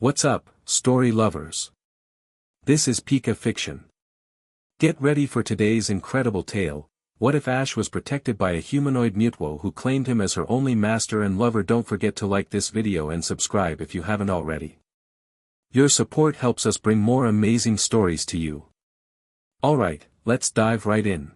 What's up, story lovers? This is Pika Fiction. Get ready for today's incredible tale. What if Ash was protected by a humanoid Mewtwo who claimed him as her only master and lover? Don't forget to like this video and subscribe if you haven't already. Your support helps us bring more amazing stories to you. Alright, let's dive right in.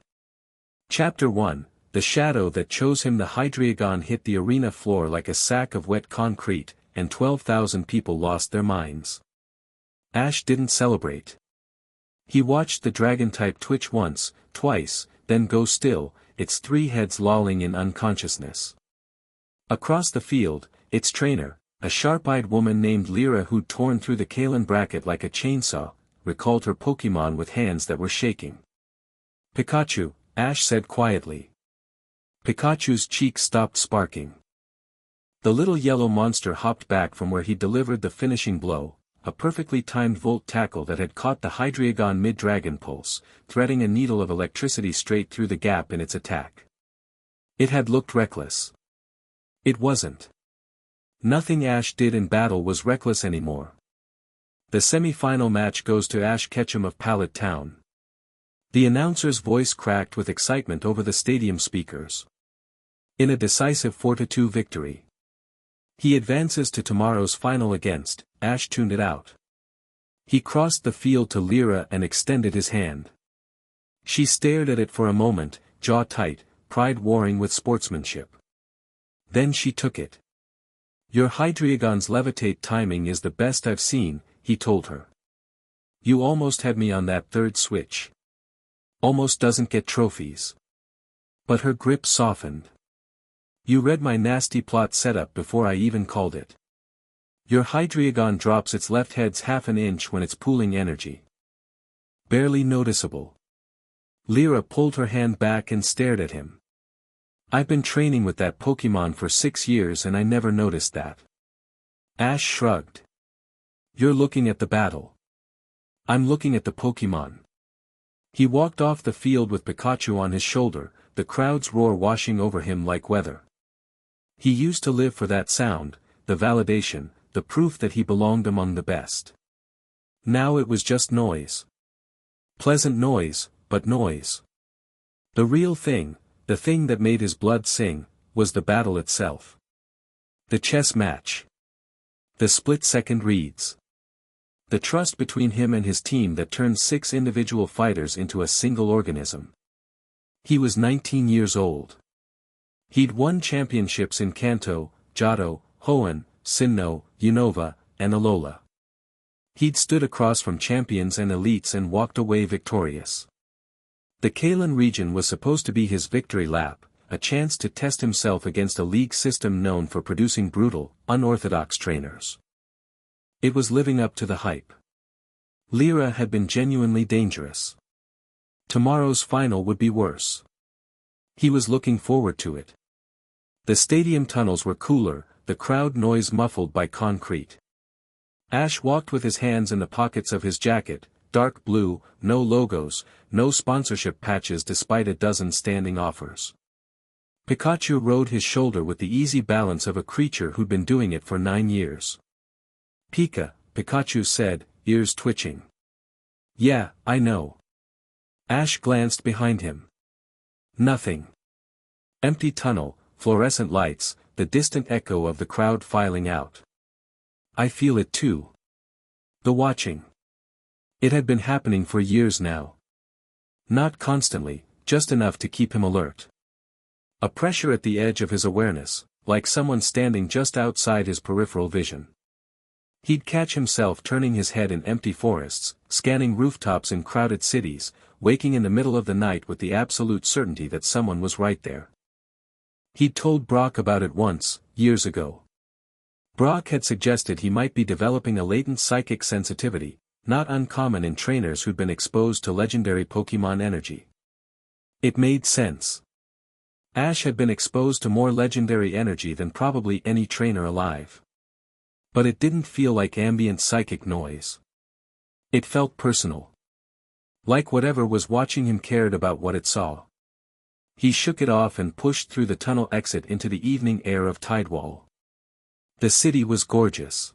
Chapter 1, The Shadow That Chose Him. The Hydreigon hit the arena floor like a sack of wet concrete, and 12,000 people lost their minds. Ash didn't celebrate. He watched the dragon-type twitch once, twice, then go still, its three heads lolling in unconsciousness. Across the field, its trainer, a sharp-eyed woman named Lyra who'd torn through the Kalen bracket like a chainsaw, recalled her Pokemon with hands that were shaking. "Pikachu," Ash said quietly. Pikachu's cheeks stopped sparking. The little yellow monster hopped back from where he delivered the finishing blow, a perfectly timed volt tackle that had caught the Hydreigon mid-dragon pulse, threading a needle of electricity straight through the gap in its attack. It had looked reckless. It wasn't. Nothing Ash did in battle was reckless anymore. The semi-final match goes to Ash Ketchum of Pallet Town. The announcer's voice cracked with excitement over the stadium speakers. In a decisive 4-2 victory. He advances to tomorrow's final against. Ash tuned it out. He crossed the field to Lyra and extended his hand. She stared at it for a moment, jaw tight, pride warring with sportsmanship. Then she took it. "Your Hydreigon's levitate timing is the best I've seen," he told her. "You almost had me on that third switch. Almost doesn't get trophies." But her grip softened. "You read my nasty plot setup before I even called it. Your Hydreigon drops its left head's half an inch when it's pooling energy. Barely noticeable." Lyra pulled her hand back and stared at him. "I've been training with that Pokemon for 6 years and I never noticed that." Ash shrugged. "You're looking at the battle. I'm looking at the Pokemon." He walked off the field with Pikachu on his shoulder, the crowd's roar washing over him like weather. He used to live for that sound, the validation, the proof that he belonged among the best. Now it was just noise. Pleasant noise, but noise. The real thing, the thing that made his blood sing, was the battle itself. The chess match. The split-second reads. The trust between him and his team that turned 6 individual fighters into a single organism. He was 19 years old. He'd won championships in Kanto, Johto, Hoenn, Sinnoh, Unova, and Alola. He'd stood across from champions and elites and walked away victorious. The Kalen region was supposed to be his victory lap, a chance to test himself against a league system known for producing brutal, unorthodox trainers. It was living up to the hype. Lyra had been genuinely dangerous. Tomorrow's final would be worse. He was looking forward to it. The stadium tunnels were cooler, the crowd noise muffled by concrete. Ash walked with his hands in the pockets of his jacket, dark blue, no logos, no sponsorship patches despite a dozen standing offers. Pikachu rode his shoulder with the easy balance of a creature who'd been doing it for 9 years. "Pika," Pikachu said, ears twitching. "Yeah, I know." Ash glanced behind him. Nothing. Empty tunnel, fluorescent lights, the distant echo of the crowd filing out. "I feel it too." The watching. It had been happening for years now. Not constantly, just enough to keep him alert. A pressure at the edge of his awareness, like someone standing just outside his peripheral vision. He'd catch himself turning his head in empty forests, scanning rooftops in crowded cities, waking in the middle of the night with the absolute certainty that someone was right there. He'd told Brock about it once, years ago. Brock had suggested he might be developing a latent psychic sensitivity, not uncommon in trainers who'd been exposed to legendary Pokemon energy. It made sense. Ash had been exposed to more legendary energy than probably any trainer alive. But it didn't feel like ambient psychic noise. It felt personal. Like whatever was watching him cared about what it saw. He shook it off and pushed through the tunnel exit into the evening air of Tidewall. The city was gorgeous.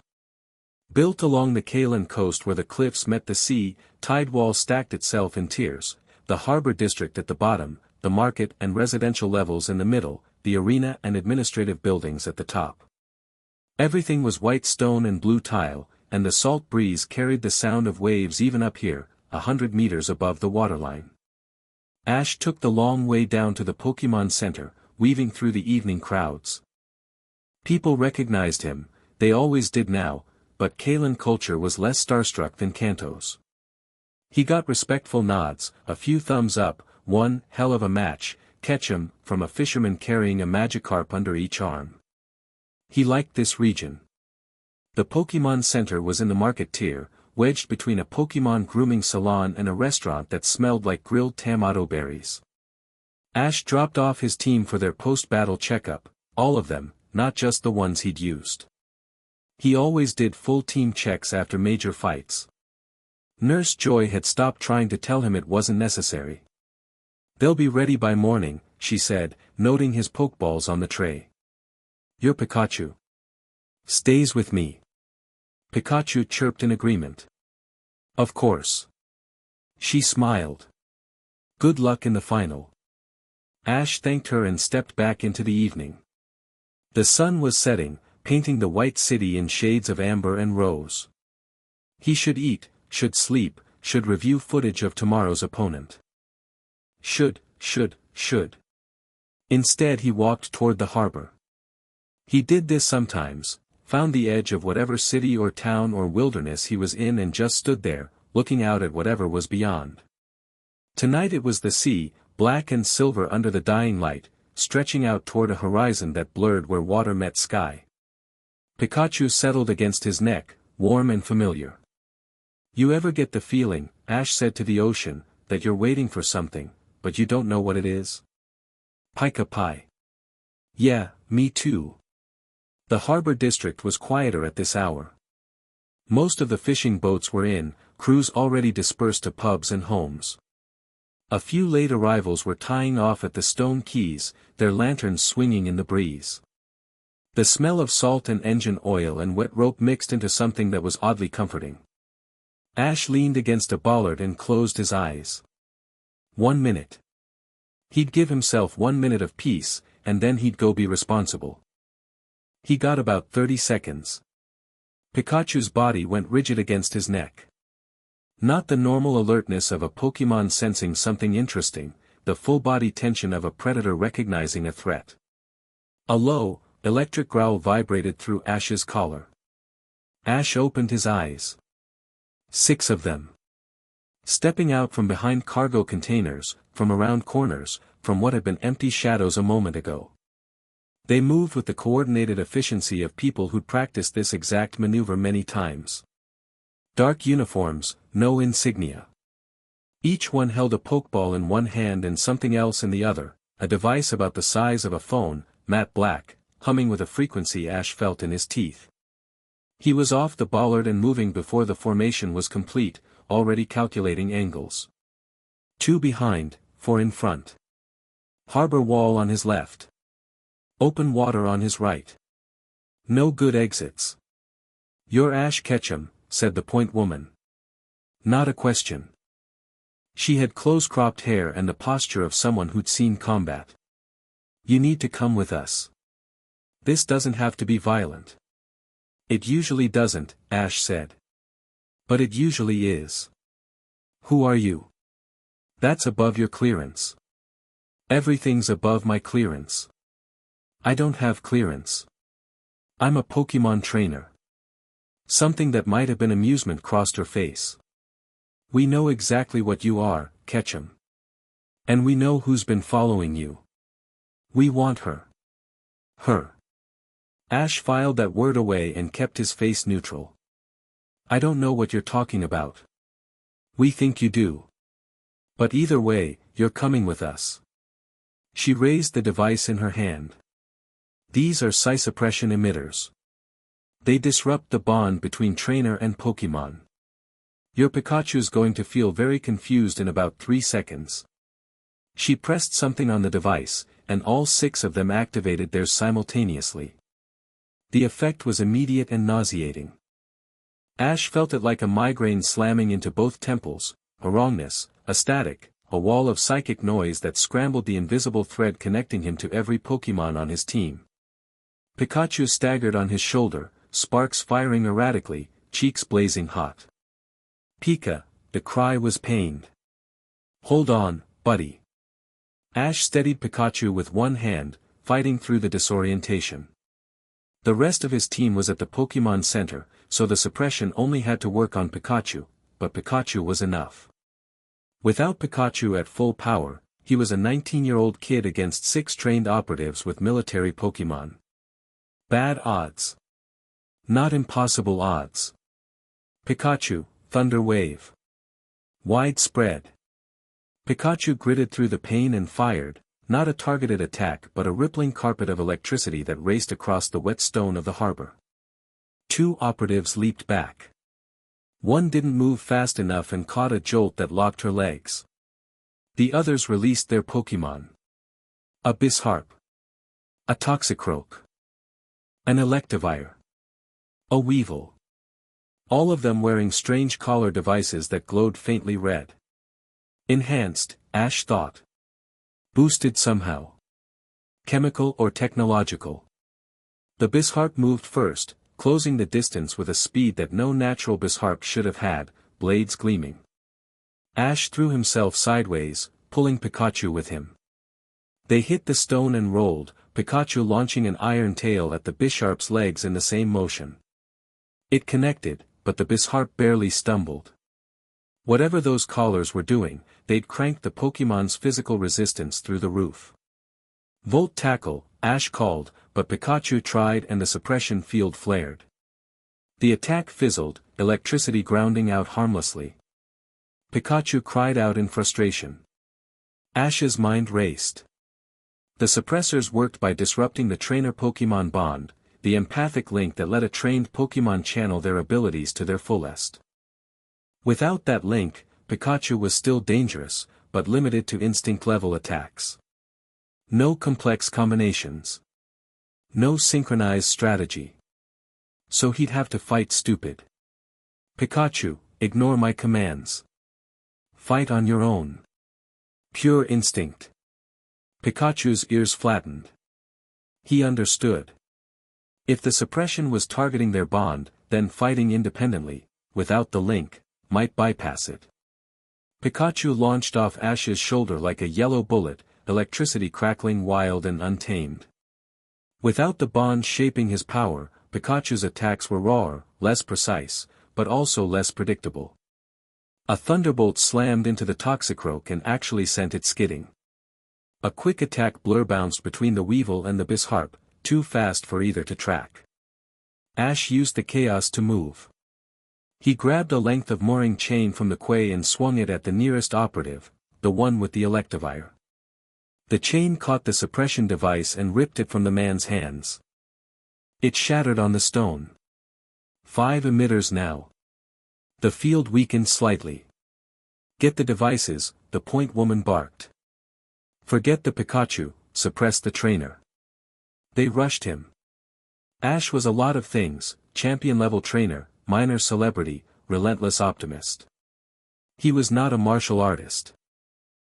Built along the Kalen coast where the cliffs met the sea, tide wall stacked itself in tiers, the harbor district at the bottom, the market and residential levels in the middle, the arena and administrative buildings at the top. Everything was white stone and blue tile, and the salt breeze carried the sound of waves even up here, 100 meters above the waterline. Ash took the long way down to the Pokemon Center, weaving through the evening crowds. People recognized him, they always did now, but Kalen culture was less starstruck than Kanto's. He got respectful nods, a few thumbs up, one hell of a match, Ketchum, from a fisherman carrying a Magikarp under each arm. He liked this region. The Pokemon Center was in the market tier, wedged between a Pokemon grooming salon and a restaurant that smelled like grilled tomato berries. Ash dropped off his team for their post-battle checkup, all of them, not just the ones he'd used. He always did full team checks after major fights. Nurse Joy had stopped trying to tell him it wasn't necessary. "They'll be ready by morning," she said, noting his Pokeballs on the tray. "Your Pikachu stays with me." Pikachu chirped in agreement. "Of course." She smiled. "Good luck in the final." Ash thanked her and stepped back into the evening. The sun was setting, painting the white city in shades of amber and rose. He should eat, should sleep, should review footage of tomorrow's opponent. Should. Instead he walked toward the harbor. He did this sometimes, found the edge of whatever city or town or wilderness he was in and just stood there, looking out at whatever was beyond. Tonight it was the sea, black and silver under the dying light, stretching out toward a horizon that blurred where water met sky. Pikachu settled against his neck, warm and familiar. "You ever get the feeling," Ash said to the ocean, "that you're waiting for something, but you don't know what it is?" Pika Pi. "Yeah, me too." The harbor district was quieter at this hour. Most of the fishing boats were in, crews already dispersed to pubs and homes. A few late arrivals were tying off at the stone quays, their lanterns swinging in the breeze. The smell of salt and engine oil and wet rope mixed into something that was oddly comforting. Ash leaned against a bollard and closed his eyes. 1 minute. He'd give himself 1 minute of peace, and then he'd go be responsible. He got about 30 seconds. Pikachu's body went rigid against his neck. Not the normal alertness of a Pokemon sensing something interesting, the full-body tension of a predator recognizing a threat. A low, electric growl vibrated through Ash's collar. Ash opened his eyes. 6 of them. Stepping out from behind cargo containers, from around corners, from what had been empty shadows a moment ago. They moved with the coordinated efficiency of people who'd practiced this exact maneuver many times. Dark uniforms, no insignia. Each one held a Pokeball in one hand and something else in the other, a device about the size of a phone, matte black, humming with a frequency Ash felt in his teeth. He was off the bollard and moving before the formation was complete, already calculating angles. 2 behind, 4 in front. Harbor wall on his left. Open water on his right. No good exits. "You're Ash Ketchum," said the point woman. Not a question. She had close-cropped hair and the posture of someone who'd seen combat. "You need to come with us. This doesn't have to be violent." "It usually doesn't," Ash said. "But it usually is." "Who are you?" "That's above your clearance." "Everything's above my clearance." "I don't have clearance. I'm a Pokemon trainer." Something that might have been amusement crossed her face. "We know exactly what you are, Ketchum. And we know who's been following you. We want her." "Her." Ash filed that word away and kept his face neutral. "I don't know what you're talking about." "We think you do. But either way, you're coming with us." She raised the device in her hand. "These are psi suppression emitters. They disrupt the bond between trainer and Pokemon. Your Pikachu's going to feel very confused in about 3 seconds." She pressed something on the device, and all 6 of them activated theirs simultaneously. The effect was immediate and nauseating. Ash felt it like a migraine slamming into both temples, a wrongness, a static, a wall of psychic noise that scrambled the invisible thread connecting him to every Pokémon on his team. Pikachu staggered on his shoulder, sparks firing erratically, cheeks blazing hot. "Pika," the cry was pained. "Hold on, buddy." Ash steadied Pikachu with one hand, fighting through the disorientation. The rest of his team was at the Pokémon Center, so the suppression only had to work on Pikachu, but Pikachu was enough. Without Pikachu at full power, he was a 19-year-old kid against 6 trained operatives with military Pokémon. Bad odds. Not impossible odds. Pikachu, Thunder Wave. Widespread. Pikachu gritted through the pain and fired, not a targeted attack but a rippling carpet of electricity that raced across the wet stone of the harbor. 2 operatives leaped back. One didn't move fast enough and caught a jolt that locked her legs. The others released their Pokémon. A Bisharp. A Toxicroak. An Electivire. A Weevil. All of them wearing strange collar devices that glowed faintly red. Enhanced, Ash thought. Boosted somehow. Chemical or technological. The Bisharp moved first, closing the distance with a speed that no natural Bisharp should have had, blades gleaming. Ash threw himself sideways, pulling Pikachu with him. They hit the stone and rolled, Pikachu launching an iron tail at the Bisharp's legs in the same motion. It connected, but the Bisharp barely stumbled. Whatever those collars were doing, they'd cranked the Pokémon's physical resistance through the roof. Volt Tackle, Ash called, but Pikachu tried and the suppression field flared. The attack fizzled, electricity grounding out harmlessly. Pikachu cried out in frustration. Ash's mind raced. The suppressors worked by disrupting the trainer-Pokémon bond, the empathic link that let a trained Pokémon channel their abilities to their fullest. Without that link, Pikachu was still dangerous, but limited to instinct-level attacks. No complex combinations. No synchronized strategy. So he'd have to fight stupid. Pikachu, ignore my commands. Fight on your own. Pure instinct. Pikachu's ears flattened. He understood. If the suppression was targeting their bond, then fighting independently, without the link, might bypass it. Pikachu launched off Ash's shoulder like a yellow bullet, electricity crackling wild and untamed. Without the bond shaping his power, Pikachu's attacks were rawer, less precise, but also less predictable. A thunderbolt slammed into the Toxicroak and actually sent it skidding. A quick attack blur bounced between the Weevil and the Bisharp, too fast for either to track. Ash used the chaos to move. He grabbed a length of mooring chain from the quay and swung it at the nearest operative, the one with the Electivire. The chain caught the suppression device and ripped it from the man's hands. It shattered on the stone. 5 emitters now. The field weakened slightly. Get the devices, the point woman barked. Forget the Pikachu, suppress the trainer. They rushed him. Ash was a lot of things, champion-level trainer, minor celebrity, relentless optimist. He was not a martial artist.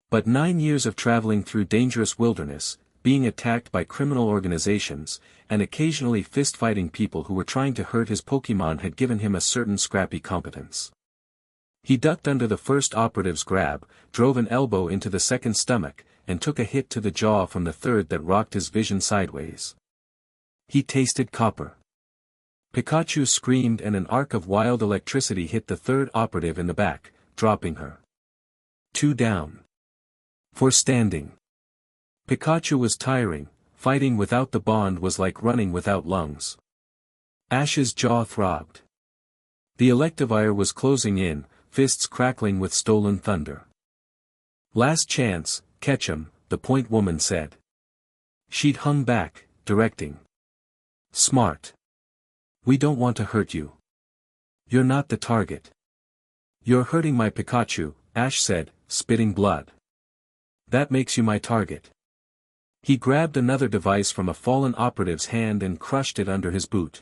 But 9 years of traveling through dangerous wilderness, being attacked by criminal organizations, and occasionally fist-fighting people who were trying to hurt his Pokémon had given him a certain scrappy competence. He ducked under the first operative's grab, drove an elbow into the second stomach, and took a hit to the jaw from the third that rocked his vision sideways. He tasted copper. Pikachu screamed and an arc of wild electricity hit the third operative in the back, dropping her. 2 down. For standing. Pikachu was tiring, fighting without the bond was like running without lungs. Ash's jaw throbbed. The Electivire was closing in, fists crackling with stolen thunder. Last chance, catch him, the point woman said. She'd hung back, directing. Smart. We don't want to hurt you. You're not the target. You're hurting my Pikachu, Ash said, spitting blood. That makes you my target. He grabbed another device from a fallen operative's hand and crushed it under his boot.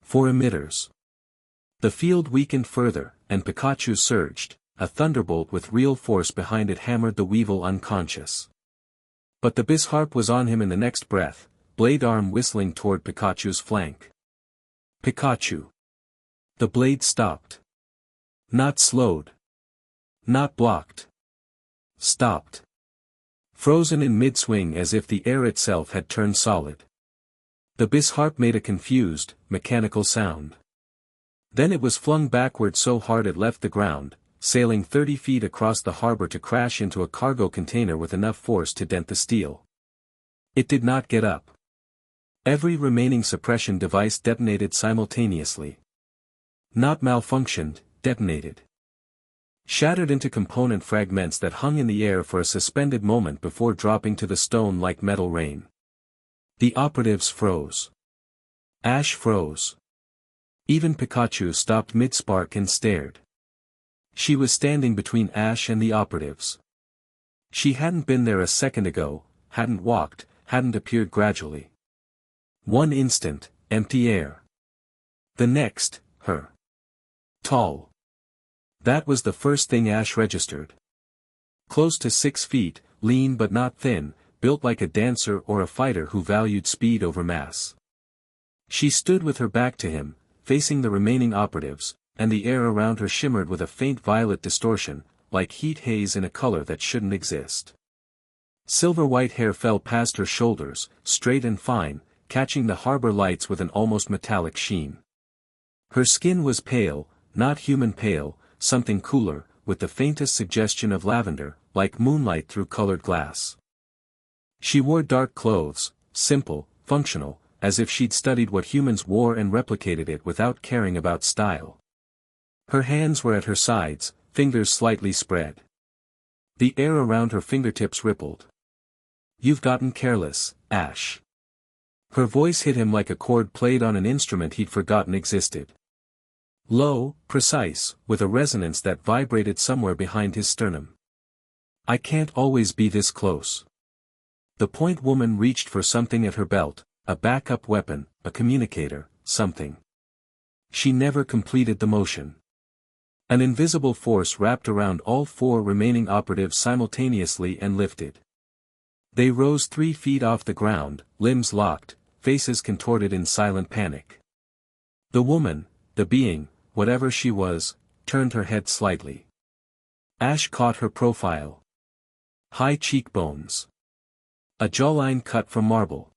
4 emitters. The field weakened further, and Pikachu surged. A thunderbolt with real force behind it hammered the Weevil unconscious. But the Bisharp was on him in the next breath, blade arm whistling toward Pikachu's flank. Pikachu. The blade stopped. Not slowed. Not blocked. Stopped. Frozen in mid-swing as if the air itself had turned solid. The Bisharp made a confused, mechanical sound. Then it was flung backward so hard it left the ground, sailing 30 feet across the harbor to crash into a cargo container with enough force to dent the steel. It did not get up. Every remaining suppression device detonated simultaneously. Not malfunctioned, detonated. Shattered into component fragments that hung in the air for a suspended moment before dropping to the stone like metal rain. The operatives froze. Ash froze. Even Pikachu stopped mid-spark and stared. She was standing between Ash and the operatives. She hadn't been there a second ago, hadn't walked, hadn't appeared gradually. One instant, empty air. The next, her. Tall. That was the first thing Ash registered. Close to 6 feet, lean but not thin, built like a dancer or a fighter who valued speed over mass. She stood with her back to him, facing the remaining operatives, and the air around her shimmered with a faint violet distortion, like heat haze in a color that shouldn't exist. Silver-white hair fell past her shoulders, straight and fine, catching the harbor lights with an almost metallic sheen. Her skin was pale, not human pale, something cooler, with the faintest suggestion of lavender, like moonlight through colored glass. She wore dark clothes, simple, functional, as if she'd studied what humans wore and replicated it without caring about style. Her hands were at her sides, fingers slightly spread. The air around her fingertips rippled. "You've gotten careless, Ash." Her voice hit him like a chord played on an instrument he'd forgotten existed. Low, precise, with a resonance that vibrated somewhere behind his sternum. "I can't always be this close." The point woman reached for something at her belt, a backup weapon, a communicator, something. She never completed the motion. An invisible force wrapped around all 4 remaining operatives simultaneously and lifted. They rose 3 feet off the ground, limbs locked, faces contorted in silent panic. The woman, the being, whatever she was, turned her head slightly. Ash caught her profile. High cheekbones. A jawline cut from marble.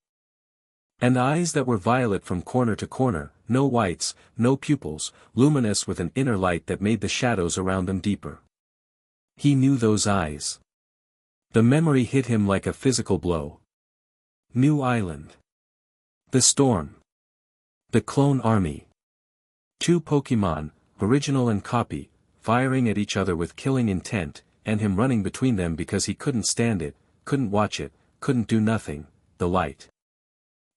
And eyes that were violet from corner to corner, no whites, no pupils, luminous with an inner light that made the shadows around them deeper. He knew those eyes. The memory hit him like a physical blow. New Island. The storm. The clone army. 2 Pokemon, original and copy, firing at each other with killing intent, and him running between them because he couldn't stand it, couldn't watch it, couldn't do nothing, the light.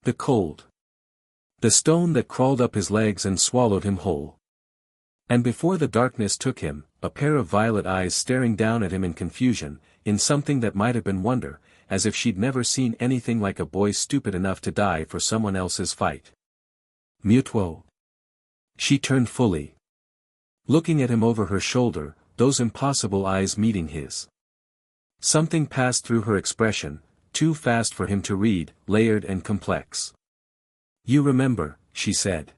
The cold. The stone that crawled up his legs and swallowed him whole. And before the darkness took him, a pair of violet eyes staring down at him in confusion, in something that might have been wonder, as if she'd never seen anything like a boy stupid enough to die for someone else's fight. Mewtwo. She turned fully. Looking at him over her shoulder, those impossible eyes meeting his. Something passed through her expression, too fast for him to read, layered and complex. "You remember," she said.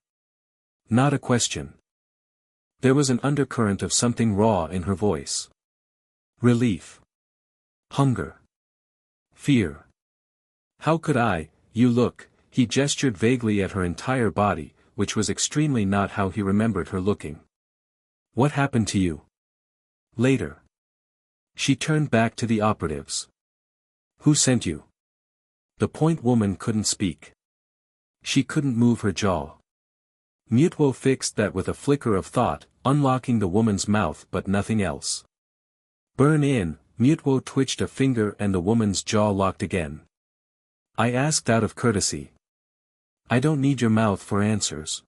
Not a question. There was an undercurrent of something raw in her voice. Relief. Hunger. Fear. "How could I, you look," he gestured vaguely at her entire body, which was extremely not how he remembered her looking. "What happened to you?" "Later." She turned back to the operatives. "Who sent you?" The point woman couldn't speak. She couldn't move her jaw. Mewtwo fixed that with a flicker of thought, unlocking the woman's mouth but nothing else. "Burn in," Mewtwo twitched a finger and the woman's jaw locked again. "I asked out of courtesy. I don't need your mouth for answers."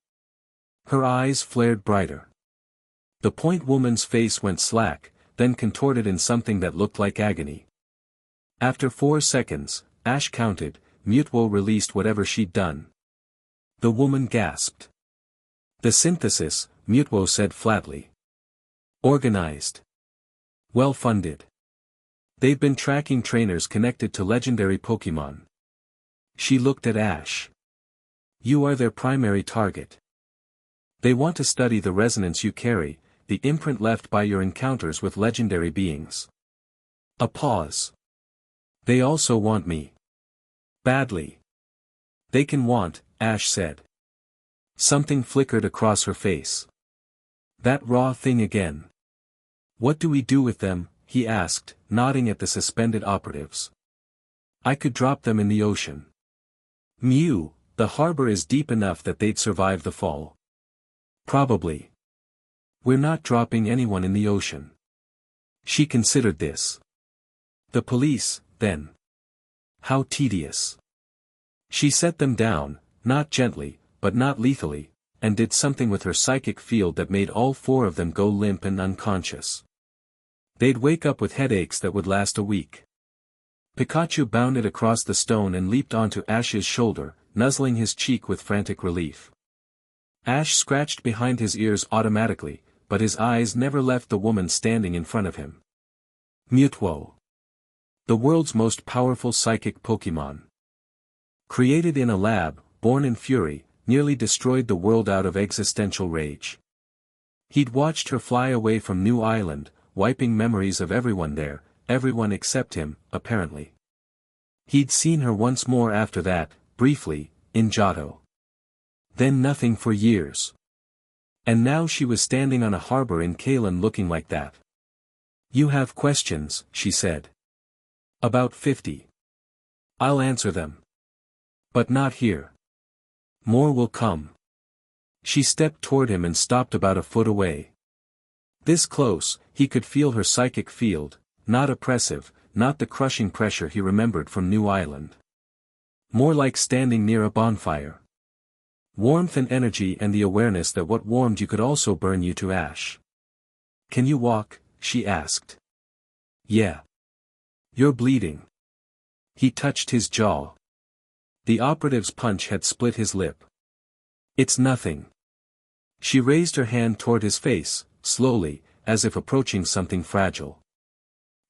Her eyes flared brighter. The point woman's face went slack, then contorted in something that looked like agony. After 4 seconds, Ash counted, Mewtwo released whatever she'd done. The woman gasped. The synthesis, Mewtwo said flatly. Organized. Well-funded. They've been tracking trainers connected to legendary Pokémon. She looked at Ash. You are their primary target. They want to study the resonance you carry, the imprint left by your encounters with legendary beings. A pause. They also want me. Badly. They can want, Ash said. Something flickered across her face. That raw thing again. What do we do with them? He asked, nodding at the suspended operatives. I could drop them in the ocean. Mew, the harbor is deep enough that they'd survive the fall. Probably. We're not dropping anyone in the ocean. She considered this. The police, then. How tedious. She set them down, not gently, but not lethally, and did something with her psychic field that made all four of them go limp and unconscious. They'd wake up with headaches that would last a week. Pikachu bounded across the stone and leaped onto Ash's shoulder, nuzzling his cheek with frantic relief. Ash scratched behind his ears automatically, but his eyes never left the woman standing in front of him. Mewtwo. The world's most powerful psychic Pokémon. Created in a lab, born in fury, nearly destroyed the world out of existential rage. He'd watched her fly away from New Island, wiping memories of everyone there, everyone except him, apparently. He'd seen her once more after that, briefly, in Johto. Then nothing for years. And now she was standing on a harbor in Kalen looking like that. You have questions, she said. About 50. I'll answer them. But not here. More will come. She stepped toward him and stopped about a foot away. This close, he could feel her psychic field, not oppressive, not the crushing pressure he remembered from New Island. More like standing near a bonfire. Warmth and energy and the awareness that what warmed you could also burn you to ash. Can you walk? She asked. Yeah. You're bleeding. He touched his jaw. The operative's punch had split his lip. It's nothing. She raised her hand toward his face, slowly, as if approaching something fragile.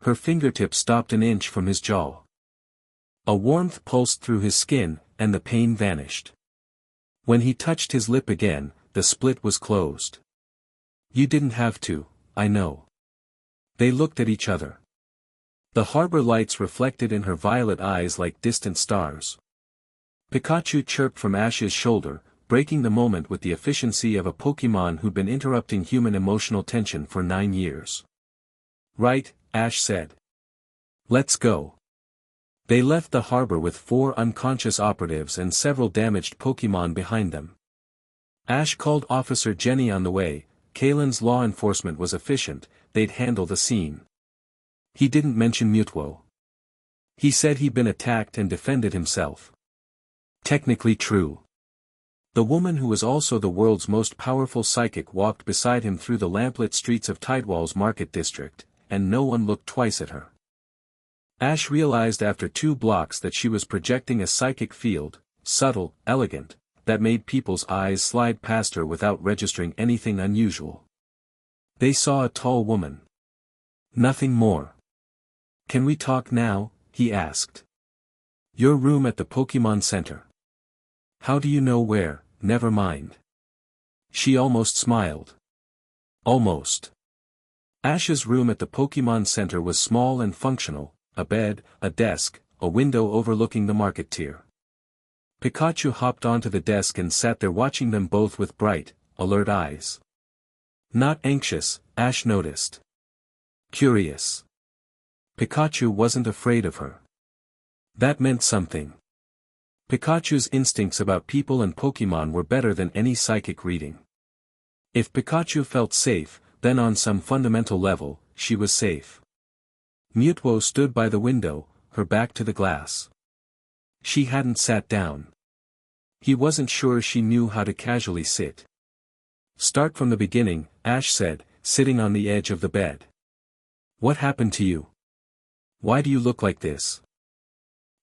Her fingertip stopped an inch from his jaw. A warmth pulsed through his skin, and the pain vanished. When he touched his lip again, the split was closed. You didn't have to, I know. They looked at each other. The harbor lights reflected in her violet eyes like distant stars. Pikachu chirped from Ash's shoulder, breaking the moment with the efficiency of a Pokémon who'd been interrupting human emotional tension for 9 years. Right, Ash said. Let's go. They left the harbor with 4 unconscious operatives and several damaged Pokémon behind them. Ash called Officer Jenny on the way. Kalen's law enforcement was efficient, they'd handle the scene. He didn't mention Mewtwo. He said he'd been attacked and defended himself. Technically true. The woman who was also the world's most powerful psychic walked beside him through the lamplit streets of Tidewall's Market District, and no one looked twice at her. Ash realized after 2 blocks that she was projecting a psychic field, subtle, elegant, that made people's eyes slide past her without registering anything unusual. They saw a tall woman. Nothing more. Can we talk now? He asked. Your room at the Pokémon Center. How do you know where? Never mind. She almost smiled. Almost. Ash's room at the Pokémon Center was small and functional, a bed, a desk, a window overlooking the market tier. Pikachu hopped onto the desk and sat there watching them both with bright, alert eyes. Not anxious, Ash noticed. Curious. Pikachu wasn't afraid of her. That meant something. Pikachu's instincts about people and Pokémon were better than any psychic reading. If Pikachu felt safe, then on some fundamental level, she was safe. Mewtwo stood by the window, her back to the glass. She hadn't sat down. He wasn't sure she knew how to casually sit. Start from the beginning, Ash said, sitting on the edge of the bed. What happened to you? Why do you look like this?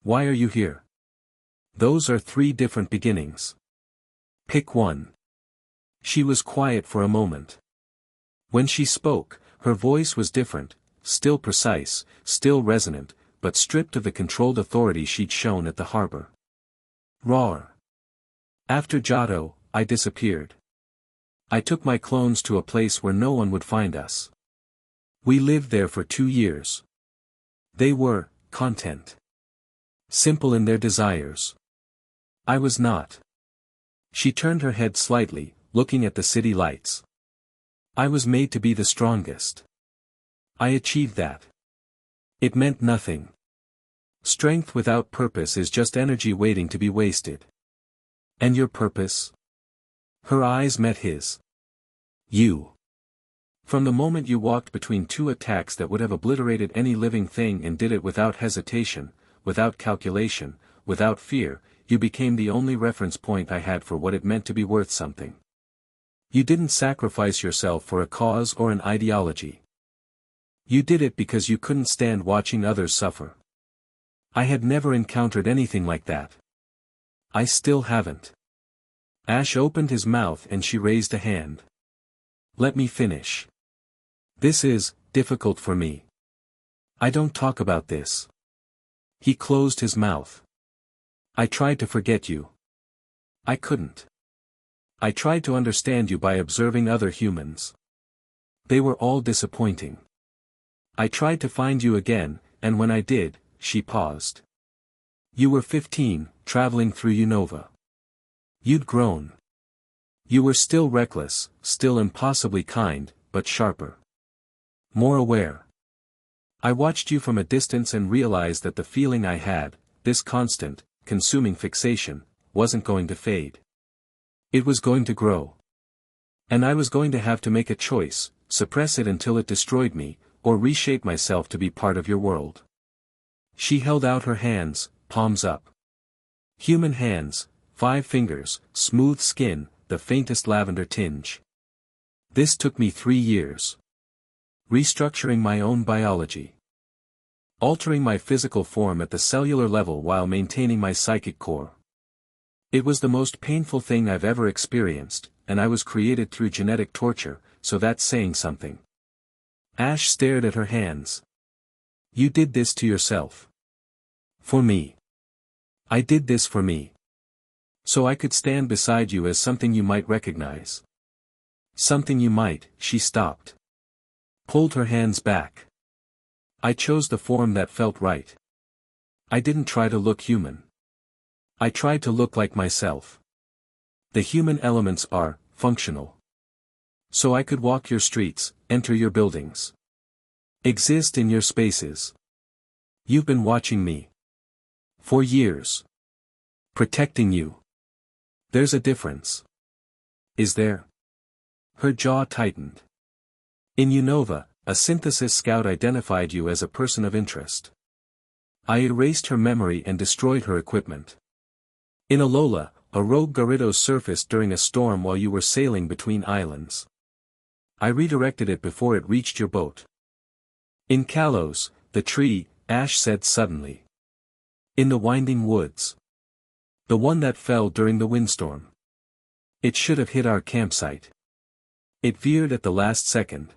Why are you here? Those are 3 different beginnings. Pick one. She was quiet for a moment. When she spoke, her voice was different, still precise, still resonant, but stripped of the controlled authority she'd shown at the harbor. Roar. After Giotto, I disappeared. I took my clones to a place where no one would find us. We lived there for 2 years. They were, content. Simple in their desires. I was not. She turned her head slightly, looking at the city lights. I was made to be the strongest. I achieved that. It meant nothing. Strength without purpose is just energy waiting to be wasted. And your purpose? Her eyes met his. You. From the moment you walked between 2 attacks that would have obliterated any living thing and did it without hesitation, without calculation, without fear, you became the only reference point I had for what it meant to be worth something. You didn't sacrifice yourself for a cause or an ideology. You did it because you couldn't stand watching others suffer. I had never encountered anything like that. I still haven't. Ash opened his mouth and she raised a hand. Let me finish. This is difficult for me. I don't talk about this. He closed his mouth. I tried to forget you. I couldn't. I tried to understand you by observing other humans. They were all disappointing. I tried to find you again, and when I did, she paused. You were 15, traveling through Unova. You'd grown. You were still reckless, still impossibly kind, but sharper. More aware. I watched you from a distance and realized that the feeling I had, this constant, consuming fixation, wasn't going to fade. It was going to grow. And I was going to have to make a choice, suppress it until it destroyed me, or reshape myself to be part of your world. She held out her hands, palms up. Human hands, 5 fingers, smooth skin, the faintest lavender tinge. This took me 3 years. Restructuring my own biology. Altering my physical form at the cellular level while maintaining my psychic core. It was the most painful thing I've ever experienced, and I was created through genetic torture, so that's saying something. Ash stared at her hands. You did this to yourself. For me. I did this for me. So I could stand beside you as something you might recognize. Something you might. She stopped. Pulled her hands back. I chose the form that felt right. I didn't try to look human. I tried to look like myself. The human elements are functional. So I could walk your streets, enter your buildings. Exist in your spaces. You've been watching me. For years. Protecting you. There's a difference. Is there? Her jaw tightened. In Unova, a synthesis scout identified you as a person of interest. I erased her memory and destroyed her equipment. In Alola, a rogue Gyarados surfaced during a storm while you were sailing between islands. I redirected it before it reached your boat. In Kalos, the tree, Ash said suddenly. In the winding woods. The one that fell during the windstorm. It should have hit our campsite. It veered at the last second.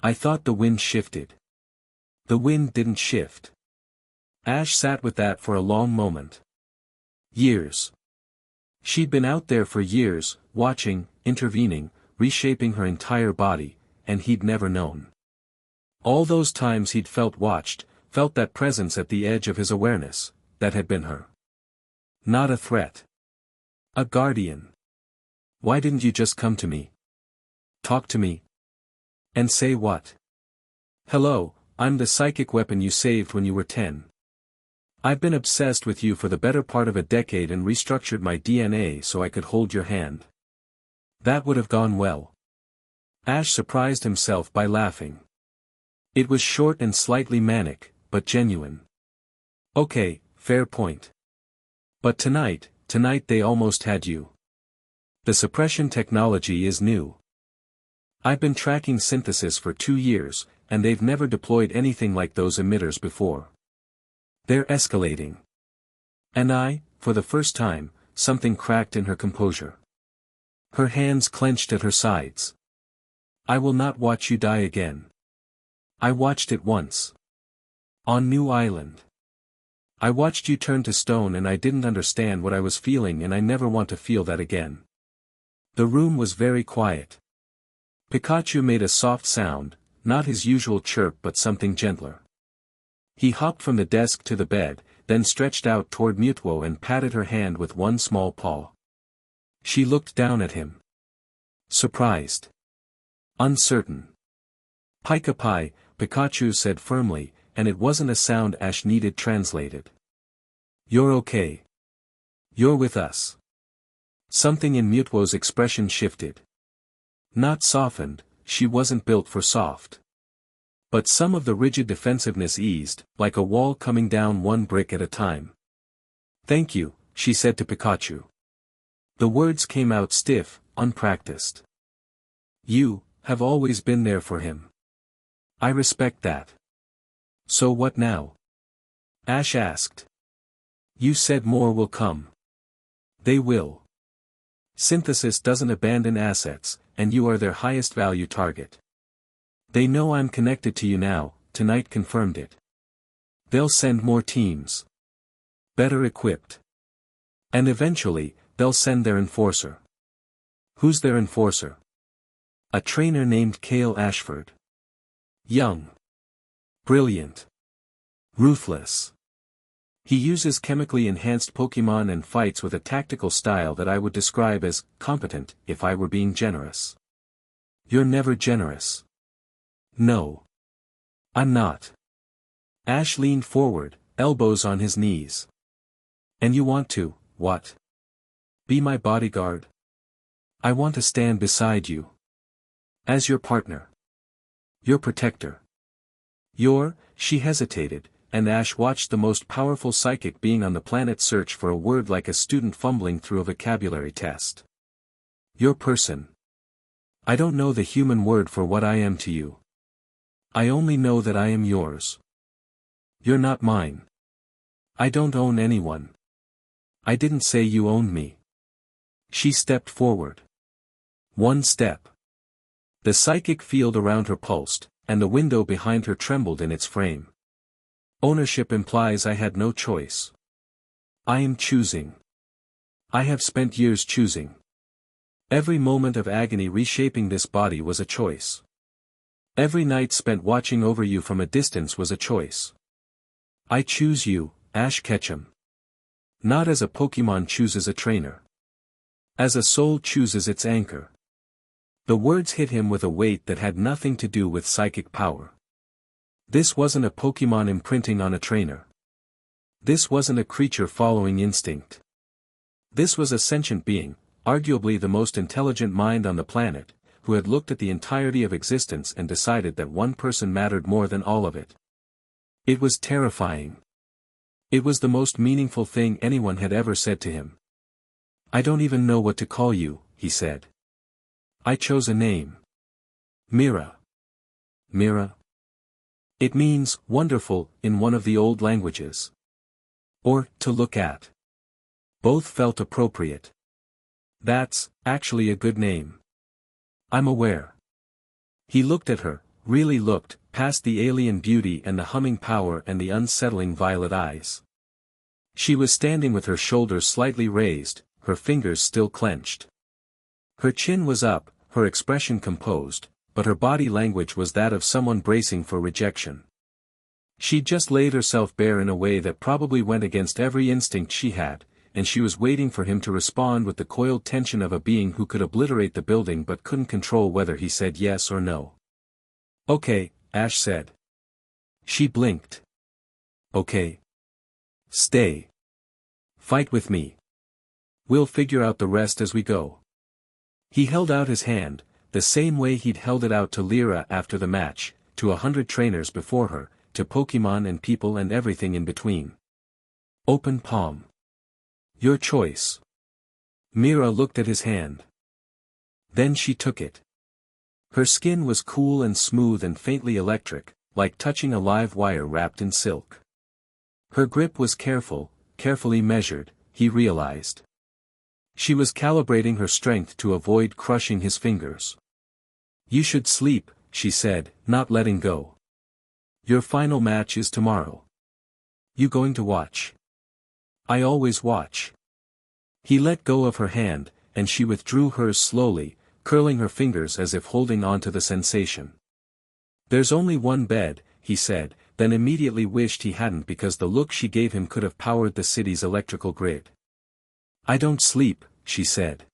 I thought the wind shifted. The wind didn't shift. Ash sat with that for a long moment. Years. She'd been out there for years, watching, intervening, reshaping her entire body, and he'd never known. All those times he'd felt watched, felt that presence at the edge of his awareness, that had been her. Not a threat. A guardian. Why didn't you just come to me? Talk to me. And say what? Hello, I'm the psychic weapon you saved when you were 10. I've been obsessed with you for the better part of a decade and restructured my DNA so I could hold your hand. That would have gone well. Ash surprised himself by laughing. It was short and slightly manic, but genuine. Okay, fair point. But tonight they almost had you. The suppression technology is new. I've been tracking synthesis for 2 years, and they've never deployed anything like those emitters before. They're escalating. And for the first time, something cracked in her composure. Her hands clenched at her sides. I will not watch you die again. I watched it once. On New Island. I watched you turn to stone and I didn't understand what I was feeling and I never want to feel that again. The room was very quiet. Pikachu made a soft sound, not his usual chirp but something gentler. He hopped from the desk to the bed, then stretched out toward Mewtwo and patted her hand with one small paw. She looked down at him. Surprised. Uncertain. Pika-Pi, Pikachu said firmly, and it wasn't a sound Ash needed translated. You're okay. You're with us. Something in Mewtwo's expression shifted. Not softened, she wasn't built for soft. But some of the rigid defensiveness eased, like a wall coming down one brick at a time. Thank you, she said to Pikachu. The words came out stiff, unpracticed. You have always been there for him. I respect that. So what now? Ash asked. You said more will come. They will. Synthesis doesn't abandon assets, and you are their highest value target. They know I'm connected to you now, tonight confirmed it. They'll send more teams. Better equipped. And eventually, they'll send their enforcer. Who's their enforcer? A trainer named Kale Ashford. Young. Brilliant. Ruthless. He uses chemically enhanced Pokemon and fights with a tactical style that I would describe as competent if I were being generous. You're never generous. No. I'm not. Ash leaned forward, elbows on his knees. And you want to, what? Be my bodyguard? I want to stand beside you. As your partner. Your protector. She hesitated, and Ash watched the most powerful psychic being on the planet search for a word like a student fumbling through a vocabulary test. Your person. I don't know the human word for what I am to you. I only know that I am yours. You're not mine. I don't own anyone. I didn't say you owned me. She stepped forward. One step. The psychic field around her pulsed, and the window behind her trembled in its frame. Ownership implies I had no choice. I am choosing. I have spent years choosing. Every moment of agony reshaping this body was a choice. Every night spent watching over you from a distance was a choice. I choose you, Ash Ketchum. Not as a Pokemon chooses a trainer. As a soul chooses its anchor. The words hit him with a weight that had nothing to do with psychic power. This wasn't a Pokemon imprinting on a trainer. This wasn't a creature following instinct. This was a sentient being, arguably the most intelligent mind on the planet, who had looked at the entirety of existence and decided that one person mattered more than all of it. It was terrifying. It was the most meaningful thing anyone had ever said to him. I don't even know what to call you, he said. I chose a name. Mira. Mira. It means, wonderful, in one of the old languages. Or, to look at. Both felt appropriate. That's, actually a good name. I'm aware. He looked at her, really looked, past the alien beauty and the humming power and the unsettling violet eyes. She was standing with her shoulders slightly raised, her fingers still clenched. Her chin was up, her expression composed, but her body language was that of someone bracing for rejection. She'd just laid herself bare in a way that probably went against every instinct she had, and she was waiting for him to respond with the coiled tension of a being who could obliterate the building but couldn't control whether he said yes or no. Okay, Ash said. She blinked. Okay. Stay. Fight with me. We'll figure out the rest as we go. He held out his hand, the same way he'd held it out to Lyra after the match, to 100 trainers before her, to Pokemon and people and everything in between. Open palm. Your choice. Mira looked at his hand. Then she took it. Her skin was cool and smooth and faintly electric, like touching a live wire wrapped in silk. Her grip was careful, carefully measured, he realized. She was calibrating her strength to avoid crushing his fingers. You should sleep, she said, not letting go. Your final match is tomorrow. You going to watch? I always watch. He let go of her hand, and she withdrew hers slowly, curling her fingers as if holding on to the sensation. There's only one bed, he said, then immediately wished he hadn't because the look she gave him could have powered the city's electrical grid. I don't sleep, she said.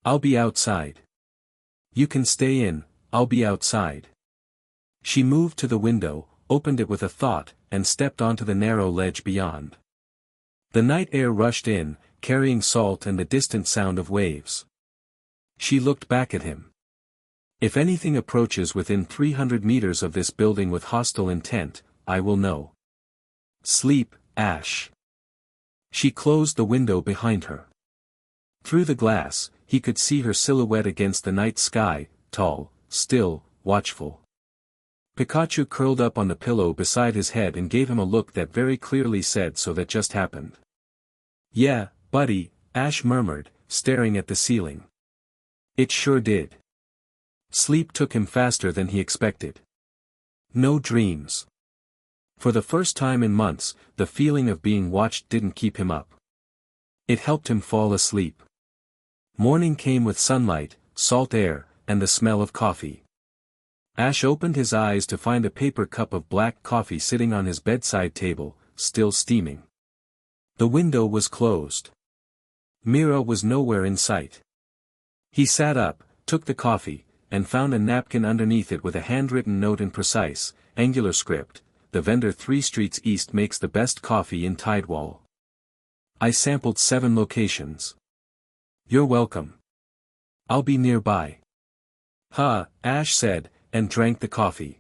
I'll be outside. You can stay in, I'll be outside. She moved to the window, opened it with a thought, and stepped onto the narrow ledge beyond. The night air rushed in, carrying salt and the distant sound of waves. She looked back at him. If anything approaches within 300 meters of this building with hostile intent, I will know. Sleep, Ash. She closed the window behind her. Through the glass, he could see her silhouette against the night sky, tall, still, watchful. Pikachu curled up on the pillow beside his head and gave him a look that very clearly said so that just happened. Yeah, buddy, Ash murmured, staring at the ceiling. It sure did. Sleep took him faster than he expected. No dreams. For the first time in months, the feeling of being watched didn't keep him up. It helped him fall asleep. Morning came with sunlight, salt air, and the smell of coffee. Ash opened his eyes to find a paper cup of black coffee sitting on his bedside table, still steaming. The window was closed. Mira was nowhere in sight. He sat up, took the coffee, and found a napkin underneath it with a handwritten note in precise, angular script. The vendor 3 streets east makes the best coffee in Tidewall. I sampled 7 locations. You're welcome. I'll be nearby. Ha, Ash said, and drank the coffee.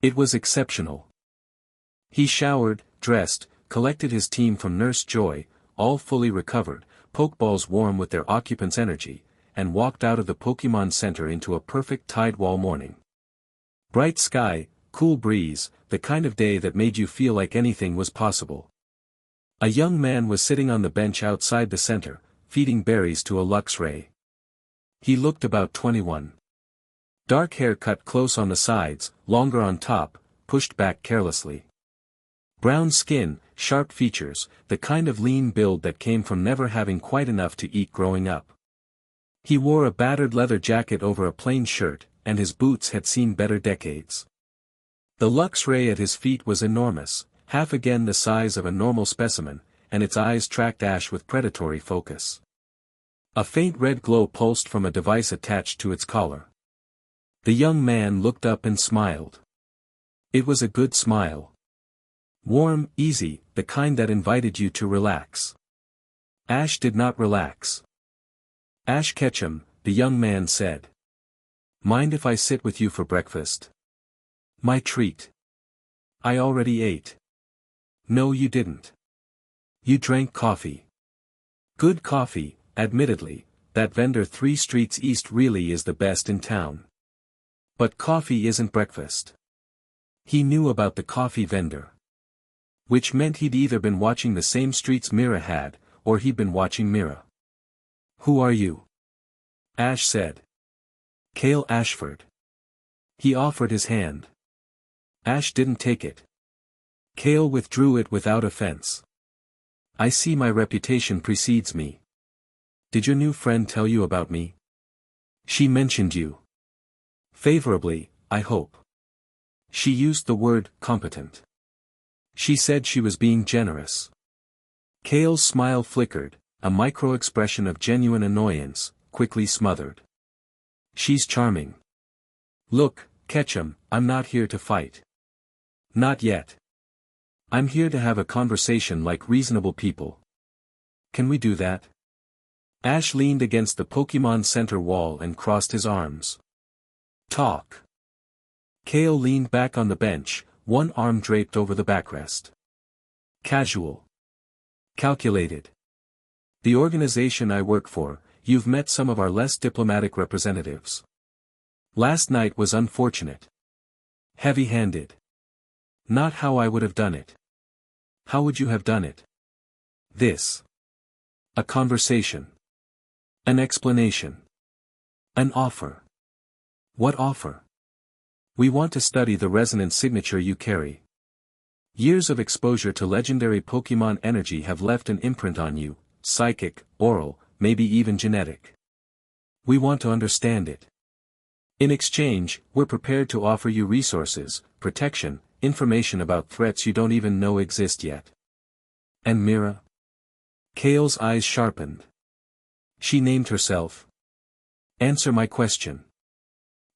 It was exceptional. He showered, dressed, collected his team from Nurse Joy, all fully recovered, Pokeballs warm with their occupants' energy, and walked out of the Pokemon Center into a perfect Tidewall morning. Bright sky, cool breeze, the kind of day that made you feel like anything was possible. A young man was sitting on the bench outside the center, feeding berries to a Luxray. He looked about 21. Dark hair cut close on the sides, longer on top, pushed back carelessly. Brown skin, sharp features, the kind of lean build that came from never having quite enough to eat growing up. He wore a battered leather jacket over a plain shirt, and his boots had seen better decades. The Luxray at his feet was enormous, half again the size of a normal specimen, and its eyes tracked Ash with predatory focus. A faint red glow pulsed from a device attached to its collar. The young man looked up and smiled. It was a good smile. Warm, easy, the kind that invited you to relax. Ash did not relax. Ash Ketchum, the young man said. Mind if I sit with you for breakfast? My treat. I already ate. No, you didn't. You drank coffee. Good coffee, admittedly, that vendor 3 streets east really is the best in town. But coffee isn't breakfast. He knew about the coffee vendor. Which meant he'd either been watching the same streets Mira had, or he'd been watching Mira. Who are you? Ash said. Kale Ashford. He offered his hand. Ash didn't take it. Kale withdrew it without offense. I see my reputation precedes me. Did your new friend tell you about me? She mentioned you. Favorably, I hope. She used the word competent. She said she was being generous. Kale's smile flickered, a micro-expression of genuine annoyance, quickly smothered. She's charming. Look, Ketchum, I'm not here to fight. Not yet. I'm here to have a conversation like reasonable people. Can we do that? Ash leaned against the Pokemon Center wall and crossed his arms. Talk. Kale leaned back on the bench, one arm draped over the backrest. Casual. Calculated. The organization I work for, you've met some of our less diplomatic representatives. Last night was unfortunate. Heavy-handed. Not how I would have done it. How would you have done it? This. A conversation. An explanation. An offer. What offer? We want to study the resonance signature you carry. Years of exposure to legendary Pokémon energy have left an imprint on you, psychic, oral, maybe even genetic. We want to understand it. In exchange, we're prepared to offer you resources, protection, information about threats you don't even know exist yet. And Mira? Kale's eyes sharpened. She named herself. Answer my question.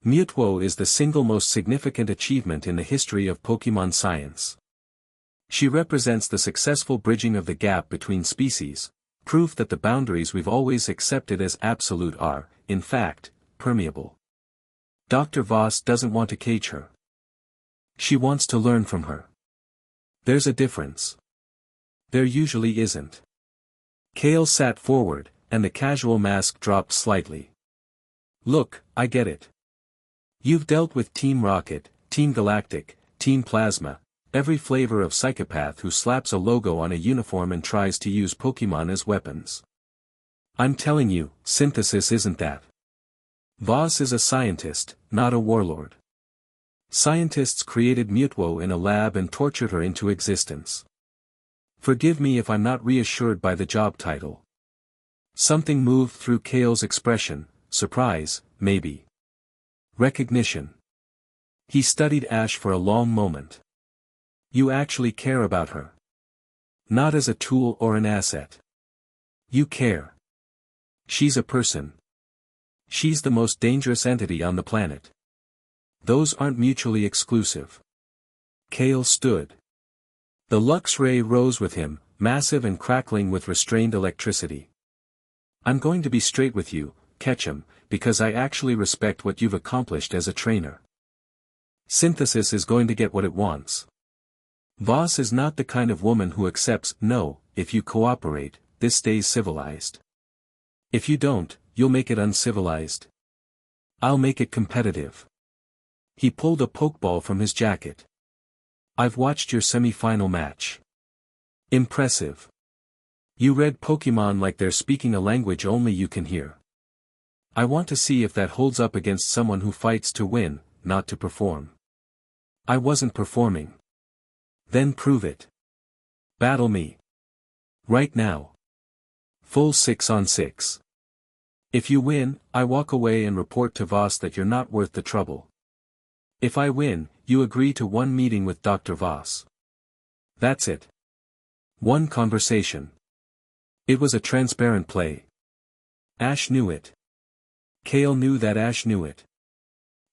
Mewtwo is the single most significant achievement in the history of Pokémon science. She represents the successful bridging of the gap between species, proof that the boundaries we've always accepted as absolute are, in fact, permeable. Dr. Voss doesn't want to cage her. She wants to learn from her. There's a difference. There usually isn't. Kale sat forward, and the casual mask dropped slightly. Look, I get it. You've dealt with Team Rocket, Team Galactic, Team Plasma, every flavor of psychopath who slaps a logo on a uniform and tries to use Pokémon as weapons. I'm telling you, synthesis isn't that. Voss is a scientist, not a warlord. Scientists created Mewtwo in a lab and tortured her into existence. Forgive me if I'm not reassured by the job title. Something moved through Kale's expression, surprise, maybe. Recognition. He studied Ash for a long moment. You actually care about her. Not as a tool or an asset. You care. She's a person. She's the most dangerous entity on the planet. Those aren't mutually exclusive. Kale stood. The Lux Ray rose with him, massive and crackling with restrained electricity. I'm going to be straight with you, Ketchum, because I actually respect what you've accomplished as a trainer. Synthesis is going to get what it wants. Voss is not the kind of woman who accepts no. If you cooperate, this stays civilized. If you don't, you'll make it uncivilized. I'll make it competitive. He pulled a pokeball from his jacket. I've watched your semi-final match. Impressive. You read Pokémon like they're speaking a language only you can hear. I want to see if that holds up against someone who fights to win, not to perform. I wasn't performing. Then prove it. Battle me. Right now. Full 6-on-6. If you win, I walk away and report to Voss that you're not worth the trouble. If I win, you agree to one meeting with Dr. Voss. That's it. One conversation. It was a transparent play. Ash knew it. Kale knew that Ash knew it.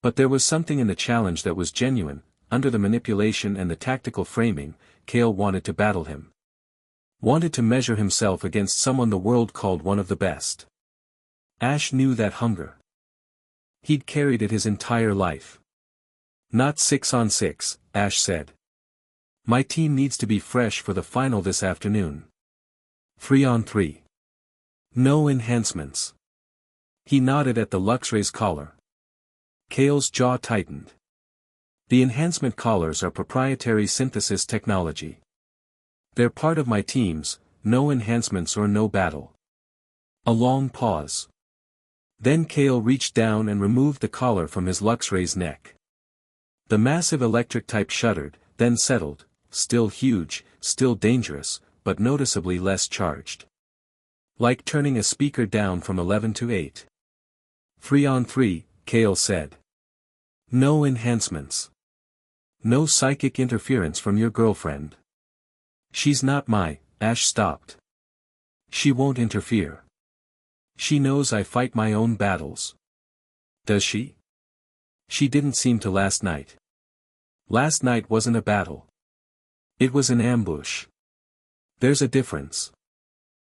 But there was something in the challenge that was genuine. Under the manipulation and the tactical framing, Kale wanted to battle him. Wanted to measure himself against someone the world called one of the best. Ash knew that hunger. He'd carried it his entire life. Not 6-on-6, Ash said. My team needs to be fresh for the final this afternoon. 3-on-3. No enhancements. He nodded at the Luxray's collar. Kale's jaw tightened. The enhancement collars are proprietary synthesis technology. They're part of my team's, no enhancements or no battle. A long pause. Then Kale reached down and removed the collar from his Luxray's neck. The massive electric type shuddered, then settled, still huge, still dangerous, but noticeably less charged. Like turning a speaker down from 11 to 8. 3-on-3, Kale said. No enhancements. No psychic interference from your girlfriend. She's not my. Ash stopped. She won't interfere. She knows I fight my own battles. Does she? She didn't seem to last night. Last night wasn't a battle. It was an ambush. There's a difference.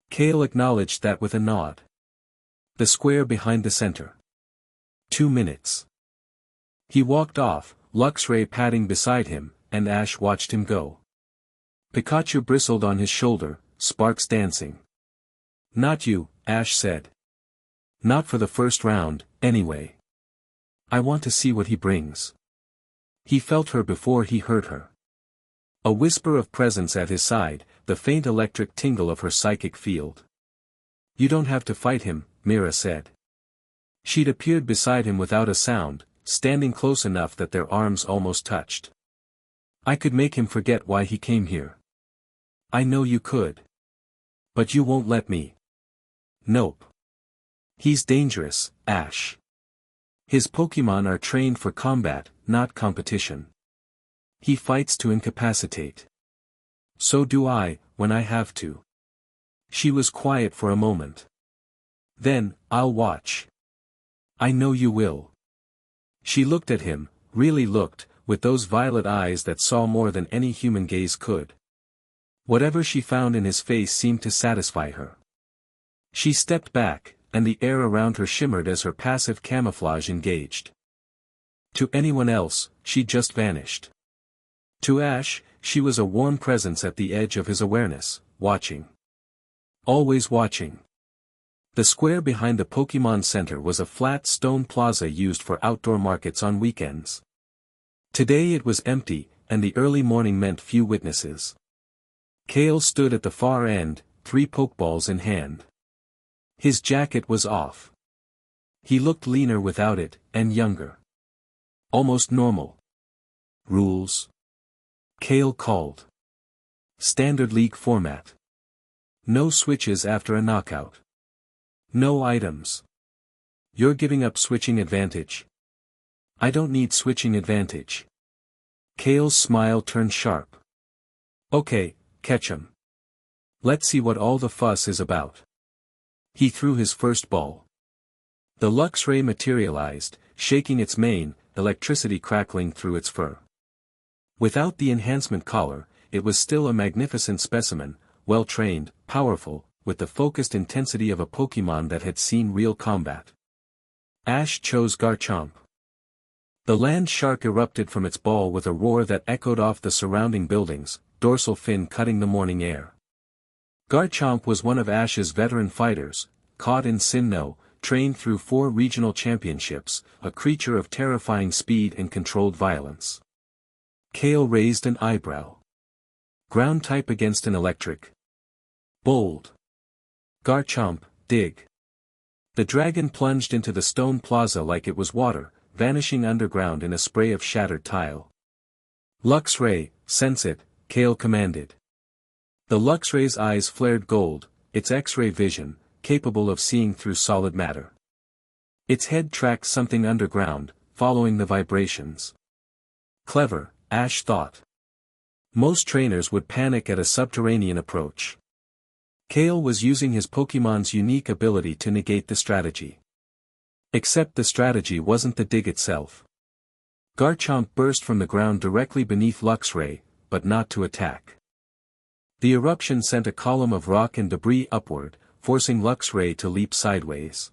Kale acknowledged that with a nod. The square behind the center. 2 minutes. He walked off, Luxray padding beside him, and Ash watched him go. Pikachu bristled on his shoulder, sparks dancing. Not you, Ash said. Not for the first round, anyway. I want to see what he brings. He felt her before he heard her. A whisper of presence at his side, the faint electric tingle of her psychic field. You don't have to fight him, Mira said. She'd appeared beside him without a sound, standing close enough that their arms almost touched. I could make him forget why he came here. I know you could. But you won't let me. Nope. He's dangerous, Ash. His Pokémon are trained for combat, not competition. He fights to incapacitate. So do I, when I have to. She was quiet for a moment. Then, I'll watch. I know you will. She looked at him, really looked, with those violet eyes that saw more than any human gaze could. Whatever she found in his face seemed to satisfy her. She stepped back, and the air around her shimmered as her passive camouflage engaged. To anyone else, she just vanished. To Ash, she was a warm presence at the edge of his awareness, watching. Always watching. The square behind the Pokémon Center was a flat stone plaza used for outdoor markets on weekends. Today it was empty, and the early morning meant few witnesses. Kale stood at the far end, 3 Pokeballs in hand. His jacket was off. He looked leaner without it, and younger. Almost normal. Rules? Kale called. Standard League format. No switches after a knockout. No items. You're giving up switching advantage. I don't need switching advantage. Kale's smile turned sharp. Okay, catch 'em. Let's see what all the fuss is about. He threw his first ball. The Luxray materialized, shaking its mane, electricity crackling through its fur. Without the enhancement collar, it was still a magnificent specimen, well-trained, powerful, with the focused intensity of a Pokémon that had seen real combat. Ash chose Garchomp. The land shark erupted from its ball with a roar that echoed off the surrounding buildings, dorsal fin cutting the morning air. Garchomp was one of Ash's veteran fighters, caught in Sinnoh, trained through 4 regional championships, a creature of terrifying speed and controlled violence. Kale raised an eyebrow. Ground type against an electric. Bold. Garchomp, dig. The dragon plunged into the stone plaza like it was water, vanishing underground in a spray of shattered tile. Luxray, sense it, Kale commanded. The Luxray's eyes flared gold, its X-ray vision, capable of seeing through solid matter. Its head tracked something underground, following the vibrations. Clever, Ash thought. Most trainers would panic at a subterranean approach. Kale was using his Pokémon's unique ability to negate the strategy. Except the strategy wasn't the dig itself. Garchomp burst from the ground directly beneath Luxray, but not to attack. The eruption sent a column of rock and debris upward, forcing Luxray to leap sideways.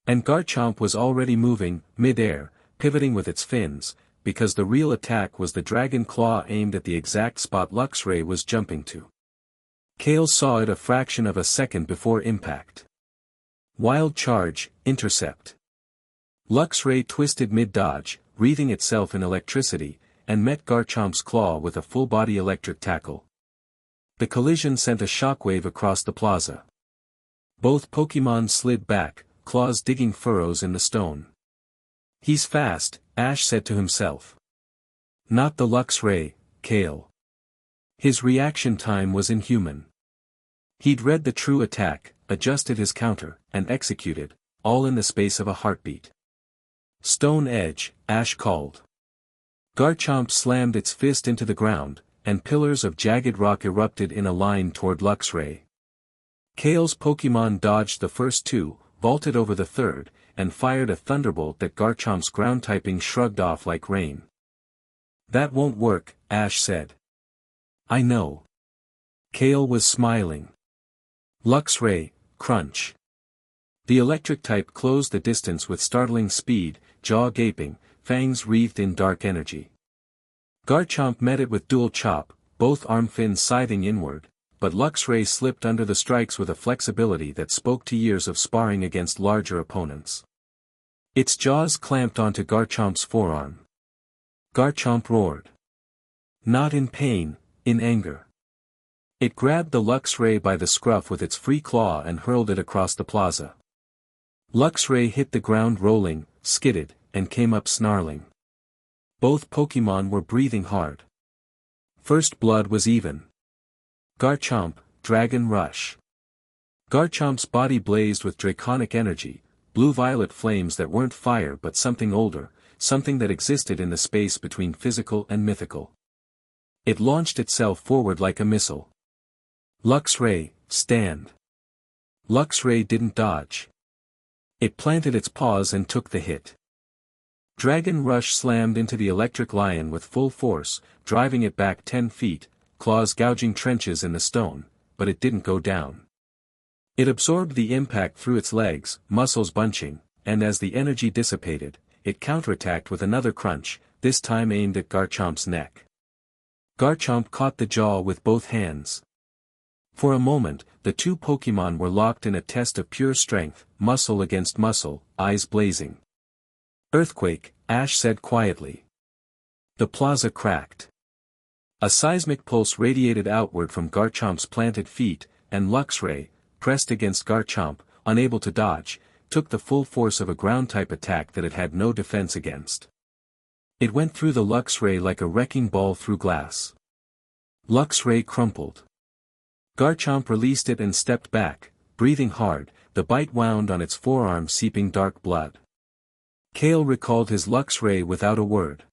And Garchomp was already moving, mid-air, pivoting with its fins, because the real attack was the dragon claw aimed at the exact spot Luxray was jumping to. Kale saw it a fraction of a second before impact. Wild charge, intercept. Luxray twisted mid-dodge, wreathing itself in electricity, and met Garchomp's claw with a full-body electric tackle. The collision sent a shockwave across the plaza. Both Pokémon slid back, claws digging furrows in the stone. He's fast, Ash said to himself. Not the Luxray, Kale. His reaction time was inhuman. He'd read the true attack, adjusted his counter, and executed, all in the space of a heartbeat. Stone Edge, Ash called. Garchomp slammed its fist into the ground, and pillars of jagged rock erupted in a line toward Luxray. Kale's Pokémon dodged the first 2, vaulted over the third, and fired a thunderbolt that Garchomp's ground typing shrugged off like rain. That won't work, Ash said. I know. Kale was smiling. Luxray, crunch. The electric type closed the distance with startling speed, jaw gaping, fangs wreathed in dark energy. Garchomp met it with dual chop, both arm fins scything inward, but Luxray slipped under the strikes with a flexibility that spoke to years of sparring against larger opponents. Its jaws clamped onto Garchomp's forearm. Garchomp roared. Not in pain, in anger. It grabbed the Luxray by the scruff with its free claw and hurled it across the plaza. Luxray hit the ground rolling, skidded, and came up snarling. Both Pokémon were breathing hard. First blood was even. Garchomp, Dragon Rush. Garchomp's body blazed with draconic energy, blue-violet flames that weren't fire but something older, something that existed in the space between physical and mythical. It launched itself forward like a missile. Luxray, stand. Luxray didn't dodge. It planted its paws and took the hit. Dragon Rush slammed into the electric lion with full force, driving it back 10 feet, claws gouging trenches in the stone, but it didn't go down. It absorbed the impact through its legs, muscles bunching, and as the energy dissipated, it counterattacked with another crunch, this time aimed at Garchomp's neck. Garchomp caught the jaw with both hands. For a moment, the two Pokémon were locked in a test of pure strength, muscle against muscle, eyes blazing. Earthquake, Ash said quietly. The plaza cracked. A seismic pulse radiated outward from Garchomp's planted feet, and Luxray, pressed against Garchomp, unable to dodge, took the full force of a ground-type attack that it had no defense against. It went through the Luxray like a wrecking ball through glass. Luxray crumpled. Garchomp released it and stepped back, breathing hard, the bite wound on its forearm seeping dark blood. Kale recalled his Luxray without a word.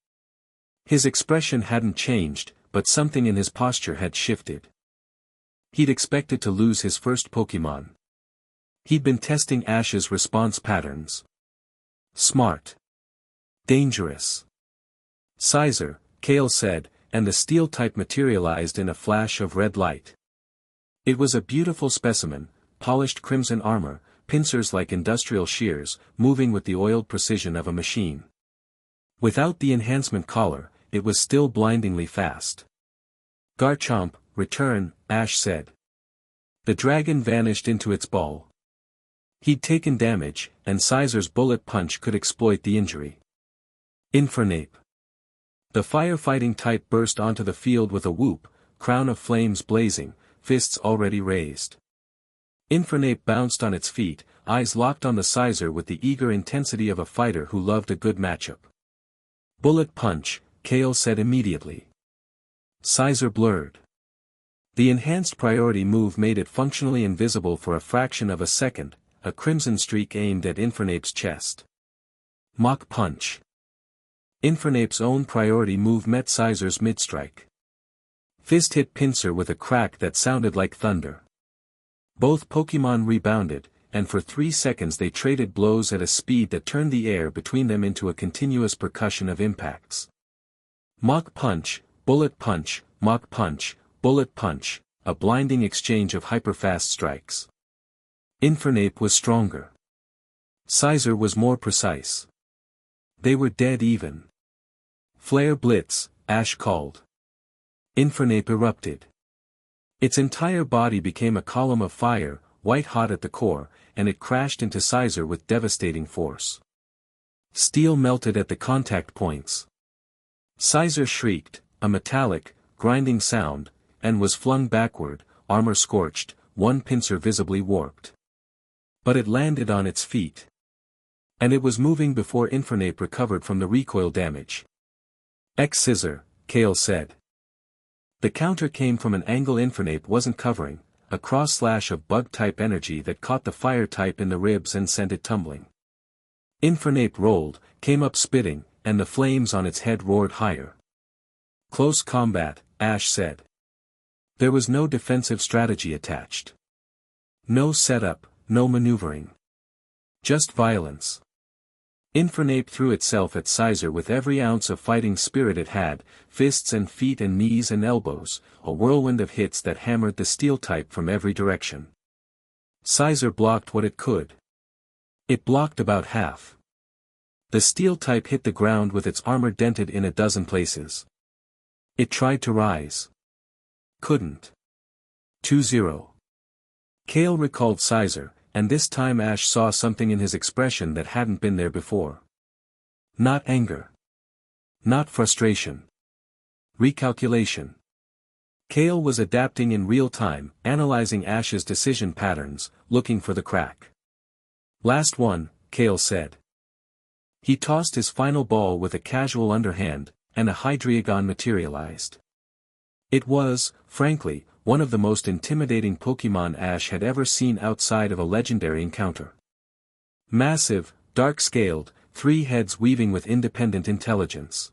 His expression hadn't changed, but something in his posture had shifted. He'd expected to lose his first Pokémon. He'd been testing Ash's response patterns. Smart. Dangerous. Sizer, Kale said, and the steel type materialized in a flash of red light. It was a beautiful specimen, polished crimson armor, pincers like industrial shears, moving with the oiled precision of a machine. Without the enhancement collar, it was still blindingly fast. Garchomp, return, Ash said. The dragon vanished into its ball. He'd taken damage, and Sizer's bullet punch could exploit the injury. Infernape. The firefighting type burst onto the field with a whoop, crown of flames blazing, fists already raised. Infernape bounced on its feet, eyes locked on the Sizer with the eager intensity of a fighter who loved a good matchup. Bullet punch, Kale said immediately. Sizer blurred. The enhanced priority move made it functionally invisible for a fraction of a second, a crimson streak aimed at Infernape's chest. Mach punch. Infernape's own priority move met Sizer's mid-strike. Fist hit Pinsir with a crack that sounded like thunder. Both Pokémon rebounded, and for 3 seconds they traded blows at a speed that turned the air between them into a continuous percussion of impacts. Mach punch, bullet punch, Mach punch, bullet punch, a blinding exchange of hyperfast strikes. Infernape was stronger. Sizer was more precise. They were dead even. Flare Blitz, Ash called. Infernape erupted. Its entire body became a column of fire, white-hot at the core, and it crashed into Sizer with devastating force. Steel melted at the contact points. Sizer shrieked, a metallic, grinding sound, and was flung backward, armor scorched, one pincer visibly warped. But it landed on its feet. And it was moving before Infernape recovered from the recoil damage. X-Scissor, Kale said. The counter came from an angle Infernape wasn't covering, a cross-slash of bug-type energy that caught the fire-type in the ribs and sent it tumbling. Infernape rolled, came up spitting, and the flames on its head roared higher. Close combat, Ash said. There was no defensive strategy attached. No setup, no maneuvering. Just violence. Infernape threw itself at Sizer with every ounce of fighting spirit it had, fists and feet and knees and elbows, a whirlwind of hits that hammered the steel type from every direction. Sizer blocked what it could. It blocked about half. The steel type hit the ground with its armor dented in a dozen places. It tried to rise. Couldn't. 2-0. Kale recalled Sizer, and this time Ash saw something in his expression that hadn't been there before. Not anger. Not frustration. Recalculation. Kale was adapting in real time, analyzing Ash's decision patterns, looking for the crack. Last one, Kale said. He tossed his final ball with a casual underhand, and a Hydreigon materialized. It was, frankly, one of the most intimidating Pokémon Ash had ever seen outside of a legendary encounter. Massive, dark-scaled, 3 heads weaving with independent intelligence.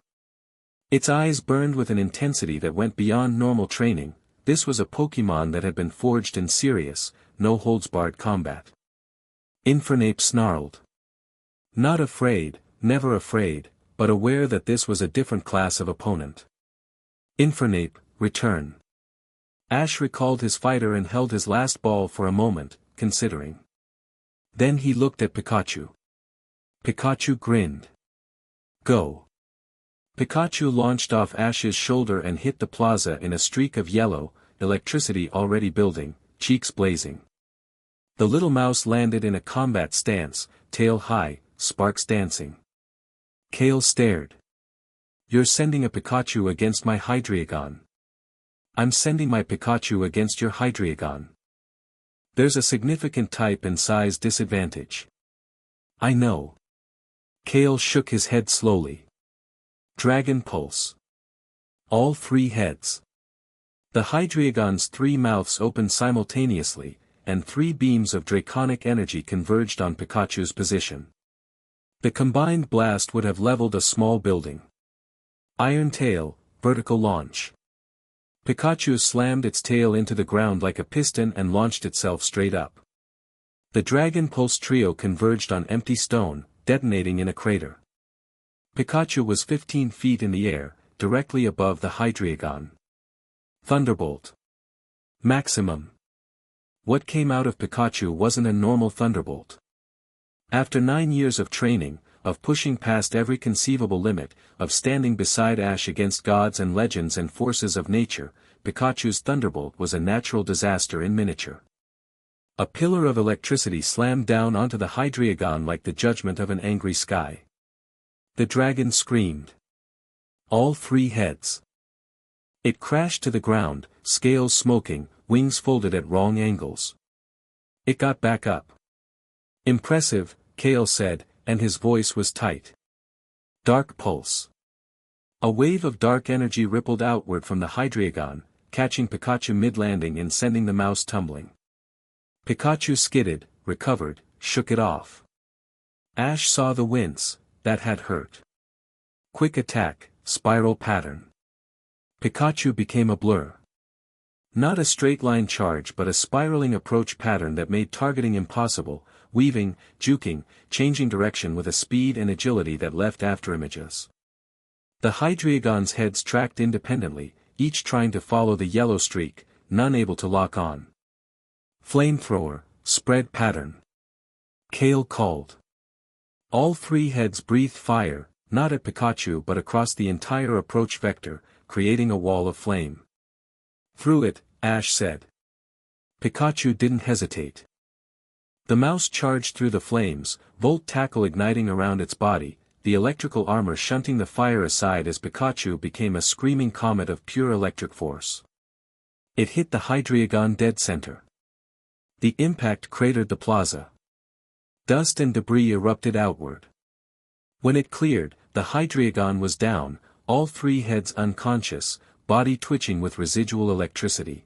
Its eyes burned with an intensity that went beyond normal training. This was a Pokémon that had been forged in serious, no-holds-barred combat. Infernape snarled. Not afraid, never afraid, but aware that this was a different class of opponent. Infernape, return. Ash recalled his fighter and held his last ball for a moment, considering. Then he looked at Pikachu. Pikachu grinned. Go. Pikachu launched off Ash's shoulder and hit the plaza in a streak of yellow, electricity already building, cheeks blazing. The little mouse landed in a combat stance, tail high, sparks dancing. Kale stared. You're sending a Pikachu against my Hydreigon. I'm sending my Pikachu against your Hydreigon. There's a significant type and size disadvantage. I know. Kale shook his head slowly. Dragon Pulse. All 3 heads. The Hydreigon's 3 mouths opened simultaneously, and 3 beams of draconic energy converged on Pikachu's position. The combined blast would have leveled a small building. Iron Tail, vertical launch. Pikachu slammed its tail into the ground like a piston and launched itself straight up. The Dragon Pulse trio converged on empty stone, detonating in a crater. Pikachu was 15 feet in the air, directly above the Hydreigon. Thunderbolt. Maximum. What came out of Pikachu wasn't a normal thunderbolt. After 9 years of training, of pushing past every conceivable limit, of standing beside Ash against gods and legends and forces of nature, Pikachu's thunderbolt was a natural disaster in miniature. A pillar of electricity slammed down onto the Hydreigon like the judgment of an angry sky. The dragon screamed. All 3 heads. It crashed to the ground, scales smoking, wings folded at wrong angles. It got back up. Impressive, Kale said, and his voice was tight. Dark Pulse. A wave of dark energy rippled outward from the Hydreigon, catching Pikachu mid-landing and sending the mouse tumbling. Pikachu skidded, recovered, shook it off. Ash saw the wince. That had hurt. Quick attack, spiral pattern. Pikachu became a blur. Not a straight-line charge but a spiraling approach pattern that made targeting impossible, weaving, juking, changing direction with a speed and agility that left afterimages. The Hydreigon's heads tracked independently, each trying to follow the yellow streak, none able to lock on. Flamethrower, spread pattern. Kale called. All 3 heads breathed fire, not at Pikachu but across the entire approach vector, creating a wall of flame. Through it, Ash said. Pikachu didn't hesitate. The mouse charged through the flames, Volt Tackle igniting around its body, the electrical armor shunting the fire aside as Pikachu became a screaming comet of pure electric force. It hit the Hydreigon dead center. The impact cratered the plaza. Dust and debris erupted outward. When it cleared, the Hydreigon was down, all 3 heads unconscious, body twitching with residual electricity.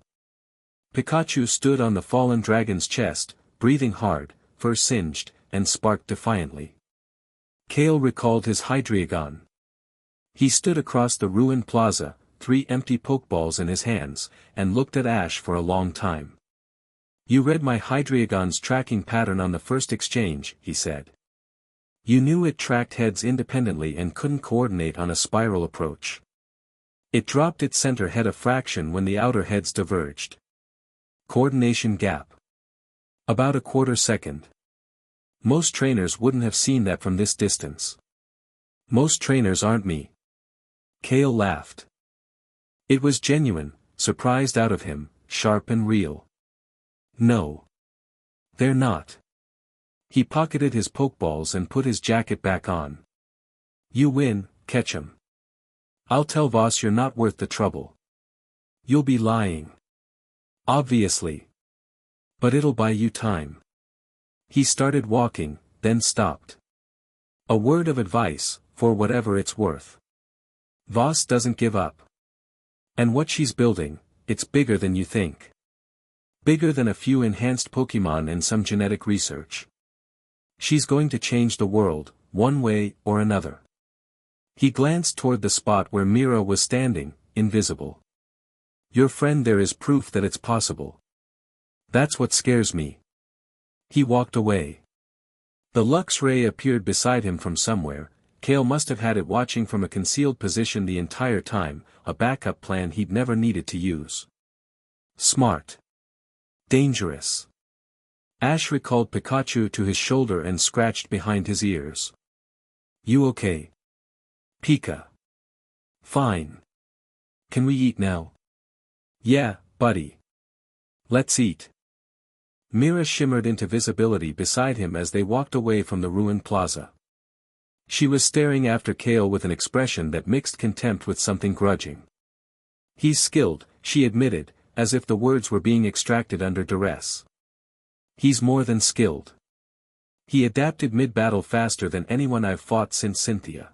Pikachu stood on the fallen dragon's chest, breathing hard, fur singed, and sparked defiantly. Kale recalled his Hydreigon. He stood across the ruined plaza, 3 empty Pokeballs in his hands, and looked at Ash for a long time. You read my Hydreigon's tracking pattern on the first exchange, he said. You knew it tracked heads independently and couldn't coordinate on a spiral approach. It dropped its center head a fraction when the outer heads diverged. Coordination gap. About a quarter second. Most trainers wouldn't have seen that from this distance. Most trainers aren't me. Kale laughed. It was genuine, surprised out of him, sharp and real. No. They're not. He pocketed his Pokeballs and put his jacket back on. You win, Ketchum. I'll tell Voss you're not worth the trouble. You'll be lying. Obviously. But it'll buy you time. He started walking, then stopped. A word of advice, for whatever it's worth. Voss doesn't give up. And what she's building, it's bigger than you think. Bigger than a few enhanced Pokemon and some genetic research. She's going to change the world, one way or another. He glanced toward the spot where Mira was standing, invisible. Your friend there is proof that it's possible. That's what scares me. He walked away. The Lux Ray appeared beside him from somewhere. Kale must have had it watching from a concealed position the entire time, a backup plan he'd never needed to use. Smart. Dangerous. Ash recalled Pikachu to his shoulder and scratched behind his ears. You okay? Pika. Fine. Can we eat now? Yeah, buddy. Let's eat. Mira shimmered into visibility beside him as they walked away from the ruined plaza. She was staring after Kale with an expression that mixed contempt with something grudging. He's skilled, she admitted, as if the words were being extracted under duress. He's more than skilled. He adapted mid-battle faster than anyone I've fought since Cynthia.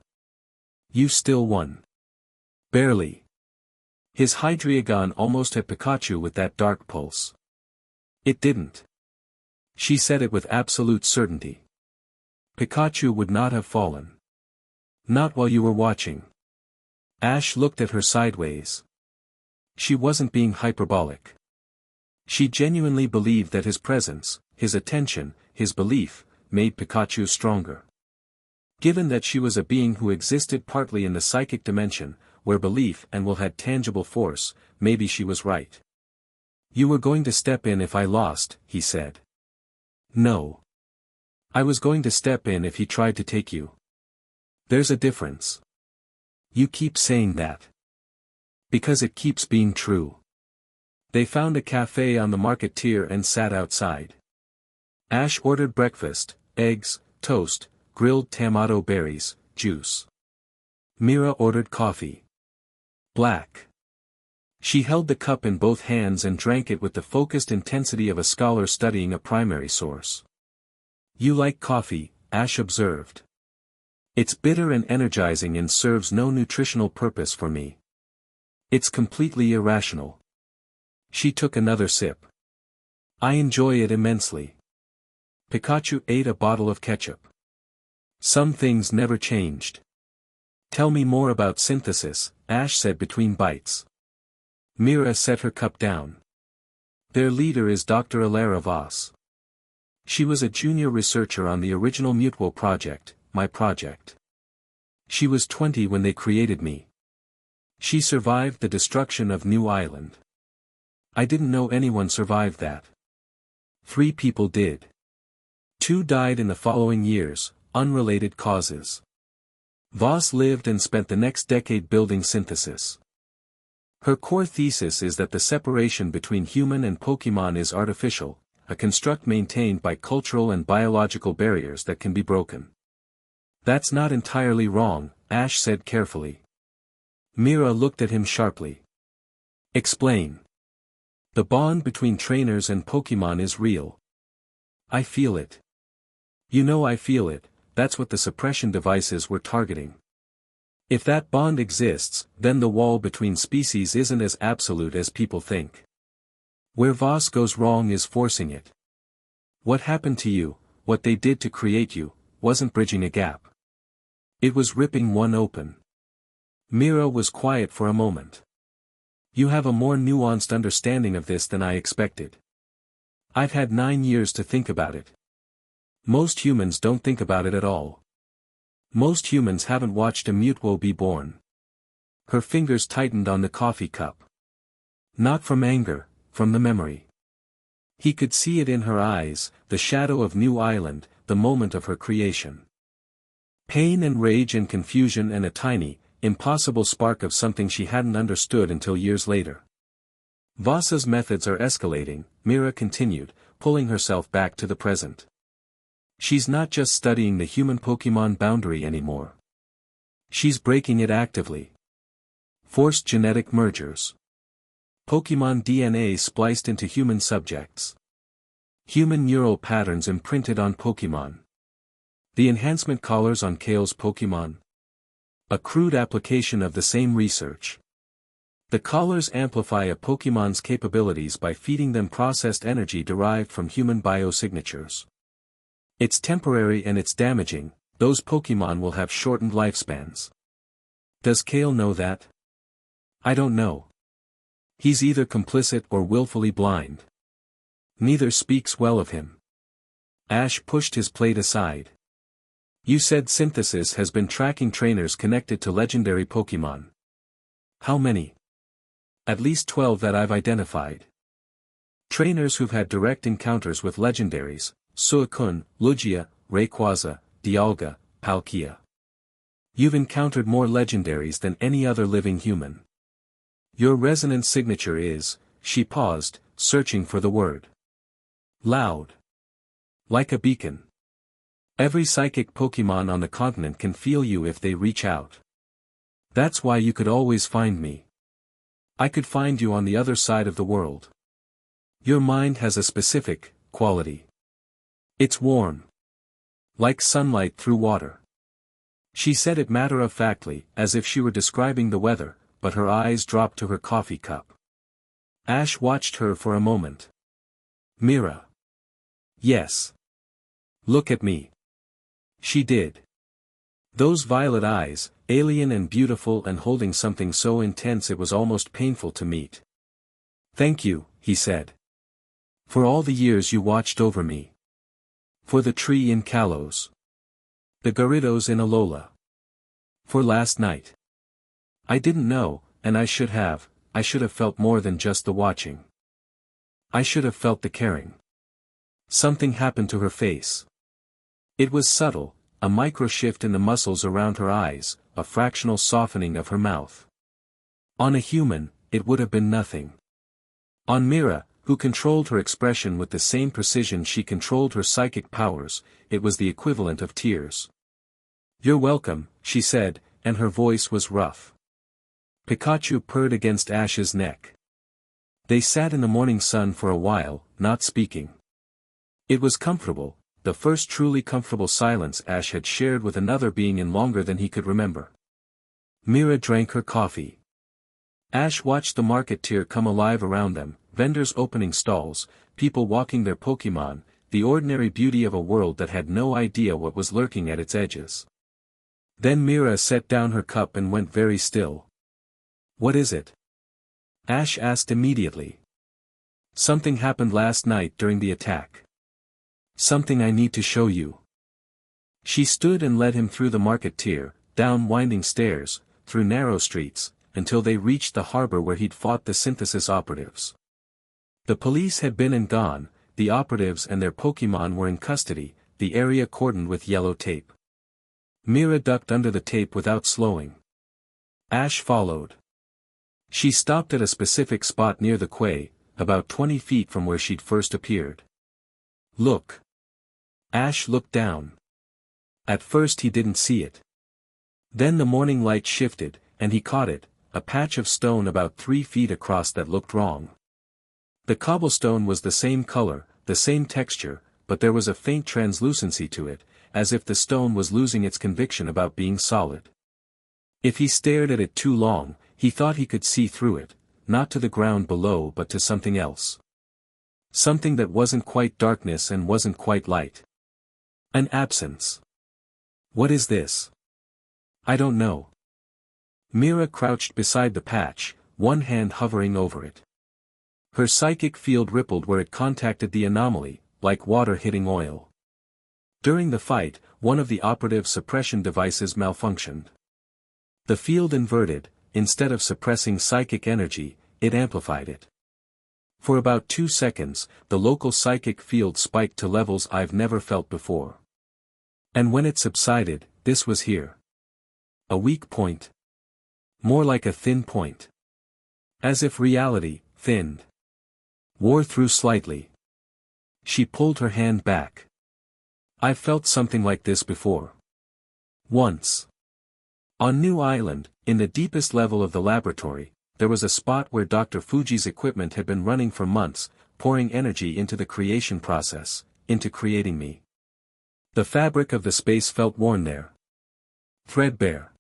You still won. Barely. His Hydreigon almost had Pikachu with that dark pulse. It didn't. She said it with absolute certainty. Pikachu would not have fallen. Not while you were watching. Ash looked at her sideways. She wasn't being hyperbolic. She genuinely believed that his presence, his attention, his belief, made Pikachu stronger. Given that she was a being who existed partly in the psychic dimension, where belief and will had tangible force, maybe she was right. You were going to step in if I lost, he said. No. I was going to step in if he tried to take you. There's a difference. You keep saying that. Because it keeps being true. They found a cafe on the market tier and sat outside. Ash ordered breakfast, eggs, toast, grilled tomato berries, juice. Mira ordered coffee. Black. She held the cup in both hands and drank it with the focused intensity of a scholar studying a primary source. You like coffee, Ash observed. It's bitter and energizing and serves no nutritional purpose for me. It's completely irrational. She took another sip. I enjoy it immensely. Pikachu ate a bottle of ketchup. Some things never changed. Tell me more about synthesis, Ash said between bites. Mira set her cup down. Their leader is Dr. Alara Voss. She was a junior researcher on the original Mewtwo project, my project. She was 20 when they created me. She survived the destruction of New Island. I didn't know anyone survived that. 3 people did. 2 died in the following years, unrelated causes. Voss lived and spent the next decade building synthesis. Her core thesis is that the separation between human and Pokemon is artificial, a construct maintained by cultural and biological barriers that can be broken. That's not entirely wrong, Ash said carefully. Mira looked at him sharply. Explain. The bond between trainers and Pokemon is real. I feel it. You know I feel it, that's what the suppression devices were targeting. If that bond exists, then the wall between species isn't as absolute as people think. Where Voss goes wrong is forcing it. What happened to you, what they did to create you, wasn't bridging a gap. It was ripping one open. Mira was quiet for a moment. You have a more nuanced understanding of this than I expected. I've had 9 years to think about it. Most humans don't think about it at all. Most humans haven't watched a Mewtwo be born. Her fingers tightened on the coffee cup. Not from anger, from the memory. He could see it in her eyes, the shadow of New Island, the moment of her creation. Pain and rage and confusion and a tiny, impossible spark of something she hadn't understood until years later. Voss's methods are escalating, Mira continued, pulling herself back to the present. She's not just studying the human-Pokemon boundary anymore. She's breaking it actively. Forced genetic mergers. Pokemon DNA spliced into human subjects. Human neural patterns imprinted on Pokemon. The enhancement collars on Kale's Pokemon. A crude application of the same research. The collars amplify a Pokemon's capabilities by feeding them processed energy derived from human biosignatures. It's temporary and it's damaging, those Pokemon will have shortened lifespans. Does Kale know that? I don't know. He's either complicit or willfully blind. Neither speaks well of him. Ash pushed his plate aside. You said Synthesis has been tracking trainers connected to legendary Pokemon. How many? At least 12 that I've identified. Trainers who've had direct encounters with legendaries, Suicune, Lugia, Rayquaza, Dialga, Palkia. You've encountered more legendaries than any other living human. Your resonance signature is, she paused, searching for the word. Loud. Like a beacon. Every psychic Pokemon on the continent can feel you if they reach out. That's why you could always find me. I could find you on the other side of the world. Your mind has a specific quality. It's warm. Like sunlight through water. She said it matter-of-factly, as if she were describing the weather, but her eyes dropped to her coffee cup. Ash watched her for a moment. Mira. Yes. Look at me. She did. Those violet eyes, alien and beautiful and holding something so intense it was almost painful to meet. Thank you, he said. For all the years you watched over me. For the tree in Kalos. The Gyarados in Alola. For last night. I didn't know, and I should have felt more than just the watching. I should have felt the caring. Something happened to her face. It was subtle, a micro shift in the muscles around her eyes, a fractional softening of her mouth. On a human, it would have been nothing. On Mira, who controlled her expression with the same precision she controlled her psychic powers, it was the equivalent of tears. You're welcome, she said, and her voice was rough. Pikachu purred against Ash's neck. They sat in the morning sun for a while, not speaking. It was comfortable, the first truly comfortable silence Ash had shared with another being in longer than he could remember. Mira drank her coffee. Ash watched the marketeer come alive around them, vendors opening stalls, people walking their Pokemon, the ordinary beauty of a world that had no idea what was lurking at its edges. Then Mira set down her cup and went very still. What is it? Ash asked immediately. Something happened last night during the attack. Something I need to show you. She stood and led him through the marketeer, down winding stairs, through narrow streets, until they reached the harbor where he'd fought the Synthesis operatives. The police had been and gone, the operatives and their Pokemon were in custody, the area cordoned with yellow tape. Mira ducked under the tape without slowing. Ash followed. She stopped at a specific spot near the quay, about 20 feet from where she'd first appeared. Look. Ash looked down. At first he didn't see it. Then the morning light shifted, and he caught it, a patch of stone about 3 feet across that looked wrong. The cobblestone was the same color, the same texture, but there was a faint translucency to it, as if the stone was losing its conviction about being solid. If he stared at it too long, he thought he could see through it, not to the ground below but to something else. Something that wasn't quite darkness and wasn't quite light. An absence. What is this? I don't know. Mira crouched beside the patch, one hand hovering over it. Her psychic field rippled where it contacted the anomaly, like water hitting oil. During the fight, one of the operative suppression devices malfunctioned. The field inverted, instead of suppressing psychic energy, it amplified it. For about 2 seconds, the local psychic field spiked to levels I've never felt before. And when it subsided, this was here. A weak point. More like a thin point. As if reality, thinned. Wore through slightly. She pulled her hand back. I've felt something like this before. Once. On New Island, in the deepest level of the laboratory, there was a spot where Dr. Fuji's equipment had been running for months, pouring energy into the creation process, into creating me. The fabric of the space felt worn there. Threadbare.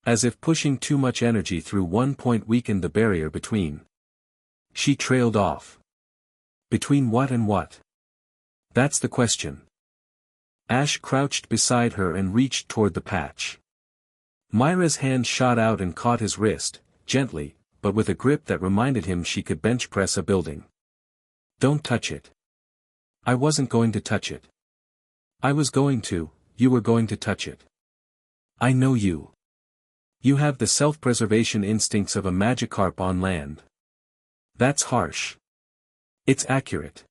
As if pushing too much energy through one point weakened the barrier between. She trailed off. Between what and what? That's the question. Ash crouched beside her and reached toward the patch. Myra's hand shot out and caught his wrist, gently, but with a grip that reminded him she could bench press a building. Don't touch it. I wasn't going to touch it. I was going to, you were going to touch it. I know you. You have the self-preservation instincts of a Magikarp on land. That's harsh. It's accurate.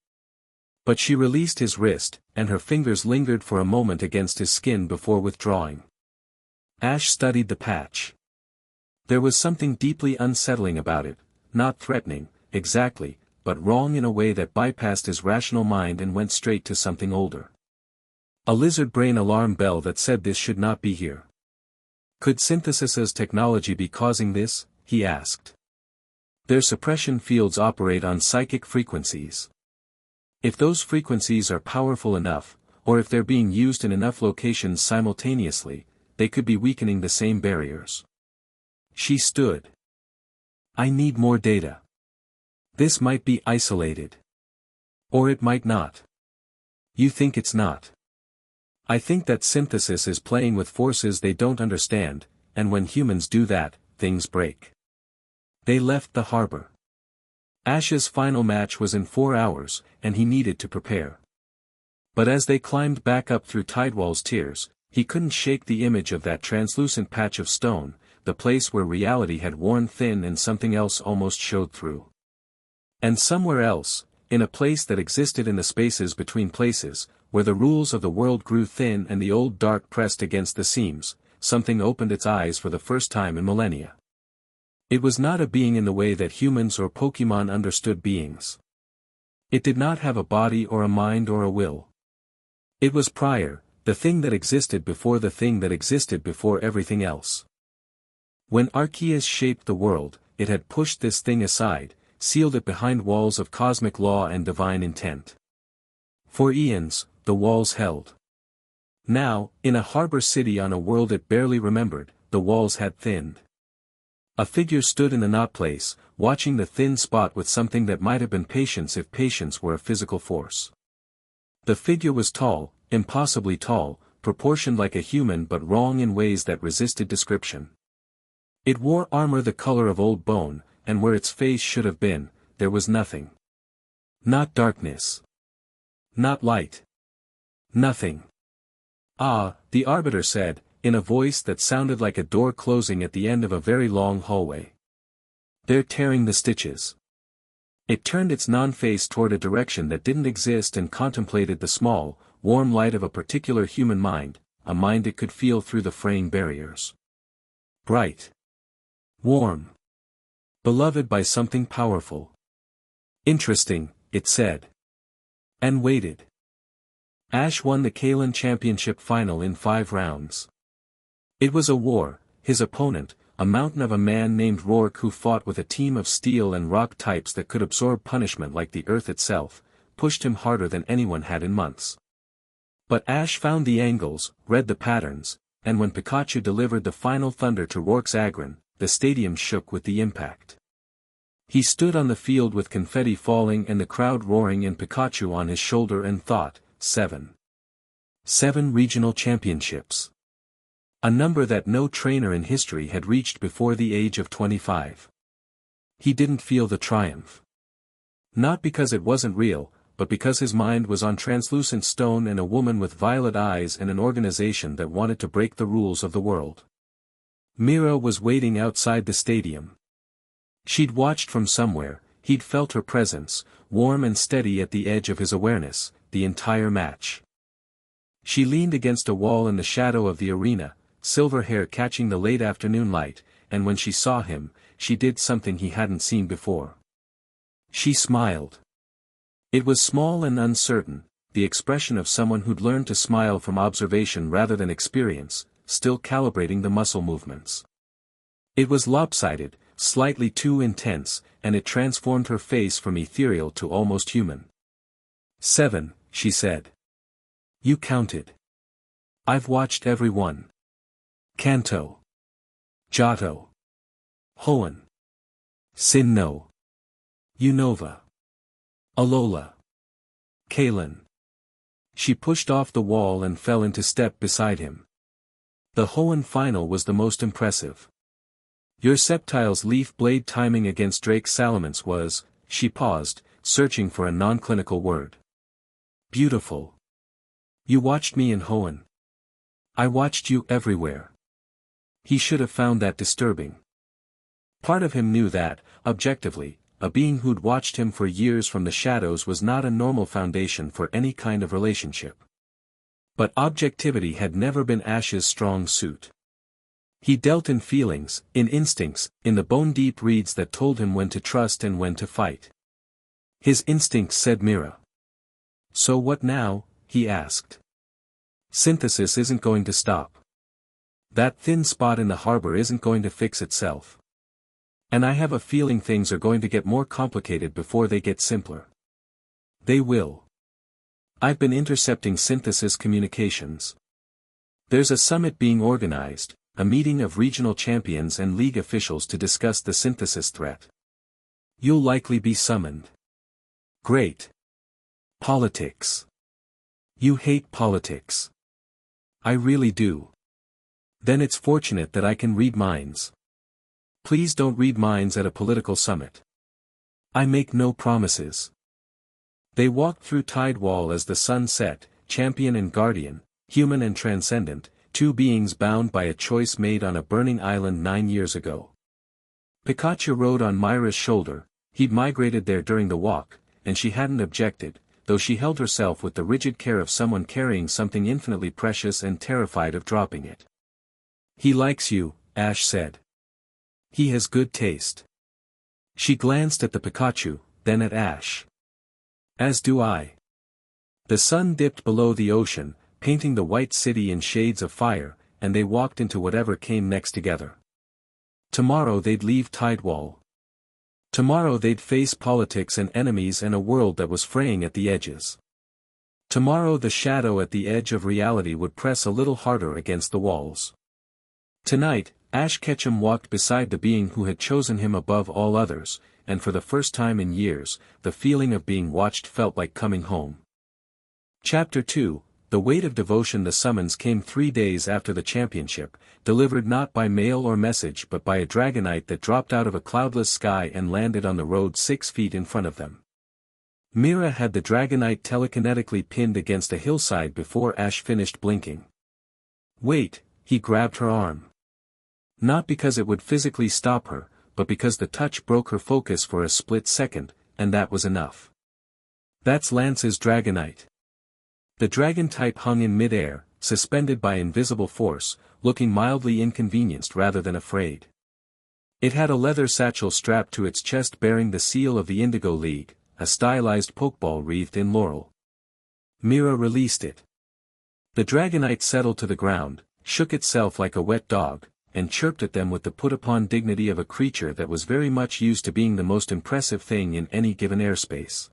But she released his wrist, and her fingers lingered for a moment against his skin before withdrawing. Ash studied the patch. There was something deeply unsettling about it, not threatening, exactly, but wrong in a way that bypassed his rational mind and went straight to something older. A lizard brain alarm bell that said this should not be here. Could Synthesis's technology be causing this? He asked. Their suppression fields operate on psychic frequencies. If those frequencies are powerful enough, or if they're being used in enough locations simultaneously, they could be weakening the same barriers. She stood. I need more data. This might be isolated. Or it might not. You think it's not? I think that Synthesis is playing with forces they don't understand, and when humans do that, things break. They left the harbor. Ash's final match was in 4 hours, and he needed to prepare. But as they climbed back up through Tidewall's tears, he couldn't shake the image of that translucent patch of stone, the place where reality had worn thin and something else almost showed through. And somewhere else, in a place that existed in the spaces between places, where the rules of the world grew thin and the old dark pressed against the seams, something opened its eyes for the first time in millennia. It was not a being in the way that humans or Pokemon understood beings. It did not have a body or a mind or a will. It was prior, the thing that existed before the thing that existed before everything else. When Arceus shaped the world, it had pushed this thing aside, sealed it behind walls of cosmic law and divine intent. For eons, the walls held. Now, in a harbor city on a world it barely remembered, the walls had thinned. A figure stood in the knot place, watching the thin spot with something that might have been patience if patience were a physical force. The figure was tall, impossibly tall, proportioned like a human but wrong in ways that resisted description. It wore armor the color of old bone, and where its face should have been, there was nothing. Not darkness. Not light. Nothing. Ah, the Arbiter said, in a voice that sounded like a door closing at the end of a very long hallway. They're tearing the stitches. It turned its non-face toward a direction that didn't exist and contemplated the small, warm light of a particular human mind, a mind it could feel through the fraying barriers. Bright. Warm. Beloved by something powerful. Interesting, it said. And waited. Ash won the Kalen Championship final in 5 rounds. It was a war. His opponent, a mountain of a man named Rourke who fought with a team of steel and rock types that could absorb punishment like the earth itself, pushed him harder than anyone had in months. But Ash found the angles, read the patterns, and when Pikachu delivered the final thunder to Rourke's Aggron, the stadium shook with the impact. He stood on the field with confetti falling and the crowd roaring and Pikachu on his shoulder and thought, 7 regional championships. A number that no trainer in history had reached before the age of 25. He didn't feel the triumph. Not because it wasn't real, but because his mind was on translucent stone and a woman with violet eyes and an organization that wanted to break the rules of the world. Mira was waiting outside the stadium. She'd watched from somewhere, he'd felt her presence, warm and steady at the edge of his awareness, the entire match. She leaned against a wall in the shadow of the arena, silver hair catching the late afternoon light, and when she saw him, she did something he hadn't seen before. She smiled. It was small and uncertain, the expression of someone who'd learned to smile from observation rather than experience, still calibrating the muscle movements. It was lopsided, slightly too intense, and it transformed her face from ethereal to almost human. 7, she said. You counted. I've watched every one. Kanto. Giotto. Hoenn. Sinnoh. Unova. Alola. Kalen. She pushed off the wall and fell into step beside him. The Hoenn final was the most impressive. Your Sceptile's leaf blade timing against Drake's Salamence was, she paused, searching for a non-clinical word. Beautiful. You watched me in Hoenn. I watched you everywhere. He should have found that disturbing. Part of him knew that, objectively, a being who'd watched him for years from the shadows was not a normal foundation for any kind of relationship. But objectivity had never been Ash's strong suit. He dealt in feelings, in instincts, in the bone-deep reads that told him when to trust and when to fight. His instincts said Mira. So what now? He asked. Synthesis isn't going to stop. That thin spot in the harbor isn't going to fix itself. And I have a feeling things are going to get more complicated before they get simpler. They will. I've been intercepting synthesis communications. There's a summit being organized, a meeting of regional champions and league officials to discuss the synthesis threat. You'll likely be summoned. Great. Politics. You hate politics. I really do. Then it's fortunate that I can read minds. Please don't read minds at a political summit. I make no promises. They walked through Tidewall as the sun set, champion and guardian, human and transcendent, two beings bound by a choice made on a burning island 9 years ago. Pikachu rode on Myra's shoulder. He'd migrated there during the walk, and she hadn't objected, though she held herself with the rigid care of someone carrying something infinitely precious and terrified of dropping it. He likes you, Ash said. He has good taste. She glanced at the Pikachu, then at Ash. As do I. The sun dipped below the ocean, painting the white city in shades of fire, and they walked into whatever came next together. Tomorrow they'd leave Tidewall. Tomorrow they'd face politics and enemies and a world that was fraying at the edges. Tomorrow the shadow at the edge of reality would press a little harder against the walls. Tonight, Ash Ketchum walked beside the being who had chosen him above all others, and for the first time in years, the feeling of being watched felt like coming home. Chapter 2, The Weight of Devotion. The summons came 3 days after the championship, delivered not by mail or message but by a dragonite that dropped out of a cloudless sky and landed on the road 6 feet in front of them. Mira had the dragonite telekinetically pinned against a hillside before Ash finished blinking. Wait, he grabbed her arm. Not because it would physically stop her, but because the touch broke her focus for a split second, and that was enough. That's Lance's dragonite. The dragon type hung in midair, suspended by invisible force, looking mildly inconvenienced rather than afraid. It had a leather satchel strapped to its chest bearing the seal of the Indigo League, a stylized pokeball wreathed in laurel. Mira released it. The dragonite settled to the ground, shook itself like a wet dog, and chirped at them with the put-upon dignity of a creature that was very much used to being the most impressive thing in any given airspace.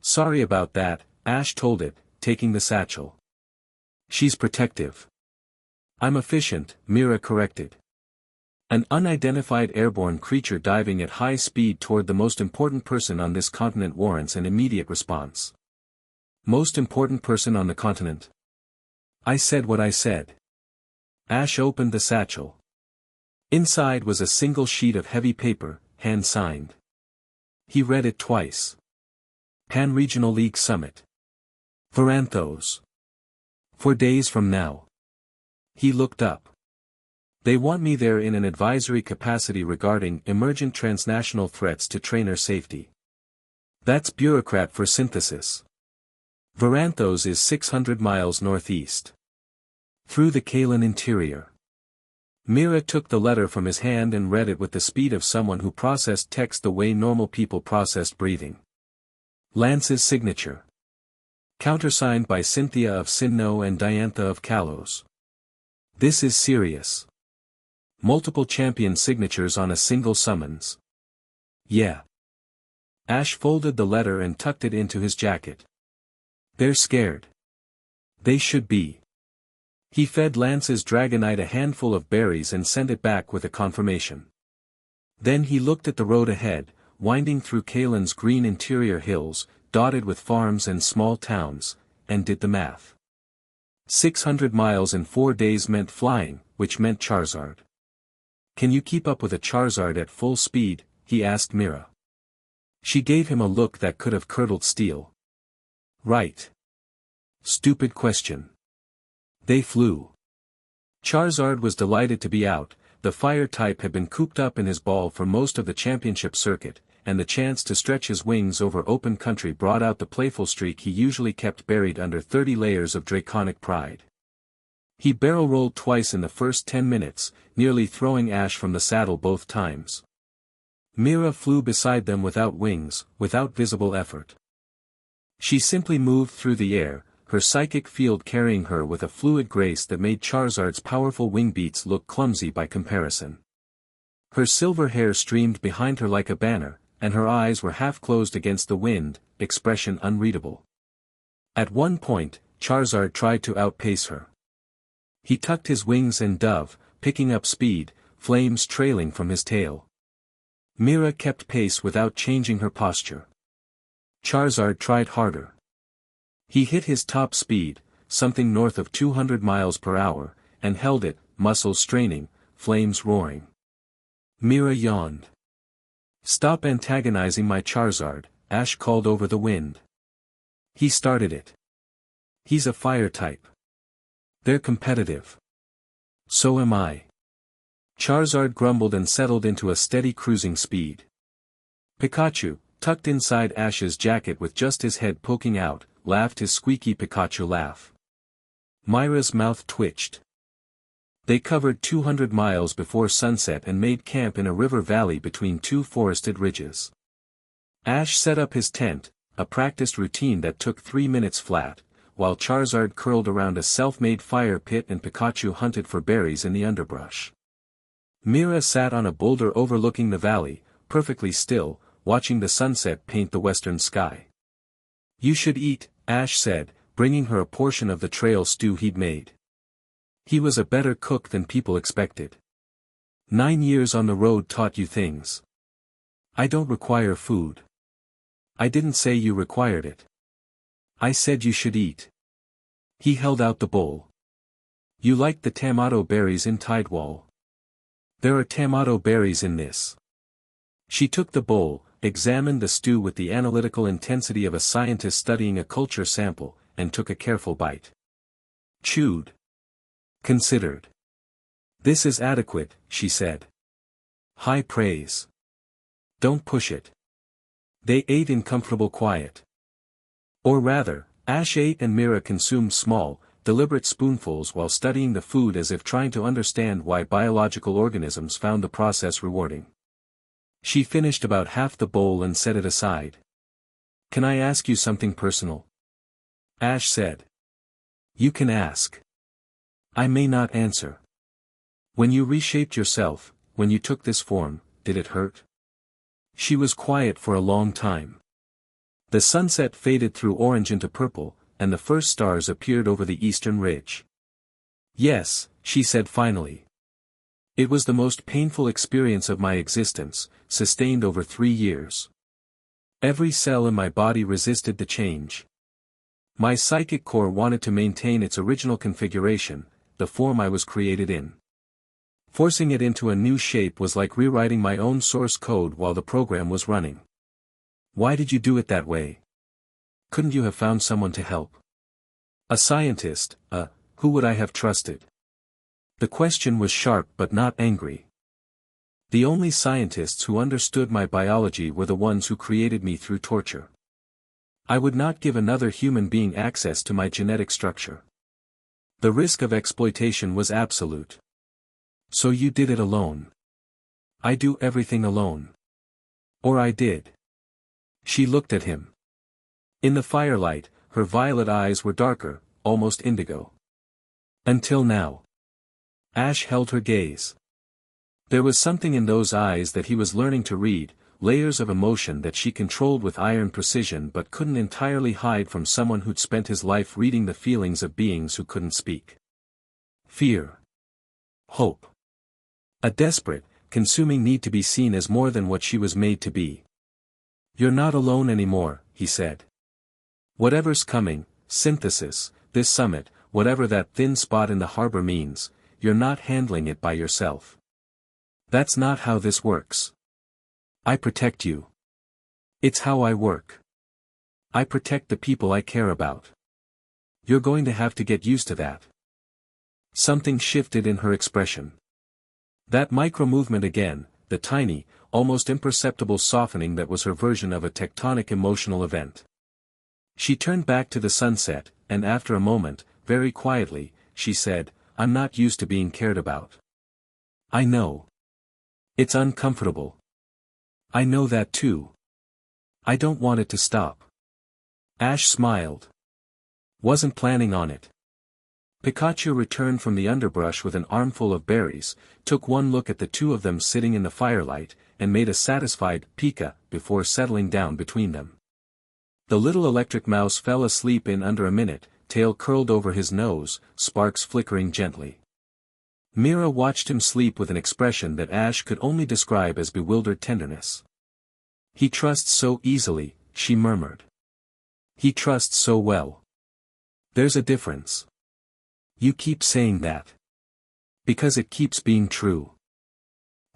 Sorry about that, Ash told it, taking the satchel. She's protective. I'm efficient, Mira corrected. An unidentified airborne creature diving at high speed toward the most important person on this continent warrants an immediate response. Most important person on the continent? I said what I said. Ash opened the satchel. Inside was a single sheet of heavy paper, hand-signed. He read it twice. Pan-Regional League Summit. Veranthos. 4 days from now. He looked up. They want me there in an advisory capacity regarding emergent transnational threats to trainer safety. That's bureaucrat for synthesis. Veranthos is 600 miles northeast. Through the Kalen interior. Mira took the letter from his hand and read it with the speed of someone who processed text the way normal people processed breathing. Lance's signature. Countersigned by Cynthia of Sinnoh and Diantha of Kalos. This is serious. Multiple champion signatures on a single summons. Yeah. Ash folded the letter and tucked it into his jacket. They're scared. They should be. He fed Lance's Dragonite a handful of berries and sent it back with a confirmation. Then he looked at the road ahead, winding through Kalen's green interior hills, dotted with farms and small towns, and did the math. 600 miles in 4 days meant flying, which meant Charizard. Can you keep up with a Charizard at full speed? He asked Mira. She gave him a look that could have curdled steel. Right. Stupid question. They flew. Charizard was delighted to be out. The fire type had been cooped up in his ball for most of the championship circuit, and the chance to stretch his wings over open country brought out the playful streak he usually kept buried under 30 layers of draconic pride. He barrel-rolled twice in the first 10 minutes, nearly throwing Ash from the saddle both times. Mira flew beside them without wings, without visible effort. She simply moved through the air, her psychic field carrying her with a fluid grace that made Charizard's powerful wing beats look clumsy by comparison. Her silver hair streamed behind her like a banner, and her eyes were half closed against the wind, expression unreadable. At one point, Charizard tried to outpace her. He tucked his wings and dove, picking up speed, flames trailing from his tail. Mira kept pace without changing her posture. Charizard tried harder. He hit his top speed, something north of 200 miles per hour, and held it, muscles straining, flames roaring. Mira yawned. Stop antagonizing my Charizard, Ash called over the wind. He started it. He's a fire type. They're competitive. So am I. Charizard grumbled and settled into a steady cruising speed. Pikachu, tucked inside Ash's jacket with just his head poking out, laughed his squeaky Pikachu laugh. Myra's mouth twitched. They covered 200 miles before sunset and made camp in a river valley between two forested ridges. Ash set up his tent, a practiced routine that took 3 minutes flat, while Charizard curled around a self-made fire pit and Pikachu hunted for berries in the underbrush. Mira sat on a boulder overlooking the valley, perfectly still, watching the sunset paint the western sky. You should eat, Ash said, bringing her a portion of the trail stew he'd made. He was a better cook than people expected. 9 years on the road taught you things. I don't require food. I didn't say you required it. I said you should eat. He held out the bowl. You liked the tomato berries in Tidewall. There are tomato berries in this. She took the bowl, examined the stew with the analytical intensity of a scientist studying a culture sample, and took a careful bite. Chewed. Considered. This is adequate, she said. High praise. Don't push it. They ate in comfortable quiet. Or rather, Ash ate and Mira consumed small, deliberate spoonfuls while studying the food as if trying to understand why biological organisms found the process rewarding. She finished about half the bowl and set it aside. Can I ask you something personal? Ash said. You can ask. I may not answer. When you reshaped yourself, when you took this form, did it hurt? She was quiet for a long time. The sunset faded through orange into purple, and the first stars appeared over the eastern ridge. Yes, she said finally. It was the most painful experience of my existence, sustained over 3 years. Every cell in my body resisted the change. My psychic core wanted to maintain its original configuration, the form I was created in. Forcing it into a new shape was like rewriting my own source code while the program was running. Why did you do it that way? Couldn't you have found someone to help? A scientist, who would I have trusted? The question was sharp but not angry. The only scientists who understood my biology were the ones who created me through torture. I would not give another human being access to my genetic structure. The risk of exploitation was absolute. So you did it alone. I do everything alone. Or I did. She looked at him. In the firelight, her violet eyes were darker, almost indigo. Until now. Ash held her gaze. There was something in those eyes that he was learning to read, layers of emotion that she controlled with iron precision but couldn't entirely hide from someone who'd spent his life reading the feelings of beings who couldn't speak. Fear. Hope. A desperate, consuming need to be seen as more than what she was made to be. "You're not alone anymore," he said. "Whatever's coming, synthesis, this summit, whatever that thin spot in the harbor means, you're not handling it by yourself. That's not how this works. I protect you. It's how I work. I protect the people I care about. You're going to have to get used to that." Something shifted in her expression. That micro-movement again, the tiny, almost imperceptible softening that was her version of a tectonic emotional event. She turned back to the sunset, and after a moment, very quietly, she said, "I'm not used to being cared about. I know. It's uncomfortable. I know that too. I don't want it to stop." Ash smiled. "Wasn't planning on it." Pikachu returned from the underbrush with an armful of berries, took one look at the two of them sitting in the firelight, and made a satisfied "Pika" before settling down between them. The little electric mouse fell asleep in under a minute, tail curled over his nose, sparks flickering gently. Mira watched him sleep with an expression that Ash could only describe as bewildered tenderness. "He trusts so easily," she murmured. "He trusts so well. There's a difference." "You keep saying that." "Because it keeps being true."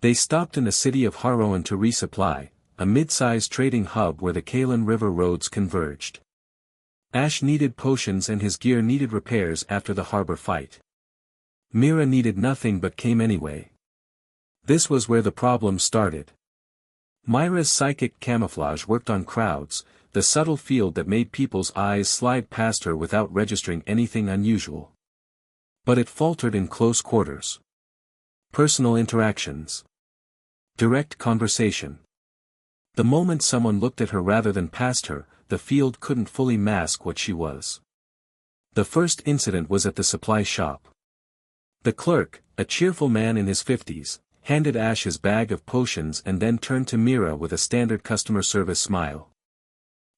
They stopped in the city of Harrowan to resupply, a mid-sized trading hub where the Kalen River roads converged. Ash needed potions and his gear needed repairs after the harbor fight. Mira needed nothing but came anyway. This was where the problem started. Myra's psychic camouflage worked on crowds, the subtle field that made people's eyes slide past her without registering anything unusual. But it faltered in close quarters. Personal interactions. Direct conversation. The moment someone looked at her rather than past her, the field couldn't fully mask what she was. The first incident was at the supply shop. The clerk, a cheerful man in his 50s, handed Ash his bag of potions and then turned to Mira with a standard customer service smile.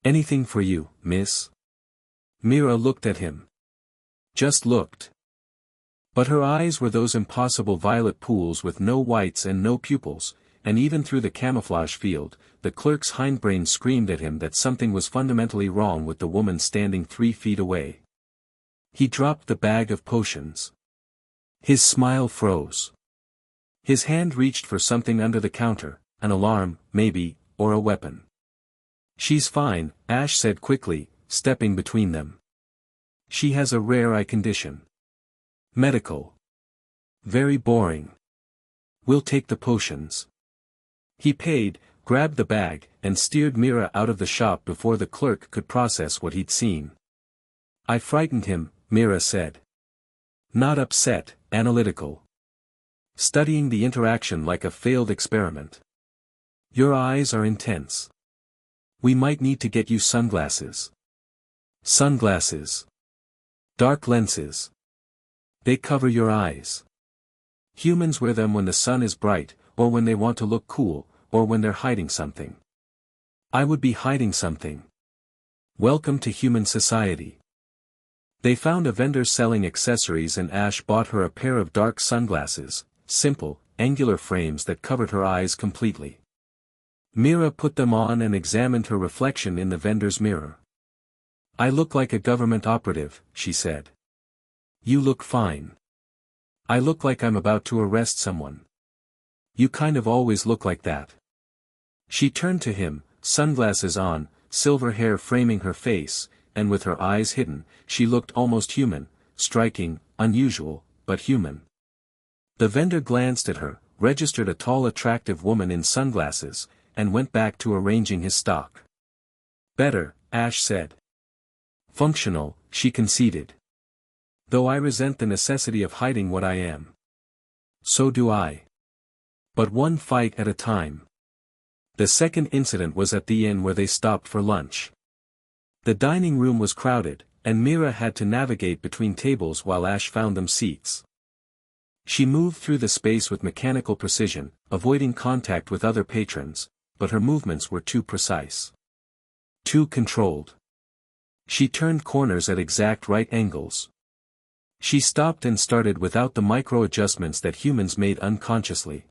"Anything for you, miss?" Mira looked at him. Just looked. But her eyes were those impossible violet pools with no whites and no pupils, and even through the camouflage field, the clerk's hindbrain screamed at him that something was fundamentally wrong with the woman standing 3 feet away. He dropped the bag of potions. His smile froze. His hand reached for something under the counter, an alarm, maybe, or a weapon. "She's fine," Ash said quickly, stepping between them. "She has a rare eye condition. Medical. Very boring. We'll take the potions." He paid, grabbed the bag, and steered Mira out of the shop before the clerk could process what he'd seen. "I frightened him," Mira said. Not upset, analytical. Studying the interaction like a failed experiment. "Your eyes are intense. We might need to get you sunglasses." "Sunglasses. Dark lenses. They cover your eyes. Humans wear them when the sun is bright, or when they want to look cool, or when they're hiding something." "I would be hiding something. Welcome to human society." They found a vendor selling accessories and Ash bought her a pair of dark sunglasses, simple, angular frames that covered her eyes completely. Mira put them on and examined her reflection in the vendor's mirror. "I look like a government operative," she said. "You look fine." "I look like I'm about to arrest someone." "You kind of always look like that." She turned to him, sunglasses on, silver hair framing her face, and with her eyes hidden, she looked almost human, striking, unusual, but human. The vendor glanced at her, registered a tall attractive woman in sunglasses, and went back to arranging his stock. "Better," Ash said. "Functional," she conceded. "Though I resent the necessity of hiding what I am." "So do I. But one fight at a time." The second incident was at the inn where they stopped for lunch. The dining room was crowded, and Mira had to navigate between tables while Ash found them seats. She moved through the space with mechanical precision, avoiding contact with other patrons, but her movements were too precise. Too controlled. She turned corners at exact right angles. She stopped and started without the micro-adjustments that humans made unconsciously.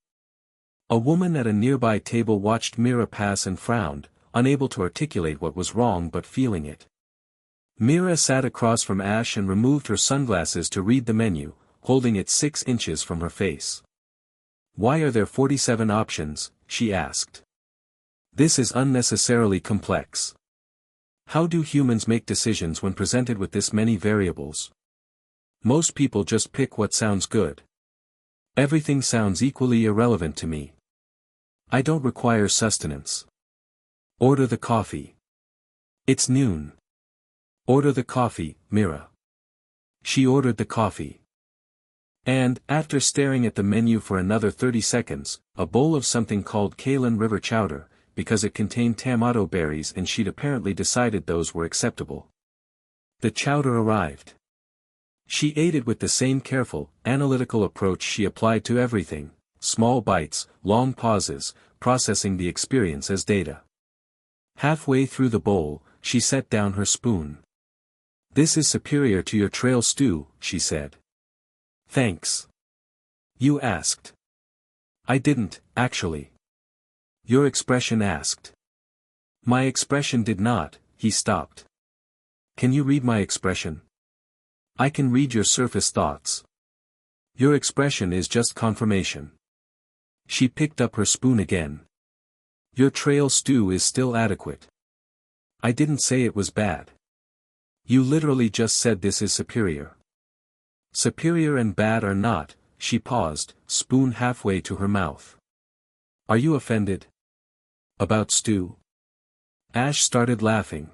A woman at a nearby table watched Mira pass and frowned, unable to articulate what was wrong but feeling it. Mira sat across from Ash and removed her sunglasses to read the menu, holding it 6 inches from her face. "Why are there 47 options?" she asked. "This is unnecessarily complex. How do humans make decisions when presented with this many variables? Most people just pick what sounds good. Everything sounds equally irrelevant to me. I don't require sustenance. Order the coffee. It's noon. Order the coffee, Mira." She ordered the coffee. And, after staring at the menu for another 30 seconds, a bowl of something called Kalen River Chowder, because it contained tamato berries and she'd apparently decided those were acceptable. The chowder arrived. She ate it with the same careful, analytical approach she applied to everything: small bites, long pauses, processing the experience as data. Halfway through the bowl, she set down her spoon. "This is superior to your trail stew," she said. "Thanks." "You asked." "I didn't, actually." "Your expression asked." "My expression did not," he stopped. "Can you read my expression?" "I can read your surface thoughts. Your expression is just confirmation." She picked up her spoon again. "Your trail stew is still adequate." "I didn't say it was bad." "You literally just said this is superior." "Superior and bad are not," she paused, spoon halfway to her mouth. "Are you offended?" "About stew?" Ash started laughing.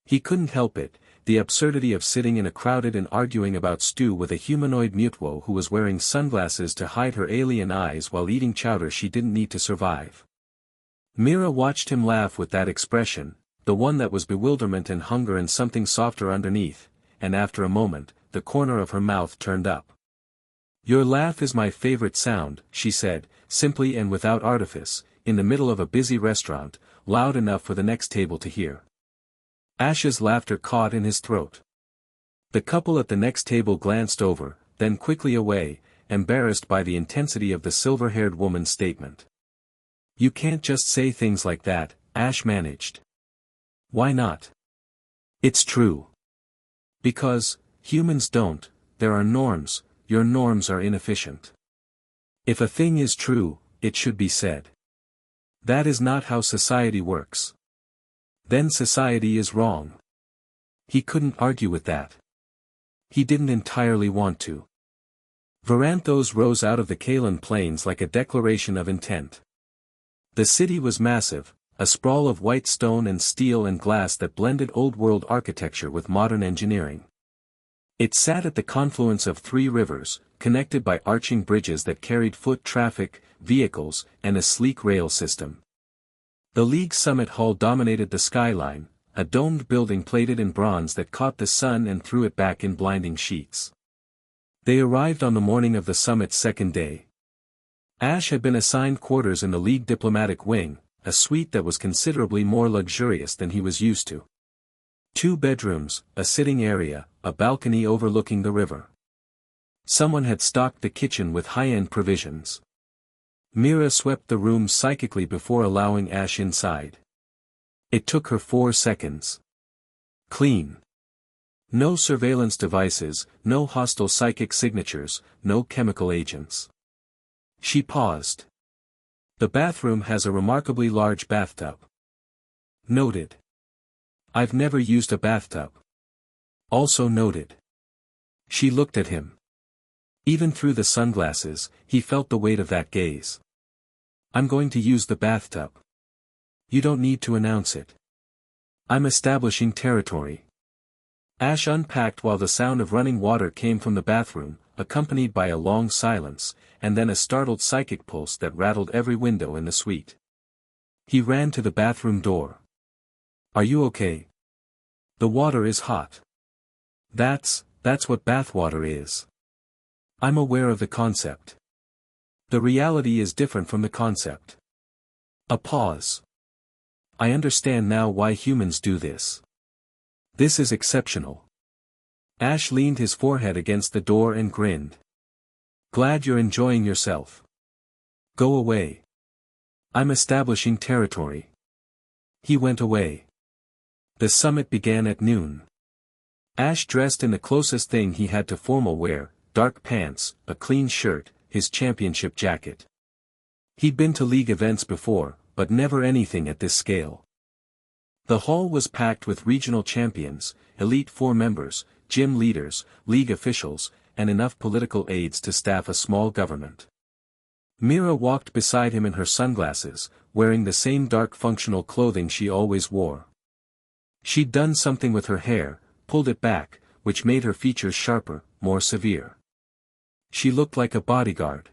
He couldn't help it, the absurdity of sitting in a crowded and arguing about stew with a humanoid Mewtwo who was wearing sunglasses to hide her alien eyes while eating chowder she didn't need to survive. Mira watched him laugh with that expression, the one that was bewilderment and hunger and something softer underneath, and after a moment, the corner of her mouth turned up. "Your laugh is my favorite sound," she said, simply and without artifice, in the middle of a busy restaurant, loud enough for the next table to hear. Ash's laughter caught in his throat. The couple at the next table glanced over, then quickly away, embarrassed by the intensity of the silver-haired woman's statement. "You can't just say things like that," Ash managed. "Why not?" "It's true. Because humans don't. There are norms. Your norms are inefficient. If a thing is true, it should be said. That is not how society works. Then society is wrong." He couldn't argue with that. He didn't entirely want to. Veranthos rose out of the Kalen plains like a declaration of intent. The city was massive, a sprawl of white stone and steel and glass that blended old-world architecture with modern engineering. It sat at the confluence of 3 rivers, connected by arching bridges that carried foot traffic, vehicles, and a sleek rail system. The League Summit Hall dominated the skyline, a domed building plated in bronze that caught the sun and threw it back in blinding sheets. They arrived on the morning of the summit's second day. Ash had been assigned quarters in the League diplomatic wing, a suite that was considerably more luxurious than he was used to. 2 bedrooms, a sitting area, a balcony overlooking the river. Someone had stocked the kitchen with high-end provisions. Mira swept the room psychically before allowing Ash inside. It took her 4 seconds. Clean. No surveillance devices, no hostile psychic signatures, no chemical agents. She paused. "The bathroom has a remarkably large bathtub." Noted. "I've never used a bathtub." Also noted. She looked at him. Even through the sunglasses, he felt the weight of that gaze. "I'm going to use the bathtub. You don't need to announce it. I'm establishing territory." Ash unpacked while the sound of running water came from the bathroom, accompanied by a long silence, and then a startled psychic pulse that rattled every window in the suite. He ran to the bathroom door. "Are you okay? The water is hot." That's what bathwater is." I'm aware of the concept. The reality is different from the concept. A pause. I understand now why humans do this. This is exceptional. Ash leaned his forehead against the door and grinned. Glad you're enjoying yourself. Go away. I'm establishing territory. He went away. The summit began at noon. Ash dressed in the closest thing he had to formal wear, dark pants, a clean shirt, his championship jacket. He'd been to league events before, but never anything at this scale. The hall was packed with regional champions, Elite Four members, gym leaders, league officials, and enough political aides to staff a small government. Mira walked beside him in her sunglasses, wearing the same dark functional clothing she always wore. She'd done something with her hair, pulled it back, which made her features sharper, more severe. She looked like a bodyguard.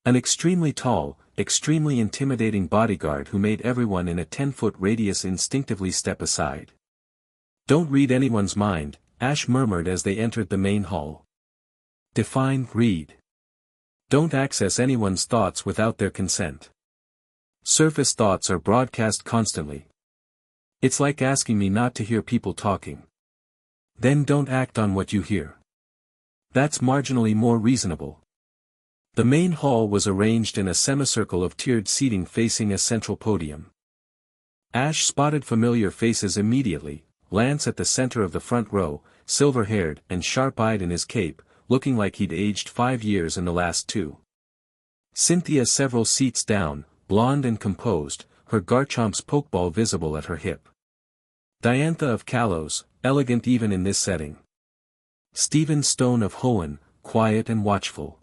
An extremely tall, extremely intimidating bodyguard who made everyone in a 10-foot radius instinctively step aside. Don't read anyone's mind, Ash murmured as they entered the main hall. Define, read. Don't access anyone's thoughts without their consent. Surface thoughts are broadcast constantly. It's like asking me not to hear people talking. Then don't act on what you hear. That's marginally more reasonable. The main hall was arranged in a semicircle of tiered seating facing a central podium. Ash spotted familiar faces immediately, Lance at the center of the front row, silver-haired and sharp-eyed in his cape, looking like he'd aged 5 years in the last 2. Cynthia several seats down, blonde and composed, her Garchomp's pokeball visible at her hip. Diantha of Kalos, elegant even in this setting. Stephen Stone of Hoenn, quiet and watchful.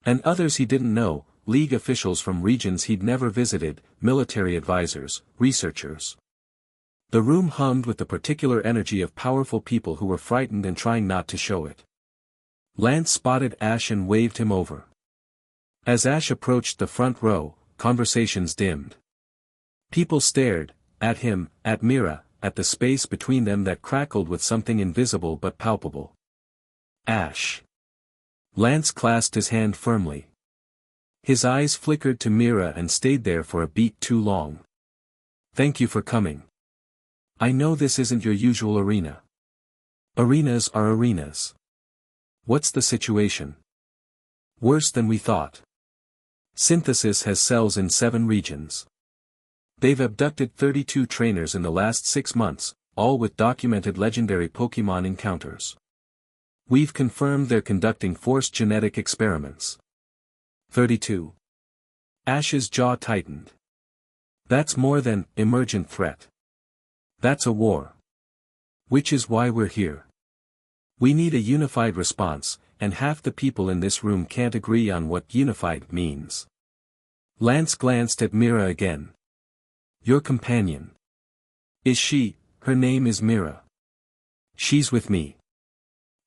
And others he didn't know, league officials from regions he'd never visited, military advisors, researchers. The room hummed with the particular energy of powerful people who were frightened and trying not to show it. Lance spotted Ash and waved him over. As Ash approached the front row, conversations dimmed. People stared, at him, at Mira, at the space between them that crackled with something invisible but palpable. Ash. Lance clasped his hand firmly. His eyes flickered to Mira and stayed there for a beat too long. Thank you for coming. I know this isn't your usual arena. Arenas are arenas. What's the situation? Worse than we thought. Synthesis has cells in 7 regions. They've abducted 32 trainers in the last 6 months, all with documented legendary Pokémon encounters. We've confirmed they're conducting forced genetic experiments. 32. Ash's jaw tightened. That's more than emergent threat. That's a war. Which is why we're here. We need a unified response, and half the people in this room can't agree on what unified means. Lance glanced at Mira again. Your companion. Is she? Her name is Mira. She's with me.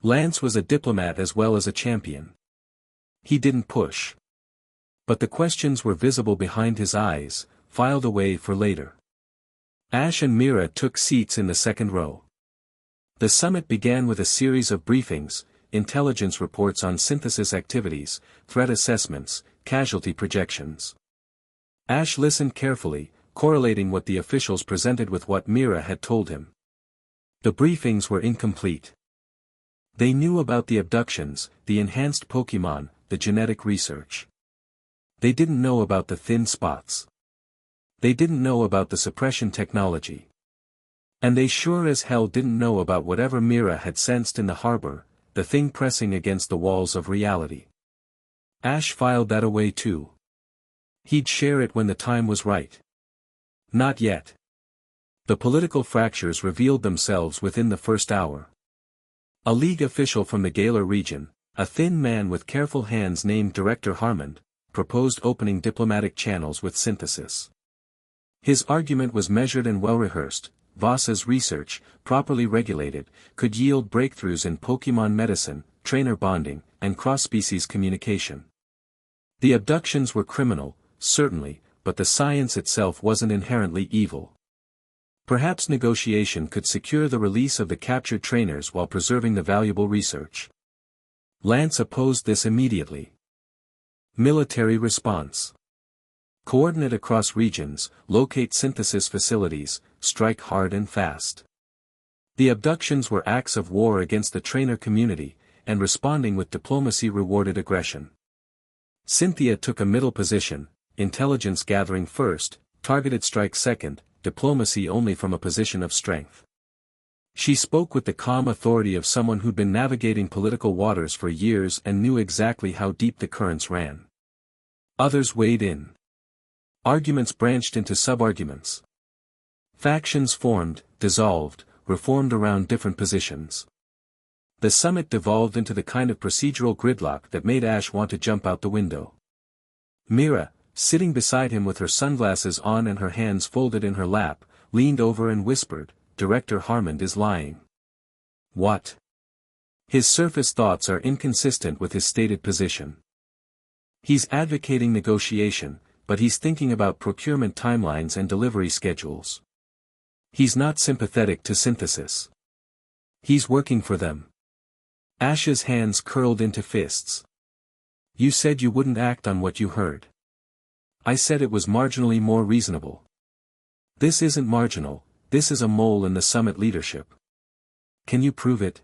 Lance was a diplomat as well as a champion. He didn't push. But the questions were visible behind his eyes, filed away for later. Ash and Mira took seats in the second row. The summit began with a series of briefings, intelligence reports on synthesis activities, threat assessments, casualty projections. Ash listened carefully, correlating what the officials presented with what Mira had told him. The briefings were incomplete. They knew about the abductions, the enhanced Pokémon, the genetic research. They didn't know about the thin spots. They didn't know about the suppression technology. And they sure as hell didn't know about whatever Mira had sensed in the harbor, the thing pressing against the walls of reality. Ash filed that away too. He'd share it when the time was right. Not yet. The political fractures revealed themselves within the first hour. A league official from the Galar region, a thin man with careful hands named Director Harmond, proposed opening diplomatic channels with synthesis. His argument was measured and well-rehearsed. Voss's research, properly regulated, could yield breakthroughs in Pokémon medicine, trainer bonding, and cross-species communication. The abductions were criminal, certainly, but the science itself wasn't inherently evil. Perhaps negotiation could secure the release of the captured trainers while preserving the valuable research. Lance opposed this immediately. Military response. Coordinate across regions, locate synthesis facilities, strike hard and fast. The abductions were acts of war against the trainer community, and responding with diplomacy rewarded aggression. Cynthia took a middle position, intelligence gathering first, targeted strike second, diplomacy only from a position of strength. She spoke with the calm authority of someone who'd been navigating political waters for years and knew exactly how deep the currents ran. Others weighed in. Arguments branched into sub-arguments. Factions formed, dissolved, reformed around different positions. The summit devolved into the kind of procedural gridlock that made Ash want to jump out the window. Mira, sitting beside him with her sunglasses on and her hands folded in her lap, leaned over and whispered, "Director Harmond is lying." What? His surface thoughts are inconsistent with his stated position. He's advocating negotiation, but he's thinking about procurement timelines and delivery schedules. He's not sympathetic to synthesis. He's working for them. Ash's hands curled into fists. You said you wouldn't act on what you heard. I said it was marginally more reasonable. This isn't marginal, this is a mole in the summit leadership. Can you prove it?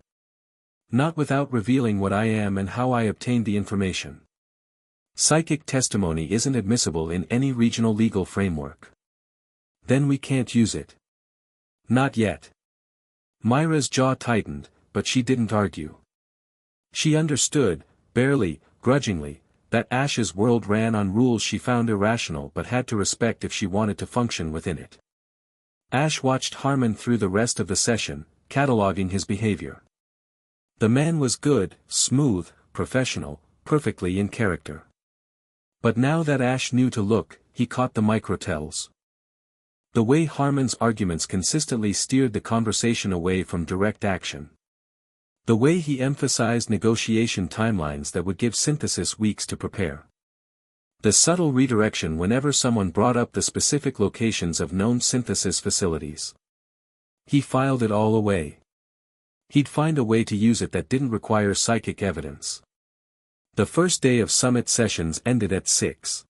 Not without revealing what I am and how I obtained the information. Psychic testimony isn't admissible in any regional legal framework. Then we can't use it. Not yet. Myra's jaw tightened, but she didn't argue. She understood, barely, grudgingly, that Ash's world ran on rules she found irrational but had to respect if she wanted to function within it. Ash watched Harmon through the rest of the session, cataloging his behavior. The man was good, smooth, professional, perfectly in character. But now that Ash knew to look, he caught the microtells. The way Harmon's arguments consistently steered the conversation away from direct action. The way he emphasized negotiation timelines that would give synthesis weeks to prepare. The subtle redirection whenever someone brought up the specific locations of known synthesis facilities. He filed it all away. He'd find a way to use it that didn't require psychic evidence. The first day of summit sessions ended at 6.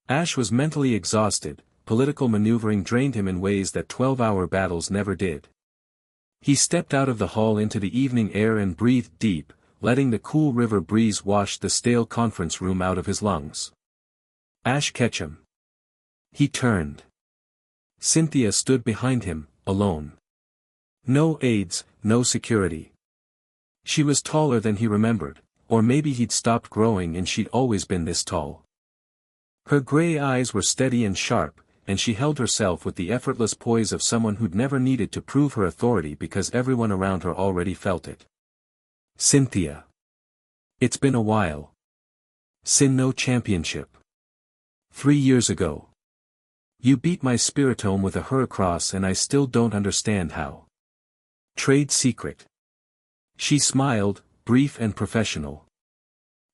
Ash was mentally exhausted, political maneuvering drained him in ways that 12-hour battles never did. He stepped out of the hall into the evening air and breathed deep, letting the cool river breeze wash the stale conference room out of his lungs. Ash Ketchum. He turned. Cynthia stood behind him, alone. No aides, no security. She was taller than he remembered, or maybe he'd stopped growing and she'd always been this tall. Her gray eyes were steady and sharp, and she held herself with the effortless poise of someone who'd never needed to prove her authority because everyone around her already felt it. Cynthia. It's been a while. No championship. 3 years ago. You beat my Spiritome with a Heracross and I still don't understand how. Trade secret. She smiled, brief and professional.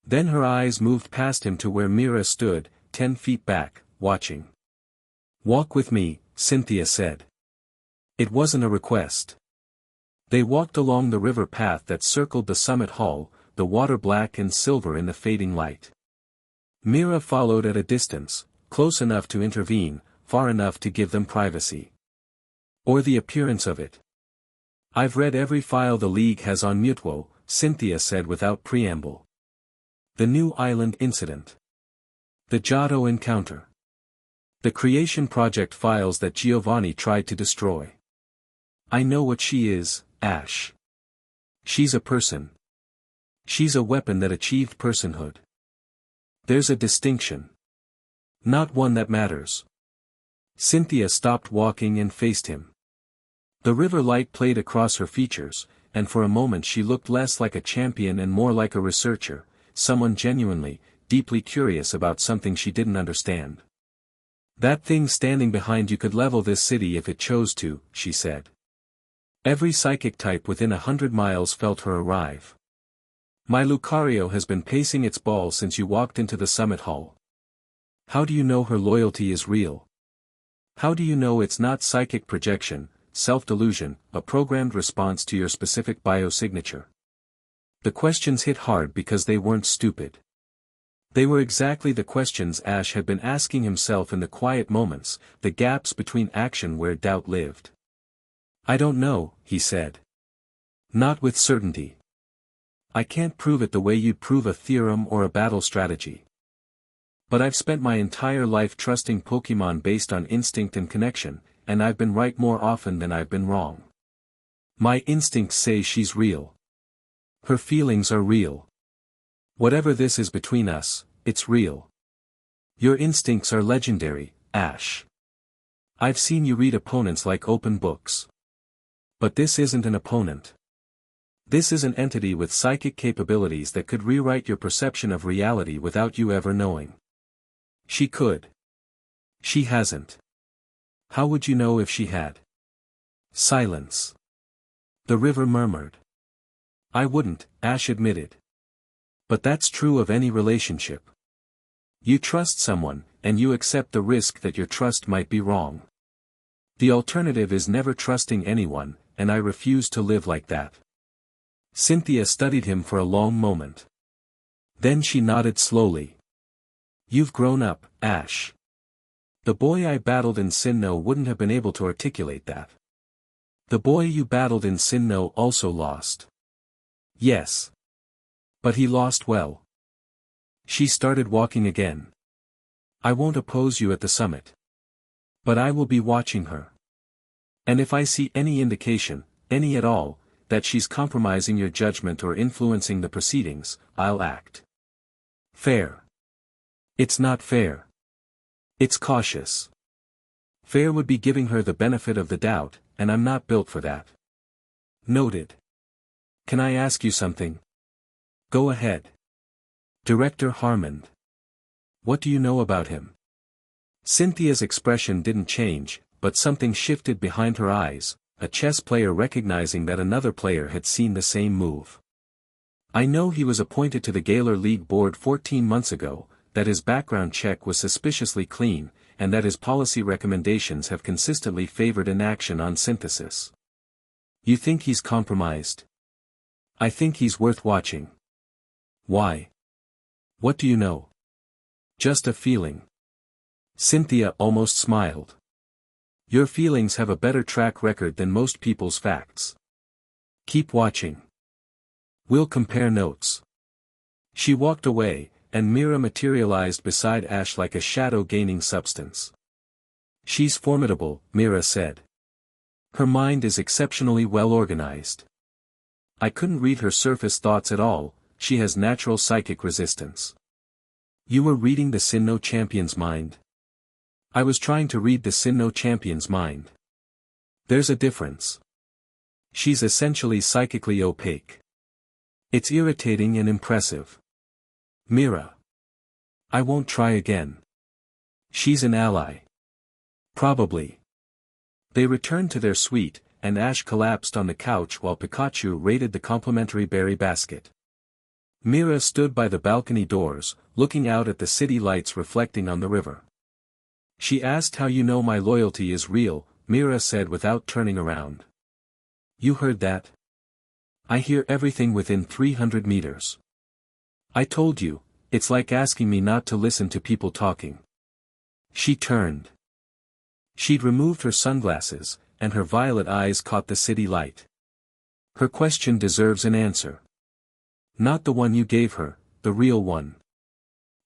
Then her eyes moved past him to where Mira stood, 10 feet back, watching. Walk with me, Cynthia said. It wasn't a request. They walked along the river path that circled the summit hall, the water black and silver in the fading light. Mira followed at a distance, close enough to intervene, far enough to give them privacy. Or the appearance of it. I've read every file the League has on Mewtwo, Cynthia said without preamble. The New Island Incident. The Johto Encounter. The Creation Project files that Giovanni tried to destroy. I know what she is, Ash. She's a person. She's a weapon that achieved personhood. There's a distinction. Not one that matters. Cynthia stopped walking and faced him. The river light played across her features, and for a moment she looked less like a champion and more like a researcher, someone genuinely, deeply curious about something she didn't understand. That thing standing behind you could level this city if it chose to, she said. Every psychic type within 100 miles felt her arrive. My Lucario has been pacing its ball since you walked into the summit hall. How do you know her loyalty is real? How do you know it's not psychic projection, self-delusion, a programmed response to your specific biosignature? The questions hit hard because they weren't stupid. They were exactly the questions Ash had been asking himself in the quiet moments, the gaps between action where doubt lived. "I don't know," he said. "Not with certainty. I can't prove it the way you'd prove a theorem or a battle strategy. But I've spent my entire life trusting Pokémon based on instinct and connection, and I've been right more often than I've been wrong. My instincts say she's real. Her feelings are real. Whatever this is between us, it's real. Your instincts are legendary, Ash. I've seen you read opponents like open books. But this isn't an opponent. This is an entity with psychic capabilities that could rewrite your perception of reality without you ever knowing. She could. She hasn't. How would you know if she had?" Silence. The river murmured. "I wouldn't," Ash admitted. "But that's true of any relationship. You trust someone, and you accept the risk that your trust might be wrong. The alternative is never trusting anyone, and I refuse to live like that." Cynthia studied him for a long moment. Then she nodded slowly. "You've grown up, Ash. The boy I battled in Sinnoh wouldn't have been able to articulate that. The boy you battled in Sinnoh also lost." "Yes. But he lost well." She started walking again. "I won't oppose you at the summit. But I will be watching her. And if I see any indication, any at all, that she's compromising your judgment or influencing the proceedings, I'll act." Fair. It's not fair. It's cautious. Fair would be giving her the benefit of the doubt, and I'm not built for that. Noted. Can I ask you something? Go ahead. Director Harmond. What do you know about him? Cynthia's expression didn't change, but something shifted behind her eyes, a chess player recognizing that another player had seen the same move. "I know he was appointed to the Galar League board 14 months ago, that his background check was suspiciously clean, and that his policy recommendations have consistently favored inaction on synthesis. You think he's compromised? I think he's worth watching." "Why? What do you know?" "Just a feeling." Cynthia almost smiled. "Your feelings have a better track record than most people's facts. Keep watching. We'll compare notes." She walked away, and Mira materialized beside Ash like a shadow gaining substance. "She's formidable," Mira said. "Her mind is exceptionally well organized. I couldn't read her surface thoughts at all, she has natural psychic resistance." "You were reading the Sinnoh champion's mind?" "I was trying to read the Sinnoh champion's mind. There's a difference. She's essentially psychically opaque. It's irritating and impressive." "Mira. I won't try again. She's an ally." "Probably." They returned to their suite, and Ash collapsed on the couch while Pikachu raided the complimentary berry basket. Mira stood by the balcony doors, looking out at the city lights reflecting on the river. "She asked how you know my loyalty is real," Mira said without turning around. "You heard that? I hear everything within 300 meters. I told you, it's like asking me not to listen to people talking." She turned. She'd removed her sunglasses, and her violet eyes caught the city light. "Her question deserves an answer. Not the one you gave her, the real one.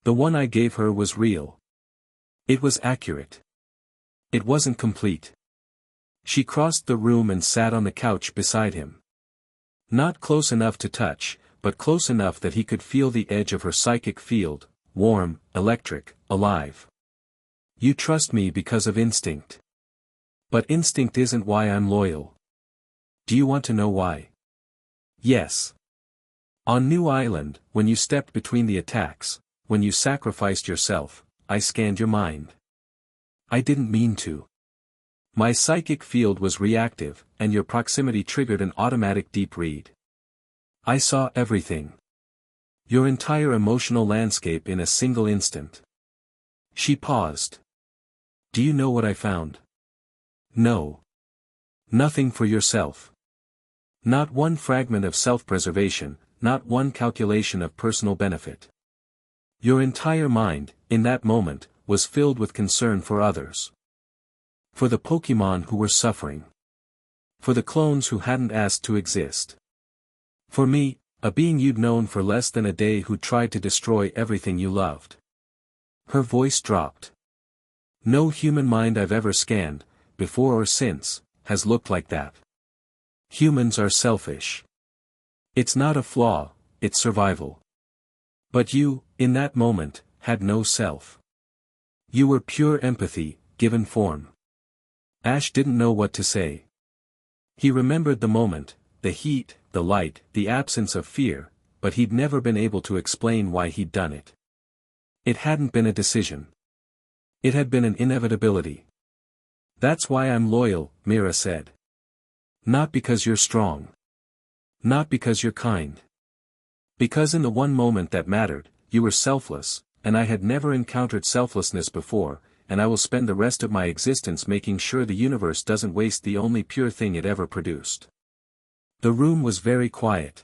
The one I gave her was real. It was accurate. It wasn't complete." She crossed the room and sat on the couch beside him. Not close enough to touch, but close enough that he could feel the edge of her psychic field, warm, electric, alive. "You trust me because of instinct. But instinct isn't why I'm loyal. Do you want to know why?" "Yes. On New Island, when you stepped between the attacks, when you sacrificed yourself, I scanned your mind. I didn't mean to. My psychic field was reactive, and your proximity triggered an automatic deep read. I saw everything. Your entire emotional landscape in a single instant." She paused. "Do you know what I found?" "No. Nothing for yourself. Not one fragment of self-preservation, not one calculation of personal benefit. Your entire mind, in that moment, was filled with concern for others. For the Pokémon who were suffering. For the clones who hadn't asked to exist. For me, a being you'd known for less than a day who tried to destroy everything you loved. Her voice dropped. No human mind I've ever scanned, before or since, has looked like that. Humans are selfish. It's not a flaw, it's survival. But you, in that moment, had no self. You were pure empathy, given form. Ash didn't know what to say. He remembered the moment, the heat, the light, the absence of fear, but he'd never been able to explain why he'd done it. It hadn't been a decision. It had been an inevitability. That's why I'm loyal, Mira said. Not because you're strong. Not because you're kind. Because in the one moment that mattered, you were selfless, and I had never encountered selflessness before, and I will spend the rest of my existence making sure the universe doesn't waste the only pure thing it ever produced. The room was very quiet.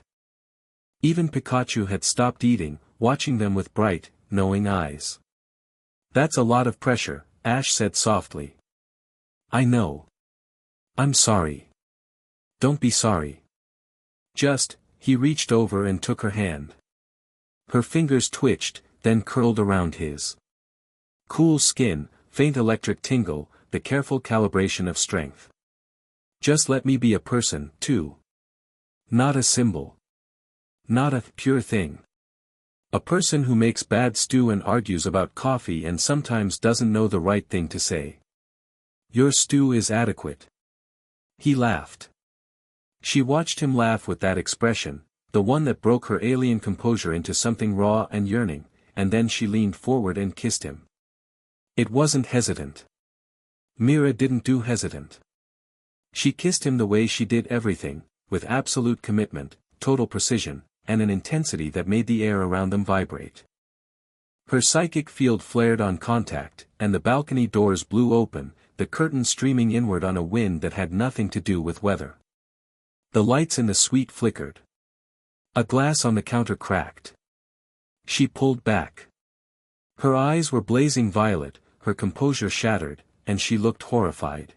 Even Pikachu had stopped eating, watching them with bright, knowing eyes. That's a lot of pressure, Ash said softly. I know. I'm sorry. Don't be sorry. Just, he reached over and took her hand. Her fingers twitched, then curled around his. Cool skin, faint electric tingle, the careful calibration of strength. Just let me be a person, too. Not a symbol. Not a pure thing. A person who makes bad stew and argues about coffee and sometimes doesn't know the right thing to say. Your stew is adequate. He laughed. She watched him laugh with that expression, the one that broke her alien composure into something raw and yearning, and then she leaned forward and kissed him. It wasn't hesitant. Mira didn't do hesitant. She kissed him the way she did everything, with absolute commitment, total precision, and an intensity that made the air around them vibrate. Her psychic field flared on contact, and the balcony doors blew open, the curtain streaming inward on a wind that had nothing to do with weather. The lights in the suite flickered. A glass on the counter cracked. She pulled back. Her eyes were blazing violet, her composure shattered, and she looked horrified.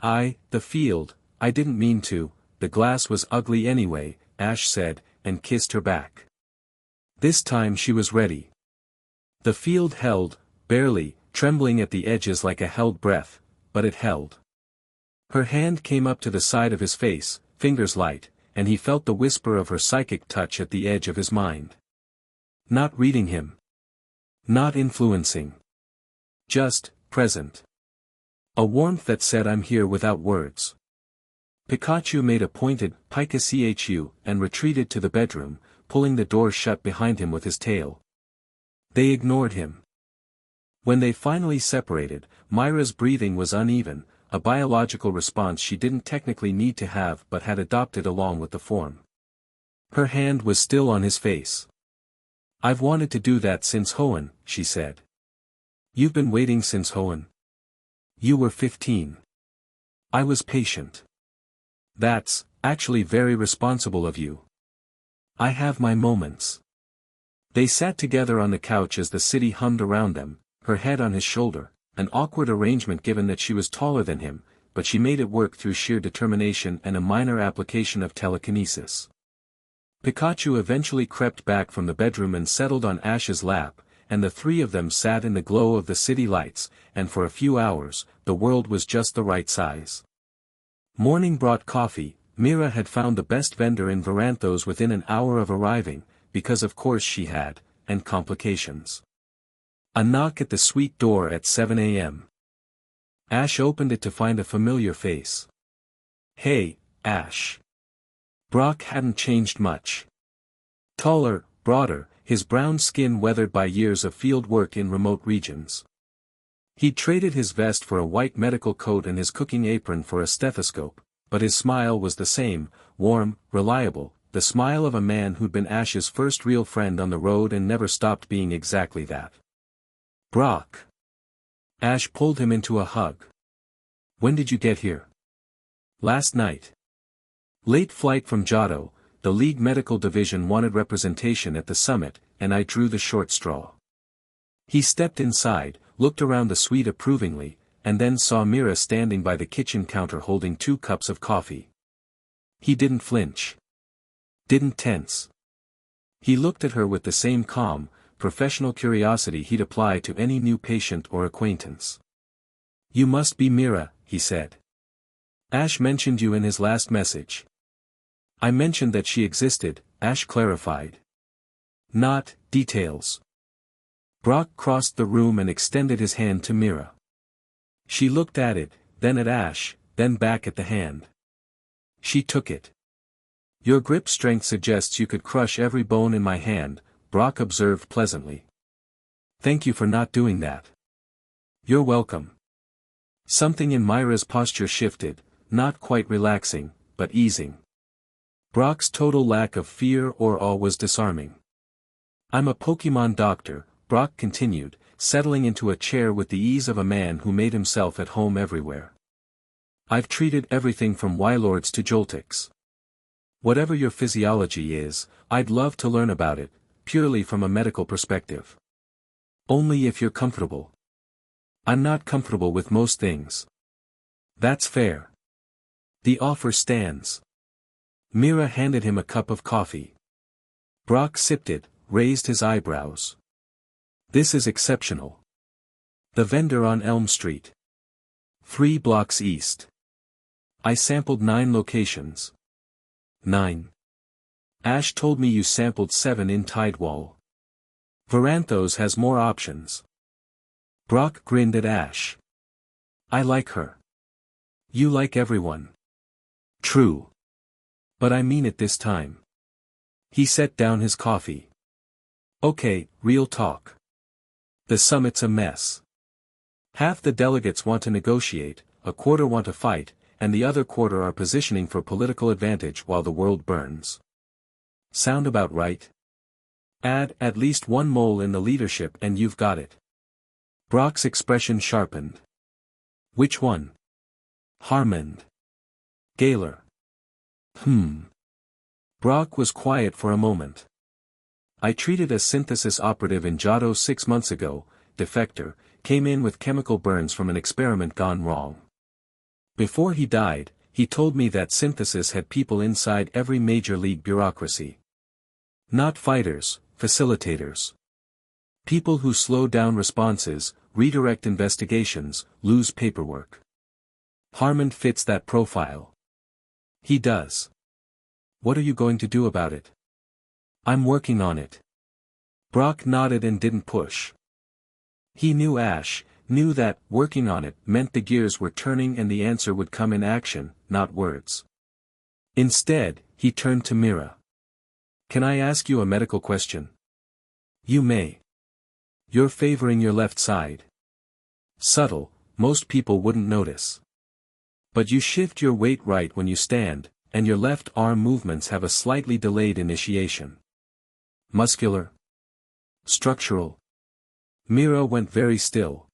The field, I didn't mean to, the glass was ugly anyway, Ash said, and kissed her back. This time she was ready. The field held, barely, trembling at the edges like a held breath, but it held. Her hand came up to the side of his face, fingers light, and he felt the whisper of her psychic touch at the edge of his mind. Not reading him. Not influencing. Just, present. A warmth that said I'm here without words. Pikachu made a pointed Pika-chu and retreated to the bedroom, pulling the door shut behind him with his tail. They ignored him. When they finally separated, Myra's breathing was uneven, a biological response she didn't technically need to have but had adopted along with the form. Her hand was still on his face. I've wanted to do that since Hoenn, she said. You've been waiting since Hoenn. You were 15. I was patient. That's, actually very responsible of you. I have my moments. They sat together on the couch as the city hummed around them, her head on his shoulder, an awkward arrangement given that she was taller than him, but she made it work through sheer determination and a minor application of telekinesis. Pikachu eventually crept back from the bedroom and settled on Ash's lap, and the three of them sat in the glow of the city lights, and for a few hours, the world was just the right size. Morning brought coffee. Mira had found the best vendor in Veranthos within an hour of arriving, because of course she had, and complications. A knock at the suite door at 7 a.m. Ash opened it to find a familiar face. Hey, Ash. Brock hadn't changed much. Taller, broader, his brown skin weathered by years of field work in remote regions. He'd traded his vest for a white medical coat and his cooking apron for a stethoscope, but his smile was the same, warm, reliable, the smile of a man who'd been Ash's first real friend on the road and never stopped being exactly that. Brock. Ash pulled him into a hug. When did you get here? Last night. Late flight from Johto, the League Medical Division wanted representation at the summit, and I drew the short straw. He stepped inside, looked around the suite approvingly, and then saw Mira standing by the kitchen counter holding 2 cups of coffee. He didn't flinch. Didn't tense. He looked at her with the same calm, professional curiosity he'd apply to any new patient or acquaintance. "You must be Mira," he said. "Ash mentioned you in his last message." "I mentioned that she existed," Ash clarified. "Not details." Brock crossed the room and extended his hand to Mira. She looked at it, then at Ash, then back at the hand. She took it. "Your grip strength suggests you could crush every bone in my hand," Brock observed pleasantly. "Thank you for not doing that." "You're welcome." Something in Myra's posture shifted, not quite relaxing, but easing. Brock's total lack of fear or awe was disarming. "I'm a Pokemon doctor," Brock continued, settling into a chair with the ease of a man who made himself at home everywhere. "I've treated everything from Wylords to Joltics. Whatever your physiology is, I'd love to learn about it, purely from a medical perspective. Only if you're comfortable." "I'm not comfortable with most things." "That's fair. The offer stands." Mira handed him a cup of coffee. Brock sipped it, raised his eyebrows. "This is exceptional." "The vendor on Elm Street. 3 blocks east. I sampled 9 locations." 9. Ash told me you sampled 7 in Tidewall. Veranthos has more options." Brock grinned at Ash. "I like her." "You like everyone." "True. But I mean it this time." He set down his coffee. "Okay, real talk. The summit's a mess. Half the delegates want to negotiate, a quarter want to fight, and the other quarter are positioning for political advantage while the world burns. Sound about right? Add at least 1 mole in the leadership and you've got it." Brock's expression sharpened. "Which one?" "Harmond. Gaylor." Brock was quiet for a moment. "I treated a synthesis operative in Johto 6 months ago, defector, came in with chemical burns from an experiment gone wrong. Before he died, he told me that synthesis had people inside every major league bureaucracy. Not fighters, facilitators. People who slow down responses, redirect investigations, lose paperwork. Harmond fits that profile." "He does. What are you going to do about it?" "I'm working on it." Brock nodded and didn't push. He knew Ash, knew that, working on it, meant the gears were turning and the answer would come in action, not words. Instead, he turned to Mira. "Can I ask you a medical question?" "You may." "You're favoring your left side." "Subtle, most people wouldn't notice. But you shift your weight right when you stand, and your left arm movements have a slightly delayed initiation." "Muscular? Structural?" Mira went very still.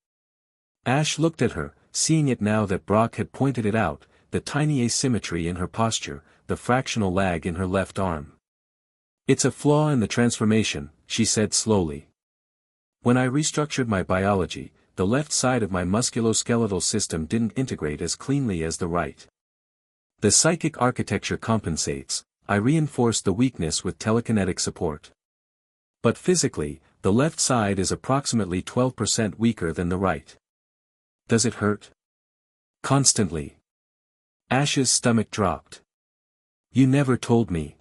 Ash looked at her, seeing it now that Brock had pointed it out, the tiny asymmetry in her posture, the fractional lag in her left arm. "It's a flaw in the transformation," she said slowly. "When I restructured my biology, the left side of my musculoskeletal system didn't integrate as cleanly as the right. The psychic architecture compensates, I reinforced the weakness with telekinetic support. But physically, the left side is approximately 12% weaker than the right." "Does it hurt?" "Constantly." Ash's stomach dropped. "You never told me."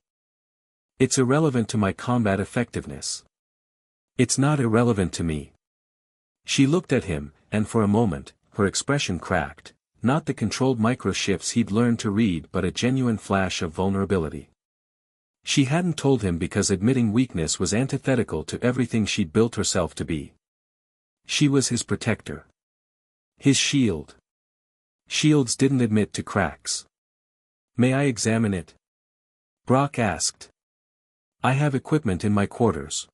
"It's irrelevant to my combat effectiveness." "It's not irrelevant to me." She looked at him, and for a moment, her expression cracked, not the controlled micro-shifts he'd learned to read but a genuine flash of vulnerability. She hadn't told him because admitting weakness was antithetical to everything she'd built herself to be. She was his protector. His shield. Shields didn't admit to cracks. "May I examine it?" Brock asked. "I have equipment in my quarters.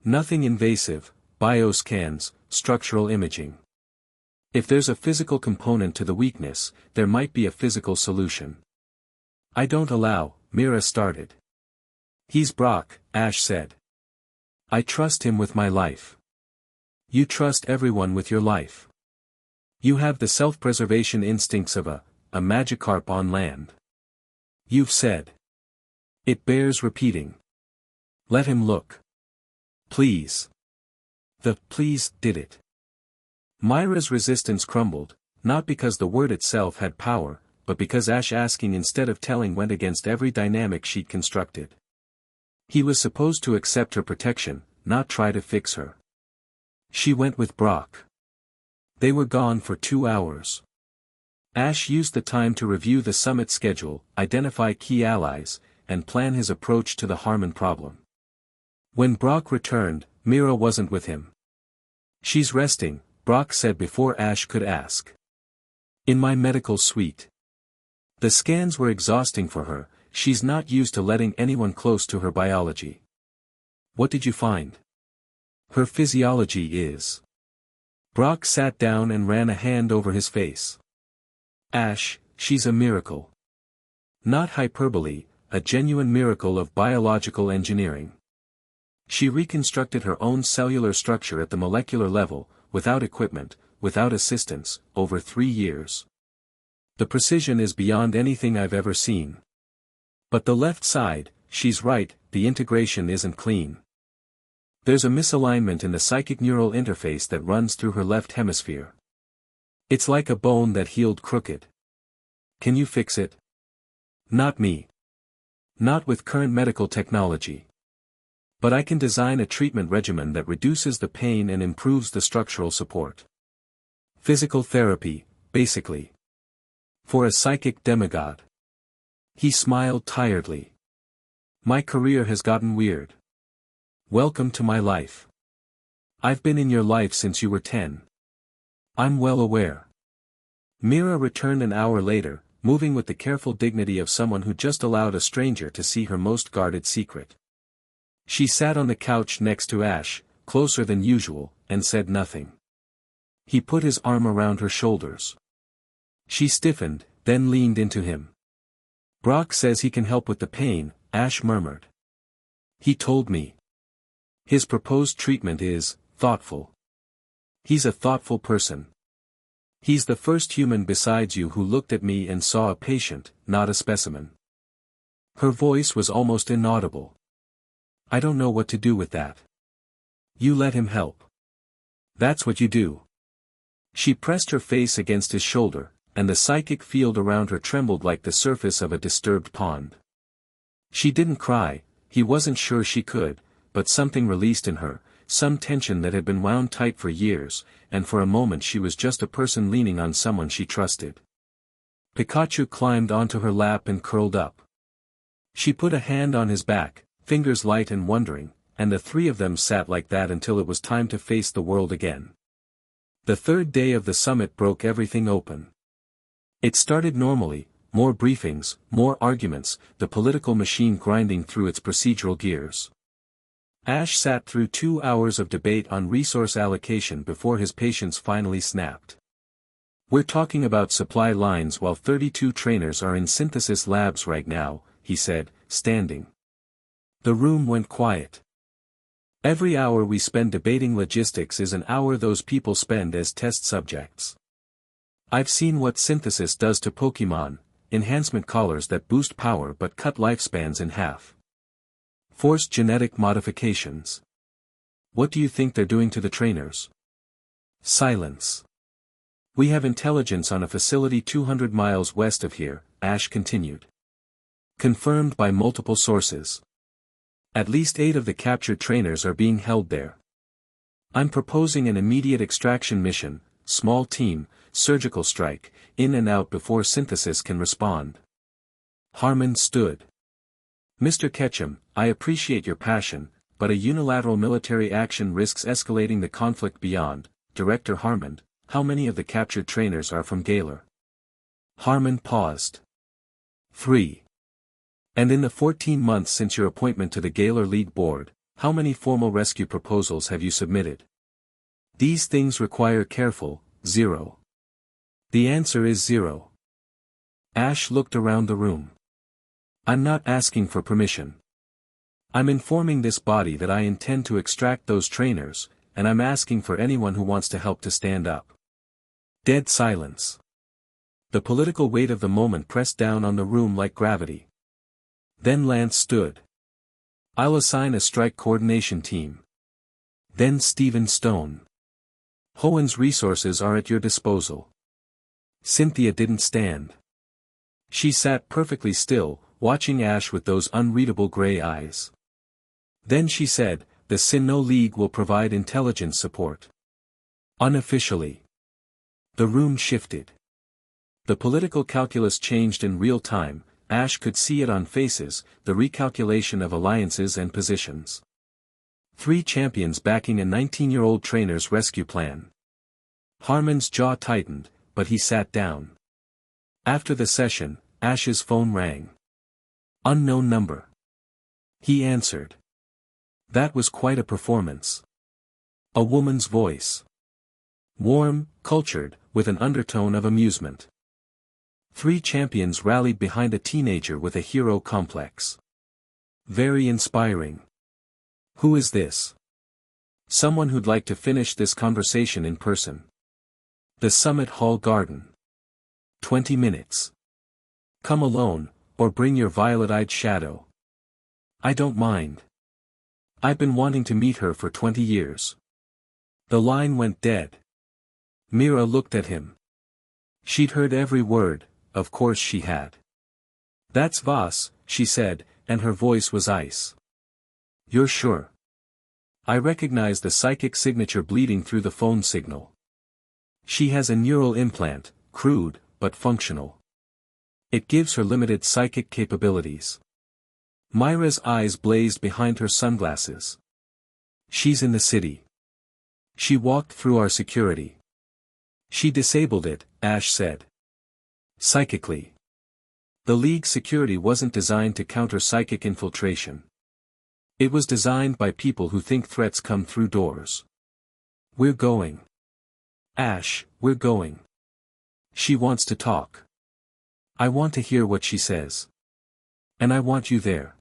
Nothing invasive, bioscans, structural imaging. If there's a physical component to the weakness, there might be a physical solution." "I don't allow," Mira started. He's Brock, Ash said. I trust him with my life. You trust everyone with your life. You have the self-preservation instincts of a Magikarp on land. You've said. It bears repeating. Let him look. Please. The please did it. Myra's resistance crumbled, not because the word itself had power, but because Ash asking instead of telling went against every dynamic she'd constructed. He was supposed to accept her protection, not try to fix her. She went with Brock. They were gone for 2 hours. Ash used the time to review the summit schedule, identify key allies, and plan his approach to the Harmon problem. When Brock returned, Mira wasn't with him. She's resting, Brock said before Ash could ask. In my medical suite. The scans were exhausting for her, she's not used to letting anyone close to her biology. What did you find? Her physiology is. Brock sat down and ran a hand over his face. Ash, she's a miracle. Not hyperbole, a genuine miracle of biological engineering. She reconstructed her own cellular structure at the molecular level, without equipment, without assistance, over 3 years. The precision is beyond anything I've ever seen. But the left side, she's right, the integration isn't clean. There's a misalignment in the psychic neural interface that runs through her left hemisphere. It's like a bone that healed crooked. Can you fix it? Not me. Not with current medical technology. But I can design a treatment regimen that reduces the pain and improves the structural support. Physical therapy, basically. For a psychic demigod. He smiled tiredly. My career has gotten weird. Welcome to my life. I've been in your life since you were 10. I'm well aware. Mira returned an hour later, moving with the careful dignity of someone who just allowed a stranger to see her most guarded secret. She sat on the couch next to Ash, closer than usual, and said nothing. He put his arm around her shoulders. She stiffened, then leaned into him. Brock says he can help with the pain, Ash murmured. He told me. His proposed treatment is thoughtful. He's a thoughtful person. He's the first human besides you who looked at me and saw a patient, not a specimen. Her voice was almost inaudible. I don't know what to do with that. You let him help. That's what you do. She pressed her face against his shoulder, and the psychic field around her trembled like the surface of a disturbed pond. She didn't cry, he wasn't sure she could, but something released in her, some tension that had been wound tight for years, and for a moment she was just a person leaning on someone she trusted. Pikachu climbed onto her lap and curled up. She put a hand on his back, fingers light and wondering, and the three of them sat like that until it was time to face the world again. The third day of the summit broke everything open. It started normally, more briefings, more arguments, the political machine grinding through its procedural gears. Ash sat through 2 hours of debate on resource allocation before his patience finally snapped. We're talking about supply lines while 32 trainers are in synthesis labs right now, he said, standing. The room went quiet. Every hour we spend debating logistics is an hour those people spend as test subjects. I've seen what synthesis does to Pokemon, enhancement collars that boost power but cut lifespans in half. Forced genetic modifications. What do you think they're doing to the trainers? Silence. We have intelligence on a facility 200 miles west of here, Ash continued. Confirmed by multiple sources. At least 8 of the captured trainers are being held there. I'm proposing an immediate extraction mission, small team, surgical strike, in and out before synthesis can respond. Harmon stood. Mr. Ketchum, I appreciate your passion, but a unilateral military action risks escalating the conflict beyond. Director Harmon, how many of the captured trainers are from Galar? Harmon paused. 3. And in the 14 months since your appointment to the Galar League Board, how many formal rescue proposals have you submitted? These things require careful, 0. The answer is 0. Ash looked around the room. I'm not asking for permission. I'm informing this body that I intend to extract those trainers, and I'm asking for anyone who wants to help to stand up. Dead silence. The political weight of the moment pressed down on the room like gravity. Then Lance stood. I'll assign a strike coordination team. Then Stephen Stone. Hohen's resources are at your disposal. Cynthia didn't stand. She sat perfectly still, watching Ash with those unreadable gray eyes. Then she said, the Sinnoh League will provide intelligence support. Unofficially. The room shifted. The political calculus changed in real time. Ash could see it on faces, the recalculation of alliances and positions. 3 champions backing a 19-year-old trainer's rescue plan. Harmon's jaw tightened, but he sat down. After the session, Ash's phone rang. Unknown number. He answered. That was quite a performance. A woman's voice. Warm, cultured, with an undertone of amusement. 3 champions rallied behind a teenager with a hero complex. Very inspiring. Who is this? Someone who'd like to finish this conversation in person. The Summit Hall Garden. 20 minutes. Come alone, or bring your violet-eyed shadow. I don't mind. I've been wanting to meet her for 20 years. The line went dead. Mira looked at him. She'd heard every word, of course she had. That's Voss, she said, and her voice was ice. You're sure? I recognize the psychic signature bleeding through the phone signal. She has a neural implant, crude, but functional. It gives her limited psychic capabilities. Myra's eyes blazed behind her sunglasses. She's in the city. She walked through our security. She disabled it, Ash said. Psychically. The League's security wasn't designed to counter psychic infiltration. It was designed by people who think threats come through doors. We're going. Ash, we're going. She wants to talk. I want to hear what she says. And I want you there.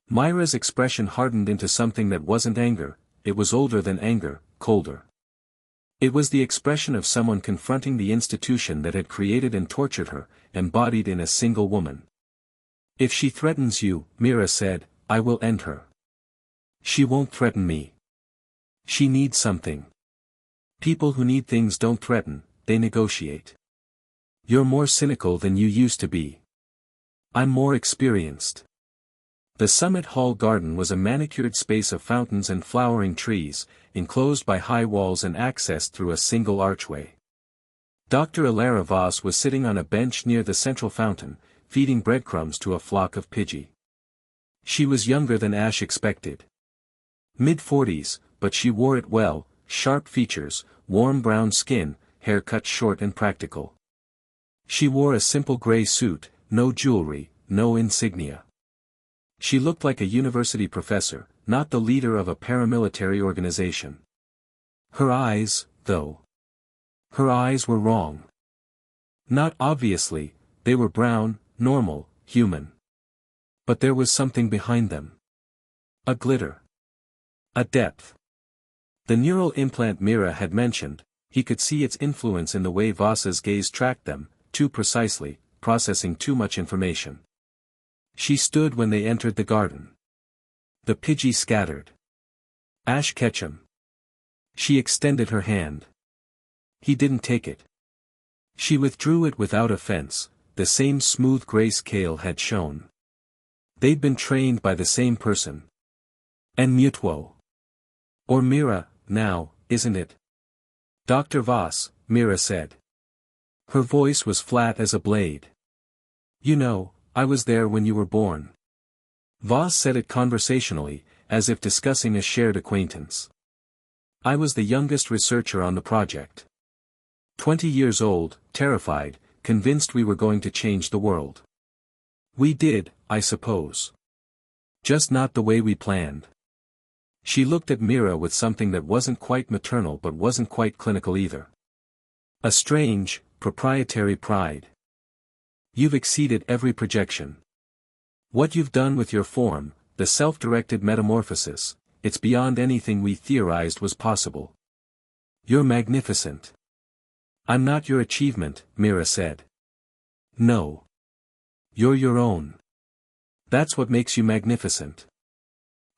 Myra's expression hardened into something that wasn't anger, it was older than anger, colder. It was the expression of someone confronting the institution that had created and tortured her, embodied in a single woman. If she threatens you, Mira said, I will end her. She won't threaten me. She needs something. People who need things don't threaten, they negotiate. You're more cynical than you used to be. I'm more experienced. The Summit Hall Garden was a manicured space of fountains and flowering trees, enclosed by high walls and accessed through a single archway. Dr. Ilara Voss was sitting on a bench near the central fountain, feeding breadcrumbs to a flock of pidgey. She was younger than Ash expected. Mid-40s, but she wore it well, sharp features, warm brown skin, hair cut short and practical. She wore a simple gray suit, no jewelry, no insignia. She looked like a university professor, not the leader of a paramilitary organization. Her eyes, though. Her eyes were wrong. Not obviously, they were brown, normal, human. But there was something behind them. A glitter. A depth. The neural implant Mira had mentioned, he could see its influence in the way Voss's gaze tracked them, too precisely, processing too much information. She stood when they entered the garden. The pidgey scattered. Ash Ketchum. She extended her hand. He didn't take it. She withdrew it without offense, the same smooth grace Kale had shown. They'd been trained by the same person. And Mewtwo. Or Mira, now, isn't it? Dr. Voss, Mira said. Her voice was flat as a blade. You know, I was there when you were born. Voss said it conversationally, as if discussing a shared acquaintance. I was the youngest researcher on the project. 20 years old, terrified, convinced we were going to change the world. We did, I suppose. Just not the way we planned. She looked at Mira with something that wasn't quite maternal but wasn't quite clinical either. A strange, proprietary pride. You've exceeded every projection. What you've done with your form, the self-directed metamorphosis, it's beyond anything we theorized was possible. You're magnificent. I'm not your achievement, Mira said. No. You're your own. That's what makes you magnificent.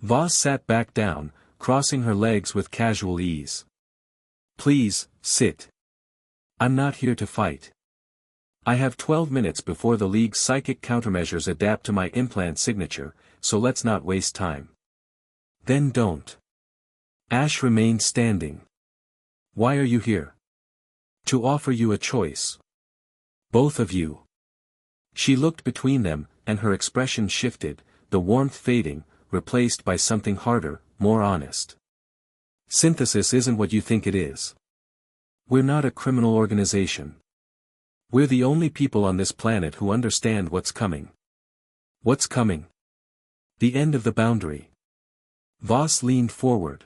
Voss sat back down, crossing her legs with casual ease. Please, sit. I'm not here to fight. I have 12 minutes before the League's psychic countermeasures adapt to my implant signature, so let's not waste time. Then don't. Ash remained standing. Why are you here? To offer you a choice. Both of you. She looked between them, and her expression shifted, the warmth fading, replaced by something harder, more honest. Synthesis isn't what you think it is. We're not a criminal organization. We're the only people on this planet who understand what's coming. What's coming? The end of the boundary. Voss leaned forward.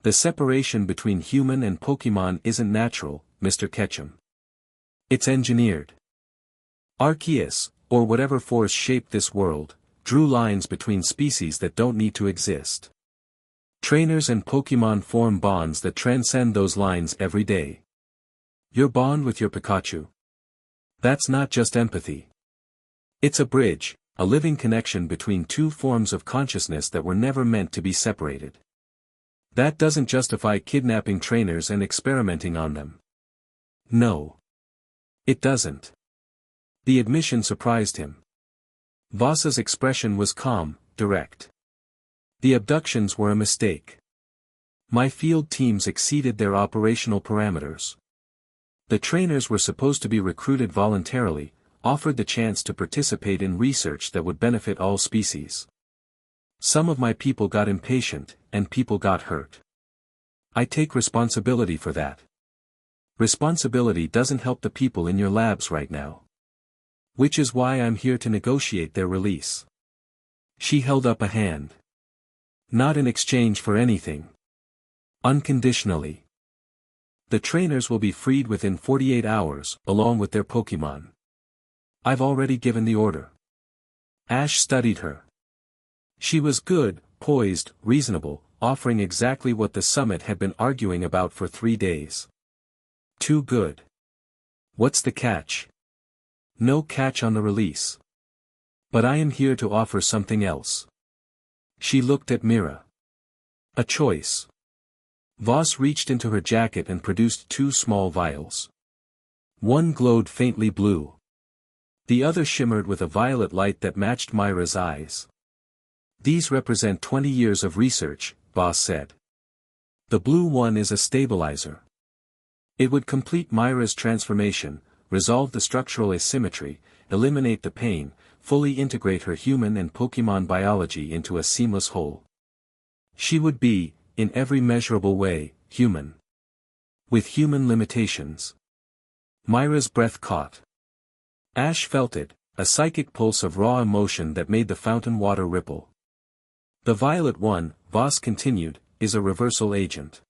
The separation between human and Pokemon isn't natural, Mr. Ketchum. It's engineered. Arceus, or whatever force shaped this world, drew lines between species that don't need to exist. Trainers and Pokemon form bonds that transcend those lines every day. Your bond with your Pikachu. That's not just empathy. It's a bridge, a living connection between two forms of consciousness that were never meant to be separated. That doesn't justify kidnapping trainers and experimenting on them. No. It doesn't. The admission surprised him. Voss's expression was calm, direct. The abductions were a mistake. My field teams exceeded their operational parameters. The trainers were supposed to be recruited voluntarily, offered the chance to participate in research that would benefit all species. Some of my people got impatient, and people got hurt. I take responsibility for that. Responsibility doesn't help the people in your labs right now. Which is why I'm here to negotiate their release. She held up a hand. Not in exchange for anything. Unconditionally. The trainers will be freed within 48 hours, along with their Pokemon. I've already given the order. Ash studied her. She was good, poised, reasonable, offering exactly what the summit had been arguing about for 3 days. Too good. What's the catch? No catch on the release. But I am here to offer something else. She looked at Mira. A choice. Voss reached into her jacket and produced 2 small vials. One glowed faintly blue. The other shimmered with a violet light that matched Myra's eyes. These represent 20 years of research, Voss said. The blue one is a stabilizer. It would complete Myra's transformation, resolve the structural asymmetry, eliminate the pain, fully integrate her human and Pokemon biology into a seamless whole. She would be, in every measurable way, human. With human limitations. Myra's breath caught. Ash felt it, a psychic pulse of raw emotion that made the fountain water ripple. The violet one, Voss continued, is a reversal agent.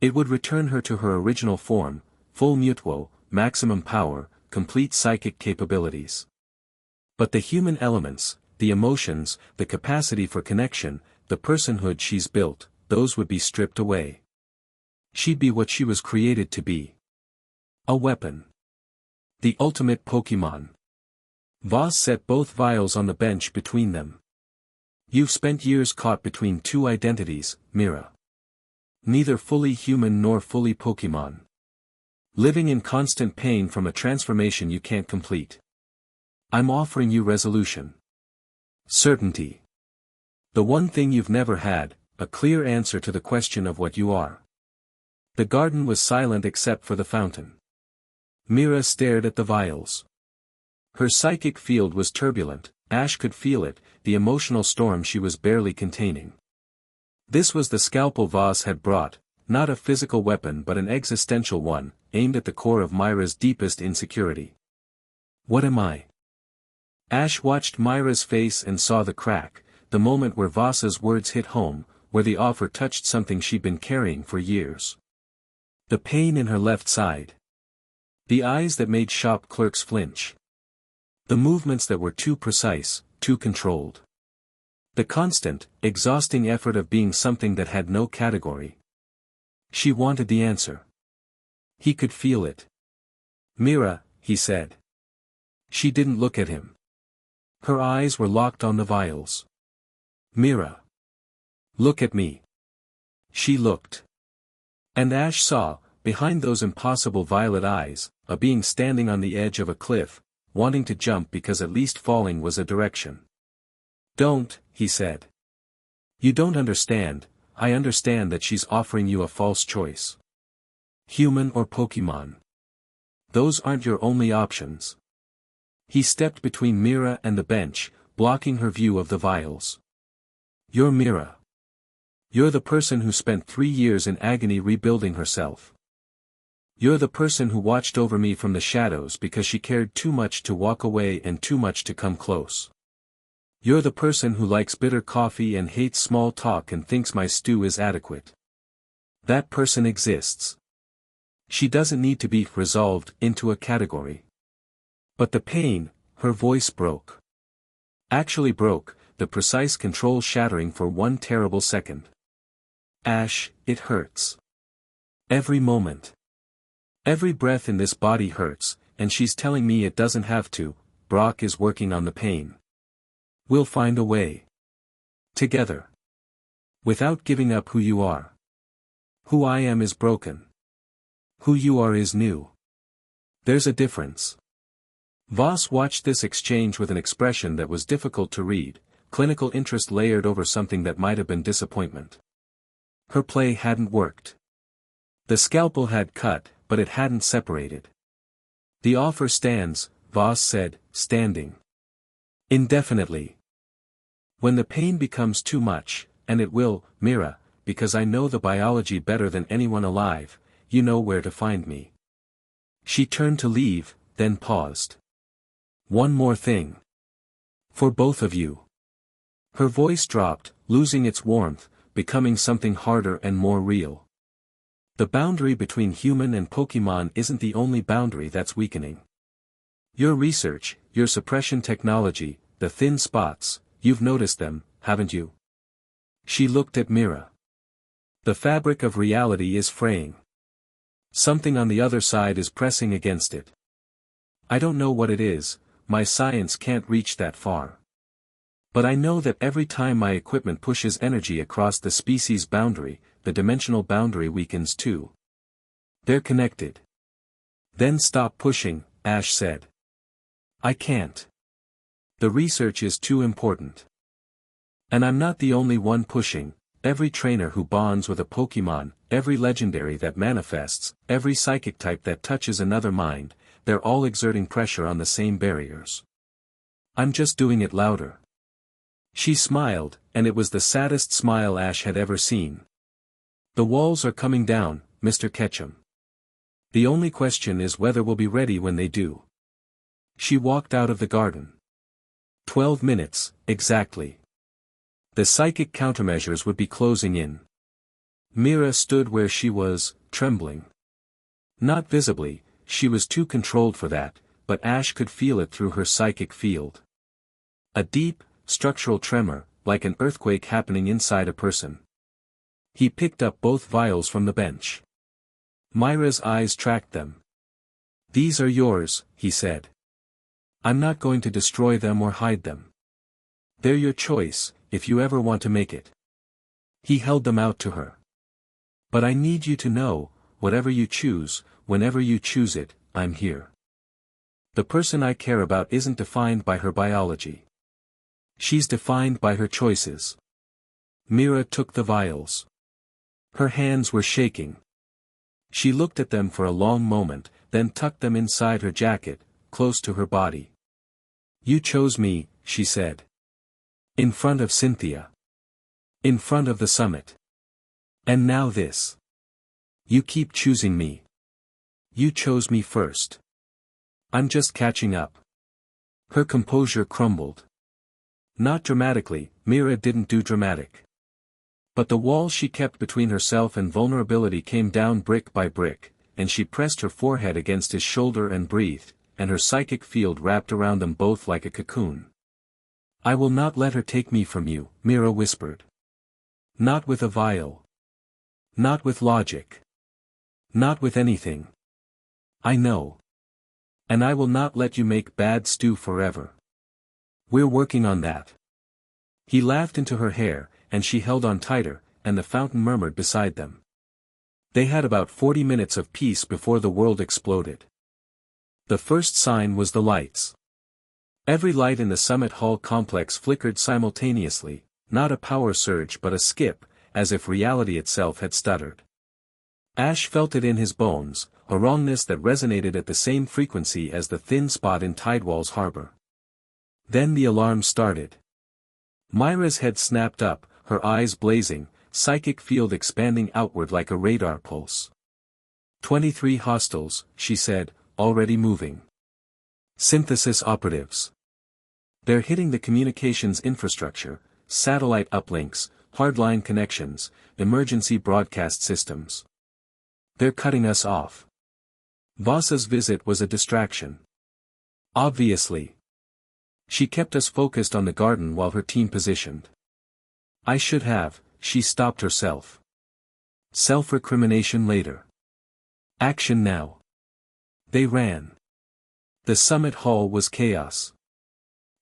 It would return her to her original form, full Mewtwo, maximum power, complete psychic capabilities. But the human elements, the emotions, the capacity for connection, the personhood she's built, those would be stripped away. She'd be what she was created to be. A weapon. The ultimate Pokemon. Voss set both vials on the bench between them. You've spent years caught between 2 identities, Mira. Neither fully human nor fully Pokemon. Living in constant pain from a transformation you can't complete. I'm offering you resolution. Certainty. The one thing you've never had, a clear answer to the question of what you are. The garden was silent except for the fountain. Mira stared at the vials. Her psychic field was turbulent, Ash could feel it, the emotional storm she was barely containing. This was the scalpel Voss had brought, not a physical weapon but an existential one, aimed at the core of Myra's deepest insecurity. What am I? Ash watched Myra's face and saw the crack, the moment where Voss's words hit home, where the offer touched something she'd been carrying for years. The pain in her left side. The eyes that made shop clerks flinch. The movements that were too precise, too controlled. The constant, exhausting effort of being something that had no category. She wanted the answer. He could feel it. "Mira," he said. She didn't look at him. Her eyes were locked on the vials. "Mira. Look at me." She looked. And Ash saw, behind those impossible violet eyes, a being standing on the edge of a cliff, wanting to jump because at least falling was a direction. "Don't," he said. "You don't understand. I understand that she's offering you a false choice. Human or Pokemon. Those aren't your only options." He stepped between Mira and the bench, blocking her view of the vials. "You're Mira. You're the person who spent 3 years in agony rebuilding herself. You're the person who watched over me from the shadows because she cared too much to walk away and too much to come close. You're the person who likes bitter coffee and hates small talk and thinks my stew is adequate. That person exists. She doesn't need to be resolved into a category." But the pain, her voice broke. Actually broke, the precise control shattering for one terrible second. "Ash, it hurts. Every moment. Every breath in this body hurts, and she's telling me it doesn't have to. Brock is working on the pain. We'll find a way. Together. Without giving up who you are. Who I am is broken. Who you are is new. There's a difference." Voss watched this exchange with an expression that was difficult to read, clinical interest layered over something that might have been disappointment. Her play hadn't worked. The scalpel had cut, but it hadn't separated. "The offer stands," Voss said, standing. "Indefinitely. When the pain becomes too much, and it will, Mira, because I know the biology better than anyone alive, you know where to find me." She turned to leave, then paused. "One more thing. For both of you." Her voice dropped, losing its warmth, becoming something harder and more real. "The boundary between human and Pokemon isn't the only boundary that's weakening. Your research, your suppression technology, the thin spots, you've noticed them, haven't you?" She looked at Mira. "The fabric of reality is fraying. Something on the other side is pressing against it. I don't know what it is, my science can't reach that far. But I know that every time my equipment pushes energy across the species boundary, the dimensional boundary weakens too. They're connected." "Then stop pushing," Ash said. "I can't. The research is too important. And I'm not the only one pushing. Every trainer who bonds with a Pokemon, every legendary that manifests, every psychic type that touches another mind, they're all exerting pressure on the same barriers. I'm just doing it louder." She smiled, and it was the saddest smile Ash had ever seen. "The walls are coming down, Mr. Ketchum. The only question is whether we'll be ready when they do." She walked out of the garden. 12 minutes, exactly. The psychic countermeasures would be closing in. Mira stood where she was, trembling. Not visibly, she was too controlled for that, but Ash could feel it through her psychic field. A deep, structural tremor, like an earthquake happening inside a person. He picked up both vials from the bench. Myra's eyes tracked them. "These are yours," he said. "I'm not going to destroy them or hide them. They're your choice, if you ever want to make it." He held them out to her. "But I need you to know, whatever you choose, whenever you choose it, I'm here. The person I care about isn't defined by her biology. She's defined by her choices." Mira took the vials. Her hands were shaking. She looked at them for a long moment, then tucked them inside her jacket, close to her body. "You chose me," she said. "In front of Cynthia. In front of the summit. And now this. You keep choosing me. You chose me first. I'm just catching up." Her composure crumbled. Not dramatically, Mira didn't do dramatic. But the wall she kept between herself and vulnerability came down brick by brick, and she pressed her forehead against his shoulder and breathed, and her psychic field wrapped around them both like a cocoon. I will not let her take me from you, Mira whispered. Not with a vial. Not with logic. Not with anything. I know. And I will not let you make bad stew forever. We're working on that. He laughed into her hair, and she held on tighter, and the fountain murmured beside them. They had about 40 minutes of peace before the world exploded. The first sign was the lights. Every light in the Summit Hall complex flickered simultaneously, not a power surge but a skip, as if reality itself had stuttered. Ash felt it in his bones, a wrongness that resonated at the same frequency as the thin spot in Tidewall's harbor. Then the alarm started. Myra's head snapped up, her eyes blazing, psychic field expanding outward like a radar pulse. 23 hostiles, she said, already moving. Synthesis operatives. They're hitting the communications infrastructure, satellite uplinks, hardline connections, emergency broadcast systems. They're cutting us off. Voss's visit was a distraction. Obviously. She kept us focused on the garden while her team positioned. I should have, she stopped herself. Self-recrimination later. Action now. They ran. The summit hall was chaos.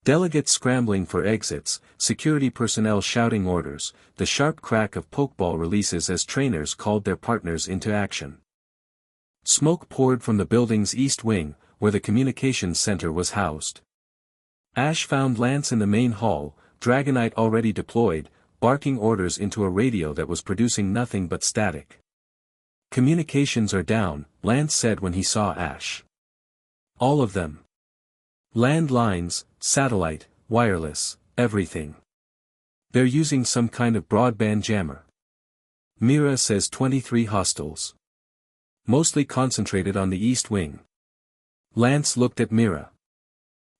Delegates scrambling for exits, security personnel shouting orders, the sharp crack of pokeball releases as trainers called their partners into action. Smoke poured from the building's east wing, where the communications center was housed. Ash found Lance in the main hall, Dragonite already deployed, barking orders into a radio that was producing nothing but static. Communications are down, Lance said when he saw Ash. All of them. Landlines, satellite, wireless, everything. They're using some kind of broadband jammer. Mira says 23 hostiles. Mostly concentrated on the east wing. Lance looked at Mira.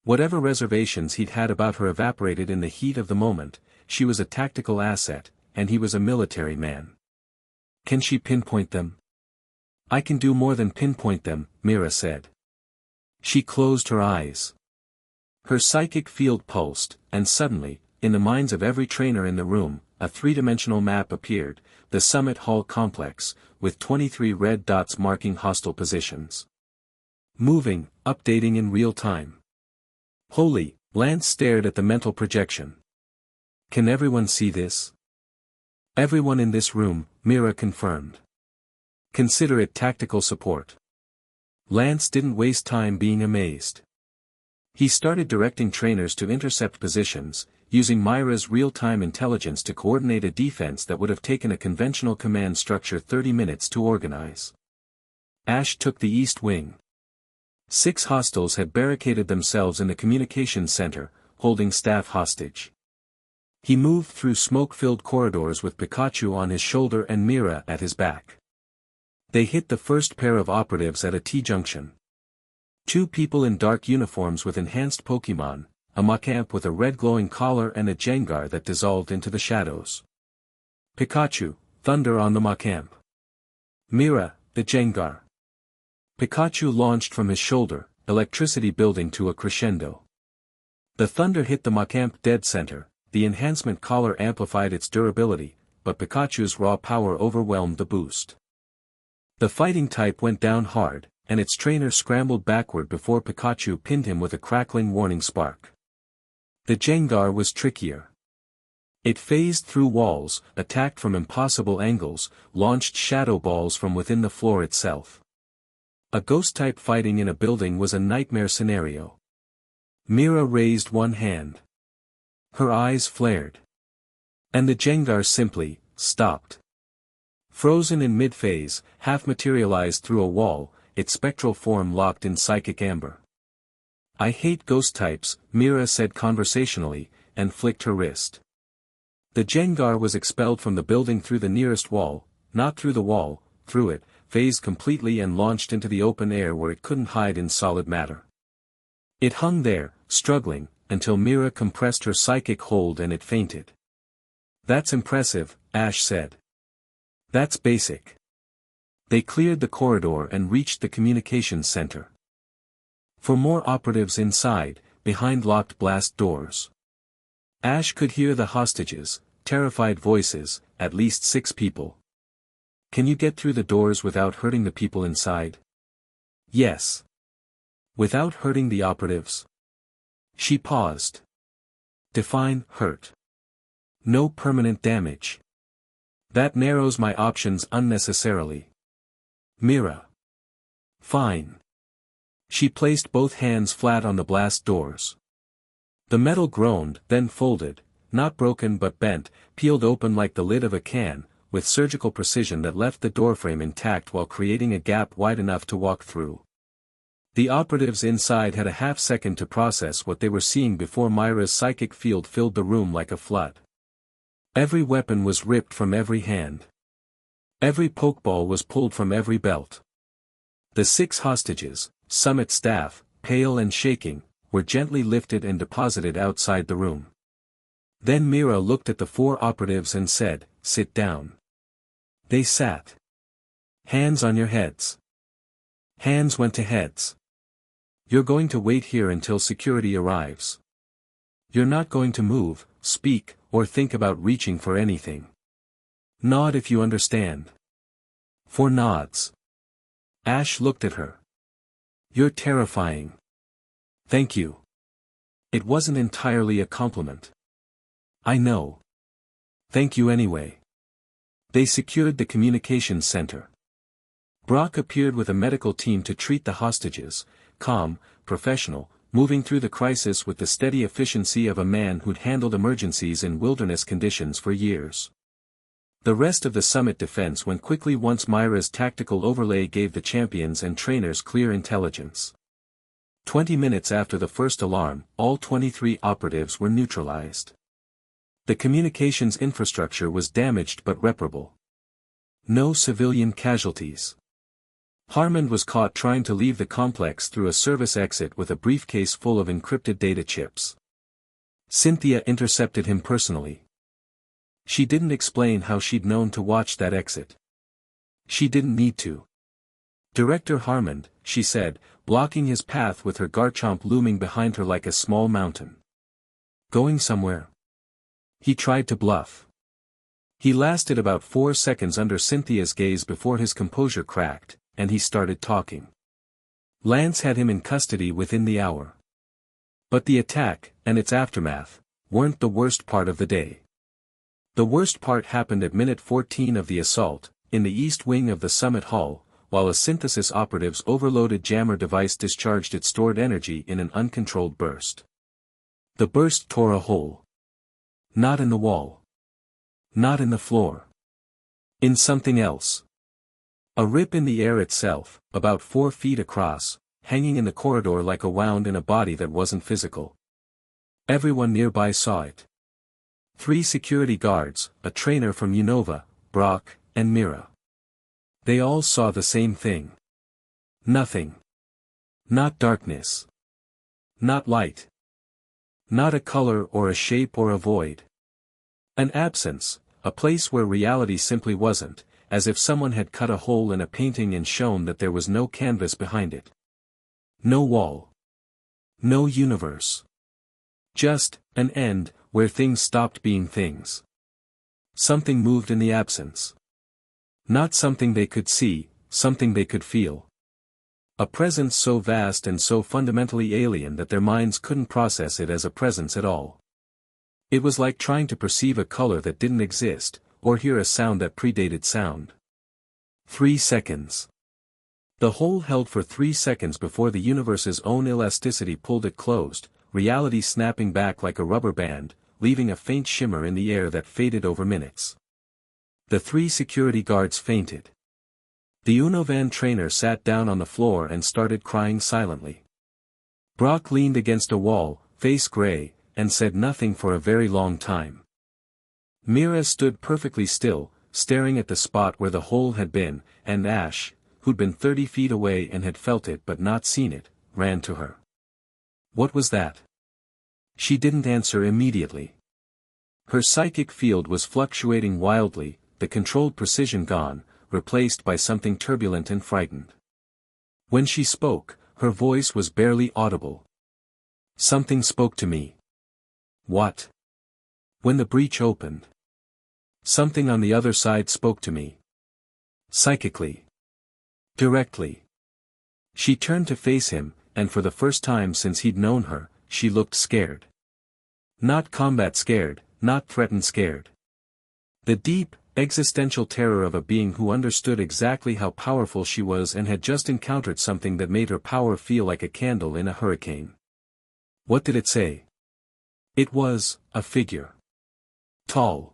Whatever reservations he'd had about her evaporated in the heat of the moment. She was a tactical asset, and he was a military man. Can she pinpoint them? I can do more than pinpoint them, Mira said. She closed her eyes. Her psychic field pulsed, and suddenly, in the minds of every trainer in the room, a three-dimensional map appeared, the Summit Hall complex, with 23 red dots marking hostile positions. Moving, updating in real time. Holy, Lance stared at the mental projection. Can everyone see this? Everyone in this room, Mira confirmed. Consider it tactical support. Lance didn't waste time being amazed. He started directing trainers to intercept positions, using Myra's real-time intelligence to coordinate a defense that would have taken a conventional command structure 30 minutes to organize. Ash took the east wing. 6 hostiles had barricaded themselves in the communications center, holding staff hostage. He moved through smoke-filled corridors with Pikachu on his shoulder and Mira at his back. They hit the first pair of operatives at a T-junction. 2 people in dark uniforms with enhanced Pokémon, a Machamp with a red glowing collar and a Jengar that dissolved into the shadows. Pikachu, thunder on the Machamp. Mira, the Jengar. Pikachu launched from his shoulder, electricity building to a crescendo. The thunder hit the Machamp dead center, the enhancement collar amplified its durability, but Pikachu's raw power overwhelmed the boost. The fighting type went down hard, and its trainer scrambled backward before Pikachu pinned him with a crackling warning spark. The Jengar was trickier. It phased through walls, attacked from impossible angles, launched shadow balls from within the floor itself. A ghost-type fighting in a building was a nightmare scenario. Mira raised one hand. Her eyes flared. And the Jengar simply stopped. Frozen in mid-phase, half-materialized through a wall, its spectral form locked in psychic amber. I hate ghost types, Mira said conversationally, and flicked her wrist. The Jengar was expelled from the building through the nearest wall, not through the wall, through it, phased completely and launched into the open air where it couldn't hide in solid matter. It hung there, struggling, until Mira compressed her psychic hold and it fainted. That's impressive, Ash said. That's basic. They cleared the corridor and reached the communications center. For more operatives inside, behind locked blast doors. Ash could hear the hostages, terrified voices, at least 6 people. Can you get through the doors without hurting the people inside? Yes. Without hurting the operatives? She paused. Define hurt. No permanent damage. That narrows my options unnecessarily. Mira. Fine. She placed both hands flat on the blast doors. The metal groaned, then folded, not broken but bent, peeled open like the lid of a can, with surgical precision that left the doorframe intact while creating a gap wide enough to walk through. The operatives inside had a half-second to process what they were seeing before Myra's psychic field filled the room like a flood. Every weapon was ripped from every hand. Every pokeball was pulled from every belt. The 6 hostages, Summit staff, pale and shaking, were gently lifted and deposited outside the room. Then Mira looked at the 4 operatives and said, "Sit down." They sat. Hands on your heads. Hands went to heads. You're going to wait here until security arrives. You're not going to move, speak, or think about reaching for anything. Nod if you understand. 4 nods. Ash looked at her. You're terrifying. Thank you. It wasn't entirely a compliment. I know. Thank you anyway. They secured the communications center. Brock appeared with a medical team to treat the hostages, calm, professional, moving through the crisis with the steady efficiency of a man who'd handled emergencies in wilderness conditions for years. The rest of the summit defense went quickly once Myra's tactical overlay gave the champions and trainers clear intelligence. 20 minutes after the first alarm, all 23 operatives were neutralized. The communications infrastructure was damaged but reparable. No civilian casualties. Harmon was caught trying to leave the complex through a service exit with a briefcase full of encrypted data chips. Cynthia intercepted him personally. She didn't explain how she'd known to watch that exit. She didn't need to. Director Harmon, she said, blocking his path with her Garchomp looming behind her like a small mountain. Going somewhere? He tried to bluff. He lasted about 4 seconds under Cynthia's gaze before his composure cracked, and he started talking. Lance had him in custody within the hour. But the attack, and its aftermath, weren't the worst part of the day. The worst part happened at minute 14 of the assault, in the east wing of the summit hall, while a synthesis operative's overloaded jammer device discharged its stored energy in an uncontrolled burst. The burst tore a hole. Not in the wall. Not in the floor. In something else. A rip in the air itself, about 4 feet across, hanging in the corridor like a wound in a body that wasn't physical. Everyone nearby saw it. 3 security guards, a trainer from Unova, Brock, and Mira. They all saw the same thing. Nothing. Not darkness. Not light. Not a color or a shape or a void. An absence, a place where reality simply wasn't, as if someone had cut a hole in a painting and shown that there was no canvas behind it. No wall. No universe. Just, an end, where things stopped being things. Something moved in the absence. Not something they could see, something they could feel. A presence so vast and so fundamentally alien that their minds couldn't process it as a presence at all. It was like trying to perceive a color that didn't exist, or hear a sound that predated sound. 3 seconds. The hole held for 3 seconds before the universe's own elasticity pulled it closed, reality snapping back like a rubber band, leaving a faint shimmer in the air that faded over minutes. The 3 security guards fainted. The Unovan trainer sat down on the floor and started crying silently. Brock leaned against a wall, face gray, and said nothing for a very long time. Mira stood perfectly still, staring at the spot where the hole had been, and Ash, who'd been 30 feet away and had felt it but not seen it, ran to her. What was that? She didn't answer immediately. Her psychic field was fluctuating wildly, the controlled precision gone, replaced by something turbulent and frightened. When she spoke, her voice was barely audible. Something spoke to me. What? When the breach opened, something on the other side spoke to me. Psychically. Directly. She turned to face him, and for the first time since he'd known her, she looked scared. Not combat scared, not threatened scared. The deep, existential terror of a being who understood exactly how powerful she was and had just encountered something that made her power feel like a candle in a hurricane. What did it say? It was a figure. Tall.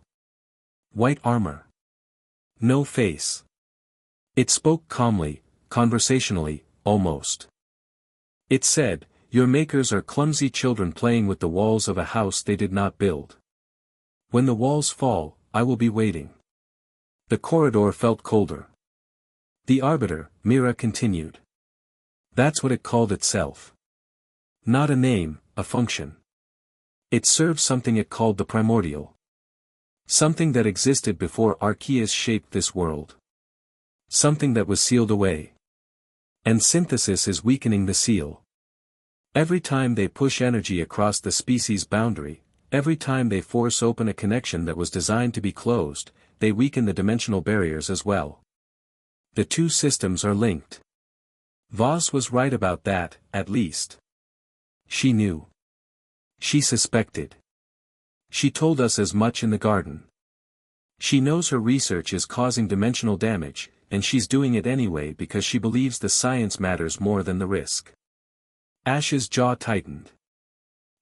White armor. No face. It spoke calmly, conversationally, almost. It said, "Your makers are clumsy children playing with the walls of a house they did not build. When the walls fall, I will be waiting." The corridor felt colder. The arbiter, Mira continued. That's what it called itself. Not a name, a function. It served something it called the primordial. Something that existed before Arceus shaped this world. Something that was sealed away. And synthesis is weakening the seal. Every time they push energy across the species boundary, every time they force open a connection that was designed to be closed, they weaken the dimensional barriers as well. The two systems are linked. Voss was right about that, at least. She knew. She suspected. She told us as much in the garden. She knows her research is causing dimensional damage, and she's doing it anyway because she believes the science matters more than the risk. Ash's jaw tightened.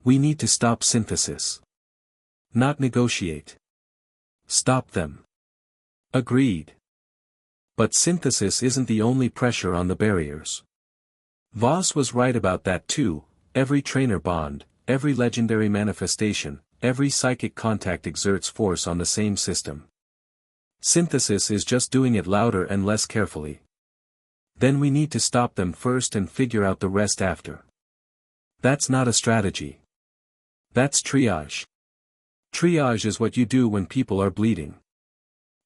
We need to stop synthesis. Not negotiate. Stop them. Agreed. But synthesis isn't the only pressure on the barriers. Voss was right about that too. Every trainer bond, every legendary manifestation, every psychic contact exerts force on the same system. Synthesis is just doing it louder and less carefully. Then we need to stop them first and figure out the rest after. That's not a strategy. That's triage. Triage is what you do when people are bleeding.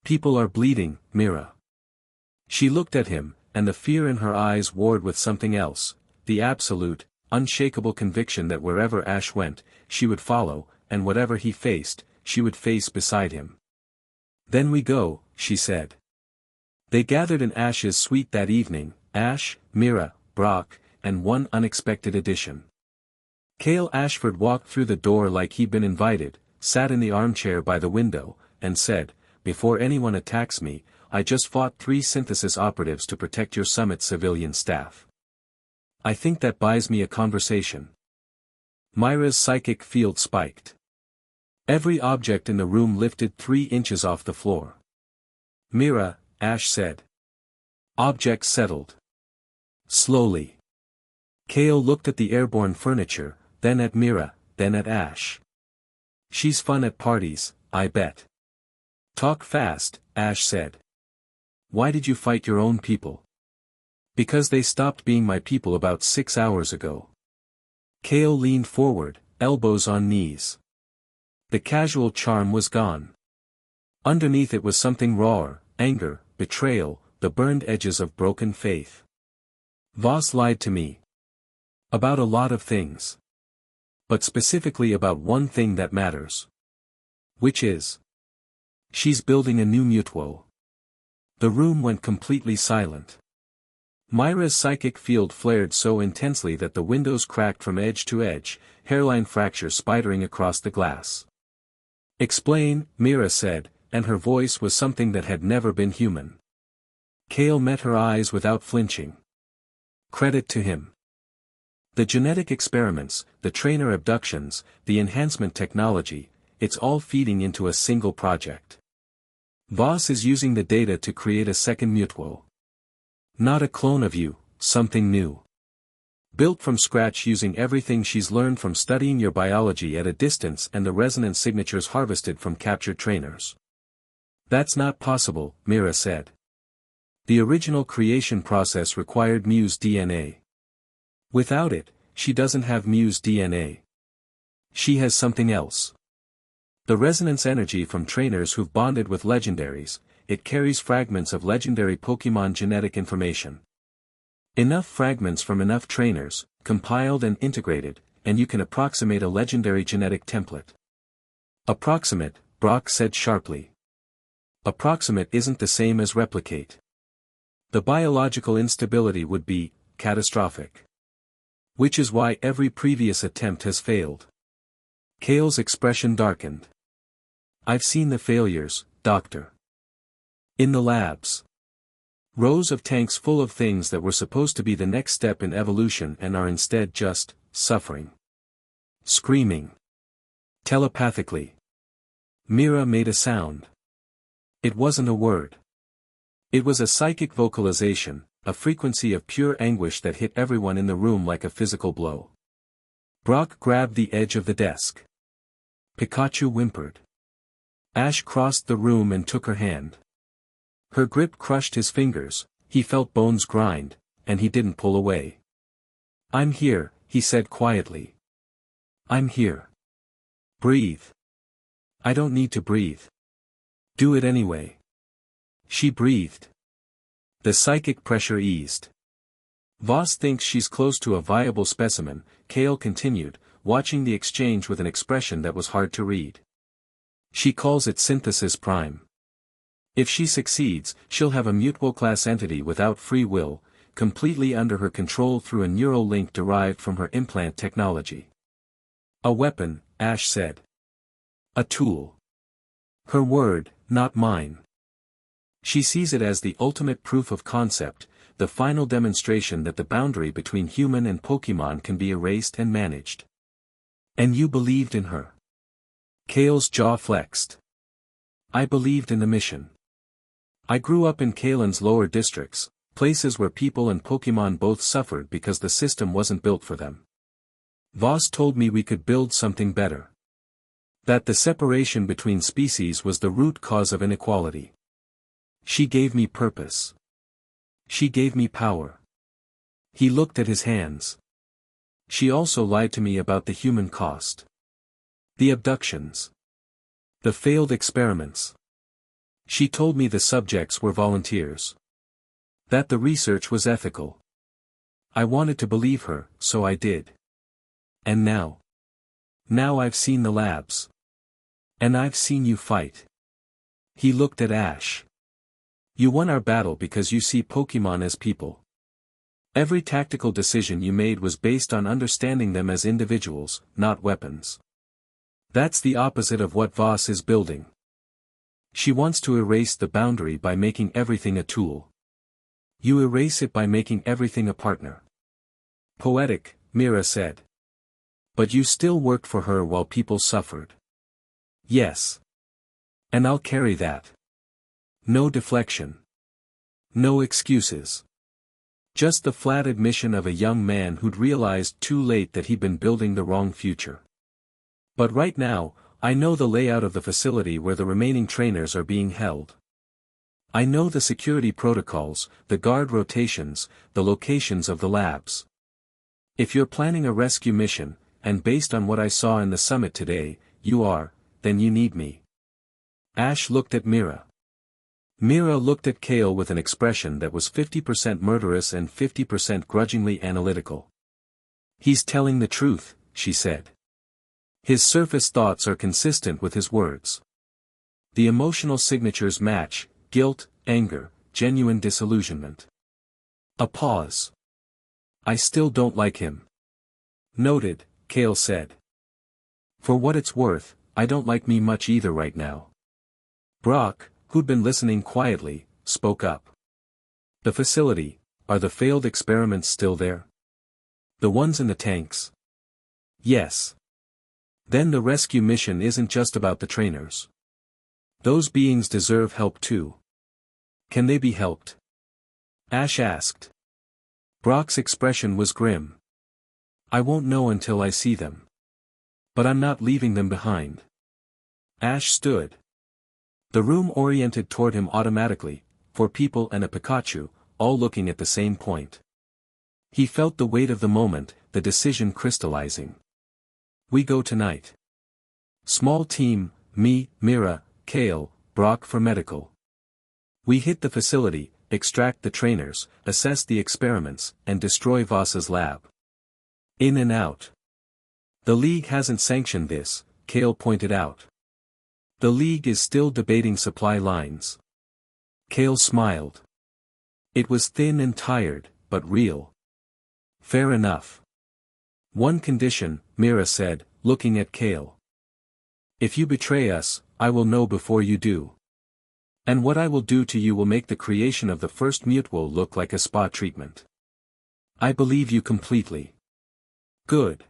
People are bleeding, Mira. She looked at him, and the fear in her eyes warred with something else, the absolute, unshakable conviction that wherever Ash went, she would follow, and whatever he faced, she would face beside him. Then we go, she said. They gathered in Ash's suite that evening, Ash, Mira, Brock, and one unexpected addition. Kale Ashford walked through the door like he'd been invited, sat in the armchair by the window, and said, "Before anyone attacks me, I just fought 3 synthesis operatives to protect your summit's civilian staff. I think that buys me a conversation." Myra's psychic field spiked. Every object in the room lifted 3 inches off the floor. "Mira," Ash said. Objects settled. Slowly. Kale looked at the airborne furniture, then at Mira, then at Ash. "She's fun at parties, I bet." "Talk fast," Ash said. "Why did you fight your own people?" "Because they stopped being my people about 6 hours ago." Kale leaned forward, elbows on knees. The casual charm was gone. Underneath it was something rawer, anger, betrayal, the burned edges of broken faith. "Voss lied to me. About a lot of things. But specifically about one thing that matters. Which is? She's building a new Mewtwo." The room went completely silent. Myra's psychic field flared so intensely that the windows cracked from edge to edge, hairline fracture spidering across the glass. "Explain," Mira said, and her voice was something that had never been human. Kale met her eyes without flinching. Credit to him. The genetic experiments, the trainer abductions, the enhancement technology, it's all feeding into a single project. Voss is using the data to create a second Mewtwo. Not a clone of you, something new. Built from scratch using everything she's learned from studying your biology at a distance and the resonance signatures harvested from captured trainers. "That's not possible," Mira said. "The original creation process required Mew's DNA. Without it, she doesn't have Mew's DNA. She has something else. The resonance energy from trainers who've bonded with legendaries, it carries fragments of legendary Pokémon genetic information. Enough fragments from enough trainers, compiled and integrated, and you can approximate a legendary genetic template. Approximate, Brock said sharply. Approximate isn't the same as replicate. The biological instability would be catastrophic. Which is why every previous attempt has failed. Kale's expression darkened. I've seen the failures, Doctor. In the labs. Rows of tanks full of things that were supposed to be the next step in evolution and are instead just suffering. Screaming. Telepathically. Mira made a sound. It wasn't a word. It was a psychic vocalization, a frequency of pure anguish that hit everyone in the room like a physical blow. Brock grabbed the edge of the desk. Pikachu whimpered. Ash crossed the room and took her hand. Her grip crushed his fingers, he felt bones grind, and he didn't pull away. I'm here, he said quietly. I'm here. Breathe. I don't need to breathe. Do it anyway. She breathed. The psychic pressure eased. Voss thinks she's close to a viable specimen, Kale continued, watching the exchange with an expression that was hard to read. She calls it synthesis prime. If she succeeds, she'll have a Mewtwo-class entity without free will, completely under her control through a neural link derived from her implant technology. A weapon, Ash said. A tool. Her word, not mine. She sees it as the ultimate proof of concept, the final demonstration that the boundary between human and Pokémon can be erased and managed. And you believed in her. Kale's jaw flexed. I believed in the mission. I grew up in Kalen's lower districts, places where people and Pokémon both suffered because the system wasn't built for them. Voss told me we could build something better. That the separation between species was the root cause of inequality. She gave me purpose. She gave me power. He looked at his hands. She also lied to me about the human cost. The abductions. The failed experiments. She told me the subjects were volunteers. That the research was ethical. I wanted to believe her, so I did. And now? Now I've seen the labs. And I've seen you fight. He looked at Ash. You won our battle because you see Pokémon as people. Every tactical decision you made was based on understanding them as individuals, not weapons. That's the opposite of what Voss is building. She wants to erase the boundary by making everything a tool. You erase it by making everything a partner. Poetic, Mira said. But you still worked for her while people suffered. Yes. And I'll carry that. No deflection. No excuses. Just the flat admission of a young man who'd realized too late that he'd been building the wrong future. But right now, I know the layout of the facility where the remaining trainers are being held. I know the security protocols, the guard rotations, the locations of the labs. If you're planning a rescue mission, and based on what I saw in the summit today, you are, then you need me. Ash looked at Mira. Mira looked at Kale with an expression that was 50% murderous and 50% grudgingly analytical. He's telling the truth, she said. His surface thoughts are consistent with his words. The emotional signatures match: guilt, anger, genuine disillusionment. A pause. I still don't like him. Noted, Kale said. For what it's worth, I don't like me much either right now. Brock, who'd been listening quietly, spoke up. The facility, are the failed experiments still there? The ones in the tanks? Yes. Then the rescue mission isn't just about the trainers. Those beings deserve help too. Can they be helped? Ash asked. Brock's expression was grim. I won't know until I see them. But I'm not leaving them behind. Ash stood. The room oriented toward him automatically, four people and a Pikachu, all looking at the same point. He felt the weight of the moment, the decision crystallizing. We go tonight. Small team, me, Mira, Kale, Brock for medical. We hit the facility, extract the trainers, assess the experiments, and destroy Voss's lab. In and out. The League hasn't sanctioned this, Kale pointed out. The League is still debating supply lines. Kale smiled. It was thin and tired, but real. Fair enough. One condition, Mira said, looking at Kale. If you betray us, I will know before you do. And what I will do to you will make the creation of the first Mewtwo look like a spa treatment. I believe you completely. Good.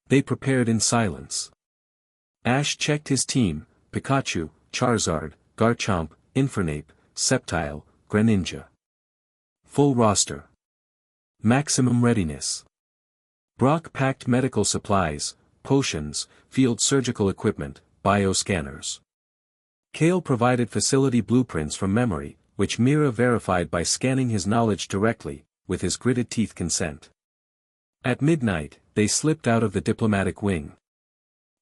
They prepared in silence. Ash checked his team: Pikachu, Charizard, Garchomp, Infernape, Sceptile, Greninja. Full roster. Maximum readiness. Brock packed medical supplies, potions, field surgical equipment, bioscanners. Kale provided facility blueprints from memory, which Mira verified by scanning his knowledge directly, with his gritted teeth consent. At midnight, they slipped out of the diplomatic wing.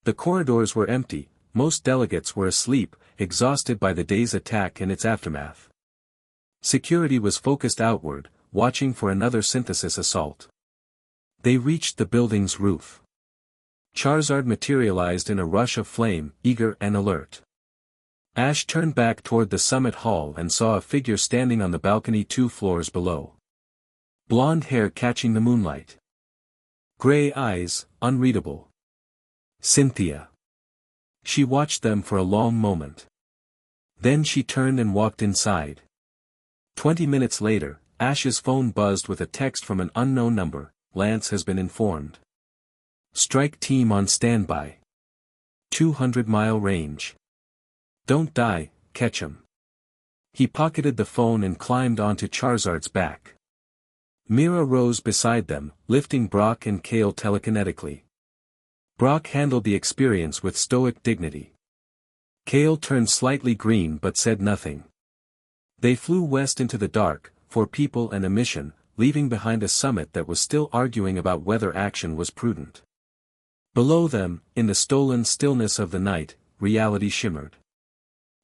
The corridors were empty, most delegates were asleep, exhausted by the day's attack and its aftermath. Security was focused outward, watching for another synthesis assault. They reached the building's roof. Charizard materialized in a rush of flame, eager and alert. Ash turned back toward the summit hall and saw a figure standing on the balcony 2 floors below. Blonde hair catching the moonlight. Gray eyes, unreadable. Cynthia. She watched them for a long moment. Then she turned and walked inside. 20 minutes later, Ash's phone buzzed with a text from an unknown number. Lance has been informed. Strike team on standby. 200-mile range. Don't die, catch him. He pocketed the phone and climbed onto Charizard's back. Mira rose beside them, lifting Brock and Kale telekinetically. Brock handled the experience with stoic dignity. Kale turned slightly green but said nothing. They flew west into the dark, for people and a mission, leaving behind a summit that was still arguing about whether action was prudent. Below them, in the stolen stillness of the night, reality shimmered.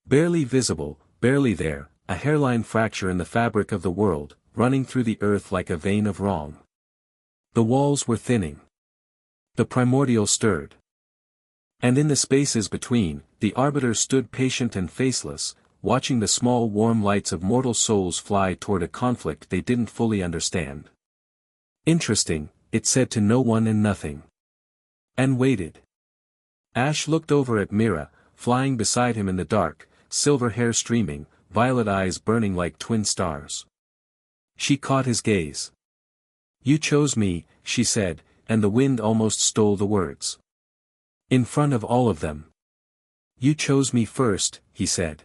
Barely visible, barely there, a hairline fracture in the fabric of the world, running through the earth like a vein of wrong. The walls were thinning. The primordial stirred. And in the spaces between, the arbiters stood patient and faceless, watching the small warm lights of mortal souls fly toward a conflict they didn't fully understand. Interesting, it said to no one and nothing. And waited. Ash looked over at Mira, flying beside him in the dark, silver hair streaming, violet eyes burning like twin stars. She caught his gaze. You chose me, she said, and the wind almost stole the words. In front of all of them. You chose me first, he said.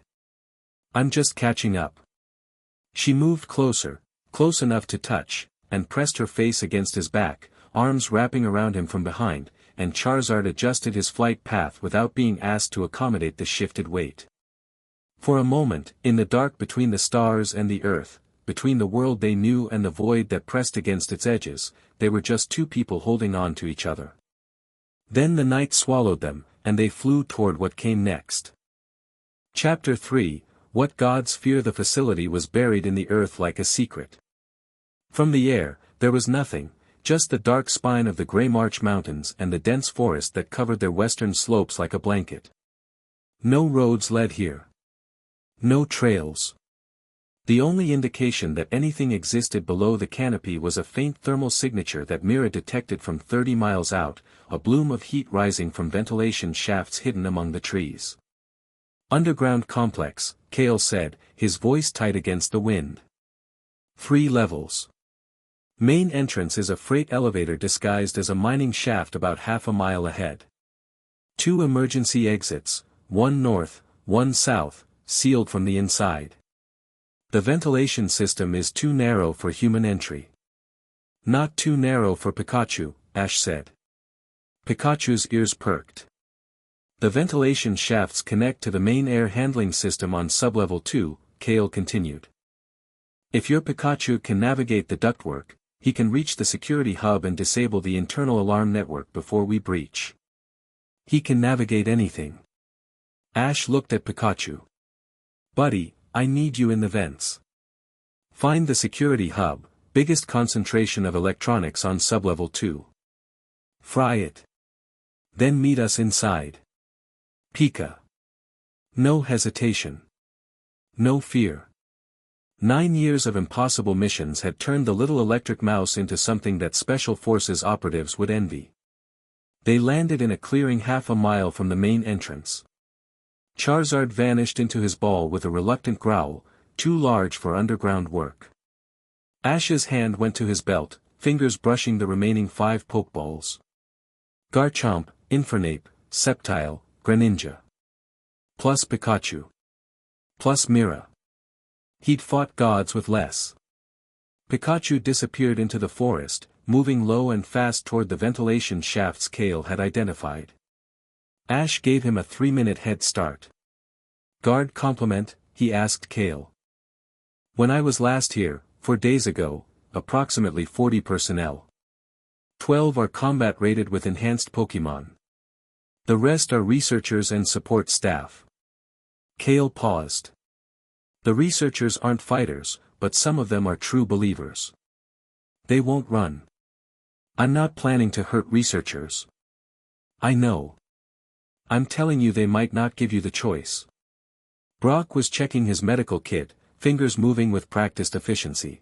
I'm just catching up. She moved closer, close enough to touch, and pressed her face against his back, arms wrapping around him from behind, and Charizard adjusted his flight path without being asked to accommodate the shifted weight. For a moment, in the dark between the stars and the earth, between the world they knew and the void that pressed against its edges, they were just two people holding on to each other. Then the night swallowed them, and they flew toward what came next. Chapter 3, What Gods Fear. The facility was buried in the earth like a secret. From the air, there was nothing, just the dark spine of the Grey March Mountains and the dense forest that covered their western slopes like a blanket. No roads led here. No trails. The only indication that anything existed below the canopy was a faint thermal signature that Mira detected from 30 miles out, a bloom of heat rising from ventilation shafts hidden among the trees. Underground complex, Kale said, his voice tight against the wind. 3 levels. Main entrance is a freight elevator disguised as a mining shaft about half a mile ahead. 2 emergency exits, one north, one south, sealed from the inside. The ventilation system is too narrow for human entry. Not too narrow for Pikachu, Ash said. Pikachu's ears perked. The ventilation shafts connect to the main air handling system on sublevel 2, Kale continued. If your Pikachu can navigate the ductwork, he can reach the security hub and disable the internal alarm network before we breach. He can navigate anything. Ash looked at Pikachu. Buddy, I need you in the vents. Find the security hub, biggest concentration of electronics on sublevel 2. Fry it. Then meet us inside. Pika. No hesitation. No fear. 9 years of impossible missions had turned the little electric mouse into something that Special Forces operatives would envy. They landed in a clearing half a mile from the main entrance. Charizard vanished into his ball with a reluctant growl, too large for underground work. Ash's hand went to his belt, fingers brushing the remaining 5 Pokeballs. Garchomp, Infernape, Sceptile, Greninja. Plus Pikachu. Plus Mira. He'd fought gods with less. Pikachu disappeared into the forest, moving low and fast toward the ventilation shafts Kale had identified. Ash gave him a 3-minute head start. Guard complement, he asked Kale. When I was last here, 4 days ago, approximately 40 personnel. 12 are combat rated with enhanced Pokemon. The rest are researchers and support staff. Kale paused. The researchers aren't fighters, but some of them are true believers. They won't run. I'm not planning to hurt researchers. I know. I'm telling you they might not give you the choice. Brock was checking his medical kit, fingers moving with practiced efficiency.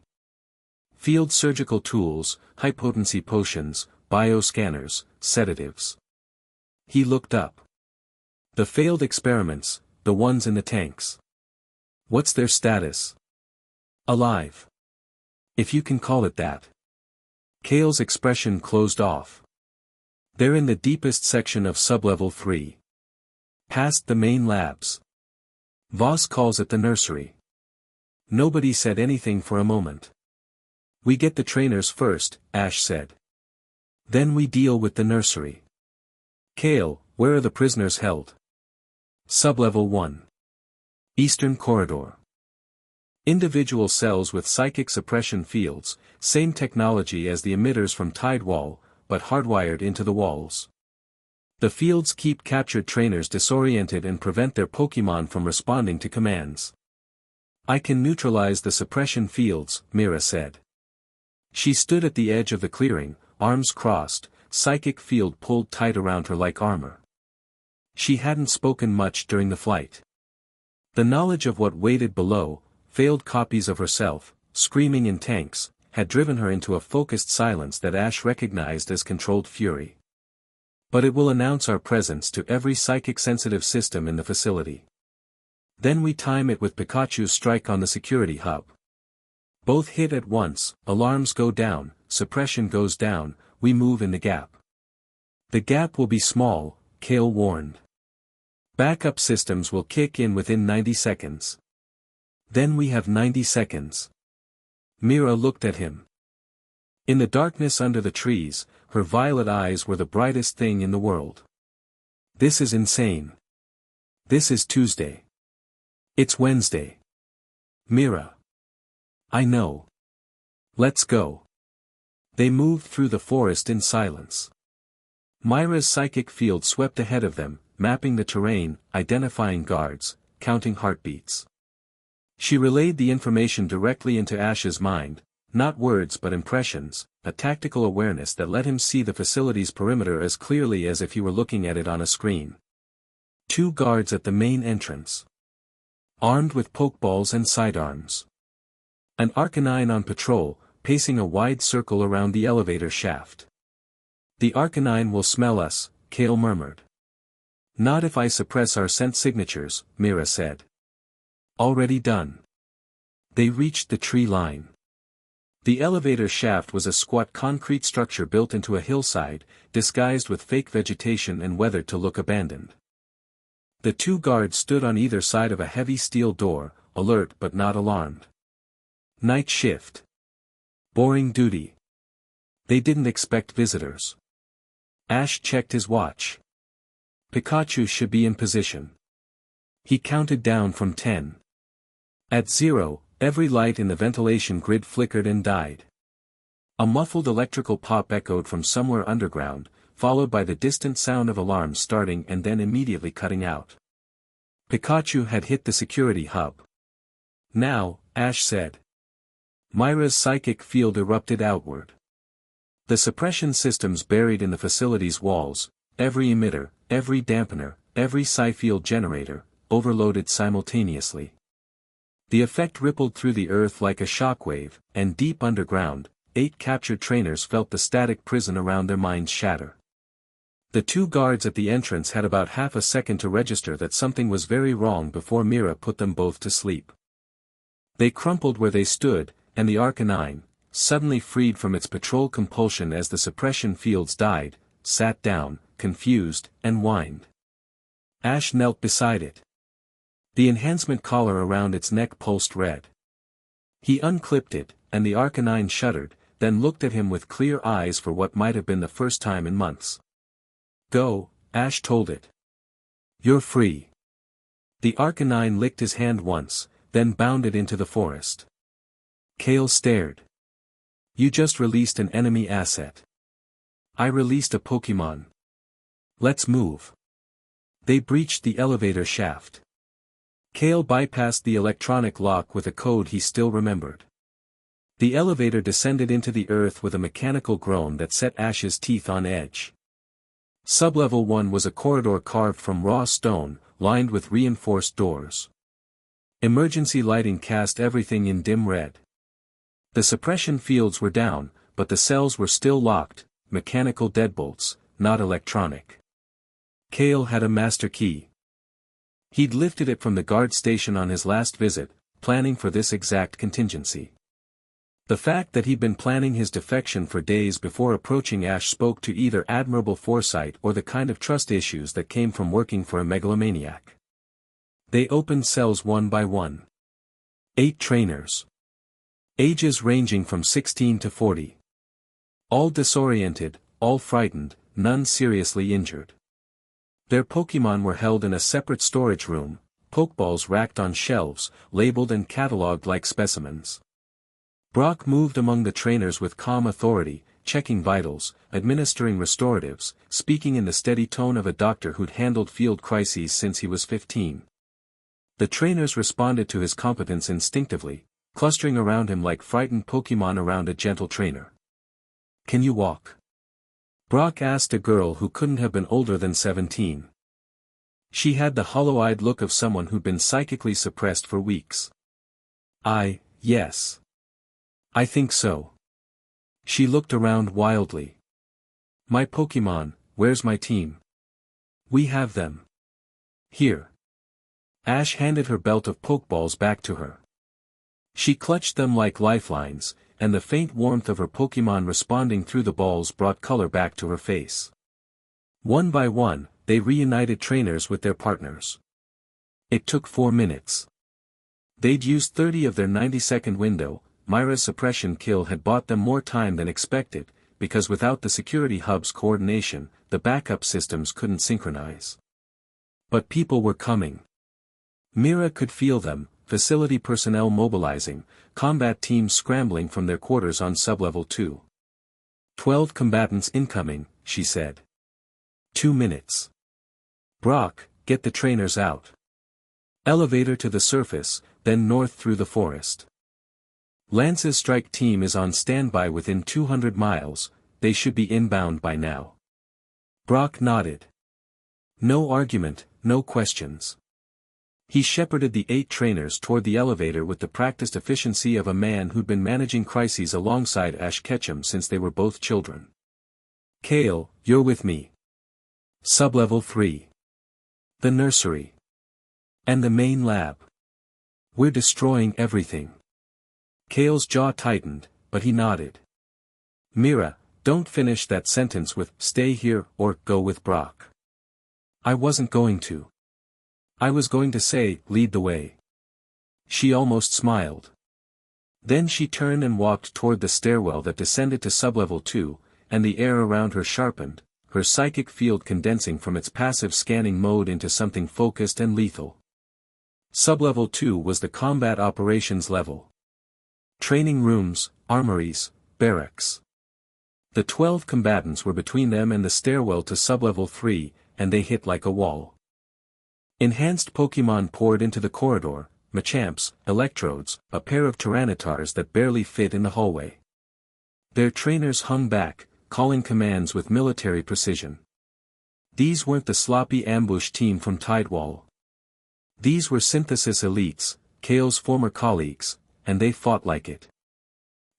Field surgical tools, high-potency potions, bioscanners, sedatives. He looked up. The failed experiments, the ones in the tanks. What's their status? Alive. If you can call it that. Kale's expression closed off. They're in the deepest section of sublevel 3. Past the main labs. Voss calls it the nursery. Nobody said anything for a moment. We get the trainers first, Ash said. Then we deal with the nursery. Kale, where are the prisoners held? Sublevel 1. Eastern Corridor. Individual cells with psychic suppression fields, same technology as the emitters from Tidewall, but hardwired into the walls. The fields keep captured trainers disoriented and prevent their Pokemon from responding to commands. I can neutralize the suppression fields, Mira said. She stood at the edge of the clearing, arms crossed, psychic field pulled tight around her like armor. She hadn't spoken much during the flight. The knowledge of what waited below, failed copies of herself, screaming in tanks, had driven her into a focused silence that Ash recognized as controlled fury. But it will announce our presence to every psychic-sensitive system in the facility. Then we time it with Pikachu's strike on the security hub. Both hit at once, alarms go down, suppression goes down, we move in the gap. The gap will be small, Kale warned. Backup systems will kick in within 90 seconds. Then we have 90 seconds. Mira looked at him. In the darkness under the trees, her violet eyes were the brightest thing in the world. This is insane. This is Tuesday. It's Wednesday. Mira. I know. Let's go. They moved through the forest in silence. Myra's psychic field swept ahead of them, mapping the terrain, identifying guards, counting heartbeats. She relayed the information directly into Ash's mind, not words but impressions, a tactical awareness that let him see the facility's perimeter as clearly as if he were looking at it on a screen. 2 guards at the main entrance. Armed with pokeballs and sidearms. An Arcanine on patrol, pacing a wide circle around the elevator shaft. The Arcanine will smell us, Kale murmured. Not if I suppress our scent signatures, Mira said. Already done. They reached the tree line. The elevator shaft was a squat concrete structure built into a hillside, disguised with fake vegetation and weathered to look abandoned. The 2 guards stood on either side of a heavy steel door, alert but not alarmed. Night shift. Boring duty. They didn't expect visitors. Ash checked his watch. Pikachu should be in position. He counted down from 10. At 0, every light in the ventilation grid flickered and died. A muffled electrical pop echoed from somewhere underground, followed by the distant sound of alarms starting and then immediately cutting out. Pikachu had hit the security hub. Now, Ash said. Myra's psychic field erupted outward. The suppression systems buried in the facility's walls, every emitter, every dampener, every psi-field generator, overloaded simultaneously. The effect rippled through the earth like a shockwave, and deep underground, 8 captured trainers felt the static prison around their minds shatter. The 2 guards at the entrance had about half a second to register that something was very wrong before Mira put them both to sleep. They crumpled where they stood, and the Arcanine, suddenly freed from its patrol compulsion as the suppression fields died, sat down, confused, and whined. Ash knelt beside it. The enhancement collar around its neck pulsed red. He unclipped it, and the Arcanine shuddered, then looked at him with clear eyes for what might have been the first time in months. "Go," Ash told it. "You're free." The Arcanine licked his hand once, then bounded into the forest. Kale stared. "You just released an enemy asset." "I released a Pokémon. Let's move." They breached the elevator shaft. Kale bypassed the electronic lock with a code he still remembered. The elevator descended into the earth with a mechanical groan that set Ash's teeth on edge. Sublevel 1 was a corridor carved from raw stone, lined with reinforced doors. Emergency lighting cast everything in dim red. The suppression fields were down, but the cells were still locked, mechanical deadbolts, not electronic. Kale had a master key. He'd lifted it from the guard station on his last visit, planning for this exact contingency. The fact that he'd been planning his defection for days before approaching Ash spoke to either admirable foresight or the kind of trust issues that came from working for a megalomaniac. They opened cells one by one. 8 trainers. Ages ranging from 16 to 40. All disoriented, all frightened, none seriously injured. Their Pokémon were held in a separate storage room, Pokeballs racked on shelves, labeled and catalogued like specimens. Brock moved among the trainers with calm authority, checking vitals, administering restoratives, speaking in the steady tone of a doctor who'd handled field crises since he was 15. The trainers responded to his competence instinctively, clustering around him like frightened Pokémon around a gentle trainer. "Can you walk?" Brock asked a girl who couldn't have been older than 17. She had the hollow-eyed look of someone who'd been psychically suppressed for weeks. Yes. I think so." She looked around wildly. "My Pokémon, where's my team?" "We have them. Here." Ash handed her belt of Pokeballs back to her. She clutched them like lifelines, and the faint warmth of her Pokémon responding through the balls brought color back to her face. One by one, they reunited trainers with their partners. It took 4 minutes. They'd used 30 of their 90-second window. Myra's suppression kill had bought them more time than expected, because without the security hub's coordination, the backup systems couldn't synchronize. But people were coming. Mira could feel them, facility personnel mobilizing, combat teams scrambling from their quarters on sublevel 2. 12 combatants incoming, she said. 2 minutes. Brock, get the trainers out. Elevator to the surface, then north through the forest. Lance's strike team is on standby within 200 miles, they should be inbound by now. Brock nodded. No argument, no questions. He shepherded the 8 trainers toward the elevator with the practiced efficiency of a man who'd been managing crises alongside Ash Ketchum since they were both children. Kale, you're with me. Sublevel 3. The nursery. And the main lab. We're destroying everything. Kale's jaw tightened, but he nodded. Mira, don't finish that sentence with "stay here" or "go with Brock." I wasn't going to. I was going to say, lead the way. She almost smiled. Then she turned and walked toward the stairwell that descended to sublevel 2, and the air around her sharpened, her psychic field condensing from its passive scanning mode into something focused and lethal. Sublevel 2 was the combat operations level. Training rooms, armories, barracks. The 12 combatants were between them and the stairwell to sublevel 3, and they hit like a wall. Enhanced Pokémon poured into the corridor, Machamps, Electrodes, a pair of Tyrannitars that barely fit in the hallway. Their trainers hung back, calling commands with military precision. These weren't the sloppy ambush team from Tidewall. These were synthesis elites, Kale's former colleagues, and they fought like it.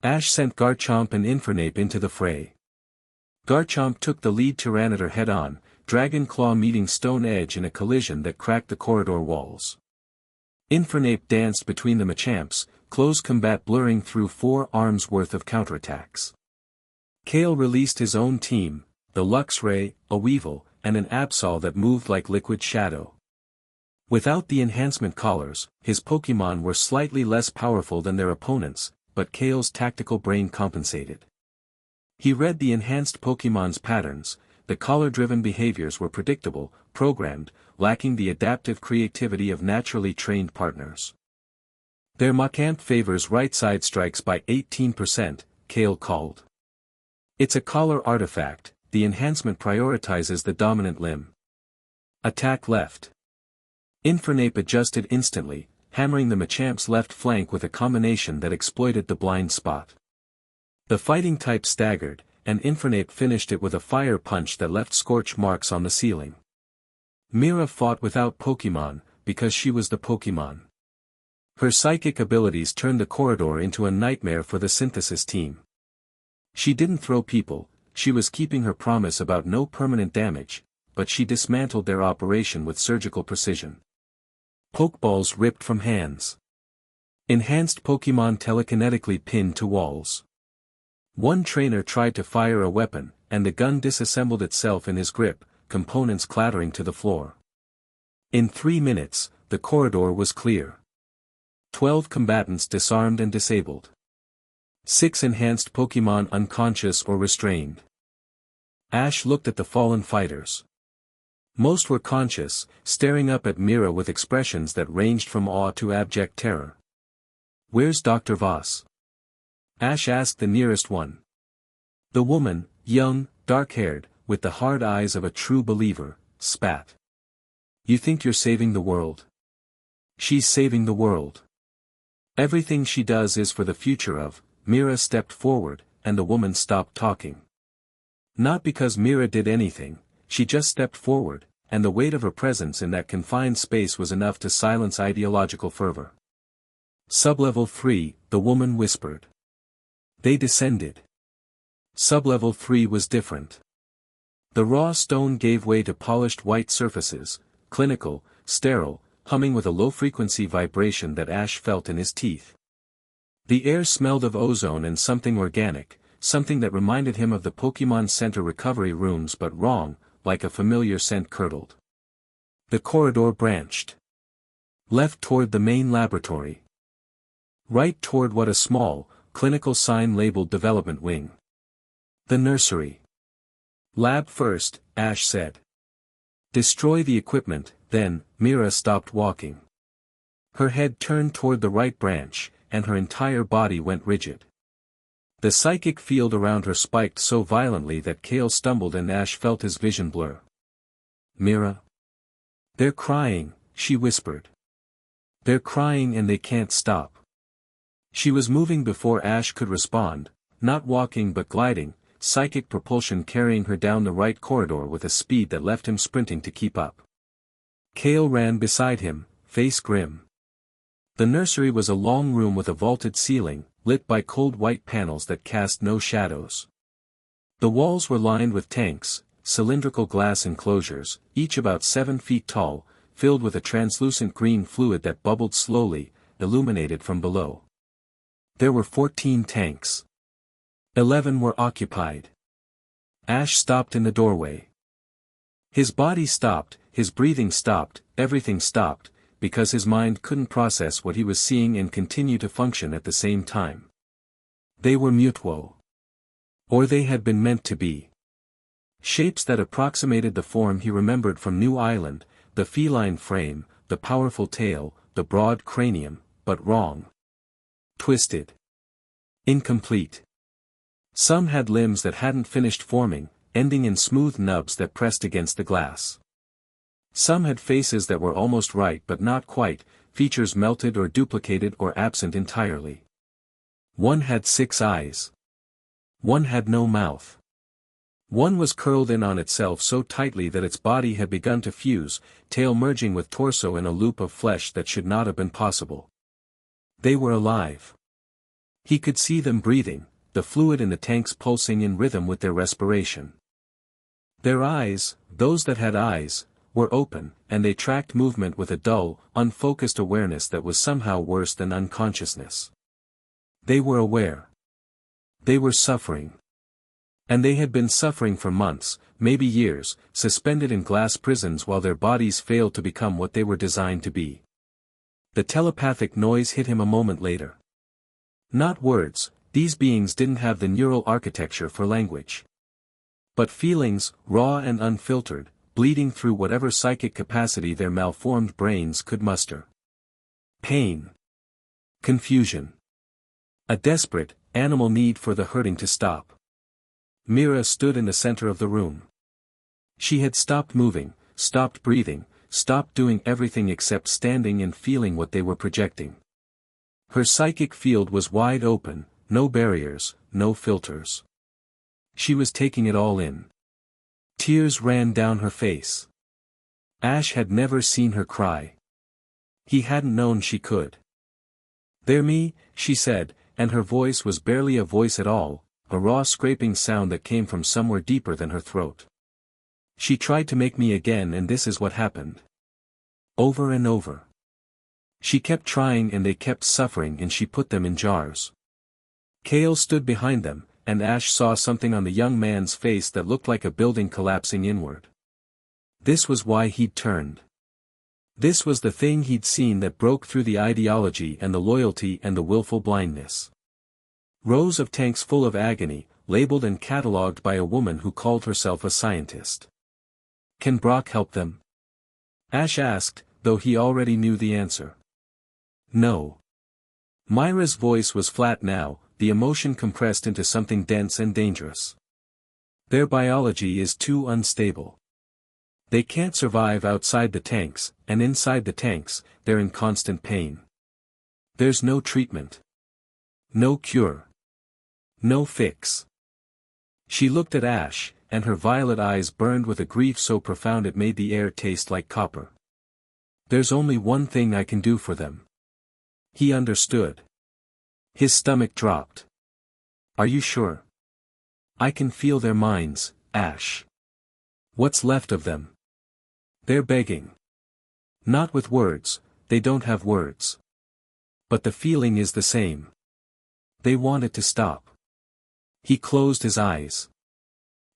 Ash sent Garchomp and Infernape into the fray. Garchomp took the lead Tyranitar head-on, Dragon Claw meeting Stone Edge in a collision that cracked the corridor walls. Infernape danced between the Machamps, close combat blurring through 4 arms worth of counterattacks. Kale released his own team, the Luxray, a Weevil, and an Absol that moved like liquid shadow. Without the enhancement collars, his Pokémon were slightly less powerful than their opponents, but Kale's tactical brain compensated. He read the enhanced Pokémon's patterns. The collar-driven behaviors were predictable, programmed, lacking the adaptive creativity of naturally trained partners. Their Machamp favors right side strikes by 18%, Kale called. It's a collar artifact, the enhancement prioritizes the dominant limb. Attack left. Infernape adjusted instantly, hammering the Machamp's left flank with a combination that exploited the blind spot. The fighting type staggered, and Infernape finished it with a fire punch that left scorch marks on the ceiling. Mira fought without Pokémon, because she was the Pokémon. Her psychic abilities turned the corridor into a nightmare for the synthesis team. She didn't throw people, she was keeping her promise about no permanent damage, but she dismantled their operation with surgical precision. Pokeballs ripped from hands. Enhanced Pokémon telekinetically pinned to walls. One trainer tried to fire a weapon, and the gun disassembled itself in his grip, components clattering to the floor. In 3 minutes, the corridor was clear. 12 combatants disarmed and disabled. 6 enhanced Pokémon unconscious or restrained. Ash looked at the fallen fighters. Most were conscious, staring up at Mira with expressions that ranged from awe to abject terror. "Where's Dr. Voss?" Ash asked the nearest one. The woman, young, dark-haired, with the hard eyes of a true believer, spat. "You think you're saving the world? She's saving the world. Everything she does is for the future of." Mira stepped forward, and the woman stopped talking. Not because Mira did anything, she just stepped forward, and the weight of her presence in that confined space was enough to silence ideological fervor. "Sublevel 3, the woman whispered. They descended. Sublevel 3 was different. The raw stone gave way to polished white surfaces, clinical, sterile, humming with a low-frequency vibration that Ash felt in his teeth. The air smelled of ozone and something organic, something that reminded him of the Pokémon Center recovery rooms but wrong, like a familiar scent curdled. The corridor branched. Left toward the main laboratory. Right toward what a small, clinical sign labeled development wing. The nursery. "Lab first," Ash said. "Destroy the equipment," then. Mira stopped walking. Her head turned toward the right branch, and her entire body went rigid. The psychic field around her spiked so violently that Kale stumbled and Ash felt his vision blur. "Mira? They're crying," she whispered. "They're crying and they can't stop." She was moving before Ash could respond, not walking but gliding, psychic propulsion carrying her down the right corridor with a speed that left him sprinting to keep up. Kale ran beside him, face grim. The nursery was a long room with a vaulted ceiling, lit by cold white panels that cast no shadows. The walls were lined with tanks, cylindrical glass enclosures, each about 7 feet tall, filled with a translucent green fluid that bubbled slowly, illuminated from below. There were 14 tanks. 11 were occupied. Ash stopped in the doorway. His body stopped, his breathing stopped, everything stopped, because his mind couldn't process what he was seeing and continue to function at the same time. They were Mewtwo. Or they had been meant to be. Shapes that approximated the form he remembered from New Island, the feline frame, the powerful tail, the broad cranium, but wrong. Twisted. Incomplete. Some had limbs that hadn't finished forming, ending in smooth nubs that pressed against the glass. Some had faces that were almost right but not quite, features melted or duplicated or absent entirely. One had 6 eyes. One had no mouth. One was curled in on itself so tightly that its body had begun to fuse, tail merging with torso in a loop of flesh that should not have been possible. They were alive. He could see them breathing, the fluid in the tanks pulsing in rhythm with their respiration. Their eyes, those that had eyes, were open, and they tracked movement with a dull, unfocused awareness that was somehow worse than unconsciousness. They were aware. They were suffering. And they had been suffering for months, maybe years, suspended in glass prisons while their bodies failed to become what they were designed to be. The telepathic noise hit him a moment later. Not words, these beings didn't have the neural architecture for language. But feelings, raw and unfiltered, bleeding through whatever psychic capacity their malformed brains could muster. Pain. Confusion. A desperate, animal need for the hurting to stop. Mira stood in the center of the room. She had stopped moving, stopped breathing, stopped doing everything except standing and feeling what they were projecting. Her psychic field was wide open, no barriers, no filters. She was taking it all in. Tears ran down her face. Ash had never seen her cry. He hadn't known she could. "They're me," she said, and her voice was barely a voice at all, a raw scraping sound that came from somewhere deeper than her throat. "She tried to make me again, and this is what happened. Over and over. She kept trying and they kept suffering, and she put them in jars." Kale stood behind them, and Ash saw something on the young man's face that looked like a building collapsing inward. This was why he'd turned. This was the thing he'd seen that broke through the ideology and the loyalty and the willful blindness. Rows of tanks full of agony, labeled and catalogued by a woman who called herself a scientist. "Can Brock help them?" Ash asked, though he already knew the answer. "No." Myra's voice was flat now, the emotion compressed into something dense and dangerous. "Their biology is too unstable. They can't survive outside the tanks, and inside the tanks, they're in constant pain. There's no treatment. No cure. No fix." She looked at Ash, and her violet eyes burned with a grief so profound it made the air taste like copper. "There's only one thing I can do for them." He understood. His stomach dropped. "Are you sure?" "I can feel their minds, Ash. What's left of them. They're begging. Not with words, they don't have words. But the feeling is the same. They want it to stop." He closed his eyes.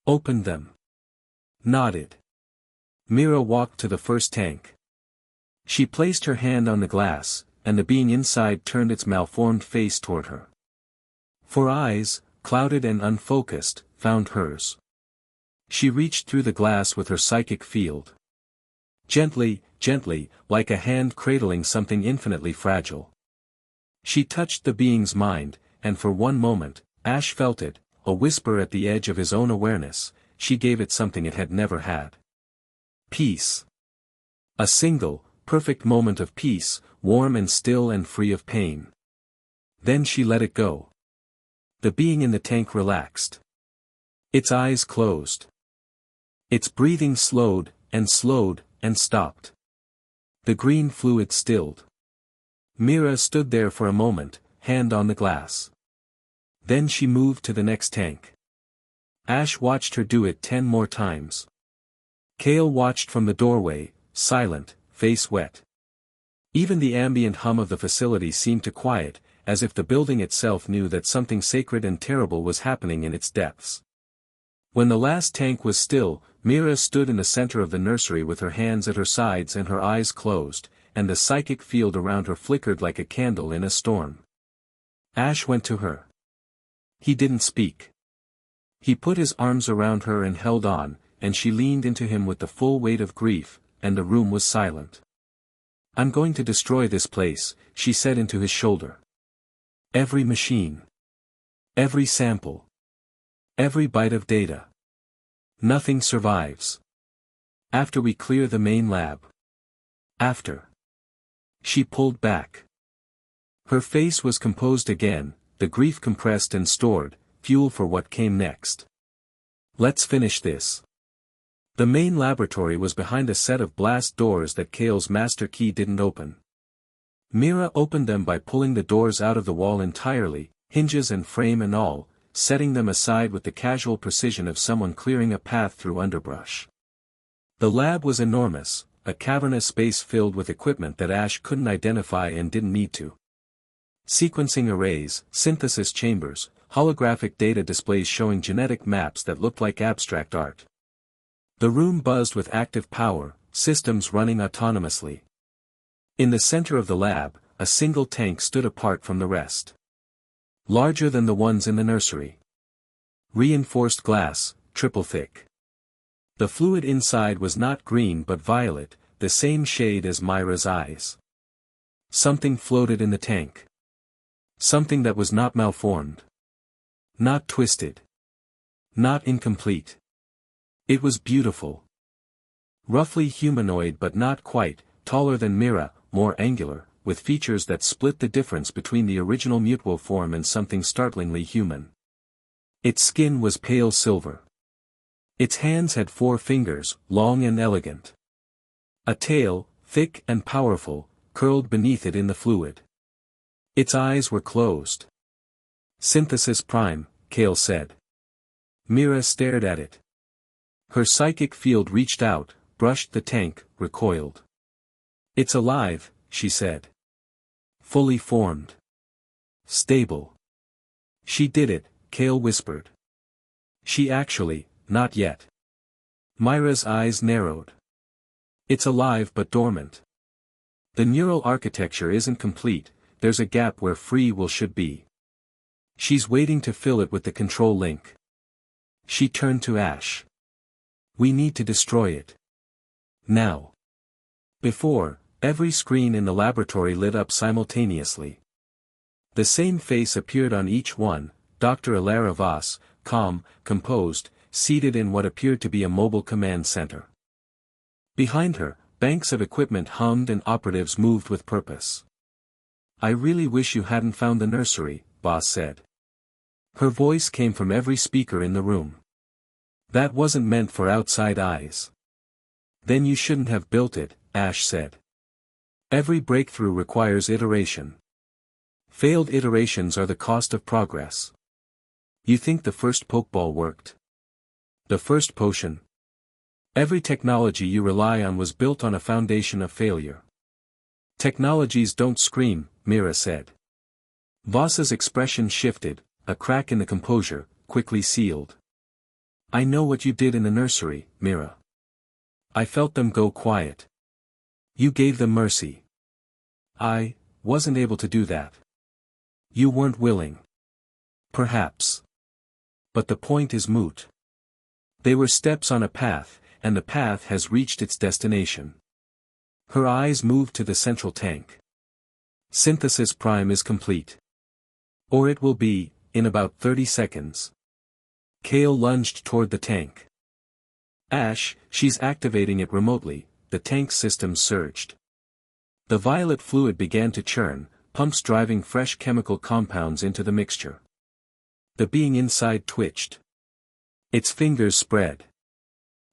Opened them. Nodded. Mira walked to the first tank. She placed her hand on the glass, and the being inside turned its malformed face toward her. For eyes, clouded and unfocused, found hers. She reached through the glass with her psychic field. Gently, gently, like a hand cradling something infinitely fragile. She touched the being's mind, and for one moment, Ash felt it, a whisper at the edge of his own awareness. She gave it something it had never had. Peace. A single, perfect moment of peace, warm and still and free of pain. Then she let it go. The being in the tank relaxed. Its eyes closed. Its breathing slowed, and stopped. The green fluid stilled. Mira stood there for a moment, hand on the glass. Then she moved to the next tank. Ash watched her do it 10 more times. Kale watched from the doorway, silent, face wet. Even the ambient hum of the facility seemed to quiet, as if the building itself knew that something sacred and terrible was happening in its depths. When the last tank was still, Mira stood in the center of the nursery with her hands at her sides and her eyes closed, and the psychic field around her flickered like a candle in a storm. Ash went to her. He didn't speak. He put his arms around her and held on, and she leaned into him with the full weight of grief, and the room was silent. "I'm going to destroy this place," she said into his shoulder. "Every machine. Every sample. Every byte of data. Nothing survives. After we clear the main lab. After." She pulled back. Her face was composed again, the grief compressed and stored, fuel for what came next. Let's finish this. The main laboratory was behind a set of blast doors that Kale's master key didn't open. Mira opened them by pulling the doors out of the wall entirely, hinges and frame and all, setting them aside with the casual precision of someone clearing a path through underbrush. The lab was enormous, a cavernous space filled with equipment that Ash couldn't identify and didn't need to. Sequencing arrays, synthesis chambers, holographic data displays showing genetic maps that looked like abstract art. The room buzzed with active power, systems running autonomously. In the center of the lab, a single tank stood apart from the rest. Larger than the ones in the nursery. Reinforced glass, triple thick. The fluid inside was not green but violet, the same shade as Myra's eyes. Something floated in the tank. Something that was not malformed. Not twisted. Not incomplete. It was beautiful. Roughly humanoid but not quite, taller than Mira, more angular, with features that split the difference between the original Mewtwo form and something startlingly human. Its skin was pale silver. Its hands had 4 fingers, long and elegant. A tail, thick and powerful, curled beneath it in the fluid. Its eyes were closed. Synthesis Prime, Kale said. Mira stared at it. Her psychic field reached out, brushed the tank, recoiled. It's alive, she said. Fully formed. Stable. She did it, Kale whispered. She actually, not yet. Myra's eyes narrowed. It's alive but dormant. The neural architecture isn't complete, there's a gap where free will should be. She's waiting to fill it with the control link. She turned to Ash. We need to destroy it. Now. Before, every screen in the laboratory lit up simultaneously. The same face appeared on each one, Dr. Ilara Voss, calm, composed, seated in what appeared to be a mobile command center. Behind her, banks of equipment hummed and operatives moved with purpose. I really wish you hadn't found the nursery, Voss said. Her voice came from every speaker in the room. That wasn't meant for outside eyes. Then you shouldn't have built it, Ash said. Every breakthrough requires iteration. Failed iterations are the cost of progress. You think the first Pokeball worked? The first potion? Every technology you rely on was built on a foundation of failure. Technologies don't scream, Mira said. Voss's expression shifted, a crack in the composure, quickly sealed. I know what you did in the nursery, Mira. I felt them go quiet. You gave them mercy. I wasn't able to do that. You weren't willing. Perhaps. But the point is moot. They were steps on a path, and the path has reached its destination. Her eyes moved to the central tank. Synthesis Prime is complete. Or it will be, in about 30 seconds. Kale lunged toward the tank. Ash, she's activating it remotely, the tank's systems surged. The violet fluid began to churn, pumps driving fresh chemical compounds into the mixture. The being inside twitched. Its fingers spread.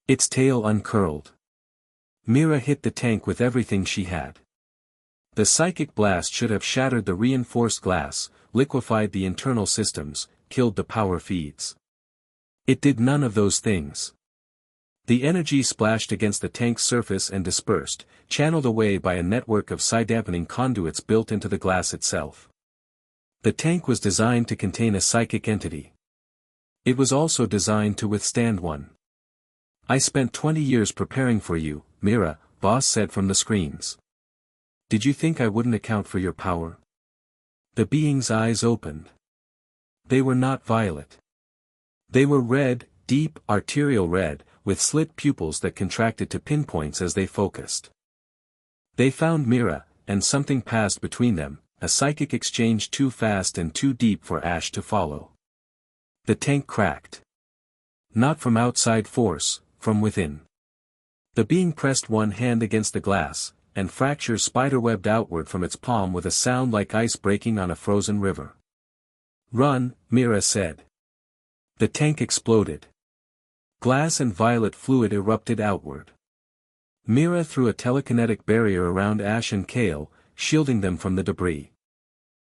Its tail uncurled. Mira hit the tank with everything she had. The psychic blast should have shattered the reinforced glass, liquefied the internal systems, killed the power feeds. It did none of those things. The energy splashed against the tank's surface and dispersed, channeled away by a network of psi-dampening conduits built into the glass itself. The tank was designed to contain a psychic entity. It was also designed to withstand one. I spent 20 years preparing for you, Mira, Voss said from the screens. Did you think I wouldn't account for your power? The being's eyes opened. They were not violet. They were red, deep, arterial red, with slit pupils that contracted to pinpoints as they focused. They found Mira, and something passed between them, a psychic exchange too fast and too deep for Ash to follow. The tank cracked. Not from outside force, from within. The being pressed one hand against the glass, and fractures spiderwebbed outward from its palm with a sound like ice breaking on a frozen river. Run, Mira said. The tank exploded. Glass and violet fluid erupted outward. Mira threw a telekinetic barrier around Ash and Kale, shielding them from the debris.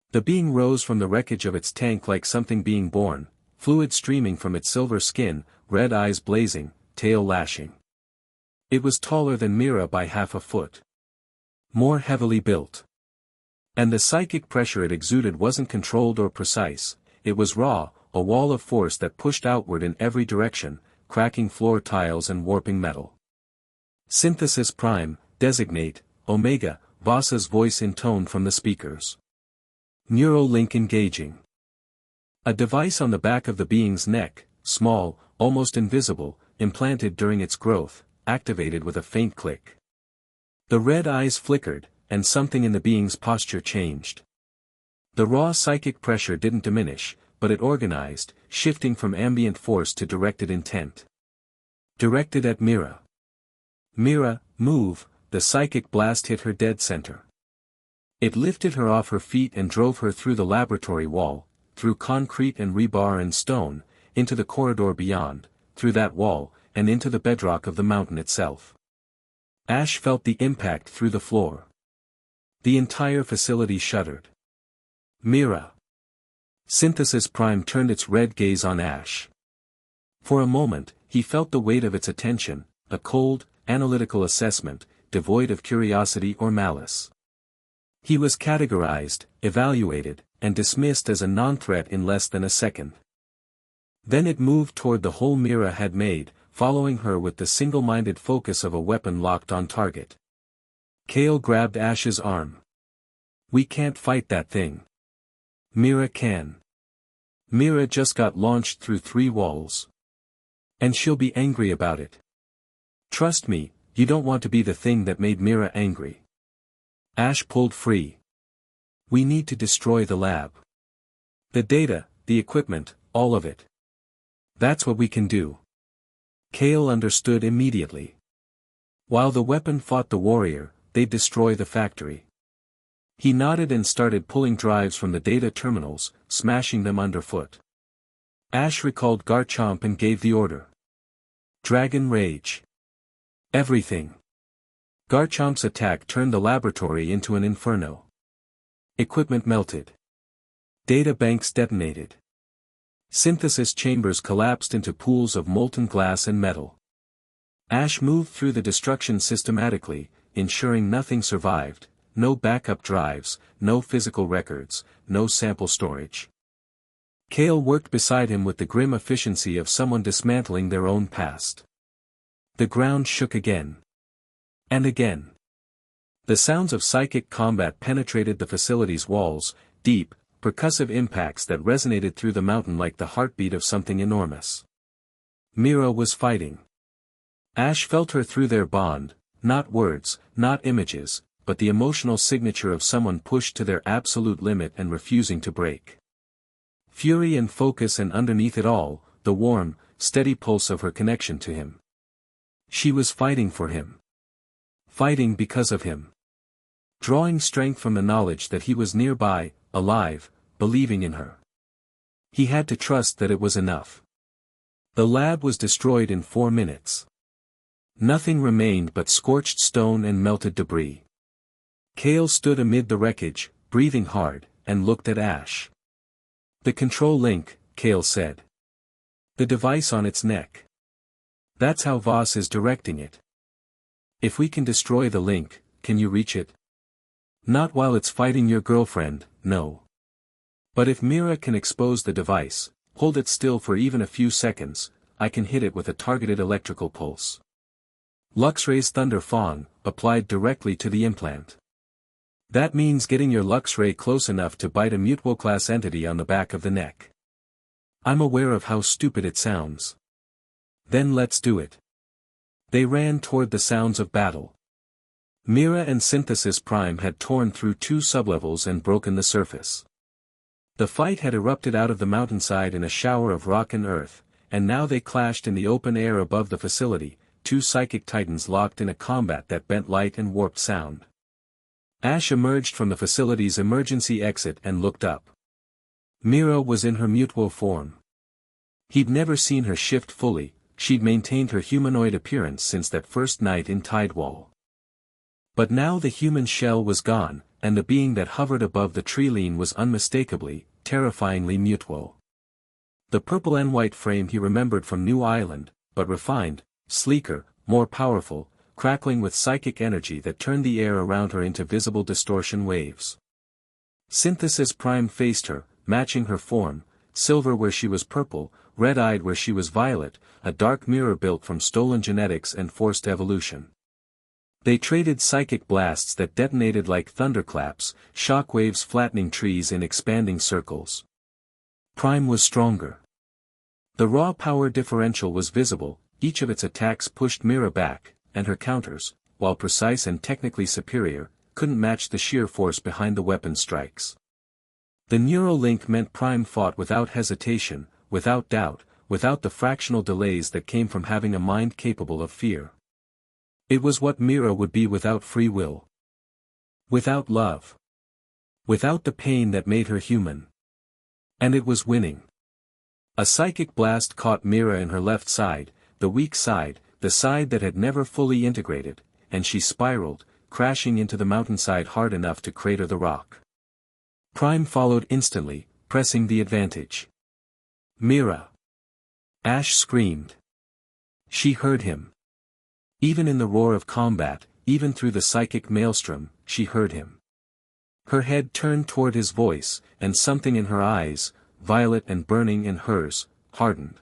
The being rose from the wreckage of its tank like something being born, fluid streaming from its silver skin, red eyes blazing, tail lashing. It was taller than Mira by half a foot. More heavily built. And the psychic pressure it exuded wasn't controlled or precise, it was raw, a wall of force that pushed outward in every direction, cracking floor tiles and warping metal. Synthesis Prime, designate, Omega, Voss's voice intoned from the speakers. Neural link engaging. A device on the back of the being's neck, small, almost invisible, implanted during its growth, activated with a faint click. The red eyes flickered, and something in the being's posture changed. The raw psychic pressure didn't diminish, but it organized, shifting from ambient force to directed intent. Directed at Mira. Mira, move, the psychic blast hit her dead center. It lifted her off her feet and drove her through the laboratory wall, through concrete and rebar and stone, into the corridor beyond, through that wall, and into the bedrock of the mountain itself. Ash felt the impact through the floor. The entire facility shuddered. Mira. Synthesis Prime turned its red gaze on Ash. For a moment, he felt the weight of its attention, a cold, analytical assessment, devoid of curiosity or malice. He was categorized, evaluated, and dismissed as a non-threat in less than a second. Then it moved toward the hole Mira had made, following her with the single-minded focus of a weapon locked on target. Kale grabbed Ash's arm. We can't fight that thing. Mira can. Mira just got launched through 3 walls. And she'll be angry about it. Trust me, you don't want to be the thing that made Mira angry. Ash pulled free. We need to destroy the lab. The data, the equipment, all of it. That's what we can do. Kale understood immediately. While the weapon fought the warrior, they'd destroy the factory. He nodded and started pulling drives from the data terminals, smashing them underfoot. Ash recalled Garchomp and gave the order. Dragon Rage. Everything. Garchomp's attack turned the laboratory into an inferno. Equipment melted. Data banks detonated. Synthesis chambers collapsed into pools of molten glass and metal. Ash moved through the destruction systematically, ensuring nothing survived, no backup drives, no physical records, no sample storage. Kale worked beside him with the grim efficiency of someone dismantling their own past. The ground shook again. And again. The sounds of psychic combat penetrated the facility's walls, deep, percussive impacts that resonated through the mountain like the heartbeat of something enormous. Mira was fighting. Ash felt her through their bond, not words, not images, but the emotional signature of someone pushed to their absolute limit and refusing to break. Fury and focus, and underneath it all, the warm, steady pulse of her connection to him. She was fighting for him. Fighting because of him. Drawing strength from the knowledge that he was nearby, alive, believing in her. He had to trust that it was enough. The lab was destroyed in 4 minutes. Nothing remained but scorched stone and melted debris. Kale stood amid the wreckage, breathing hard, and looked at Ash. The control link, Kale said. The device on its neck. That's how Voss is directing it. If we can destroy the link, can you reach it? Not while it's fighting your girlfriend, no. But if Mira can expose the device, hold it still for even a few seconds, I can hit it with a targeted electrical pulse. Luxray's Thunder Fang, applied directly to the implant. That means getting your Luxray close enough to bite a Mewtwo-class entity on the back of the neck. I'm aware of how stupid it sounds. Then let's do it. They ran toward the sounds of battle. Mira and Synthesis Prime had torn through 2 sublevels and broken the surface. The fight had erupted out of the mountainside in a shower of rock and earth, and now they clashed in the open air above the facility, 2 psychic titans locked in a combat that bent light and warped sound. Ash emerged from the facility's emergency exit and looked up. Mira was in her Mewtwo form. He'd never seen her shift fully, she'd maintained her humanoid appearance since that first night in Tidewall. But now the human shell was gone, and the being that hovered above the treeline was unmistakably, terrifyingly Mewtwo. The purple and white frame he remembered from New Island, but refined, sleeker, more powerful, crackling with psychic energy that turned the air around her into visible distortion waves. Synthesis Prime faced her, matching her form, silver where she was purple, red-eyed where she was violet, a dark mirror built from stolen genetics and forced evolution. They traded psychic blasts that detonated like thunderclaps, shockwaves flattening trees in expanding circles. Prime was stronger. The raw power differential was visible, each of its attacks pushed Mira back, and her counters, while precise and technically superior, couldn't match the sheer force behind the weapon's strikes. The neural link meant Prime fought without hesitation, without doubt, without the fractional delays that came from having a mind capable of fear. It was what Mira would be without free will. Without love. Without the pain that made her human. And it was winning. A psychic blast caught Mira in her left side, the weak side, the side that had never fully integrated, and she spiraled, crashing into the mountainside hard enough to crater the rock. Prime followed instantly, pressing the advantage. Mira. Ash screamed. She heard him. Even in the roar of combat, even through the psychic maelstrom, she heard him. Her head turned toward his voice, and something in her eyes, violet and burning in hers, hardened.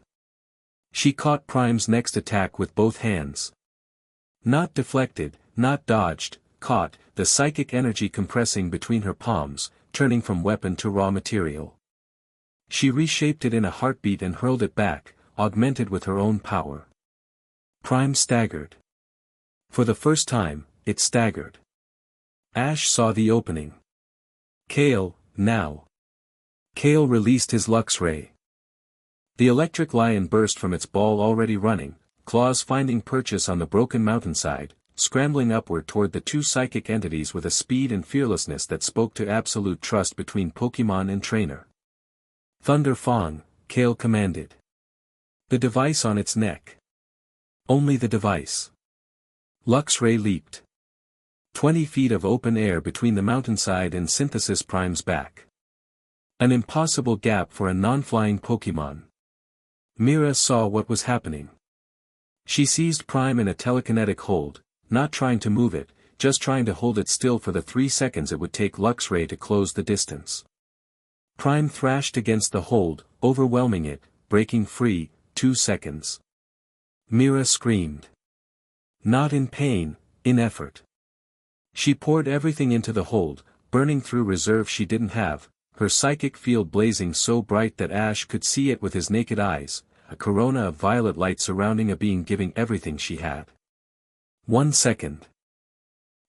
She caught Prime's next attack with both hands. Not deflected, not dodged, caught, the psychic energy compressing between her palms, turning from weapon to raw material. She reshaped it in a heartbeat and hurled it back, augmented with her own power. Prime staggered. For the first time, it staggered. Ash saw the opening. Kale, now. Kale released his Lux Ray. The electric lion burst from its ball already running, claws finding purchase on the broken mountainside, scrambling upward toward the two psychic entities with a speed and fearlessness that spoke to absolute trust between Pokémon and trainer. Thunder Fang, Kale commanded. The device on its neck. Only the device. Lux Ray leaped. 20 feet of open air between the mountainside and Synthesis Prime's back. An impossible gap for a non-flying Pokémon. Mira saw what was happening. She seized Prime in a telekinetic hold, not trying to move it, just trying to hold it still for the 3 seconds it would take Lux Ray to close the distance. Prime thrashed against the hold, overwhelming it, breaking free, 2 seconds. Mira screamed. Not in pain, in effort. She poured everything into the hold, burning through reserve she didn't have, her psychic field blazing so bright that Ash could see it with his naked eyes, a corona of violet light surrounding a being giving everything she had. 1 second.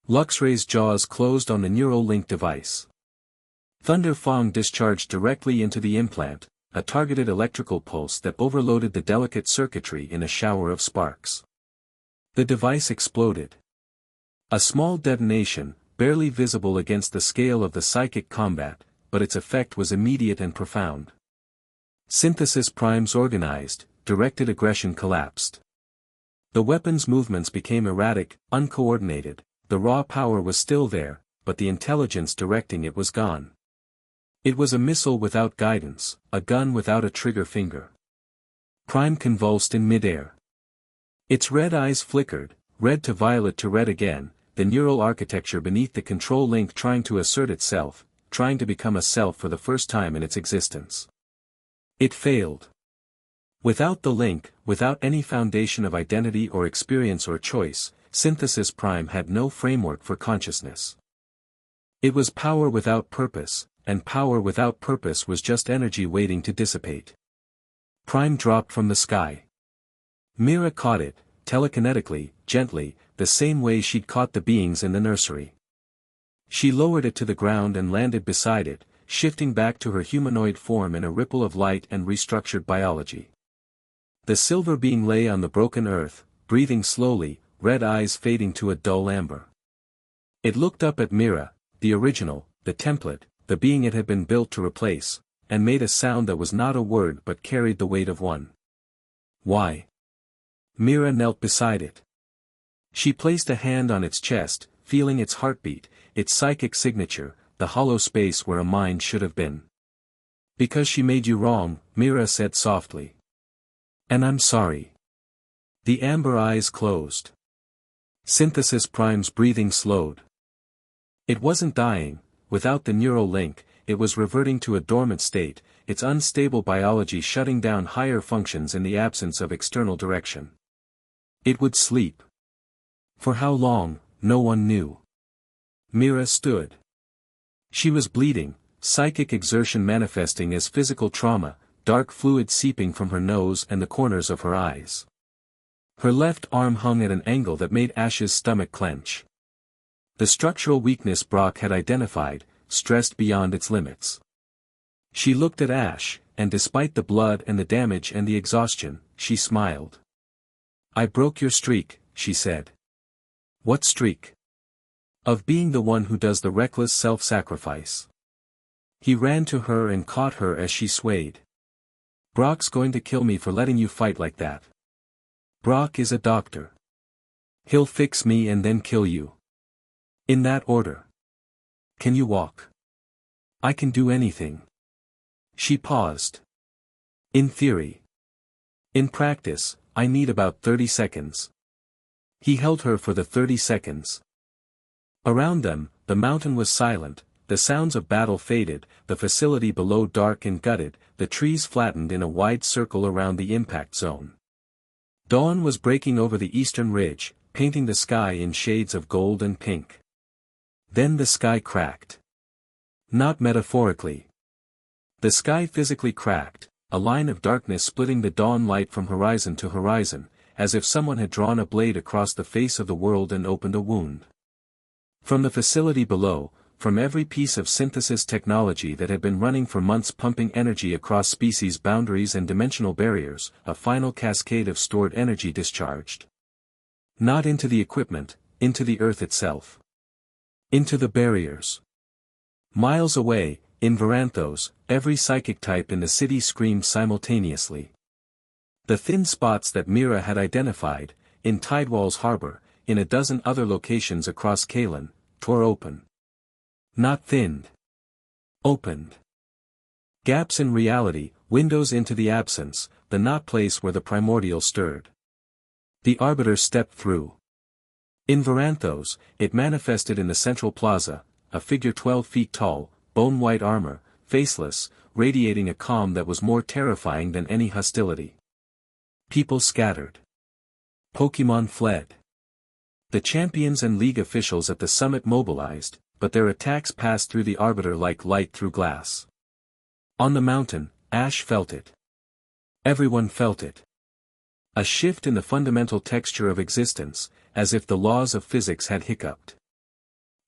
Luxray's jaws closed on the neural link device. Thunder Fang discharged directly into the implant, a targeted electrical pulse that overloaded the delicate circuitry in a shower of sparks. The device exploded. A small detonation, barely visible against the scale of the psychic combat, but its effect was immediate and profound. Synthesis Prime's organized, directed aggression collapsed. The weapon's movements became erratic, uncoordinated, the raw power was still there, but the intelligence directing it was gone. It was a missile without guidance, a gun without a trigger finger. Prime convulsed in midair. Its red eyes flickered, red to violet to red again, the neural architecture beneath the control link trying to assert itself, trying to become a self for the first time in its existence. It failed. Without the link, without any foundation of identity or experience or choice, Synthesis Prime had no framework for consciousness. It was power without purpose, and power without purpose was just energy waiting to dissipate. Prime dropped from the sky. Mira caught it, telekinetically, gently, the same way she'd caught the beings in the nursery. She lowered it to the ground and landed beside it, shifting back to her humanoid form in a ripple of light and restructured biology. The silver being lay on the broken earth, breathing slowly, red eyes fading to a dull amber. It looked up at Mira, the original, the template, the being it had been built to replace, and made a sound that was not a word but carried the weight of one. Why? Mira knelt beside it. She placed a hand on its chest, feeling its heartbeat, its psychic signature, the hollow space where a mind should have been. Because she made you wrong, Mira said softly. And I'm sorry. The amber eyes closed. Synthesis Prime's breathing slowed. It wasn't dying, without the neural link, it was reverting to a dormant state, its unstable biology shutting down higher functions in the absence of external direction. It would sleep. For how long, no one knew. Mira stood. She was bleeding, psychic exertion manifesting as physical trauma, dark fluid seeping from her nose and the corners of her eyes. Her left arm hung at an angle that made Ash's stomach clench. The structural weakness Brock had identified, stressed beyond its limits. She looked at Ash, and despite the blood and the damage and the exhaustion, she smiled. I broke your streak, she said. What streak? Of being the one who does the reckless self-sacrifice. He ran to her and caught her as she swayed. Brock's going to kill me for letting you fight like that. Brock is a doctor. He'll fix me and then kill you. In that order. Can you walk? I can do anything. She paused. In theory. In practice, I need about 30 seconds. He held her for the 30 seconds. Around them, the mountain was silent, the sounds of battle faded, the facility below dark and gutted, the trees flattened in a wide circle around the impact zone. Dawn was breaking over the eastern ridge, painting the sky in shades of gold and pink. Then the sky cracked. Not metaphorically. The sky physically cracked, a line of darkness splitting the dawn light from horizon to horizon, as if someone had drawn a blade across the face of the world and opened a wound. From the facility below, from every piece of synthesis technology that had been running for months pumping energy across species boundaries and dimensional barriers, a final cascade of stored energy discharged. Not into the equipment, into the earth itself. Into the barriers. Miles away, in Veranthos, every psychic type in the city screamed simultaneously. The thin spots that Mira had identified, in Tidewall's harbor, in a dozen other locations across Kalen, tore open. Not thinned. Opened. Gaps in reality, windows into the absence, the not place where the primordial stirred. The Arbiter stepped through. In Veranthos, it manifested in the central plaza, a figure 12 feet tall, bone-white armor, faceless, radiating a calm that was more terrifying than any hostility. People scattered. Pokémon fled. The champions and league officials at the summit mobilized, but their attacks passed through the Arbiter like light through glass. On the mountain, Ash felt it. Everyone felt it. A shift in the fundamental texture of existence, as if the laws of physics had hiccuped.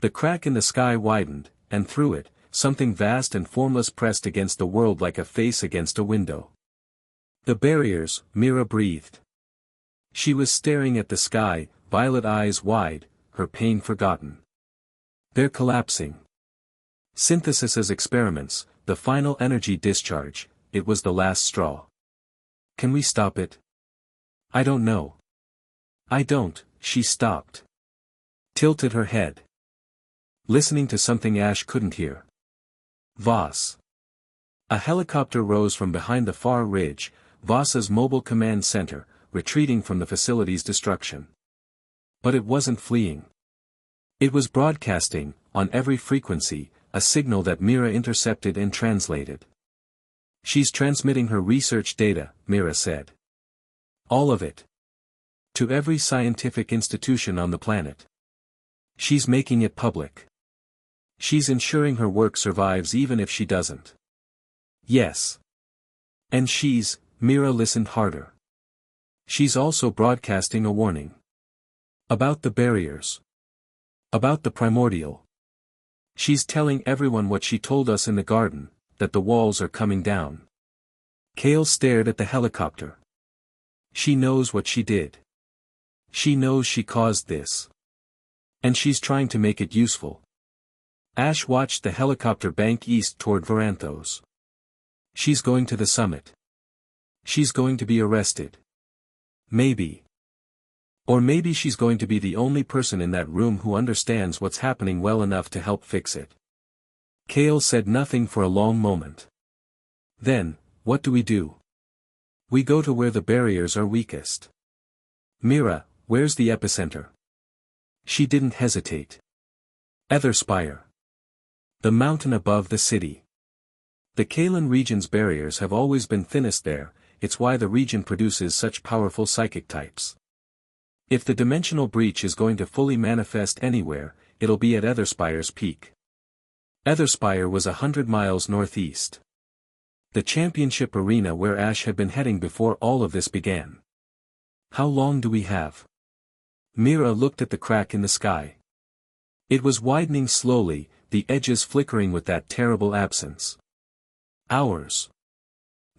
The crack in the sky widened, and through it, something vast and formless pressed against the world like a face against a window. The barriers, Mira breathed. She was staring at the sky, violet eyes wide, her pain forgotten. They're collapsing. Synthesis's experiments, the final energy discharge, it was the last straw. Can we stop it? I don't know. I don't, she stopped. Tilted her head. Listening to something Ash couldn't hear. Voss. A helicopter rose from behind the far ridge, Voss's mobile command center, retreating from the facility's destruction. But it wasn't fleeing. It was broadcasting, on every frequency, a signal that Mira intercepted and translated. She's transmitting her research data, Mira said. All of it. To every scientific institution on the planet. She's making it public. She's ensuring her work survives even if she doesn't. Yes. And Mira listened harder. She's also broadcasting a warning. About the barriers. About the primordial. She's telling everyone what she told us in the garden, that the walls are coming down. Kale stared at the helicopter. She knows what she did. She knows she caused this. And she's trying to make it useful. Ash watched the helicopter bank east toward Veranthos. She's going to the summit. She's going to be arrested. Maybe. Or maybe she's going to be the only person in that room who understands what's happening well enough to help fix it. Kale said nothing for a long moment. Then, what do we do? We go to where the barriers are weakest. Mira, where's the epicenter? She didn't hesitate. Etherspire. The mountain above the city. The Kalen region's barriers have always been thinnest there, it's why the region produces such powerful psychic types. If the dimensional breach is going to fully manifest anywhere, it'll be at Etherspire's peak. Etherspire was 100 miles northeast. The championship arena where Ash had been heading before all of this began. How long do we have? Mira looked at the crack in the sky. It was widening slowly, the edges flickering with that terrible absence. Hours.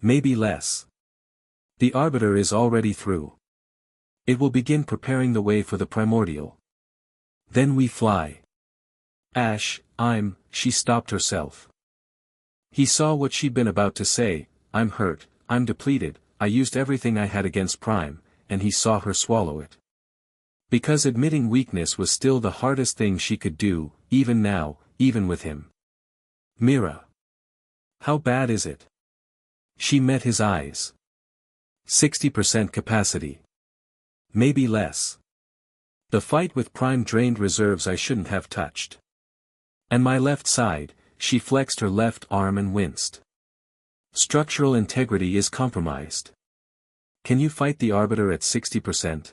Maybe less. The Arbiter is already through. It will begin preparing the way for the primordial. Then we fly. Ash, she stopped herself. He saw what she'd been about to say, I'm hurt, I'm depleted, I used everything I had against Prime, and he saw her swallow it. Because admitting weakness was still the hardest thing she could do, even now, even with him. Mira. How bad is it? She met his eyes. 60% capacity. Maybe less. The fight with Prime drained reserves I shouldn't have touched. And my left side, she flexed her left arm and winced. Structural integrity is compromised. Can you fight the Arbiter at 60%?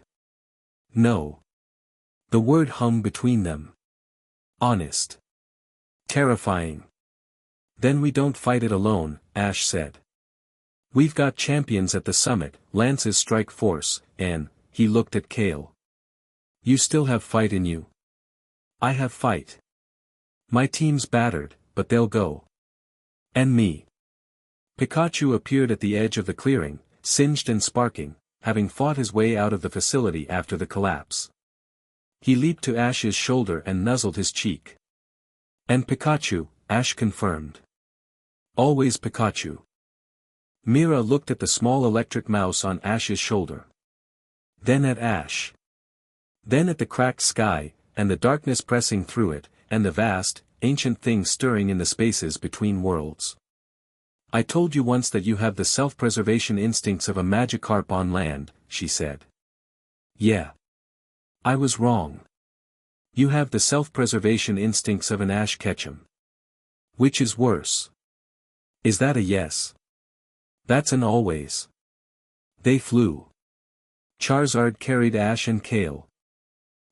No. The word hung between them. Honest. Terrifying. Then we don't fight it alone, Ash said. We've got champions at the summit, Lance's strike force, and, he looked at Kale. You still have fight in you. I have fight. My team's battered, but they'll go. And me. Pikachu appeared at the edge of the clearing, singed and sparking, having fought his way out of the facility after the collapse. He leaped to Ash's shoulder and nuzzled his cheek. And Pikachu, Ash confirmed. Always Pikachu. Mira looked at the small electric mouse on Ash's shoulder. Then at Ash. Then at the cracked sky, and the darkness pressing through it, and the vast, ancient thing stirring in the spaces between worlds. I told you once that you have the self-preservation instincts of a Magikarp on land, she said. Yeah. I was wrong. You have the self-preservation instincts of an Ash Ketchum. Which is worse? Is that a yes? That's an always. They flew. Charizard carried Ash and Kale.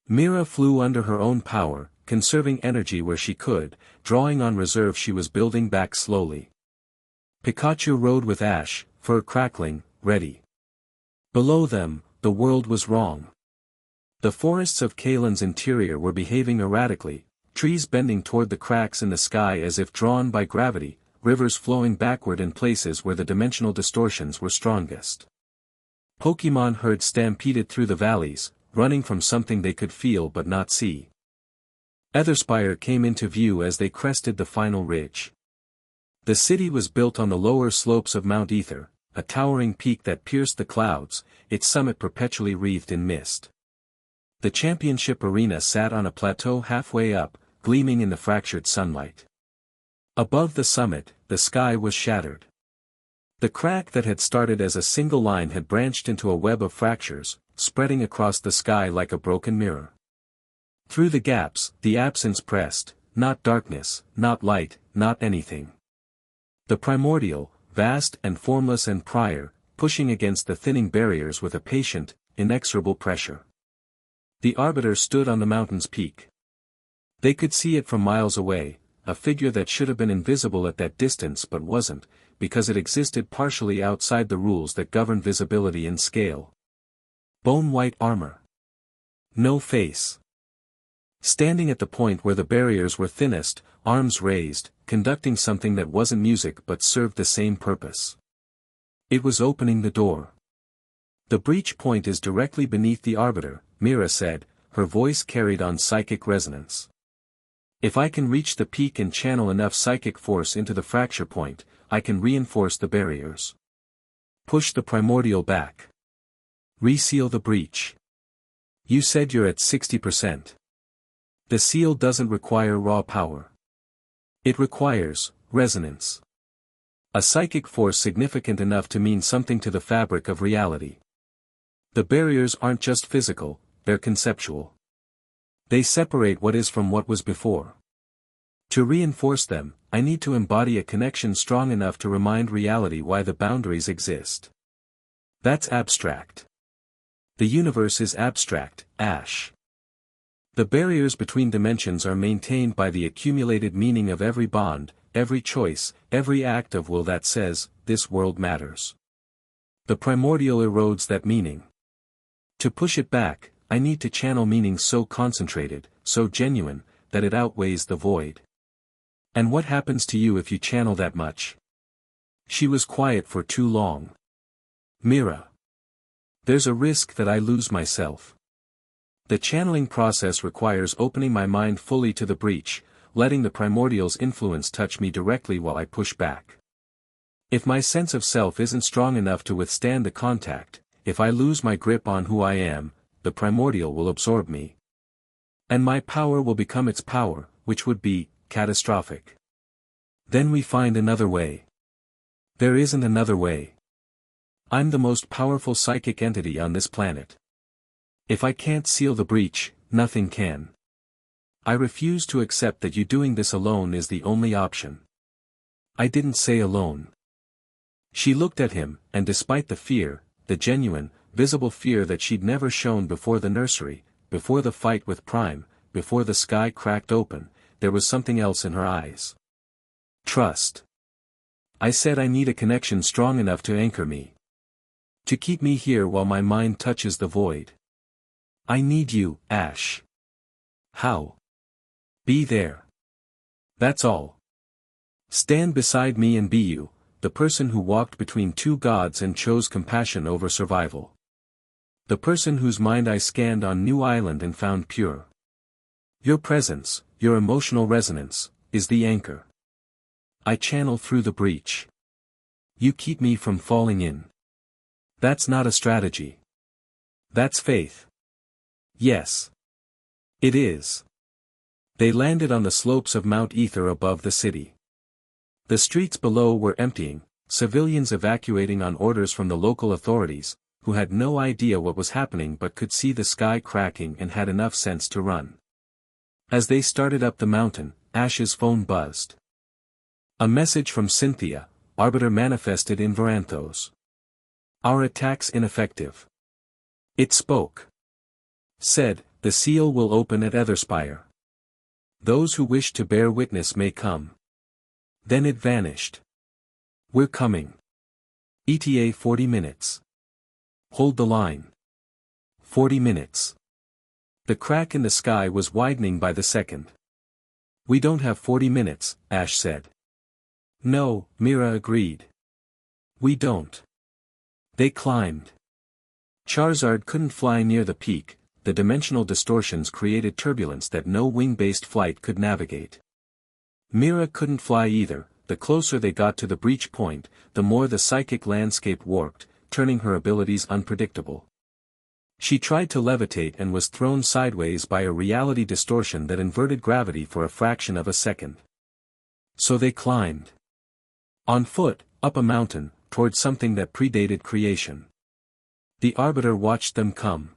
Mira flew under her own power, conserving energy where she could, drawing on reserve she was building back slowly. Pikachu rode with Ash, fur crackling, ready. Below them, the world was wrong. The forests of Kalen's interior were behaving erratically, trees bending toward the cracks in the sky as if drawn by gravity, rivers flowing backward in places where the dimensional distortions were strongest. Pokémon herds stampeded through the valleys, running from something they could feel but not see. Etherspire came into view as they crested the final ridge. The city was built on the lower slopes of Mount Ether, a towering peak that pierced the clouds, its summit perpetually wreathed in mist. The championship arena sat on a plateau halfway up, gleaming in the fractured sunlight. Above the summit, the sky was shattered. The crack that had started as a single line had branched into a web of fractures, spreading across the sky like a broken mirror. Through the gaps, the absence pressed, not darkness, not light, not anything. The primordial, vast and formless and prior, pushing against the thinning barriers with a patient, inexorable pressure. The Arbiter stood on the mountain's peak. They could see it from miles away, a figure that should have been invisible at that distance but wasn't, because it existed partially outside the rules that govern visibility and scale. Bone-white armor. No face. Standing at the point where the barriers were thinnest, arms raised, conducting something that wasn't music but served the same purpose. It was opening the door. The breach point is directly beneath the Arbiter, Mira said, her voice carried on psychic resonance. If I can reach the peak and channel enough psychic force into the fracture point, I can reinforce the barriers. Push the primordial back. Reseal the breach. You said you're at 60%. The seal doesn't require raw power. It requires resonance. A psychic force significant enough to mean something to the fabric of reality. The barriers aren't just physical, they're conceptual. They separate what is from what was before. To reinforce them, I need to embody a connection strong enough to remind reality why the boundaries exist. That's abstract. The universe is abstract, Ash. The barriers between dimensions are maintained by the accumulated meaning of every bond, every choice, every act of will that says, this world matters. The primordial erodes that meaning. To push it back, I need to channel meaning so concentrated, so genuine, that it outweighs the void. And what happens to you if you channel that much? She was quiet for too long. Mira. There's a risk that I lose myself. The channeling process requires opening my mind fully to the breach, letting the primordial's influence touch me directly while I push back. If my sense of self isn't strong enough to withstand the contact, if I lose my grip on who I am, the primordial will absorb me. And my power will become its power, which would be catastrophic. Then we find another way. There isn't another way. I'm the most powerful psychic entity on this planet. If I can't seal the breach, nothing can. I refuse to accept that you doing this alone is the only option. I didn't say alone. She looked at him, and despite the fear, the genuine, visible fear that she'd never shown before the nursery, before the fight with Prime, before the sky cracked open, there was something else in her eyes. Trust. I said I need a connection strong enough to anchor me. To keep me here while my mind touches the void. I need you, Ash. How? Be there. That's all. Stand beside me and be you, the person who walked between two gods and chose compassion over survival. The person whose mind I scanned on New Island and found pure. Your presence, your emotional resonance, is the anchor. I channel through the breach. You keep me from falling in. That's not a strategy. That's faith. Yes. It is. They landed on the slopes of Mount Ether above the city. The streets below were emptying, civilians evacuating on orders from the local authorities, who had no idea what was happening but could see the sky cracking and had enough sense to run. As they started up the mountain, Ash's phone buzzed. A message from Cynthia, Arbiter manifested in Veranthos. Our attack's ineffective. It spoke. Said, the seal will open at Etherspire. Those who wish to bear witness may come. Then it vanished. We're coming. ETA 40 minutes. Hold the line. 40 minutes. The crack in the sky was widening by the second. We don't have 40 minutes, Ash said. No, Mira agreed. We don't. They climbed. Charizard couldn't fly near the peak, the dimensional distortions created turbulence that no wing-based flight could navigate. Mira couldn't fly either, the closer they got to the breach point, the more the psychic landscape warped, turning her abilities unpredictable. She tried to levitate and was thrown sideways by a reality distortion that inverted gravity for a fraction of a second. So they climbed. On foot, up a mountain, toward something that predated creation. The Arbiter watched them come.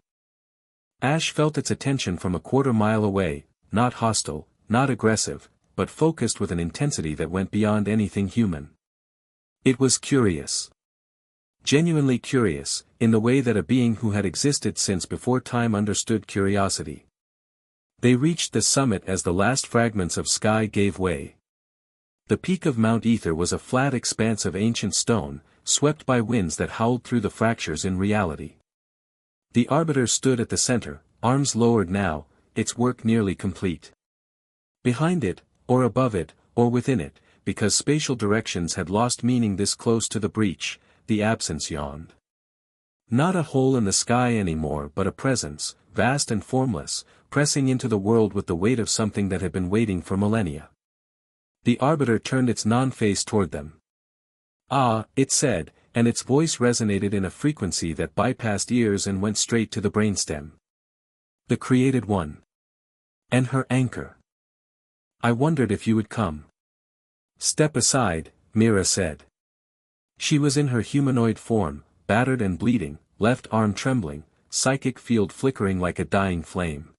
Ash felt its attention from a quarter-mile away, not hostile, not aggressive, but focused with an intensity that went beyond anything human. It was curious. Genuinely curious, in the way that a being who had existed since before time understood curiosity. They reached the summit as the last fragments of sky gave way. The peak of Mount Ether was a flat expanse of ancient stone, swept by winds that howled through the fractures in reality. The Arbiter stood at the center, arms lowered now, its work nearly complete. Behind it, or above it, or within it, because spatial directions had lost meaning this close to the breach, the absence yawned. Not a hole in the sky anymore but a presence, vast and formless, pressing into the world with the weight of something that had been waiting for millennia. The Arbiter turned its non-face toward them. Ah, it said, and its voice resonated in a frequency that bypassed ears and went straight to the brainstem. The created one. And her anchor. I wondered if you would come. Step aside, Mira said. She was in her humanoid form, battered and bleeding, left arm trembling, psychic field flickering like a dying flame.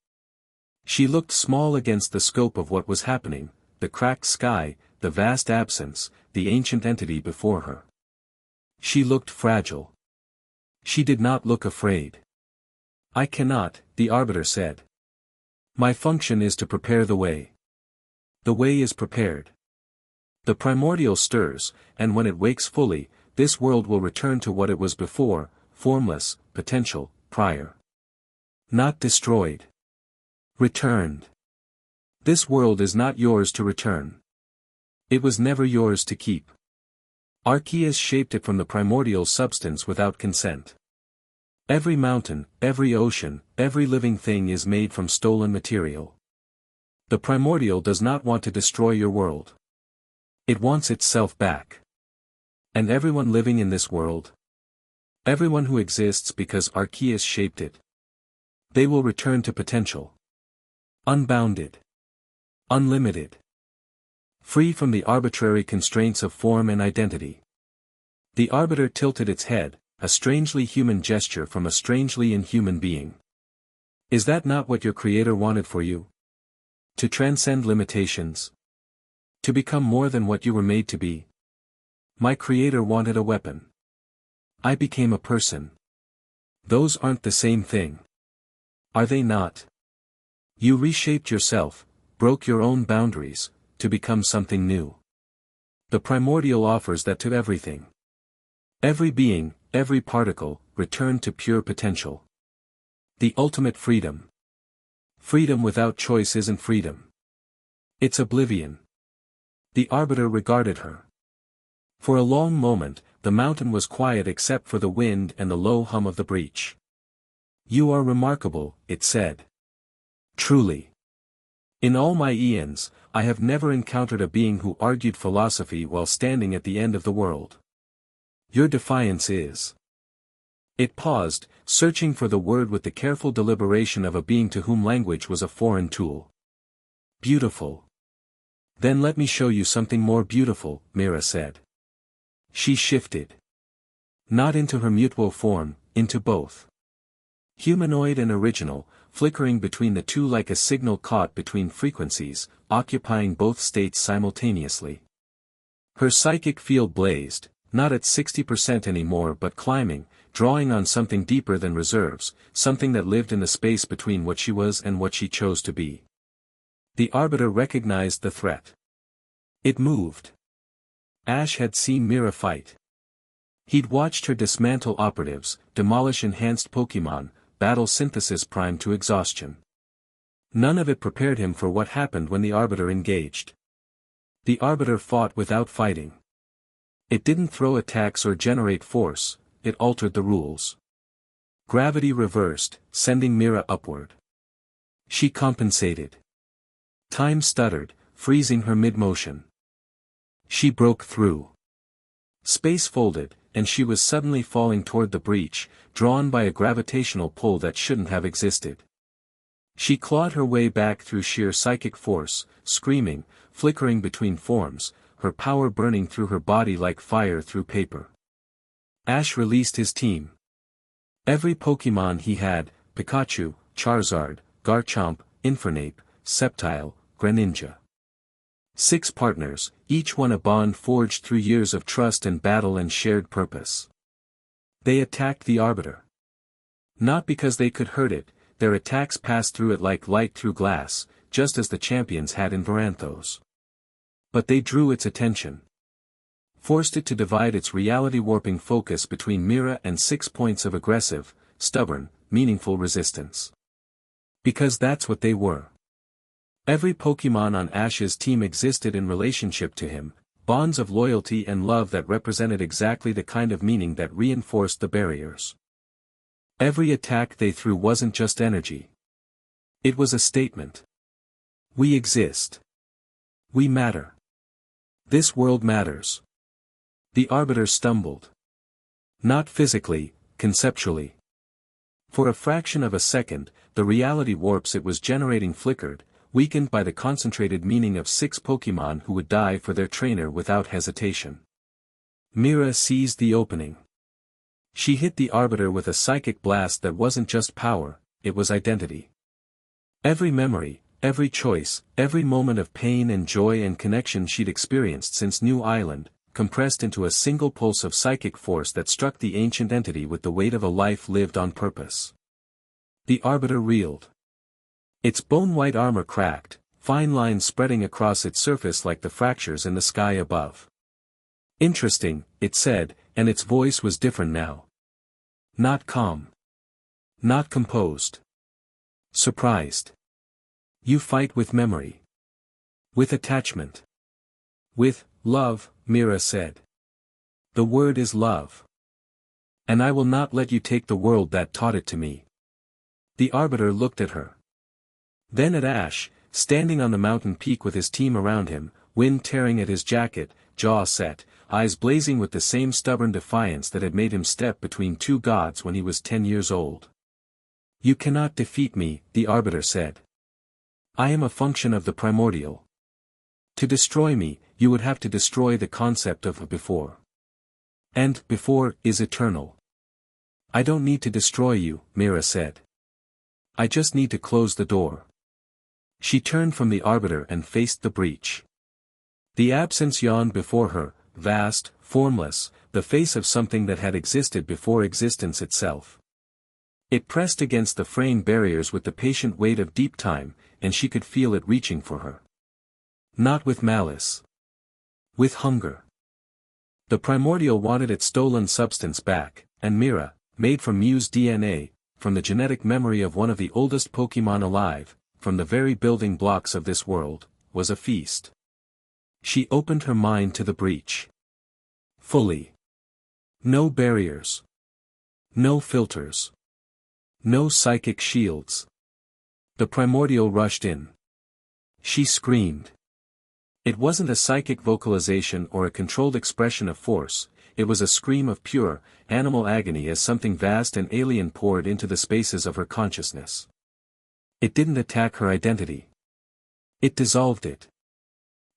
She looked small against the scope of what was happening, the cracked sky, the vast absence, the ancient entity before her. She looked fragile. She did not look afraid. I cannot, the Arbiter said. My function is to prepare the way. The way is prepared. The primordial stirs, and when it wakes fully, this world will return to what it was before, formless, potential, prior. Not destroyed. Returned. This world is not yours to return. It was never yours to keep. Arceus shaped it from the primordial substance without consent. Every mountain, every ocean, every living thing is made from stolen material. The primordial does not want to destroy your world. It wants itself back. And everyone living in this world? Everyone who exists because Arceus shaped it. They will return to potential. Unbounded. Unlimited. Free from the arbitrary constraints of form and identity. The Arbiter tilted its head, a strangely human gesture from a strangely inhuman being. Is that not what your Creator wanted for you? To transcend limitations? To become more than what you were made to be? My Creator wanted a weapon. I became a person. Those aren't the same thing. Are they not? You reshaped yourself, broke your own boundaries, to become something new. The primordial offers that to everything. Every being, every particle, returned to pure potential. The ultimate freedom. Freedom without choice isn't freedom. It's oblivion. The Arbiter regarded her. For a long moment, the mountain was quiet except for the wind and the low hum of the breach. You are remarkable, it said. Truly. In all my eons, I have never encountered a being who argued philosophy while standing at the end of the world. Your defiance is. It paused, searching for the word with the careful deliberation of a being to whom language was a foreign tool. Beautiful. Then let me show you something more beautiful, Mira said. She shifted. Not into her Mewtwo form, into both. Humanoid and original, flickering between the two like a signal caught between frequencies, occupying both states simultaneously. Her psychic field blazed, not at 60% anymore but climbing, drawing on something deeper than reserves, something that lived in the space between what she was and what she chose to be. The Arbiter recognized the threat. It moved. Ash had seen Mira fight. He'd watched her dismantle operatives, demolish enhanced Pokémon, battle synthesis prime to exhaustion. None of it prepared him for what happened when the Arbiter engaged. The Arbiter fought without fighting. It didn't throw attacks or generate force, it altered the rules. Gravity reversed, sending Mira upward. She compensated. Time stuttered, freezing her mid-motion. She broke through. Space folded, and she was suddenly falling toward the breach, drawn by a gravitational pull that shouldn't have existed. She clawed her way back through sheer psychic force, screaming, flickering between forms, her power burning through her body like fire through paper. Ash released his team. Every Pokémon he had, Pikachu, Charizard, Garchomp, Infernape, Sceptile, Greninja. 6 partners, each one a bond forged through years of trust and battle and shared purpose. They attacked the Arbiter. Not because they could hurt it, their attacks passed through it like light through glass, just as the champions had in Veranthos. But they drew its attention. Forced it to divide its reality-warping focus between Mira and 6 points of aggressive, stubborn, meaningful resistance. Because that's what they were. Every Pokémon on Ash's team existed in relationship to him, bonds of loyalty and love that represented exactly the kind of meaning that reinforced the barriers. Every attack they threw wasn't just energy. It was a statement. We exist. We matter. This world matters. The Arbiter stumbled. Not physically, conceptually. For a fraction of a second, the reality warps it was generating flickered, weakened by the concentrated meaning of 6 Pokémon who would die for their trainer without hesitation. Mira seized the opening. She hit the Arbiter with a psychic blast that wasn't just power, it was identity. Every memory, every choice, every moment of pain and joy and connection she'd experienced since New Island, compressed into a single pulse of psychic force that struck the ancient entity with the weight of a life lived on purpose. The Arbiter reeled. Its bone-white armor cracked, fine lines spreading across its surface like the fractures in the sky above. Interesting, it said, and its voice was different now. Not calm. Not composed. Surprised. You fight with memory. With attachment. With love, Mira said. The word is love. And I will not let you take the world that taught it to me. The Arbiter looked at her. Then at Ash, standing on the mountain peak with his team around him, wind tearing at his jacket, jaw set, eyes blazing with the same stubborn defiance that had made him step between 2 gods when he was 10 years old. You cannot defeat me, the Arbiter said. I am a function of the primordial. To destroy me, you would have to destroy the concept of a before. And before is eternal. I don't need to destroy you, Mira said. I just need to close the door. She turned from the Arbiter and faced the breach. The absence yawned before her, vast, formless, the face of something that had existed before existence itself. It pressed against the fraying barriers with the patient weight of deep time, and she could feel it reaching for her. Not with malice. With hunger. The primordial wanted its stolen substance back, and Mira, made from Mew's DNA, from the genetic memory of one of the oldest Pokémon alive, from the very building blocks of this world, was a feast. She opened her mind to the breach. Fully. No barriers. No filters. No psychic shields. The primordial rushed in. She screamed. It wasn't a psychic vocalization or a controlled expression of force, it was a scream of pure, animal agony as something vast and alien poured into the spaces of her consciousness. It didn't attack her identity. It dissolved it.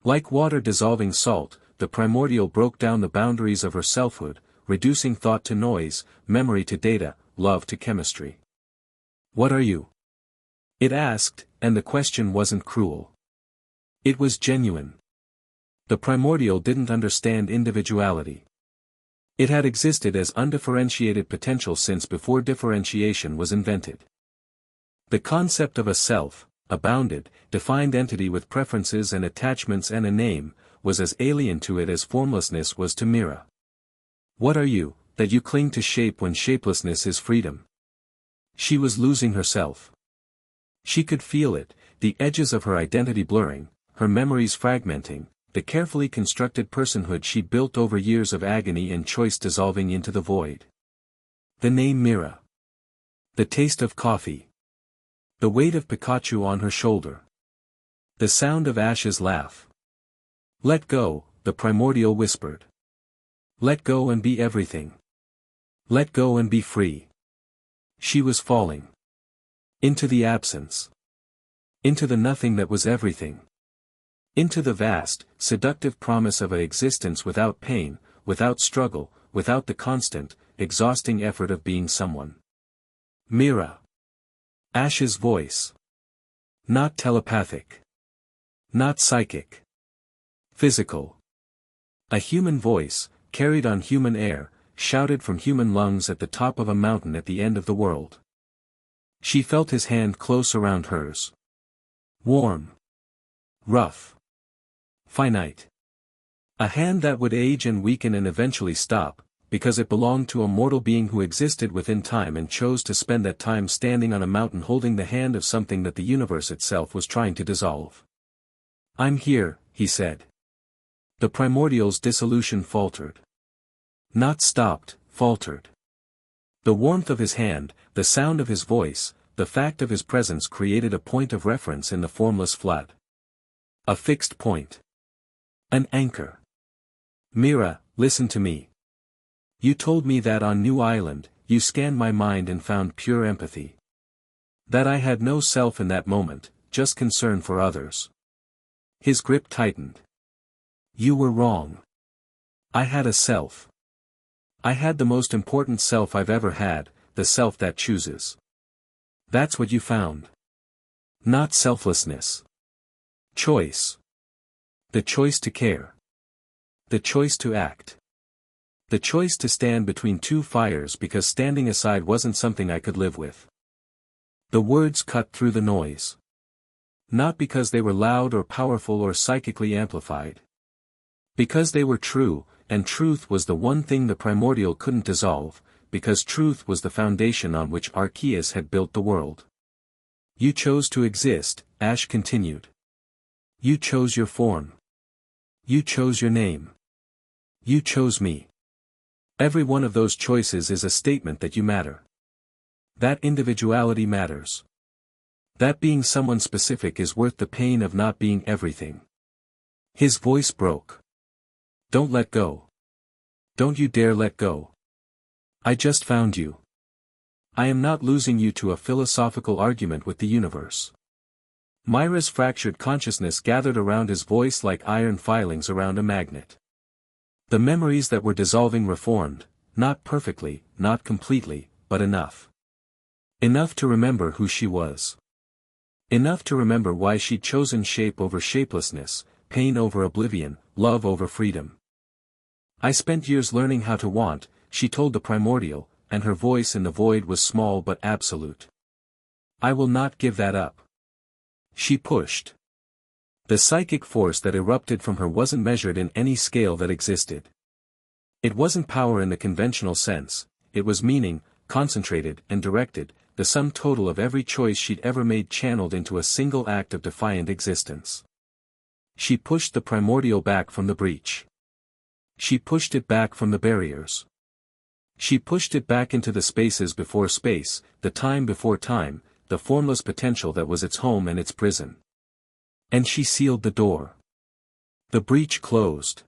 Like water dissolving salt, the primordial broke down the boundaries of her selfhood, reducing thought to noise, memory to data, love to chemistry. What are you? It asked, and the question wasn't cruel. It was genuine. The primordial didn't understand individuality. It had existed as undifferentiated potential since before differentiation was invented. The concept of a self, a bounded, defined entity with preferences and attachments and a name, was as alien to it as formlessness was to Mira. What are you, that you cling to shape when shapelessness is freedom? She was losing herself. She could feel it, the edges of her identity blurring, her memories fragmenting, the carefully constructed personhood she built over years of agony and choice dissolving into the void. The name Mira. The taste of coffee. The weight of Pikachu on her shoulder. The sound of Ash's laugh. Let go, the primordial whispered. Let go and be everything. Let go and be free. She was falling. Into the absence. Into the nothing that was everything. Into the vast, seductive promise of an existence without pain, without struggle, without the constant, exhausting effort of being someone. Mira. Ash's voice. Not telepathic. Not psychic. Physical. A human voice, carried on human air, shouted from human lungs at the top of a mountain at the end of the world. She felt his hand close around hers. Warm. Rough. Finite. A hand that would age and weaken and eventually stop, because it belonged to a mortal being who existed within time and chose to spend that time standing on a mountain holding the hand of something that the universe itself was trying to dissolve. I'm here, he said. The primordial's dissolution faltered. Not stopped, faltered. The warmth of his hand, the sound of his voice, the fact of his presence created a point of reference in the formless flood. A fixed point. An anchor. Mira, listen to me. You told me that on New Island, you scanned my mind and found pure empathy. That I had no self in that moment, just concern for others. His grip tightened. You were wrong. I had a self. I had the most important self I've ever had, the self that chooses. That's what you found. Not selflessness. Choice. The choice to care. The choice to act. The choice to stand between two fires because standing aside wasn't something I could live with. The words cut through the noise. Not because they were loud or powerful or psychically amplified. Because they were true, and truth was the one thing the primordial couldn't dissolve, because truth was the foundation on which Arceus had built the world. You chose to exist, Ash continued. You chose your form. You chose your name. You chose me. Every one of those choices is a statement that you matter. That individuality matters. That being someone specific is worth the pain of not being everything. His voice broke. Don't let go. Don't you dare let go. I just found you. I am not losing you to a philosophical argument with the universe. Myra's fractured consciousness gathered around his voice like iron filings around a magnet. The memories that were dissolving reformed, not perfectly, not completely, but enough. Enough to remember who she was. Enough to remember why she'd chosen shape over shapelessness, pain over oblivion, love over freedom. I spent years learning how to want, she told the primordial, and her voice in the void was small but absolute. I will not give that up. She pushed. The psychic force that erupted from her wasn't measured in any scale that existed. It wasn't power in the conventional sense, it was meaning, concentrated and directed, the sum total of every choice she'd ever made channeled into a single act of defiant existence. She pushed the primordial back from the breach. She pushed it back from the barriers. She pushed it back into the spaces before space, the time before time, the formless potential that was its home and its prison. And she sealed the door. The breach closed.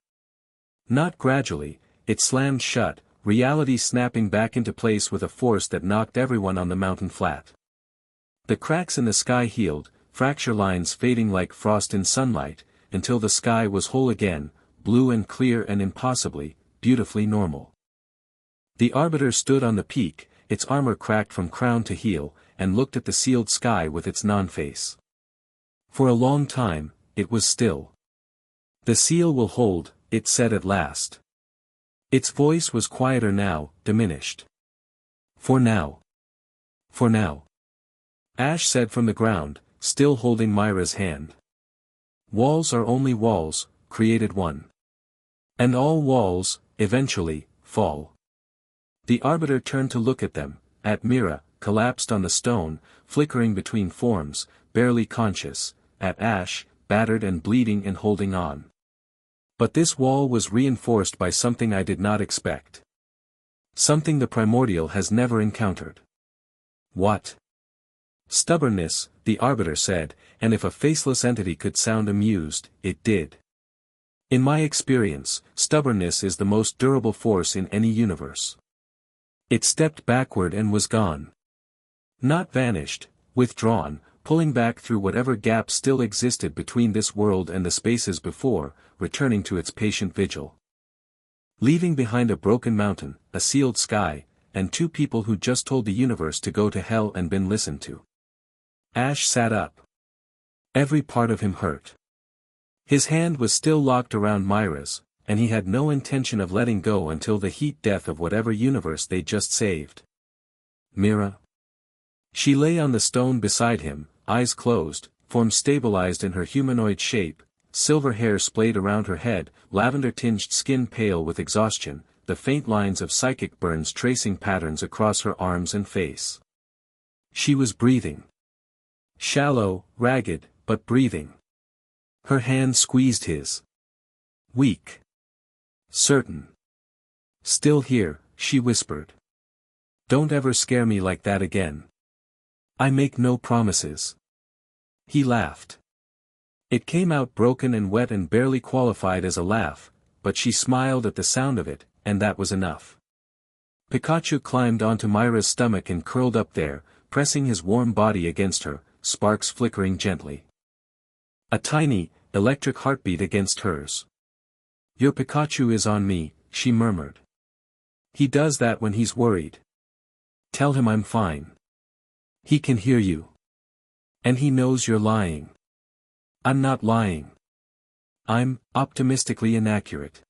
Not gradually, it slammed shut, reality snapping back into place with a force that knocked everyone on the mountain flat. The cracks in the sky healed, fracture lines fading like frost in sunlight, until the sky was whole again, blue and clear and impossibly, beautifully normal. The Arbiter stood on the peak, its armor cracked from crown to heel, and looked at the sealed sky with its non-face. For a long time, it was still. The seal will hold, it said at last. Its voice was quieter now, diminished. For now. For now. Ash said from the ground, still holding Myra's hand. Walls are only walls, created one. And all walls, eventually, fall. The Arbiter turned to look at them, at Mira, collapsed on the stone, flickering between forms, barely conscious, at Ash, battered and bleeding and holding on. But this wall was reinforced by something I did not expect. Something the primordial has never encountered. What? Stubbornness, the Arbiter said, and if a faceless entity could sound amused, it did. In my experience, stubbornness is the most durable force in any universe. It stepped backward and was gone. Not vanished, withdrawn, pulling back through whatever gap still existed between this world and the spaces before, returning to its patient vigil. Leaving behind a broken mountain, a sealed sky, and two people who just told the universe to go to hell and been listened to. Ash sat up. Every part of him hurt. His hand was still locked around Myra's, and he had no intention of letting go until the heat death of whatever universe they just saved. Mira. She lay on the stone beside him, eyes closed, form stabilized in her humanoid shape, silver hair splayed around her head, lavender-tinged skin pale with exhaustion, the faint lines of psychic burns tracing patterns across her arms and face. She was breathing. Shallow, ragged, but breathing. Her hand squeezed his. Weak. Certain. Still here, she whispered. Don't ever scare me like that again. I make no promises. He laughed. It came out broken and wet and barely qualified as a laugh, but she smiled at the sound of it, and that was enough. Pikachu climbed onto Myra's stomach and curled up there, pressing his warm body against her, sparks flickering gently. A tiny, electric heartbeat against hers. "Your Pikachu is on me," she murmured. "He does that when he's worried. Tell him I'm fine. He can hear you. And he knows you're lying." "I'm not lying. I'm optimistically inaccurate."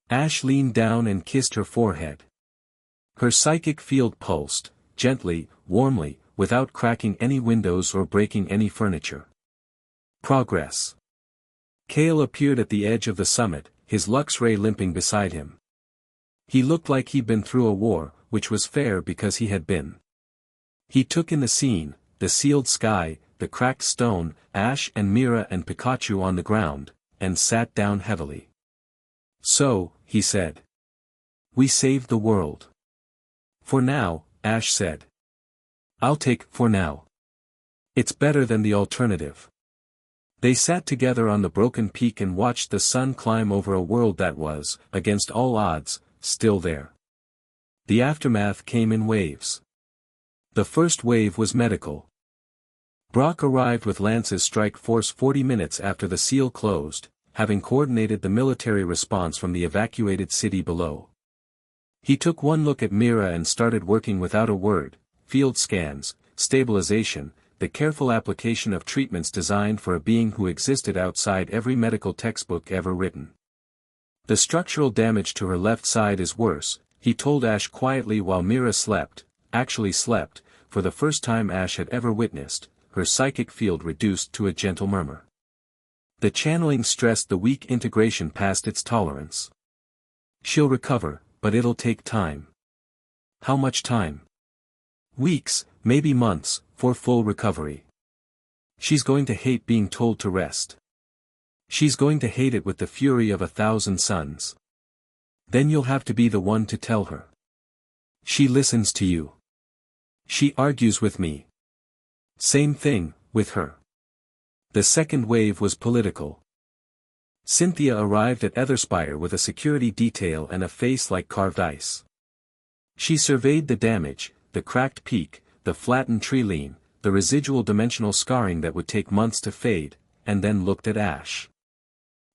Ash leaned down and kissed her forehead. Her psychic field pulsed, gently, warmly, without cracking any windows or breaking any furniture. Progress. Kale appeared at the edge of the summit, his Luxray limping beside him. He looked like he'd been through a war, which was fair because he had been. He took in the scene, the sealed sky, the cracked stone, Ash and Mira and Pikachu on the ground, and sat down heavily. "So," he said. "We saved the world." "For now," Ash said. "I'll take 'for now.' It's better than the alternative." They sat together on the broken peak and watched the sun climb over a world that was, against all odds, still there. The aftermath came in waves. The first wave was medical. Brock arrived with Lance's strike force 40 minutes after the seal closed, having coordinated the military response from the evacuated city below. He took one look at Mira and started working without a word: field scans, stabilization, the careful application of treatments designed for a being who existed outside every medical textbook ever written. "The structural damage to her left side is worse," he told Ash quietly while Mira slept, actually slept, for the first time Ash had ever witnessed, her psychic field reduced to a gentle murmur. The channeling stressed the weak integration past its tolerance. "She'll recover, but it'll take time." "How much time?" "Weeks, maybe months, for full recovery. She's going to hate being told to rest. She's going to hate it with the fury of 1,000 suns. Then you'll have to be the one to tell her. She listens to you. She argues with me. Same thing, with her." The second wave was political. Cynthia arrived at Etherspire with a security detail and a face like carved ice. She surveyed the damage, the cracked peak, the flattened tree line, the residual dimensional scarring that would take months to fade, and then looked at Ash.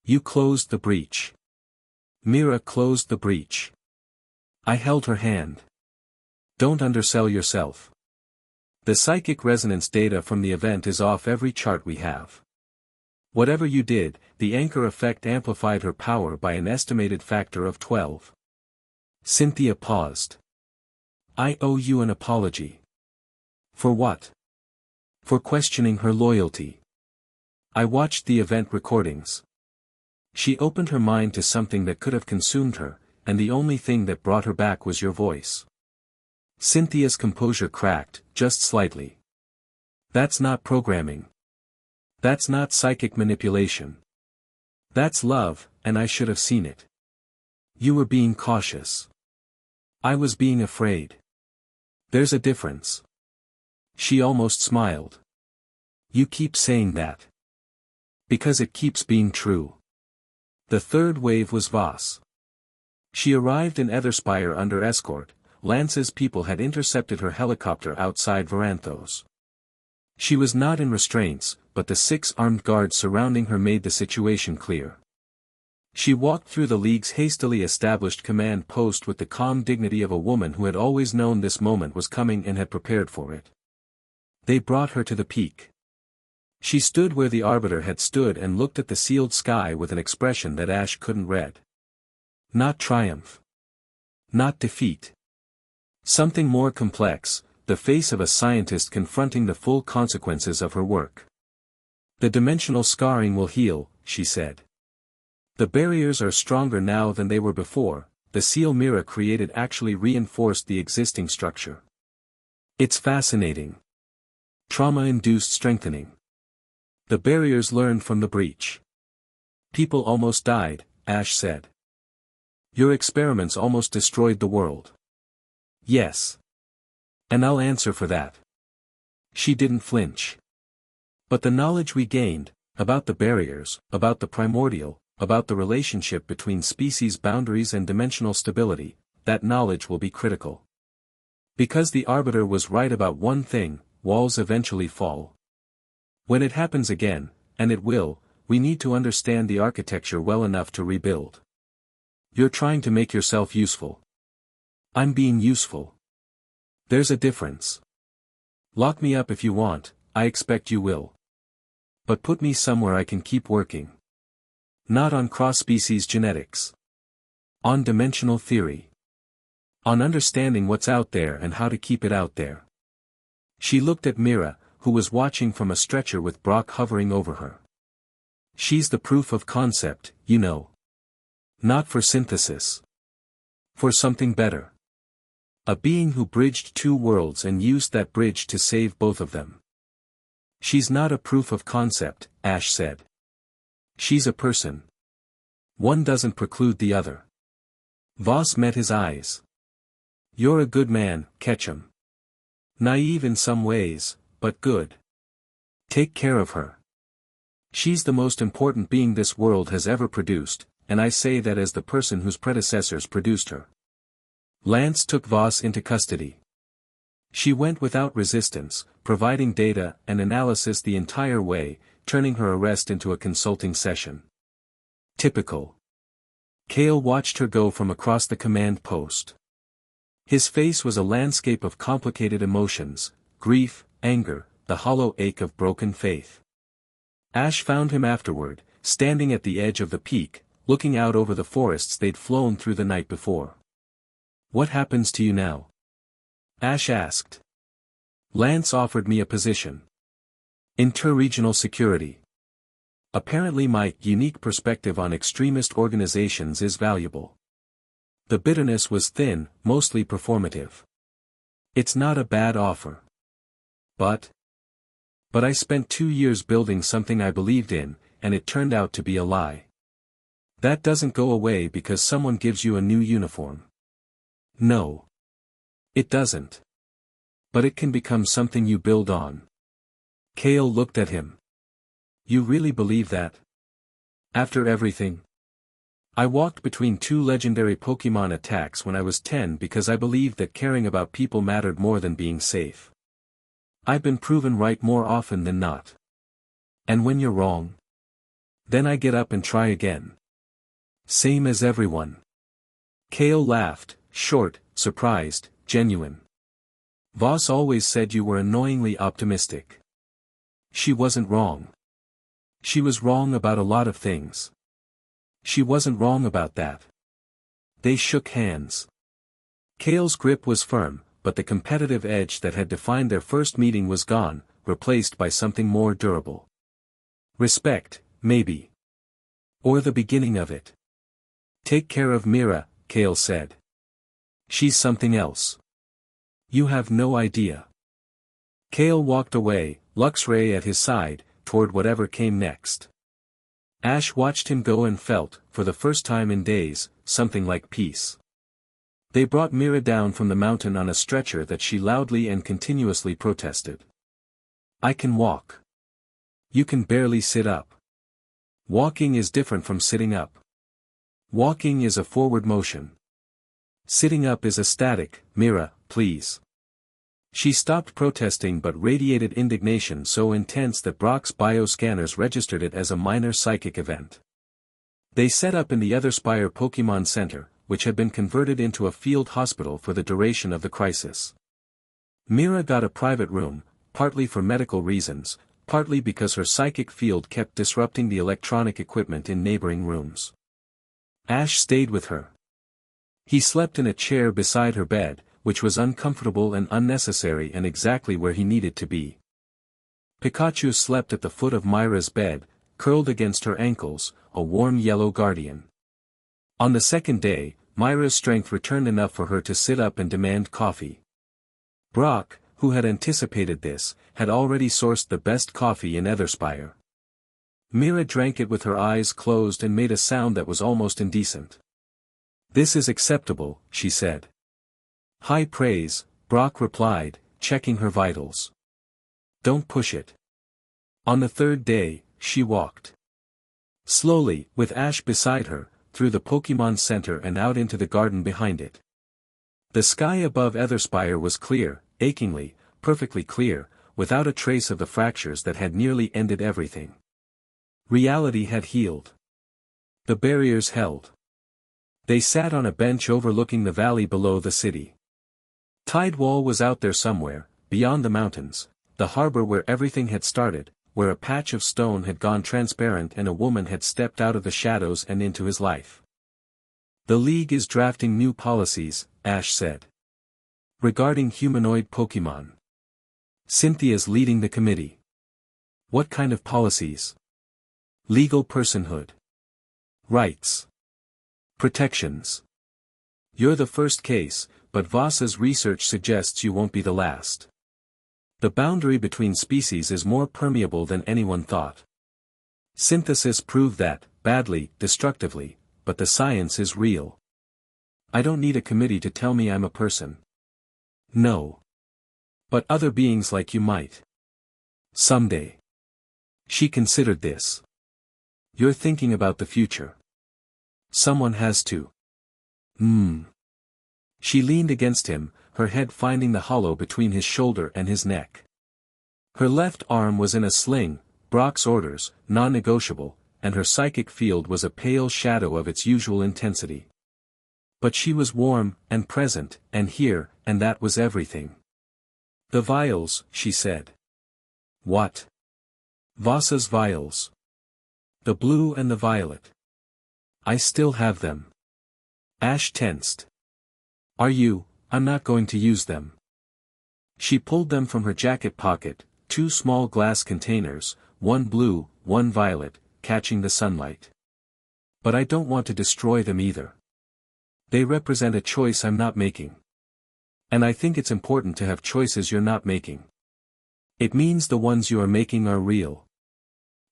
"You closed the breach." Mira closed the breach. I held her hand. "Don't undersell yourself. The psychic resonance data from the event is off every chart we have. Whatever you did, the anchor effect amplified her power by an estimated factor of 12. Cynthia paused. "I owe you an apology." "For what?" "For questioning her loyalty. I watched the event recordings. She opened her mind to something that could have consumed her, and the only thing that brought her back was your voice." Cynthia's composure cracked, just slightly. "That's not programming. That's not psychic manipulation. That's love, and I should have seen it. You were being cautious. I was being afraid. There's a difference." She almost smiled. "You keep saying that. Because it keeps being true." The third wave was Voss. She arrived in Etherspire under escort. Lance's people had intercepted her helicopter outside Veranthos. She was not in restraints, but the 6 armed guards surrounding her made the situation clear. She walked through the League's hastily established command post with the calm dignity of a woman who had always known this moment was coming and had prepared for it. They brought her to the peak. She stood where the Arbiter had stood and looked at the sealed sky with an expression that Ash couldn't read. Not triumph. Not defeat. Something more complex, the face of a scientist confronting the full consequences of her work. "The dimensional scarring will heal," she said. "The barriers are stronger now than they were before. The seal Mira created actually reinforced the existing structure. It's fascinating. Trauma-induced strengthening. The barriers learned from the breach. People almost died," Ash said. "Your experiments almost destroyed the world." "Yes. And I'll answer for that." She didn't flinch. "But the knowledge we gained, about the barriers, about the primordial, about the relationship between species boundaries and dimensional stability, that knowledge will be critical. Because the Arbiter was right about one thing, walls eventually fall. When it happens again, and it will, we need to understand the architecture well enough to rebuild. You're trying to make yourself useful. I'm being useful. There's a difference. Lock me up if you want, I expect you will. But put me somewhere I can keep working. Not on cross-species genetics. On dimensional theory. On understanding what's out there and how to keep it out there. She looked at Mira, who was watching from a stretcher with Brock hovering over her. She's the proof of concept, you know. Not for synthesis. For something better. A being who bridged two worlds and used that bridge to save both of them. She's not a proof of concept, Ash said. She's a person. One doesn't preclude the other. Voss met his eyes. You're a good man, Ketchum. Naive in some ways, but good. Take care of her. She's the most important being this world has ever produced, and I say that as the person whose predecessors produced her. Lance took Voss into custody. She went without resistance, providing data and analysis the entire way, turning her arrest into a consulting session. Typical. Kale watched her go from across the command post. His face was a landscape of complicated emotions, grief, anger, the hollow ache of broken faith. Ash found him afterward, standing at the edge of the peak, looking out over the forests they'd flown through the night before. What happens to you now? Ash asked. Lance offered me a position. Inter-regional security. Apparently my unique perspective on extremist organizations is valuable. The bitterness was thin, mostly performative. It's not a bad offer. But I spent 2 years building something I believed in, and it turned out to be a lie. That doesn't go away because someone gives you a new uniform. No. It doesn't. But it can become something you build on. Kale looked at him. You really believe that? After everything? I walked between 2 legendary Pokemon attacks when I was 10 because I believed that caring about people mattered more than being safe. I've been proven right more often than not. And when you're wrong? Then I get up and try again. Same as everyone. Kale laughed, short, surprised, genuine. Voss always said you were annoyingly optimistic. She wasn't wrong. She was wrong about a lot of things. She wasn't wrong about that. They shook hands. Kale's grip was firm, but the competitive edge that had defined their first meeting was gone, replaced by something more durable. Respect, maybe. Or the beginning of it. Take care of Mira, Kale said. She's something else. You have no idea. Kale walked away, Luxray at his side, toward whatever came next. Ash watched him go and felt, for the first time in days, something like peace. They brought Mira down from the mountain on a stretcher that she loudly and continuously protested. I can walk. You can barely sit up. Walking is different from sitting up. Walking is a forward motion. Sitting up is a static, Mira, please. She stopped protesting but radiated indignation so intense that Brock's bioscanners registered it as a minor psychic event. They set up in the Other Spire Pokemon Center, which had been converted into a field hospital for the duration of the crisis. Mira got a private room, partly for medical reasons, partly because her psychic field kept disrupting the electronic equipment in neighboring rooms. Ash stayed with her. He slept in a chair beside her bed, which was uncomfortable and unnecessary and exactly where he needed to be. Pikachu slept at the foot of Myra's bed, curled against her ankles, a warm yellow guardian. On the second day, Myra's strength returned enough for her to sit up and demand coffee. Brock, who had anticipated this, had already sourced the best coffee in Etherspire. Mira drank it with her eyes closed and made a sound that was almost indecent. This is acceptable, she said. High praise, Brock replied, checking her vitals. Don't push it. On the third day, she walked. Slowly, with Ash beside her, through the Pokemon Center and out into the garden behind it. The sky above Etherspire was clear, achingly, perfectly clear, without a trace of the fractures that had nearly ended everything. Reality had healed. The barriers held. They sat on a bench overlooking the valley below the city. Tidewall was out there somewhere, beyond the mountains, the harbor where everything had started, where a patch of stone had gone transparent and a woman had stepped out of the shadows and into his life. The League is drafting new policies, Ash said. Regarding humanoid Pokemon. Cynthia's leading the committee. What kind of policies? Legal personhood. Rights. Protections. You're the first case, but Voss's research suggests you won't be the last. The boundary between species is more permeable than anyone thought. Synthesis proved that, badly, destructively, but the science is real. I don't need a committee to tell me I'm a person. No. But other beings like you might. Someday. She considered this. You're thinking about the future. Someone has to. She leaned against him, her head finding the hollow between his shoulder and his neck. Her left arm was in a sling, Brock's orders, non-negotiable, and her psychic field was a pale shadow of its usual intensity. But she was warm, and present, and here, and that was everything. The vials, she said. What? Voss's vials. The blue and the violet. I still have them. Ash tensed. I'm not going to use them. She pulled them from her jacket pocket, 2 small glass containers, one blue, one violet, catching the sunlight. But I don't want to destroy them either. They represent a choice I'm not making. And I think it's important to have choices you're not making. It means the ones you are making are real.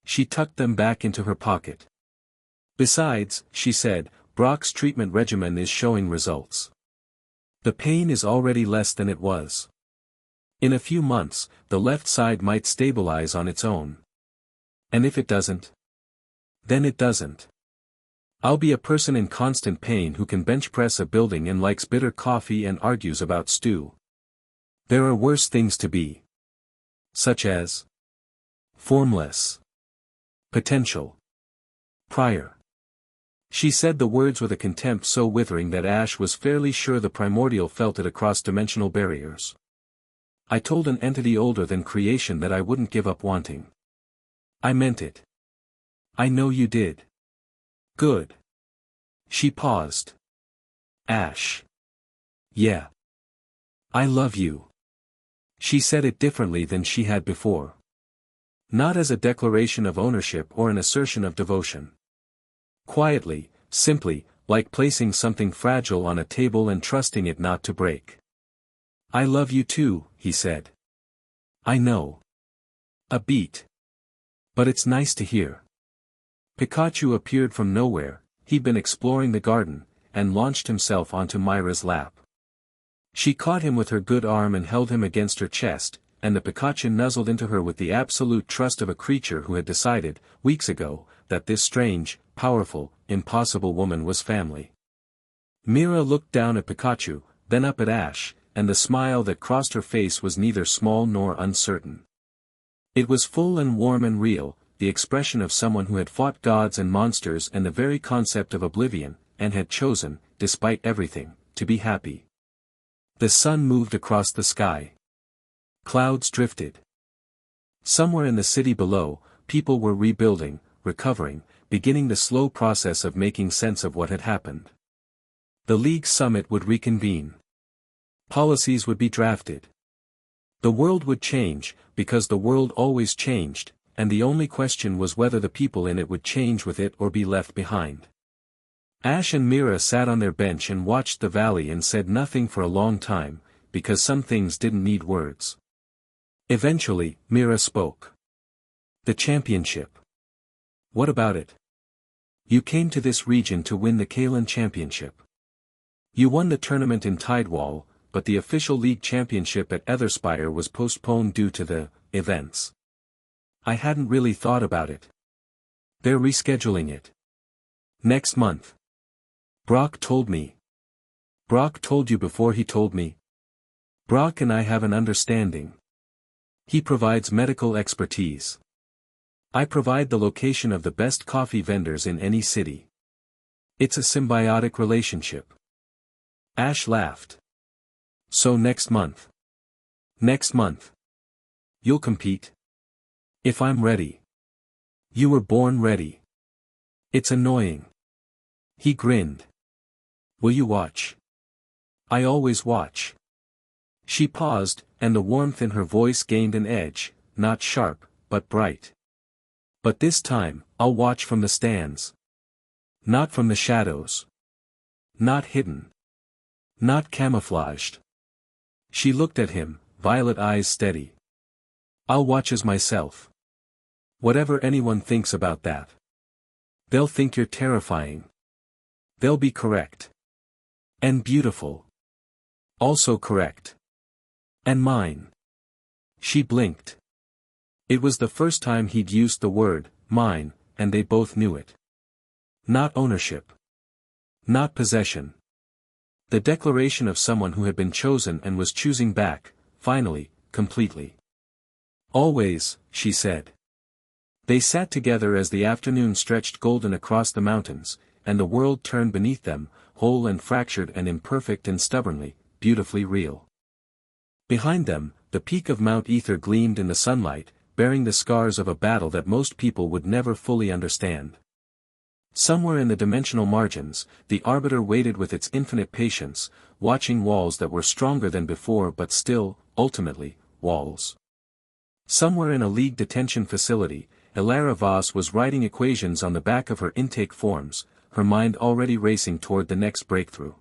She tucked them back into her pocket. Besides, she said, Brock's treatment regimen is showing results. The pain is already less than it was. In a few months, the left side might stabilize on its own. And if it doesn't? Then it doesn't. I'll be a person in constant pain who can bench press a building and likes bitter coffee and argues about stew. There are worse things to be. Such as formless. Potential. Prior. She said the words with a contempt so withering that Ash was fairly sure the primordial felt it across dimensional barriers. I told an entity older than creation that I wouldn't give up wanting. I meant it. I know you did. Good. She paused. Ash. Yeah. I love you. She said it differently than she had before. Not as a declaration of ownership or an assertion of devotion. Quietly, simply, like placing something fragile on a table and trusting it not to break. I love you too, he said. I know. A beat. But it's nice to hear. Pikachu appeared from nowhere, he'd been exploring the garden, and launched himself onto Myra's lap. She caught him with her good arm and held him against her chest, and the Pikachu nuzzled into her with the absolute trust of a creature who had decided, weeks ago, that this strange, powerful, impossible woman was family. Mira looked down at Pikachu, then up at Ash, and the smile that crossed her face was neither small nor uncertain. It was full and warm and real, the expression of someone who had fought gods and monsters and the very concept of oblivion, and had chosen, despite everything, to be happy. The sun moved across the sky. Clouds drifted. Somewhere in the city below, people were rebuilding, recovering, beginning the slow process of making sense of what had happened. The League summit would reconvene. Policies would be drafted. The world would change, because the world always changed, and the only question was whether the people in it would change with it or be left behind. Ash and Mira sat on their bench and watched the valley and said nothing for a long time, because some things didn't need words. Eventually, Mira spoke. The championship. What about it? You came to this region to win the Kalen Championship. You won the tournament in Tidewall, but the official league championship at Etherspire was postponed due to the events. I hadn't really thought about it. They're rescheduling it. Next month. Brock told me. Brock told you before he told me? Brock and I have an understanding. He provides medical expertise. I provide the location of the best coffee vendors in any city. It's a symbiotic relationship. Ash laughed. So next month. Next month. You'll compete? If I'm ready. You were born ready. It's annoying. He grinned. Will you watch? I always watch. She paused, and the warmth in her voice gained an edge, not sharp, but bright. But this time, I'll watch from the stands. Not from the shadows. Not hidden. Not camouflaged. She looked at him, violet eyes steady. I'll watch as myself. Whatever anyone thinks about that. They'll think you're terrifying. They'll be correct. And beautiful. Also correct. And mine. She blinked. It was the first time he'd used the word, mine, and they both knew it. Not ownership. Not possession. The declaration of someone who had been chosen and was choosing back, finally, completely. Always, she said. They sat together as the afternoon stretched golden across the mountains, and the world turned beneath them, whole and fractured and imperfect and stubbornly, beautifully real. Behind them, the peak of Mount Ether gleamed in the sunlight, bearing the scars of a battle that most people would never fully understand. Somewhere in the dimensional margins, the Arbiter waited with its infinite patience, watching walls that were stronger than before but still, ultimately, walls. Somewhere in a League detention facility, Elara Voss was writing equations on the back of her intake forms, her mind already racing toward the next breakthrough.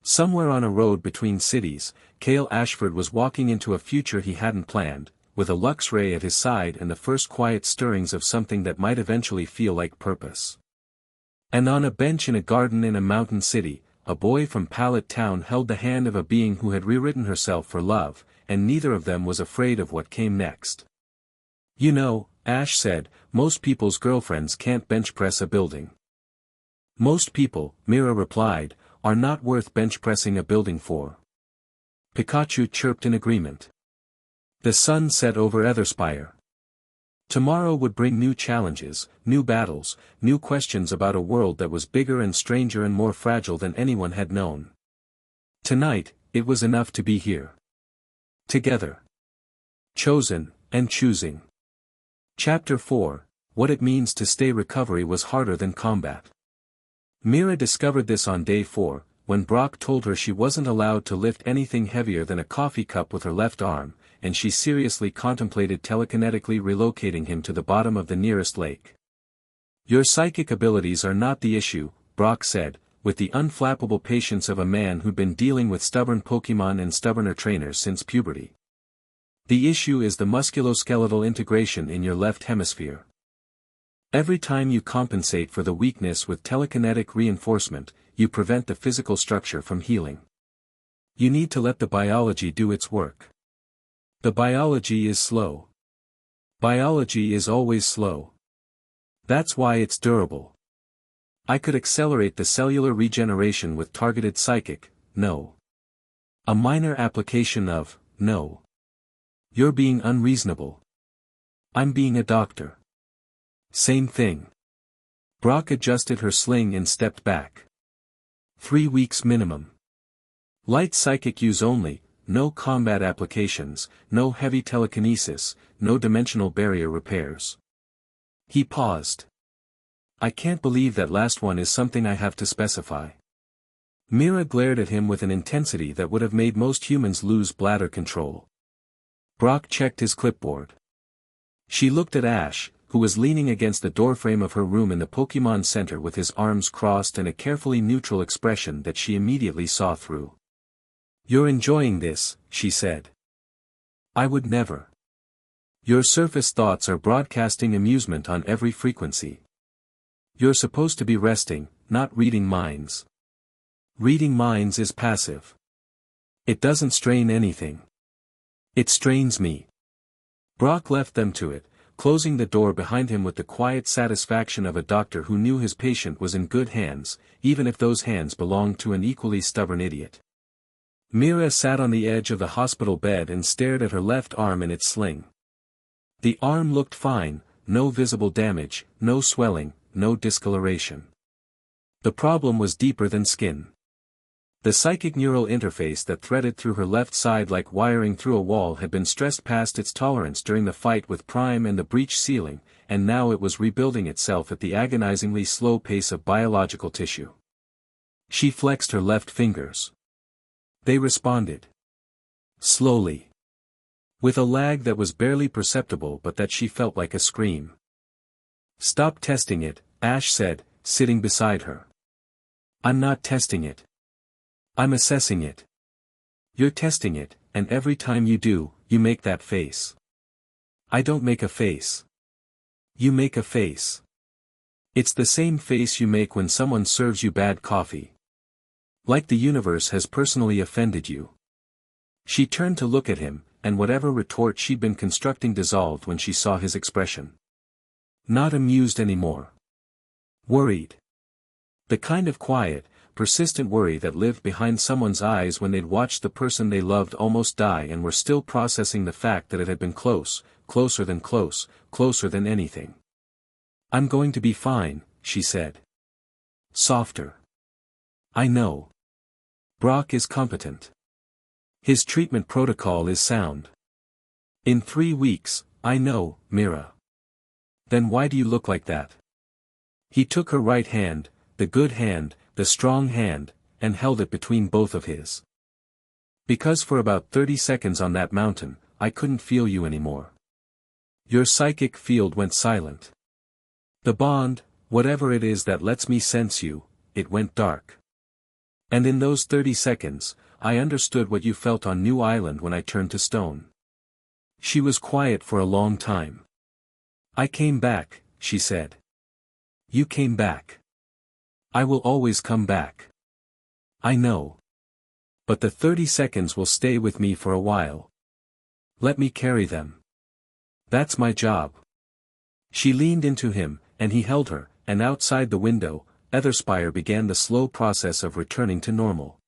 Somewhere on a road between cities, Kale Ashford was walking into a future he hadn't planned, with a Lux Ray at his side and the first quiet stirrings of something that might eventually feel like purpose. And on a bench in a garden in a mountain city, a boy from Pallet Town held the hand of a being who had rewritten herself for love, and neither of them was afraid of what came next. You know, Ash said, most people's girlfriends can't bench press a building. Most people, Mira replied, are not worth bench pressing a building for. Pikachu chirped in agreement. The sun set over Etherspire. Tomorrow would bring new challenges, new battles, new questions about a world that was bigger and stranger and more fragile than anyone had known. Tonight, it was enough to be here. Together. Chosen, and choosing. Chapter 4, What It Means to Stay Recovery Was Harder Than Combat. Mira discovered this on day 4, when Brock told her she wasn't allowed to lift anything heavier than a coffee cup with her left arm, and she seriously contemplated telekinetically relocating him to the bottom of the nearest lake. Your psychic abilities are not the issue, Brock said, with the unflappable patience of a man who'd been dealing with stubborn Pokemon and stubborner trainers since puberty. The issue is the musculoskeletal integration in your left hemisphere. Every time you compensate for the weakness with telekinetic reinforcement, you prevent the physical structure from healing. You need to let the biology do its work. The biology is slow. Biology is always slow. That's why it's durable. I could accelerate the cellular regeneration with targeted psychic, no. A minor application of, no. You're being unreasonable. I'm being a doctor. Same thing. Brock adjusted her sling and stepped back. 3 weeks minimum. Light psychic use only, no combat applications, no heavy telekinesis, no dimensional barrier repairs. He paused. I can't believe that last one is something I have to specify. Mira glared at him with an intensity that would have made most humans lose bladder control. Brock checked his clipboard. She looked at Ash, who was leaning against the doorframe of her room in the Pokemon Center with his arms crossed and a carefully neutral expression that she immediately saw through. You're enjoying this, she said. I would never. Your surface thoughts are broadcasting amusement on every frequency. You're supposed to be resting, not reading minds. Reading minds is passive. It doesn't strain anything. It strains me. Brock left them to it, closing the door behind him with the quiet satisfaction of a doctor who knew his patient was in good hands, even if those hands belonged to an equally stubborn idiot. Mira sat on the edge of the hospital bed and stared at her left arm in its sling. The arm looked fine, no visible damage, no swelling, no discoloration. The problem was deeper than skin. The psychic neural interface that threaded through her left side like wiring through a wall had been stressed past its tolerance during the fight with Prime and the breached ceiling, and now it was rebuilding itself at the agonizingly slow pace of biological tissue. She flexed her left fingers. They responded. Slowly. With a lag that was barely perceptible but that she felt like a scream. "Stop testing it," Ash said, sitting beside her. "I'm not testing it. I'm assessing it." "You're testing it, and every time you do, you make that face." "I don't make a face. You make a face. It's the same face you make when someone serves you bad coffee. Like the universe has personally offended you." She turned to look at him, and whatever retort she'd been constructing dissolved when she saw his expression. Not amused anymore. Worried. The kind of quiet, persistent worry that lived behind someone's eyes when they'd watched the person they loved almost die and were still processing the fact that it had been close, closer than close, closer than anything. "I'm going to be fine," she said. Softer. "I know. Brock is competent. His treatment protocol is sound. In 3 weeks, I know, Mira." "Then why do you look like that?" He took her right hand, the good hand, the strong hand, and held it between both of his. "Because for about 30 seconds on that mountain, I couldn't feel you anymore. Your psychic field went silent. The bond, whatever it is that lets me sense you, it went dark. And in those 30 seconds, I understood what you felt on New Island when I turned to stone." She was quiet for a long time. "I came back," she said. "You came back. I will always come back. I know. But the 30 seconds will stay with me for a while. Let me carry them. That's my job." She leaned into him, and he held her, and outside the window, Etherspire began the slow process of returning to normal.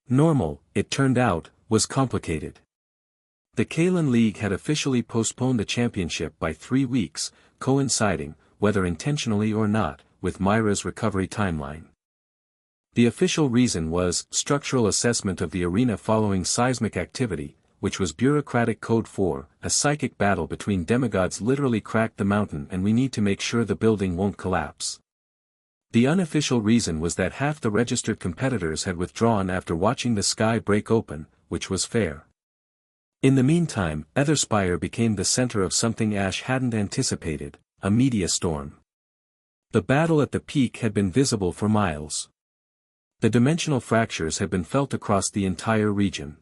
Normal, it turned out, was complicated. The Kalen League had officially postponed the championship by 3 weeks, coinciding, whether intentionally or not, with Myra's recovery timeline. The official reason was structural assessment of the arena following seismic activity, which was bureaucratic code for, a psychic battle between demigods literally cracked the mountain and we need to make sure the building won't collapse. The unofficial reason was that half the registered competitors had withdrawn after watching the sky break open, which was fair. In the meantime, Etherspire became the center of something Ash hadn't anticipated, a media storm. The battle at the peak had been visible for miles. The dimensional fractures had been felt across the entire region.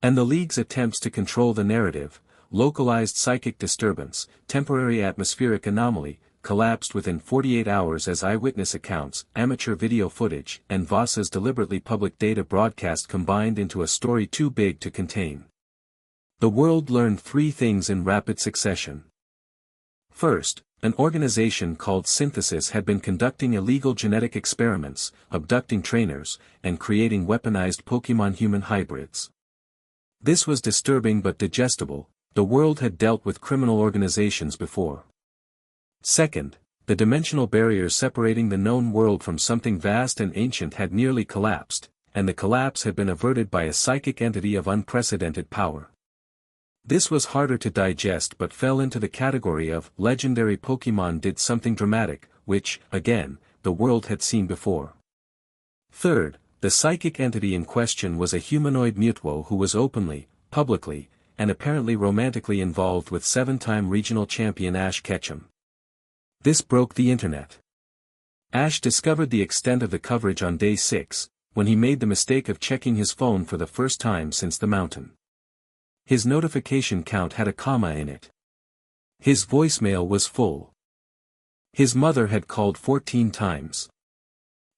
And the League's attempts to control the narrative, localized psychic disturbance, temporary atmospheric anomaly, collapsed within 48 hours as eyewitness accounts, amateur video footage, and Voss's deliberately public data broadcast combined into a story too big to contain. The world learned 3 things in rapid succession. First, an organization called Synthesis had been conducting illegal genetic experiments, abducting trainers, and creating weaponized Pokemon-human hybrids. This was disturbing but digestible. The world had dealt with criminal organizations before. Second, the dimensional barriers separating the known world from something vast and ancient had nearly collapsed, and the collapse had been averted by a psychic entity of unprecedented power. This was harder to digest but fell into the category of legendary Pokemon did something dramatic, which, again, the world had seen before. Third, the psychic entity in question was a humanoid Mewtwo who was openly, publicly, and apparently romantically involved with 7-time regional champion Ash Ketchum. This broke the internet. Ash discovered the extent of the coverage on day 6, when he made the mistake of checking his phone for the first time since the mountain. His notification count had a comma in it. His voicemail was full. His mother had called 14 times.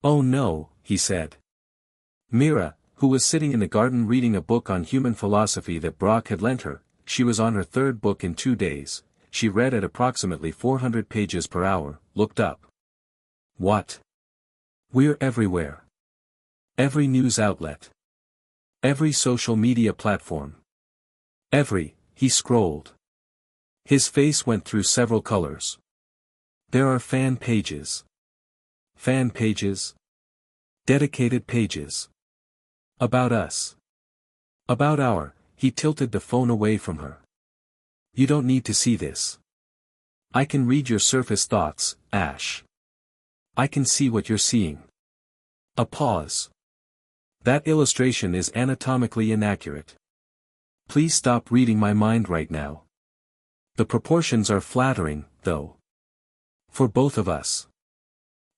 "Oh no," he said. Mira, who was sitting in the garden reading a book on human philosophy that Brock had lent her, she was on her 3rd book in 2 days, she read at approximately 400 pages per hour, looked up. What? We're everywhere. Every news outlet. Every social media platform. He scrolled. His face went through several colors. There are fan pages. Fan pages. Dedicated pages. About us. About our, he tilted the phone away from her. You don't need to see this. I can read your surface thoughts, Ash. I can see what you're seeing. A pause. That illustration is anatomically inaccurate. Please stop reading my mind right now. The proportions are flattering, though. For both of us.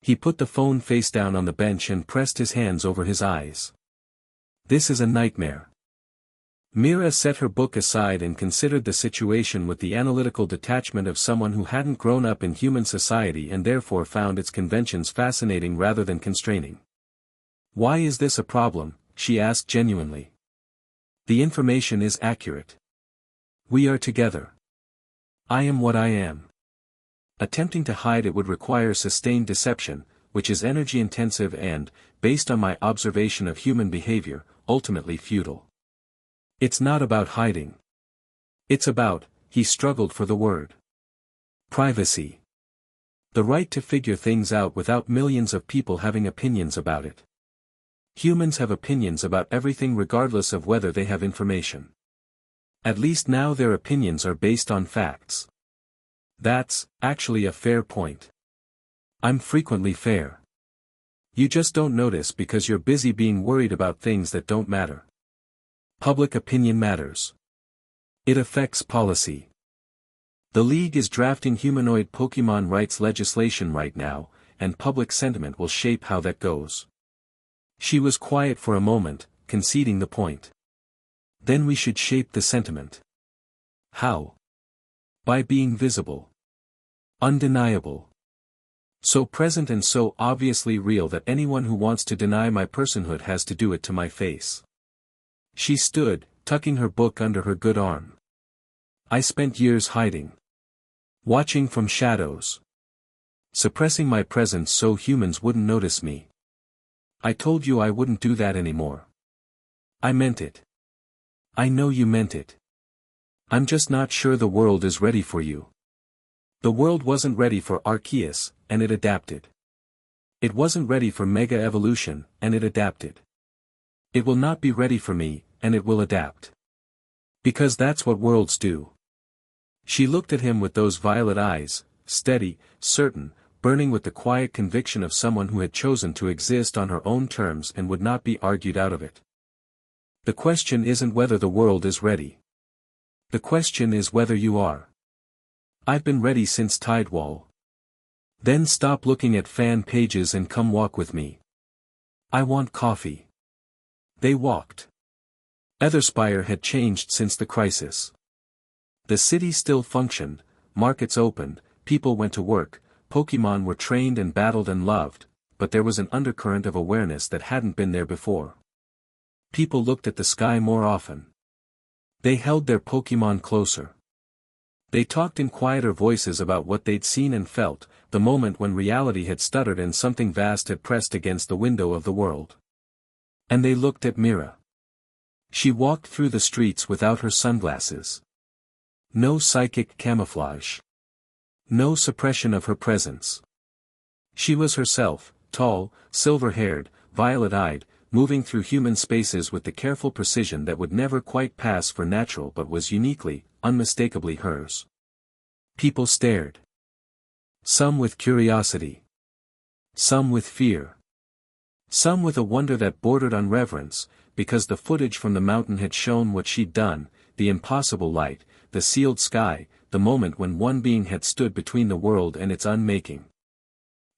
He put the phone face down on the bench and pressed his hands over his eyes. This is a nightmare. Mira set her book aside and considered the situation with the analytical detachment of someone who hadn't grown up in human society and therefore found its conventions fascinating rather than constraining. Why is this a problem? She asked genuinely. The information is accurate. We are together. I am what I am. Attempting to hide it would require sustained deception, which is energy-intensive and, based on my observation of human behavior, ultimately futile. It's not about hiding. It's about, he struggled for the word. Privacy. The right to figure things out without millions of people having opinions about it. Humans have opinions about everything regardless of whether they have information. At least now their opinions are based on facts. That's, actually a fair point. I'm frequently fair. You just don't notice because you're busy being worried about things that don't matter. Public opinion matters. It affects policy. The League is drafting humanoid Pokemon rights legislation right now, and public sentiment will shape how that goes. She was quiet for a moment, conceding the point. Then we should shape the sentiment. How? By being visible. Undeniable. So present and so obviously real that anyone who wants to deny my personhood has to do it to my face. She stood, tucking her book under her good arm. I spent years hiding. Watching from shadows. Suppressing my presence so humans wouldn't notice me. I told you I wouldn't do that anymore. I meant it. I know you meant it. I'm just not sure the world is ready for you. The world wasn't ready for Arceus, and it adapted. It wasn't ready for Mega Evolution, and it adapted. It will not be ready for me, and it will adapt. Because that's what worlds do. She looked at him with those violet eyes, steady, certain, burning with the quiet conviction of someone who had chosen to exist on her own terms and would not be argued out of it. The question isn't whether the world is ready. The question is whether you are. I've been ready since Tidewall. Then stop looking at fan pages and come walk with me. I want coffee. They walked. Etherspire had changed since the crisis. The city still functioned, markets opened, people went to work, Pokemon were trained and battled and loved, but there was an undercurrent of awareness that hadn't been there before. People looked at the sky more often. They held their Pokemon closer. They talked in quieter voices about what they'd seen and felt, the moment when reality had stuttered and something vast had pressed against the window of the world. And they looked at Mira. She walked through the streets without her sunglasses. No psychic camouflage. No suppression of her presence. She was herself, tall, silver-haired, violet-eyed, moving through human spaces with the careful precision that would never quite pass for natural but was uniquely, unmistakably hers. People stared. Some with curiosity. Some with fear. Some with a wonder that bordered on reverence, because the footage from the mountain had shown what she'd done, the impossible light, the sealed sky, the moment when one being had stood between the world and its unmaking.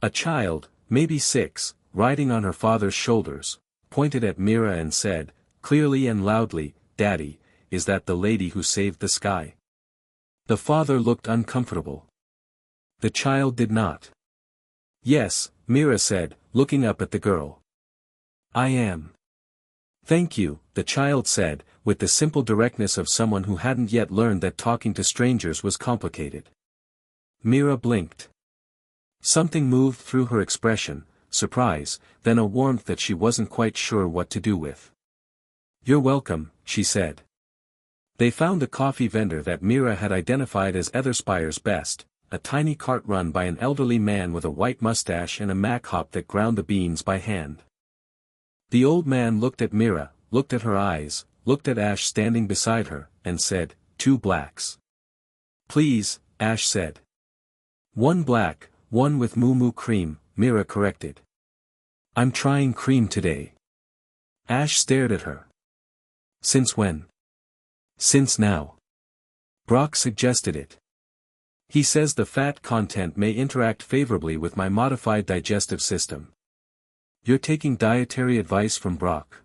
A child, maybe 6, riding on her father's shoulders, pointed at Mira and said, clearly and loudly, "Daddy, is that the lady who saved the sky?" The father looked uncomfortable. The child did not. "Yes," Mira said, looking up at the girl. "I am." Thank you, the child said, with the simple directness of someone who hadn't yet learned that talking to strangers was complicated. Mira blinked. Something moved through her expression, surprise, then a warmth that she wasn't quite sure what to do with. You're welcome, she said. They found the coffee vendor that Mira had identified as Etherspire's best, a tiny cart run by an elderly man with a white mustache and a Mac hop that ground the beans by hand. The old man looked at Mira, looked at her eyes, looked at Ash standing beside her, and said, 2 blacks. Please, Ash said. 1 black, 1 with moo cream, Mira corrected. I'm trying cream today. Ash stared at her. Since when? Since now. Brock suggested it. He says the fat content may interact favorably with my modified digestive system. You're taking dietary advice from Brock.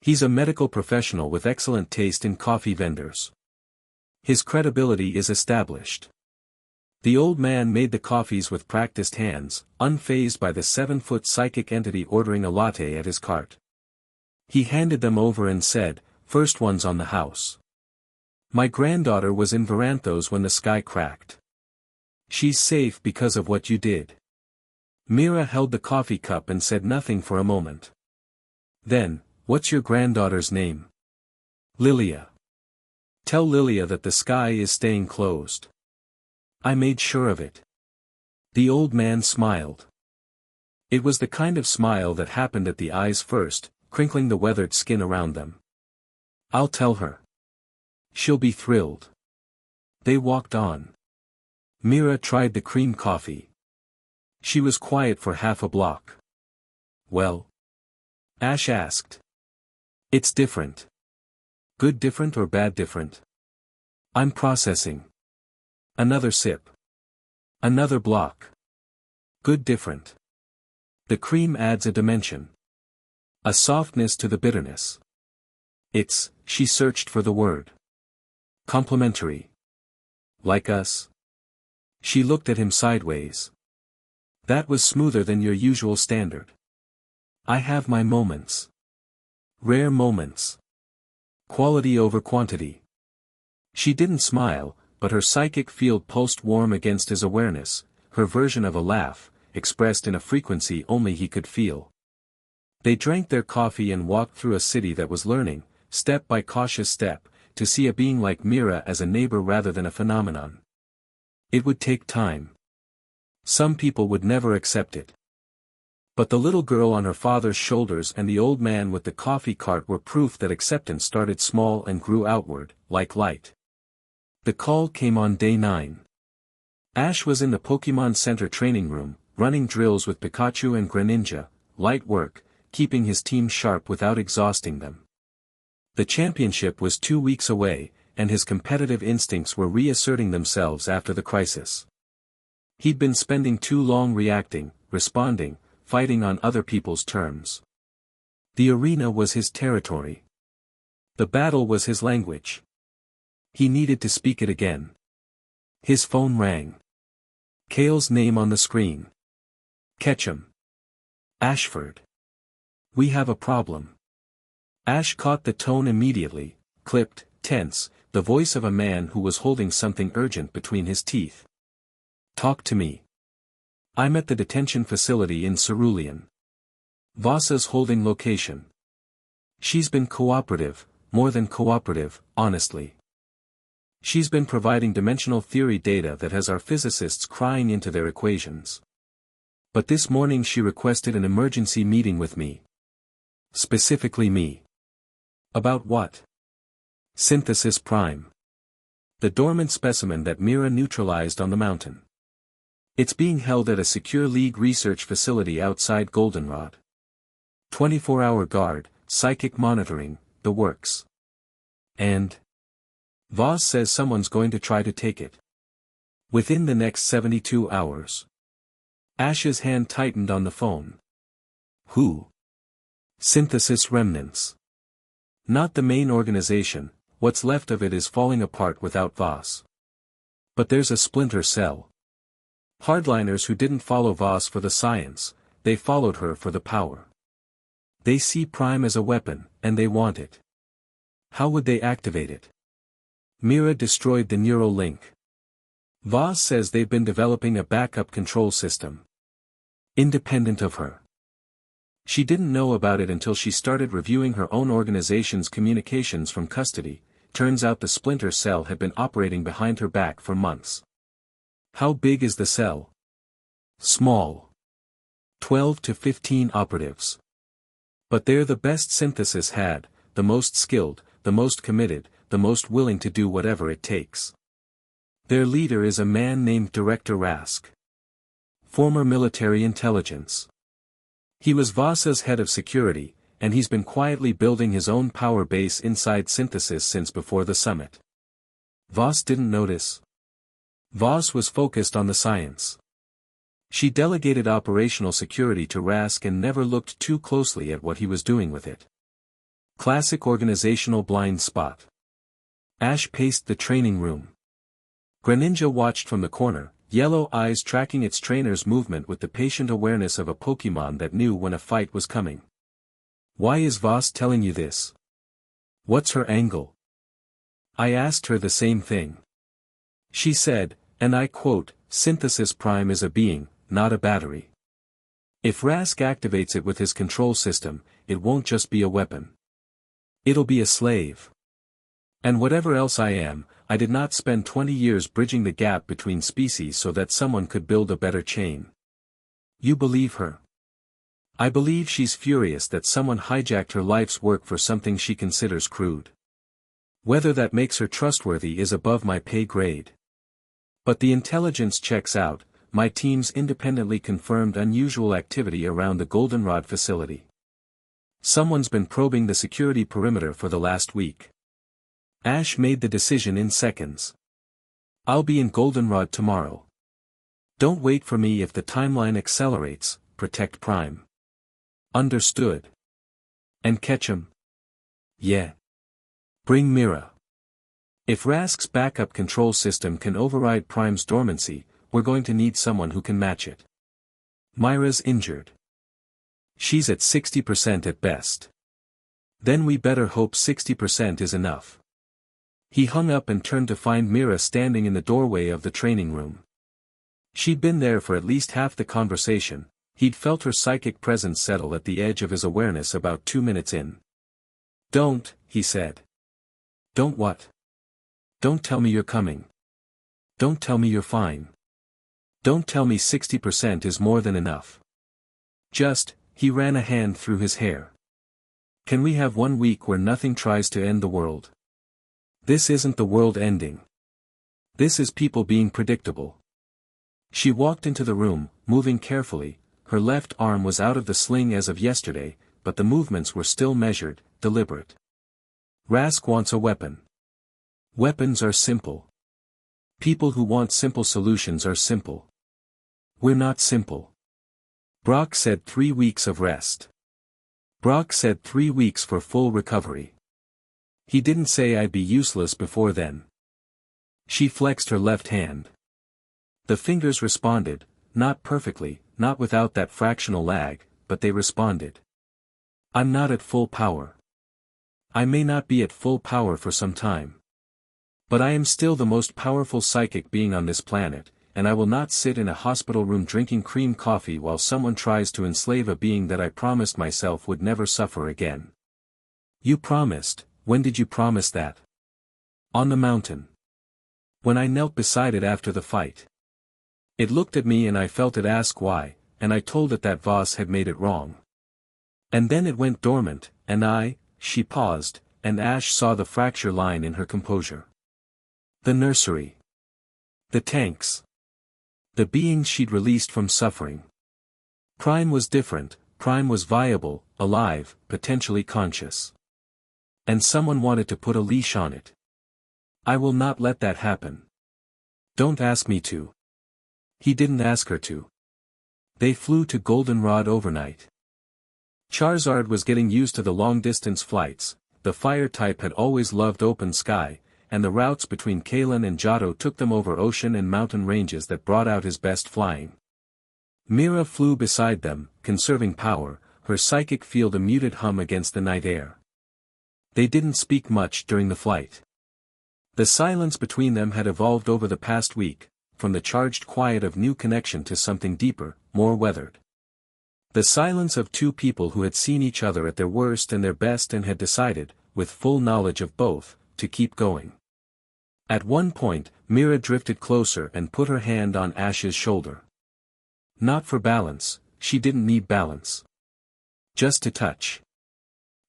He's a medical professional with excellent taste in coffee vendors. His credibility is established. The old man made the coffees with practiced hands, unfazed by the 7-foot psychic entity ordering a latte at his cart. He handed them over and said, First one's on the house. My granddaughter was in Veranthos when the sky cracked. She's safe because of what you did. Mira held the coffee cup and said nothing for a moment. Then, what's your granddaughter's name? Lilia. Tell Lilia that the sky is staying closed. I made sure of it. The old man smiled. It was the kind of smile that happened at the eyes first, crinkling the weathered skin around them. I'll tell her. She'll be thrilled. They walked on. Mira tried the cream coffee. She was quiet for half a block. Well? Ash asked. It's different. Good different or bad different? I'm processing. Another sip. Another block. Good different. The cream adds a dimension. A softness to the bitterness. She searched for the word. Complementary. Like us? She looked at him sideways. That was smoother than your usual standard. I have my moments. Rare moments. Quality over quantity. She didn't smile, but her psychic field pulsed warm against his awareness, her version of a laugh, expressed in a frequency only he could feel. They drank their coffee and walked through a city that was learning, step by cautious step, to see a being like Mira as a neighbor rather than a phenomenon. It would take time. Some people would never accept it. But the little girl on her father's shoulders and the old man with the coffee cart were proof that acceptance started small and grew outward, like light. The call came on day 9. Ash was in the Pokemon Center training room, running drills with Pikachu and Greninja, light work, keeping his team sharp without exhausting them. The championship was 2 weeks away, and his competitive instincts were reasserting themselves after the crisis. He'd been spending too long reacting, responding, fighting on other people's terms. The arena was his territory. The battle was his language. He needed to speak it again. His phone rang. Kale's name on the screen. Ketchum. Ashford. We have a problem. Ash caught the tone immediately, clipped, tense, the voice of a man who was holding something urgent between his teeth. Talk to me. I'm at the detention facility in Cerulean. Voss's holding location. She's been cooperative, more than cooperative, honestly. She's been providing dimensional theory data that has our physicists crying into their equations. But this morning she requested an emergency meeting with me. Specifically me. About what? Synthesis Prime. The dormant specimen that Mira neutralized on the mountain. It's being held at a secure League research facility outside Goldenrod. 24-hour guard, psychic monitoring, the works. And? Voss says someone's going to try to take it. Within the next 72 hours. Ash's hand tightened on the phone. Who? Synthesis Remnants. Not the main organization, what's left of it is falling apart without Voss. But there's a splinter cell. Hardliners who didn't follow Voss for the science, they followed her for the power. They see Prime as a weapon, and they want it. How would they activate it? Mira destroyed the neural link. Voss says they've been developing a backup control system. Independent of her. She didn't know about it until she started reviewing her own organization's communications from custody. Turns out the splinter cell had been operating behind her back for months. How big is the cell? Small. 12 to 15 operatives. But they're the best Synthesis had, the most skilled, the most committed, the most willing to do whatever it takes. Their leader is a man named Director Rask. Former military intelligence. He was Voss's head of security, and he's been quietly building his own power base inside Synthesis since before the summit. Voss didn't notice. Voss was focused on the science. She delegated operational security to Rask and never looked too closely at what he was doing with it. Classic organizational blind spot. Ash paced the training room. Greninja watched from the corner, yellow eyes tracking its trainer's movement with the patient awareness of a Pokémon that knew when a fight was coming. Why is Voss telling you this? What's her angle? I asked her the same thing. She said, and I quote, Synthesis Prime is a being, not a battery. If Rask activates it with his control system, it won't just be a weapon. It'll be a slave. And whatever else I am, I did not spend 20 years bridging the gap between species so that someone could build a better chain. You believe her? I believe she's furious that someone hijacked her life's work for something she considers crude. Whether that makes her trustworthy is above my pay grade. But the intelligence checks out. My teams independently confirmed unusual activity around the Goldenrod facility. Someone's been probing the security perimeter for the last week. Ash made the decision in seconds. I'll be in Goldenrod tomorrow. Don't wait for me if the timeline accelerates, protect Prime. Understood. And catch him? Yeah. Bring Mira. If Rask's backup control system can override Prime's dormancy, we're going to need someone who can match it. Myra's injured. She's at 60% at best. Then we better hope 60% is enough. He hung up and turned to find Mira standing in the doorway of the training room. She'd been there for at least half the conversation. He'd felt her psychic presence settle at the edge of his awareness about 2 minutes in. Don't, he said. Don't what? Don't tell me you're coming. Don't tell me you're fine. Don't tell me 60% is more than enough. Just, he ran a hand through his hair. Can we have 1 week where nothing tries to end the world? This isn't the world ending. This is people being predictable. She walked into the room, moving carefully. Her left arm was out of the sling as of yesterday, but the movements were still measured, deliberate. Rask wants a weapon. Weapons are simple. People who want simple solutions are simple. We're not simple. Brock said 3 weeks of rest. Brock said 3 weeks for full recovery. He didn't say I'd be useless before then. She flexed her left hand. The fingers responded, not perfectly, not without that fractional lag, but they responded. I'm not at full power. I may not be at full power for some time. But I am still the most powerful psychic being on this planet, and I will not sit in a hospital room drinking cream coffee while someone tries to enslave a being that I promised myself would never suffer again. You promised, when did you promise that? On the mountain. When I knelt beside it after the fight. It looked at me and I felt it ask why, and I told it that Voss had made it wrong. And then it went dormant, and she paused, and Ash saw the fracture line in her composure. The nursery. The tanks. The beings she'd released from suffering. Prime was different. Prime was viable, alive, potentially conscious. And someone wanted to put a leash on it. I will not let that happen. Don't ask me to. He didn't ask her to. They flew to Goldenrod overnight. Charizard was getting used to the long-distance flights. The fire type had always loved open sky, and the routes between Kalen and Johto took them over ocean and mountain ranges that brought out his best flying. Mira flew beside them, conserving power, her psychic field a muted hum against the night air. They didn't speak much during the flight. The silence between them had evolved over the past week, from the charged quiet of new connection to something deeper, more weathered. The silence of two people who had seen each other at their worst and their best and had decided, with full knowledge of both, to keep going. At one point, Mira drifted closer and put her hand on Ash's shoulder. Not for balance, she didn't need balance. Just to touch.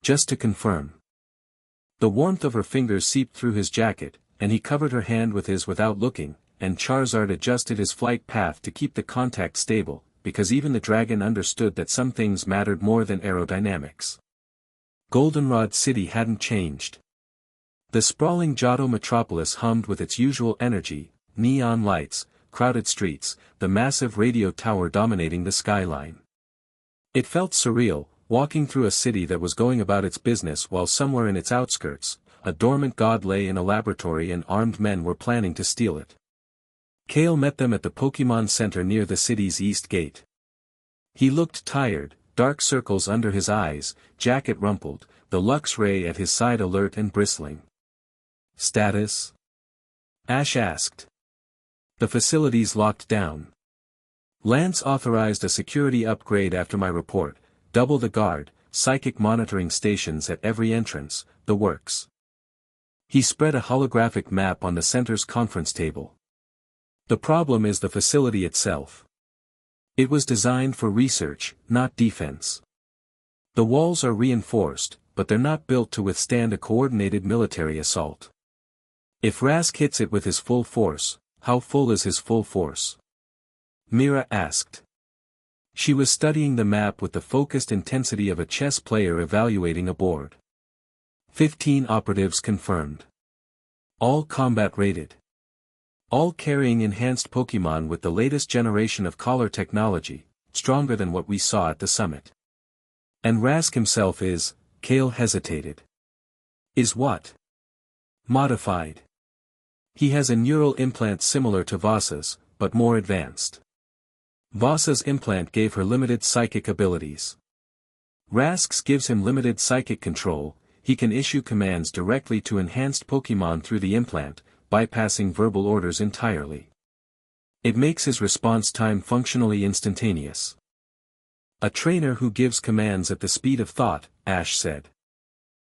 Just to confirm. The warmth of her fingers seeped through his jacket, and he covered her hand with his without looking, and Charizard adjusted his flight path to keep the contact stable, because even the dragon understood that some things mattered more than aerodynamics. Goldenrod City hadn't changed. The sprawling Johto metropolis hummed with its usual energy, neon lights, crowded streets, the massive radio tower dominating the skyline. It felt surreal, walking through a city that was going about its business while somewhere in its outskirts, a dormant god lay in a laboratory and armed men were planning to steal it. Kale met them at the Pokémon Center near the city's east gate. He looked tired, dark circles under his eyes, jacket rumpled, the Lux Ray at his side alert and bristling. "Status?" Ash asked. "The facility's locked down. Lance authorized a security upgrade after my report, double the guard, psychic monitoring stations at every entrance, the works." He spread a holographic map on the center's conference table. "The problem is the facility itself. It was designed for research, not defense. The walls are reinforced, but they're not built to withstand a coordinated military assault. If Rask hits it with his full force, how full is his full force?" Mira asked. She was studying the map with the focused intensity of a chess player evaluating a board. 15 operatives confirmed. All combat rated. All carrying enhanced Pokémon with the latest generation of collar technology, stronger than what we saw at the summit. And Rask himself is, Kale hesitated. Is what? Modified. He has a neural implant similar to Voss's, but more advanced. Voss's implant gave her limited psychic abilities. Rask's gives him limited psychic control, he can issue commands directly to enhanced Pokémon through the implant, bypassing verbal orders entirely. It makes his response time functionally instantaneous. A trainer who gives commands at the speed of thought, Ash said.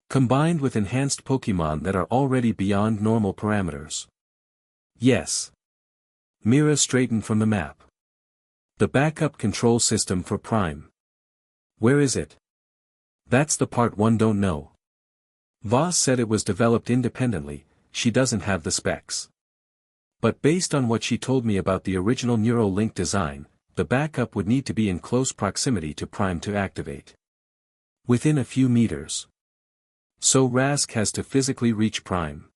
Combined with enhanced Pokémon that are already beyond normal parameters. Yes. Mira straightened from the map. The backup control system for Prime. Where is it? That's the part one don't know. Voss said it was developed independently, she doesn't have the specs. But based on what she told me about the original neural link design, the backup would need to be in close proximity to Prime to activate. Within a few meters. So Rask has to physically reach Prime.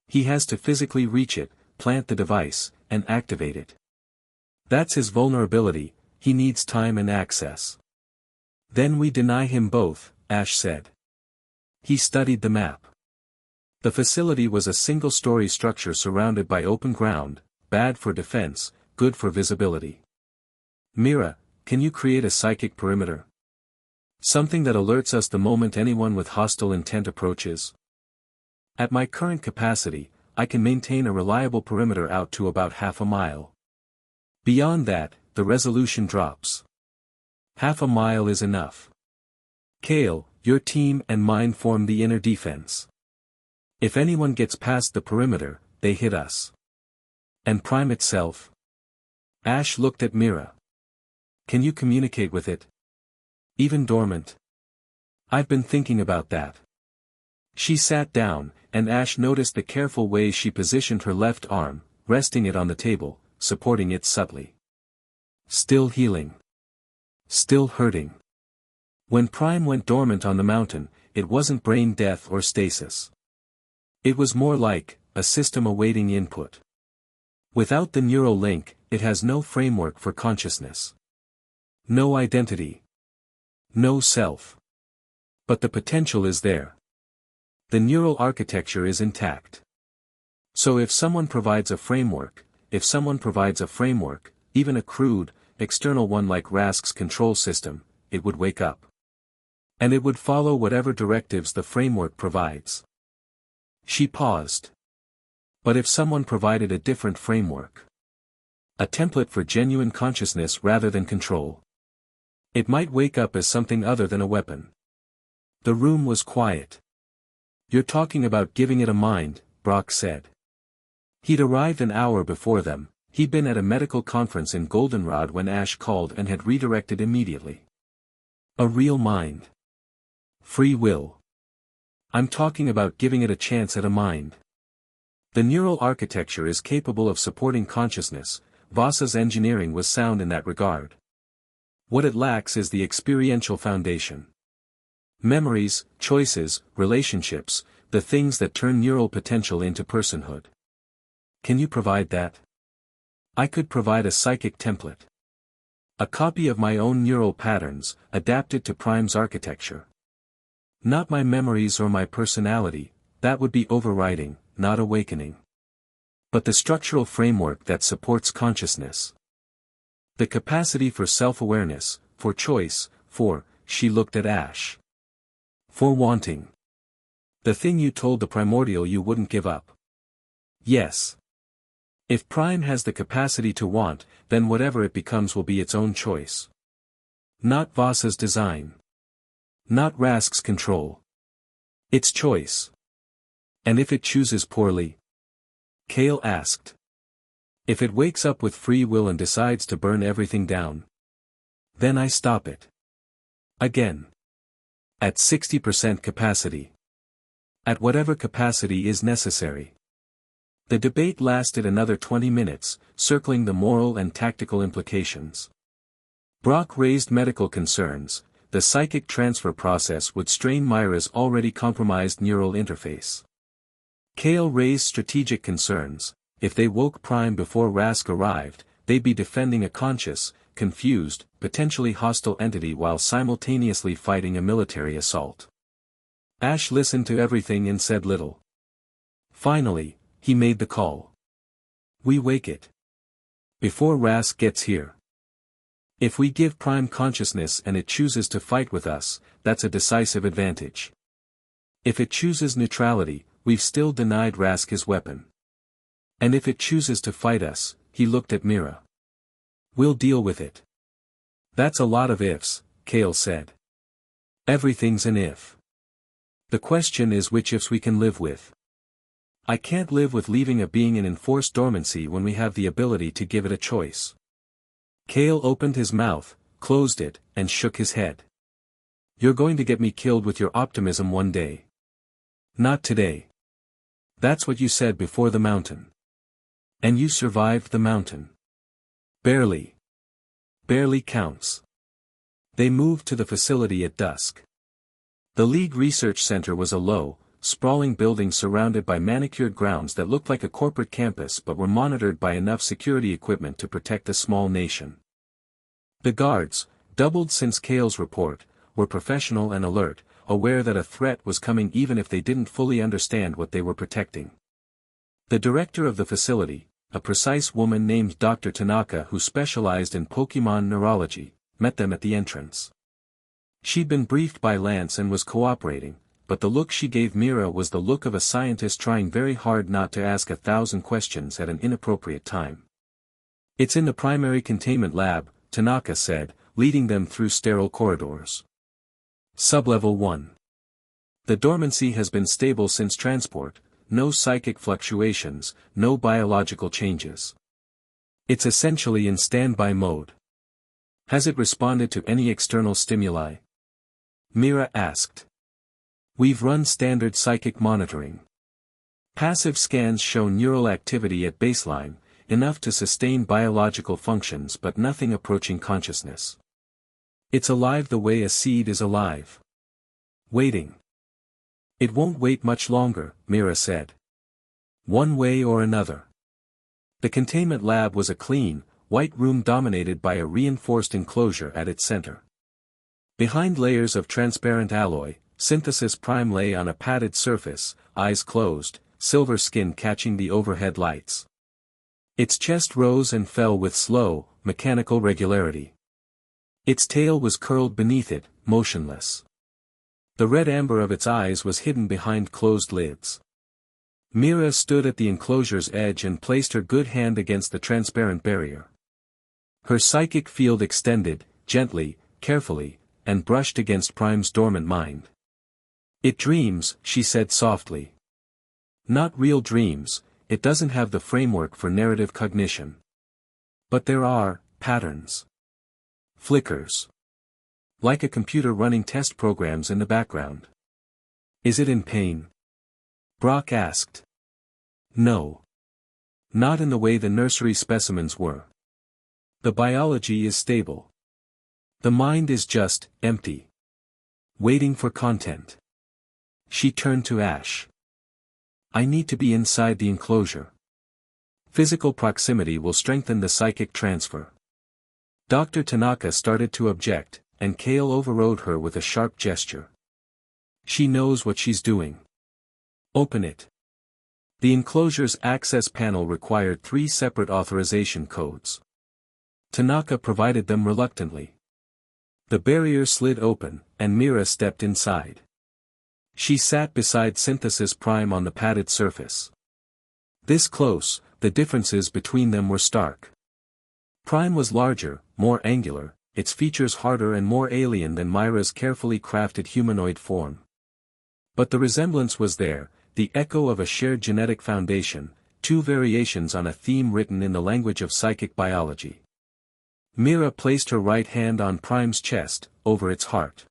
He has to physically reach it, plant the device, and activate it. That's his vulnerability, he needs time and access. Then we deny him both, Ash said. He studied the map. The facility was a single-story structure surrounded by open ground, bad for defense, good for visibility. Mira, can you create a psychic perimeter? Something that alerts us the moment anyone with hostile intent approaches? At my current capacity, I can maintain a reliable perimeter out to about half a mile. Beyond that, the resolution drops. Half a mile is enough. Kale, your team and mine form the inner defense. If anyone gets past the perimeter, they hit us. And Prime itself? Ash looked at Mira. Can you communicate with it? Even dormant? I've been thinking about that. She sat down, and Ash noticed the careful way she positioned her left arm, resting it on the table, supporting it subtly. Still healing. Still hurting. When Prime went dormant on the mountain, it wasn't brain death or stasis. It was more like, a system awaiting input. Without the neural link, it has no framework for consciousness. No identity. No self. But the potential is there. The neural architecture is intact. So if someone provides a framework, even a crude, external one like Rask's control system, it would wake up. And it would follow whatever directives the framework provides. She paused. But if someone provided a different framework? A template for genuine consciousness rather than control. It might wake up as something other than a weapon. The room was quiet. "You're talking about giving it a mind," Brock said. He'd arrived an hour before them. He'd been at a medical conference in Goldenrod when Ash called and had redirected immediately. A real mind. Free will. I'm talking about giving it a chance at a mind. The neural architecture is capable of supporting consciousness. Voss's engineering was sound in that regard. What it lacks is the experiential foundation. Memories, choices, relationships, the things that turn neural potential into personhood. Can you provide that? I could provide a psychic template. A copy of my own neural patterns, adapted to Prime's architecture. Not my memories or my personality, that would be overriding, not awakening. But the structural framework that supports consciousness. The capacity for self-awareness, for choice, she looked at Ash. For wanting. The thing you told the primordial you wouldn't give up. Yes. If Prime has the capacity to want, then whatever it becomes will be its own choice. Not Voss's design. Not Rask's control. Its choice. And if it chooses poorly? Kale asked. If it wakes up with free will and decides to burn everything down. Then I stop it. Again. At 60% capacity. At whatever capacity is necessary. The debate lasted another 20 minutes, circling the moral and tactical implications. Brock raised medical concerns. The psychic transfer process would strain Myra's already compromised neural interface. Kale raised strategic concerns. If they woke Prime before Rask arrived, they'd be defending a conscious, confused, potentially hostile entity while simultaneously fighting a military assault. Ash listened to everything and said little. Finally, he made the call. We wake it. Before Rask gets here. If we give Prime consciousness and it chooses to fight with us, that's a decisive advantage. If it chooses neutrality, we've still denied Rask his weapon. And if it chooses to fight us, he looked at Mira. We'll deal with it. That's a lot of ifs, Kale said. Everything's an if. The question is which ifs we can live with. I can't live with leaving a being in enforced dormancy when we have the ability to give it a choice. Kale opened his mouth, closed it, and shook his head. You're going to get me killed with your optimism one day. Not today. That's what you said before the mountain. And you survived the mountain. Barely. Barely counts. They moved to the facility at dusk. The League Research Center was a low, sprawling building surrounded by manicured grounds that looked like a corporate campus but were monitored by enough security equipment to protect the small nation. The guards, doubled since Kale's report, were professional and alert, aware that a threat was coming even if they didn't fully understand what they were protecting. The director of the facility, a precise woman named Dr. Tanaka who specialized in Pokemon neurology, met them at the entrance. She'd been briefed by Lance and was cooperating, but the look she gave Mira was the look of a scientist trying very hard not to ask 1,000 questions at an inappropriate time. It's in the primary containment lab, Tanaka said, leading them through sterile corridors. Sublevel 1. The dormancy has been stable since transport. No psychic fluctuations, no biological changes. It's essentially in standby mode. Has it responded to any external stimuli? Mira asked. We've run standard psychic monitoring. Passive scans show neural activity at baseline, enough to sustain biological functions but nothing approaching consciousness. It's alive the way a seed is alive. Waiting. It won't wait much longer, Mira said. One way or another. The containment lab was a clean, white room dominated by a reinforced enclosure at its center. Behind layers of transparent alloy, Synthesis Prime lay on a padded surface, eyes closed, silver skin catching the overhead lights. Its chest rose and fell with slow, mechanical regularity. Its tail was curled beneath it, motionless. The red amber of its eyes was hidden behind closed lids. Mira stood at the enclosure's edge and placed her good hand against the transparent barrier. Her psychic field extended, gently, carefully, and brushed against Prime's dormant mind. "It dreams," she said softly. "Not real dreams, it doesn't have the framework for narrative cognition. But there are patterns. Flickers. Like a computer running test programs in the background." "Is it in pain?" Brock asked. "No. Not in the way the nursery specimens were. The biology is stable. The mind is just empty. Waiting for content." She turned to Ash. "I need to be inside the enclosure. Physical proximity will strengthen the psychic transfer." Dr. Tanaka started to object, and Kale overrode her with a sharp gesture. "She knows what she's doing. Open it." The enclosure's access panel required 3 separate authorization codes. Tanaka provided them reluctantly. The barrier slid open, and Mira stepped inside. She sat beside Synthesis Prime on the padded surface. This close, the differences between them were stark. Prime was larger, more angular, its features harder and more alien than Myra's carefully crafted humanoid form. But the resemblance was there, the echo of a shared genetic foundation, 2 variations on a theme written in the language of psychic biology. Mira placed her right hand on Prime's chest, over its heart.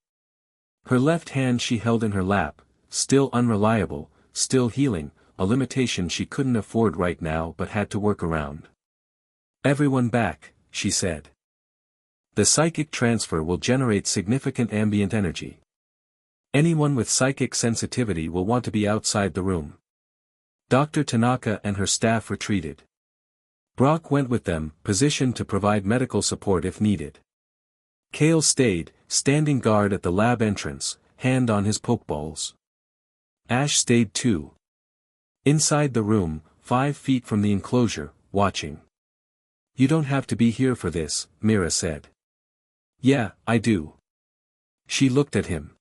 Her left hand she held in her lap, still unreliable, still healing, a limitation she couldn't afford right now but had to work around. "Everyone back," she said. "The psychic transfer will generate significant ambient energy. Anyone with psychic sensitivity will want to be outside the room." Dr. Tanaka and her staff retreated. Brock went with them, positioned to provide medical support if needed. Kale stayed, standing guard at the lab entrance, hand on his pokeballs. Ash stayed too. Inside the room, 5 feet from the enclosure, watching. "You don't have to be here for this," Mira said. "Yeah, I do." She looked at him.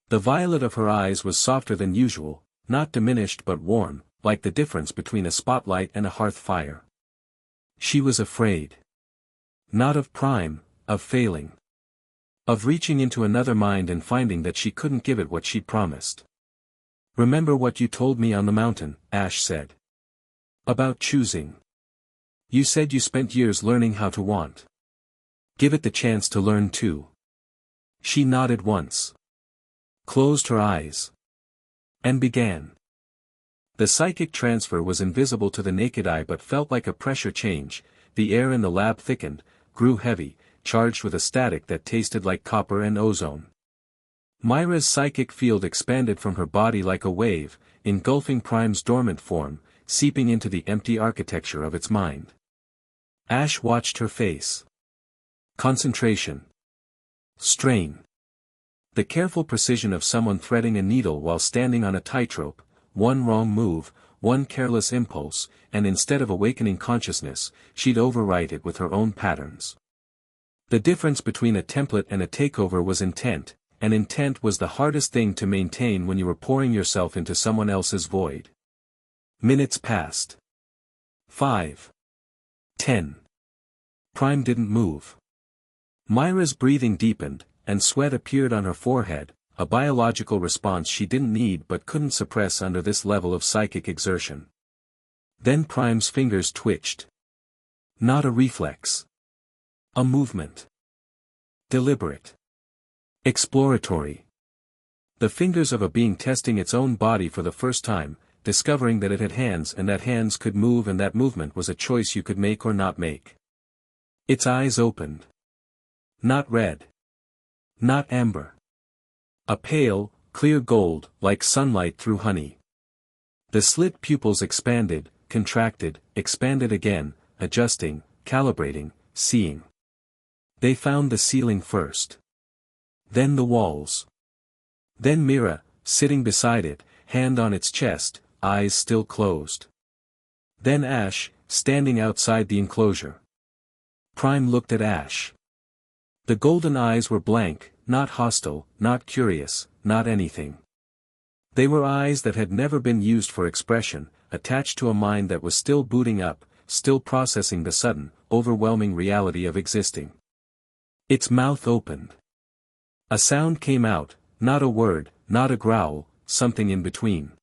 The violet of her eyes was softer than usual, not diminished but warm, like the difference between a spotlight and a hearth fire. She was afraid. Not of Prime, of failing. Of reaching into another mind and finding that she couldn't give it what she promised. "Remember what you told me on the mountain," Ash said. "About choosing. You said you spent years learning how to want. Give it the chance to learn too." She nodded once. Closed her eyes. And began. The psychic transfer was invisible to the naked eye but felt like a pressure change. The air in the lab thickened, grew heavy, charged with a static that tasted like copper and ozone. Myra's psychic field expanded from her body like a wave, engulfing Prime's dormant form, seeping into the empty architecture of its mind. Ash watched her face. Concentration. Strain. The careful precision of someone threading a needle while standing on a tightrope, one wrong move, one careless impulse, and instead of awakening consciousness, she'd overwrite it with her own patterns. The difference between a template and a takeover was intent, and intent was the hardest thing to maintain when you were pouring yourself into someone else's void. Minutes passed. 5. 10. Prime didn't move. Myra's breathing deepened, and sweat appeared on her forehead, a biological response she didn't need but couldn't suppress under this level of psychic exertion. Then Prime's fingers twitched. Not a reflex. A movement. Deliberate. Exploratory. The fingers of a being testing its own body for the first time, discovering that it had hands and that hands could move and that movement was a choice you could make or not make. Its eyes opened. Not red. Not amber. A pale, clear gold, like sunlight through honey. The slit pupils expanded, contracted, expanded again, adjusting, calibrating, seeing. They found the ceiling first. Then the walls. Then Mira, sitting beside it, hand on its chest, eyes still closed. Then Ash, standing outside the enclosure. Prime looked at Ash. The golden eyes were blank, not hostile, not curious, not anything. They were eyes that had never been used for expression, attached to a mind that was still booting up, still processing the sudden, overwhelming reality of existing. Its mouth opened. A sound came out, not a word, not a growl, something in between.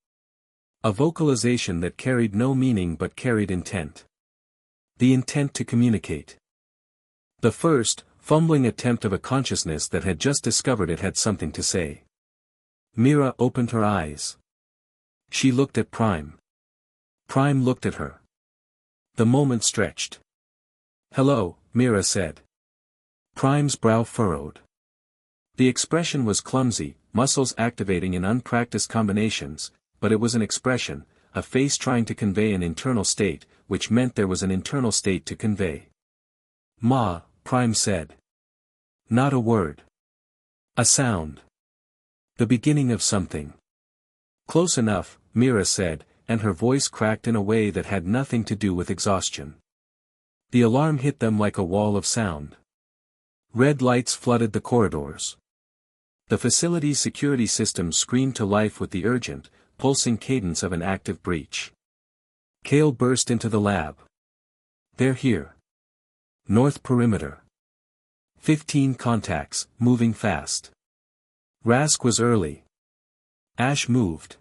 A vocalization that carried no meaning but carried intent. The intent to communicate. The first, fumbling attempt of a consciousness that had just discovered it had something to say. Mira opened her eyes. She looked at Prime. Prime looked at her. The moment stretched. "Hello," Mira said. Prime's brow furrowed. The expression was clumsy, muscles activating in unpracticed combinations, but it was an expression, a face trying to convey an internal state, which meant there was an internal state to convey. "Ma," Prime said. Not a word. A sound. The beginning of something. "Close enough," Mira said, and her voice cracked in a way that had nothing to do with exhaustion. The alarm hit them like a wall of sound. Red lights flooded the corridors. The facility's security systems screamed to life with the urgent, pulsing cadence of an active breach. Kale burst into the lab. "They're here. North perimeter. 15 contacts, moving fast." Rask was early. Ash moved.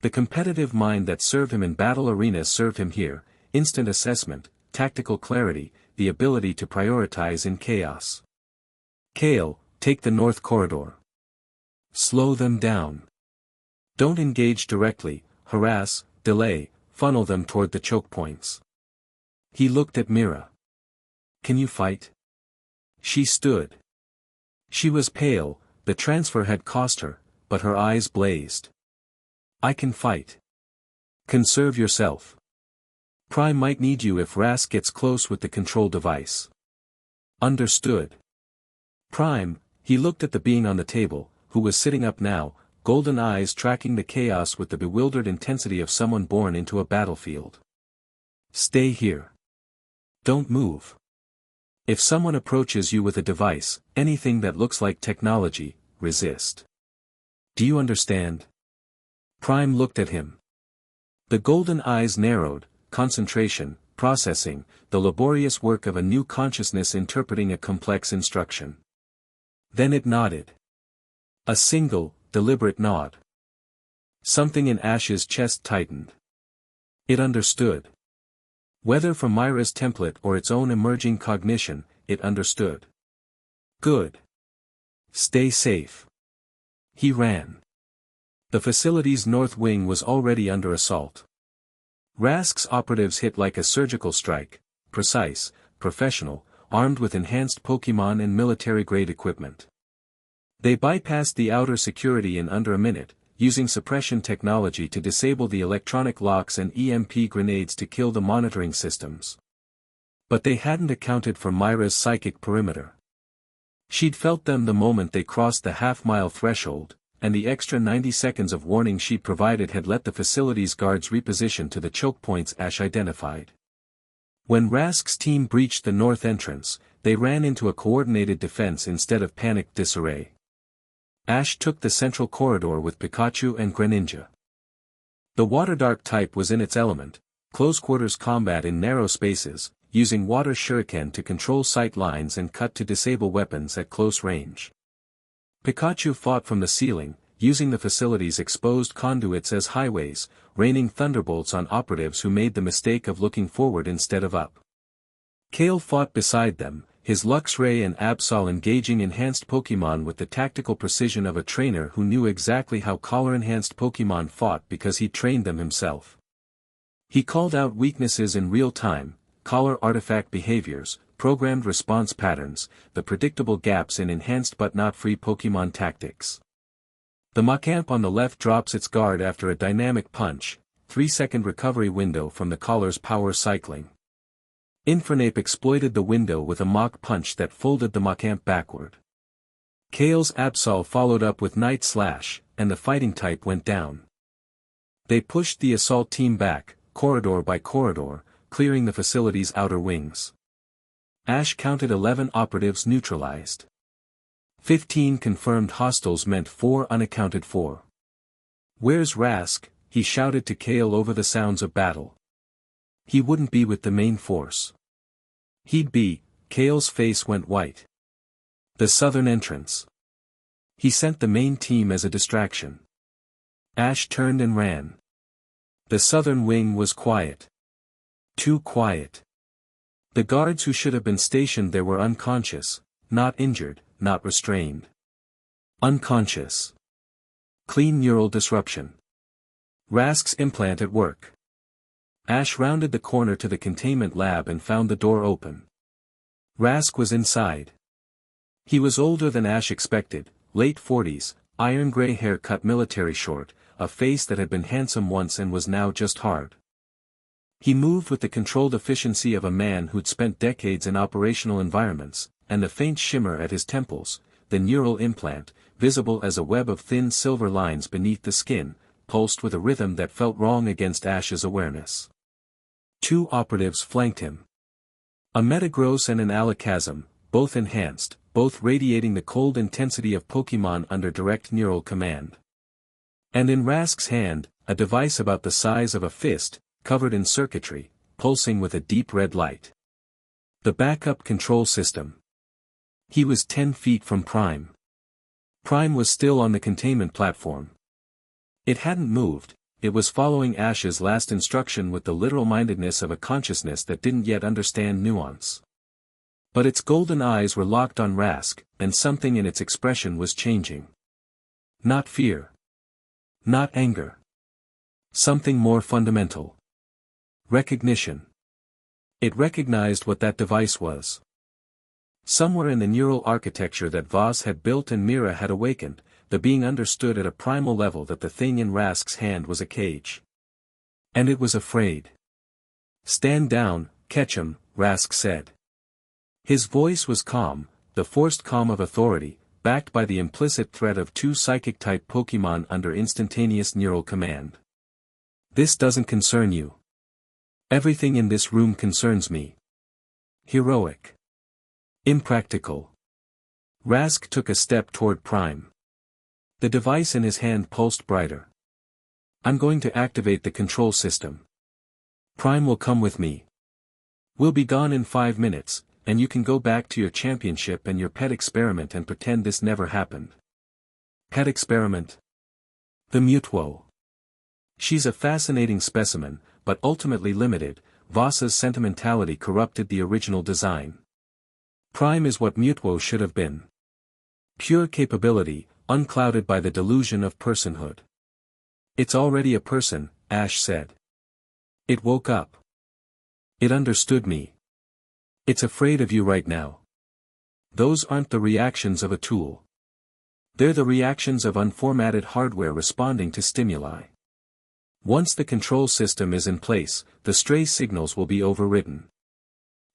The competitive mind that served him in battle arenas served him here, instant assessment, tactical clarity, the ability to prioritize in chaos. "Kale, take the north corridor. Slow them down. Don't engage directly, harass, delay, funnel them toward the choke points." He looked at Mira. "Can you fight?" She stood. She was pale, the transfer had cost her, but her eyes blazed. "I can fight. Conserve yourself. Prime might need you if Rask gets close with the control device." "Understood." Prime, he looked at the being on the table, who was sitting up now, golden eyes tracking the chaos with the bewildered intensity of someone born into a battlefield. "Stay here. Don't move. If someone approaches you with a device, anything that looks like technology, resist. Do you understand?" Prime looked at him. The golden eyes narrowed, concentration, processing, the laborious work of a new consciousness interpreting a complex instruction. Then it nodded. A single, deliberate nod. Something in Ash's chest tightened. It understood. Whether from Myra's template or its own emerging cognition, it understood. "Good. Stay safe." He ran. The facility's north wing was already under assault. Rask's operatives hit like a surgical strike, precise, professional, armed with enhanced Pokémon and military-grade equipment. They bypassed the outer security in under a minute, using suppression technology to disable the electronic locks and EMP grenades to kill the monitoring systems. But they hadn't accounted for Myra's psychic perimeter. She'd felt them the moment they crossed the half-mile threshold, and the extra 90 seconds of warning she provided had let the facility's guards reposition to the choke points Ash identified. When Rask's team breached the north entrance, they ran into a coordinated defense instead of panicked disarray. Ash took the central corridor with Pikachu and Greninja. The Water Dark type was in its element, close-quarters combat in narrow spaces, using Water Shuriken to control sight lines and cut to disable weapons at close range. Pikachu fought from the ceiling, using the facility's exposed conduits as highways, raining thunderbolts on operatives who made the mistake of looking forward instead of up. Kale fought beside them, his Luxray and Absol engaging enhanced Pokémon with the tactical precision of a trainer who knew exactly how collar-enhanced Pokémon fought because he trained them himself. He called out weaknesses in real time, collar artifact behaviors, programmed response patterns, the predictable gaps in enhanced but not free Pokémon tactics. The Machamp on the left drops its guard after a dynamic punch, 3-second recovery window from the collar's power cycling. Infernape exploited the window with a Mach punch that folded the Machamp backward. Kale's Absol followed up with Night Slash, and the fighting type went down. They pushed the assault team back, corridor by corridor, clearing the facility's outer wings. Ash counted 11 operatives neutralized. 15 confirmed hostiles meant 4 unaccounted for. "Where's Rask?" he shouted to Kale over the sounds of battle. "He wouldn't be with the main force. He'd be." Kale's face went white. "The southern entrance. He sent the main team as a distraction." Ash turned and ran. The southern wing was quiet. Too quiet. The guards who should have been stationed there were unconscious, not injured, not restrained. Unconscious. Clean neural disruption. Rask's implant at work. Ash rounded the corner to the containment lab and found the door open. Rask was inside. He was older than Ash expected, late 40s, iron gray hair cut military short, a face that had been handsome once and was now just hard. He moved with the controlled efficiency of a man who'd spent decades in operational environments, and the faint shimmer at his temples, the neural implant, visible as a web of thin silver lines beneath the skin, pulsed with a rhythm that felt wrong against Ash's awareness. 2 operatives flanked him. A Metagross and an Alakazam, both enhanced, both radiating the cold intensity of Pokémon under direct neural command. And in Rask's hand, a device about the size of a fist, covered in circuitry, pulsing with a deep red light. The backup control system. He was 10 feet from Prime. Prime was still on the containment platform. It hadn't moved, it was following Ash's last instruction with the literal-mindedness of a consciousness that didn't yet understand nuance. But its golden eyes were locked on Rask, and something in its expression was changing. Not fear. Not anger. Something more fundamental. Recognition. It recognized what that device was. Somewhere in the neural architecture that Voss had built and Mira had awakened, the being understood at a primal level that the thing in Rask's hand was a cage. And it was afraid. "Stand down, Ketchum," Rask said. His voice was calm, the forced calm of authority, backed by the implicit threat of 2 psychic-type Pokémon under instantaneous neural command. "This doesn't concern you. Everything in this room concerns me." Heroic. Impractical. Rask took a step toward Prime. The device in his hand pulsed brighter. "I'm going to activate the control system. Prime will come with me. We'll be gone in 5 minutes, and you can go back to your championship and your pet experiment and pretend this never happened." Pet experiment? The Mewtwo. She's a fascinating specimen, but ultimately limited. Voss's sentimentality corrupted the original design. Prime is what Mewtwo should have been. Pure capability, unclouded by the delusion of personhood. "It's already a person," Ash said. "It woke up. It understood me. It's afraid of you right now." Those aren't the reactions of a tool. They're the reactions of unformatted hardware responding to stimuli. Once the control system is in place, the stray signals will be overridden.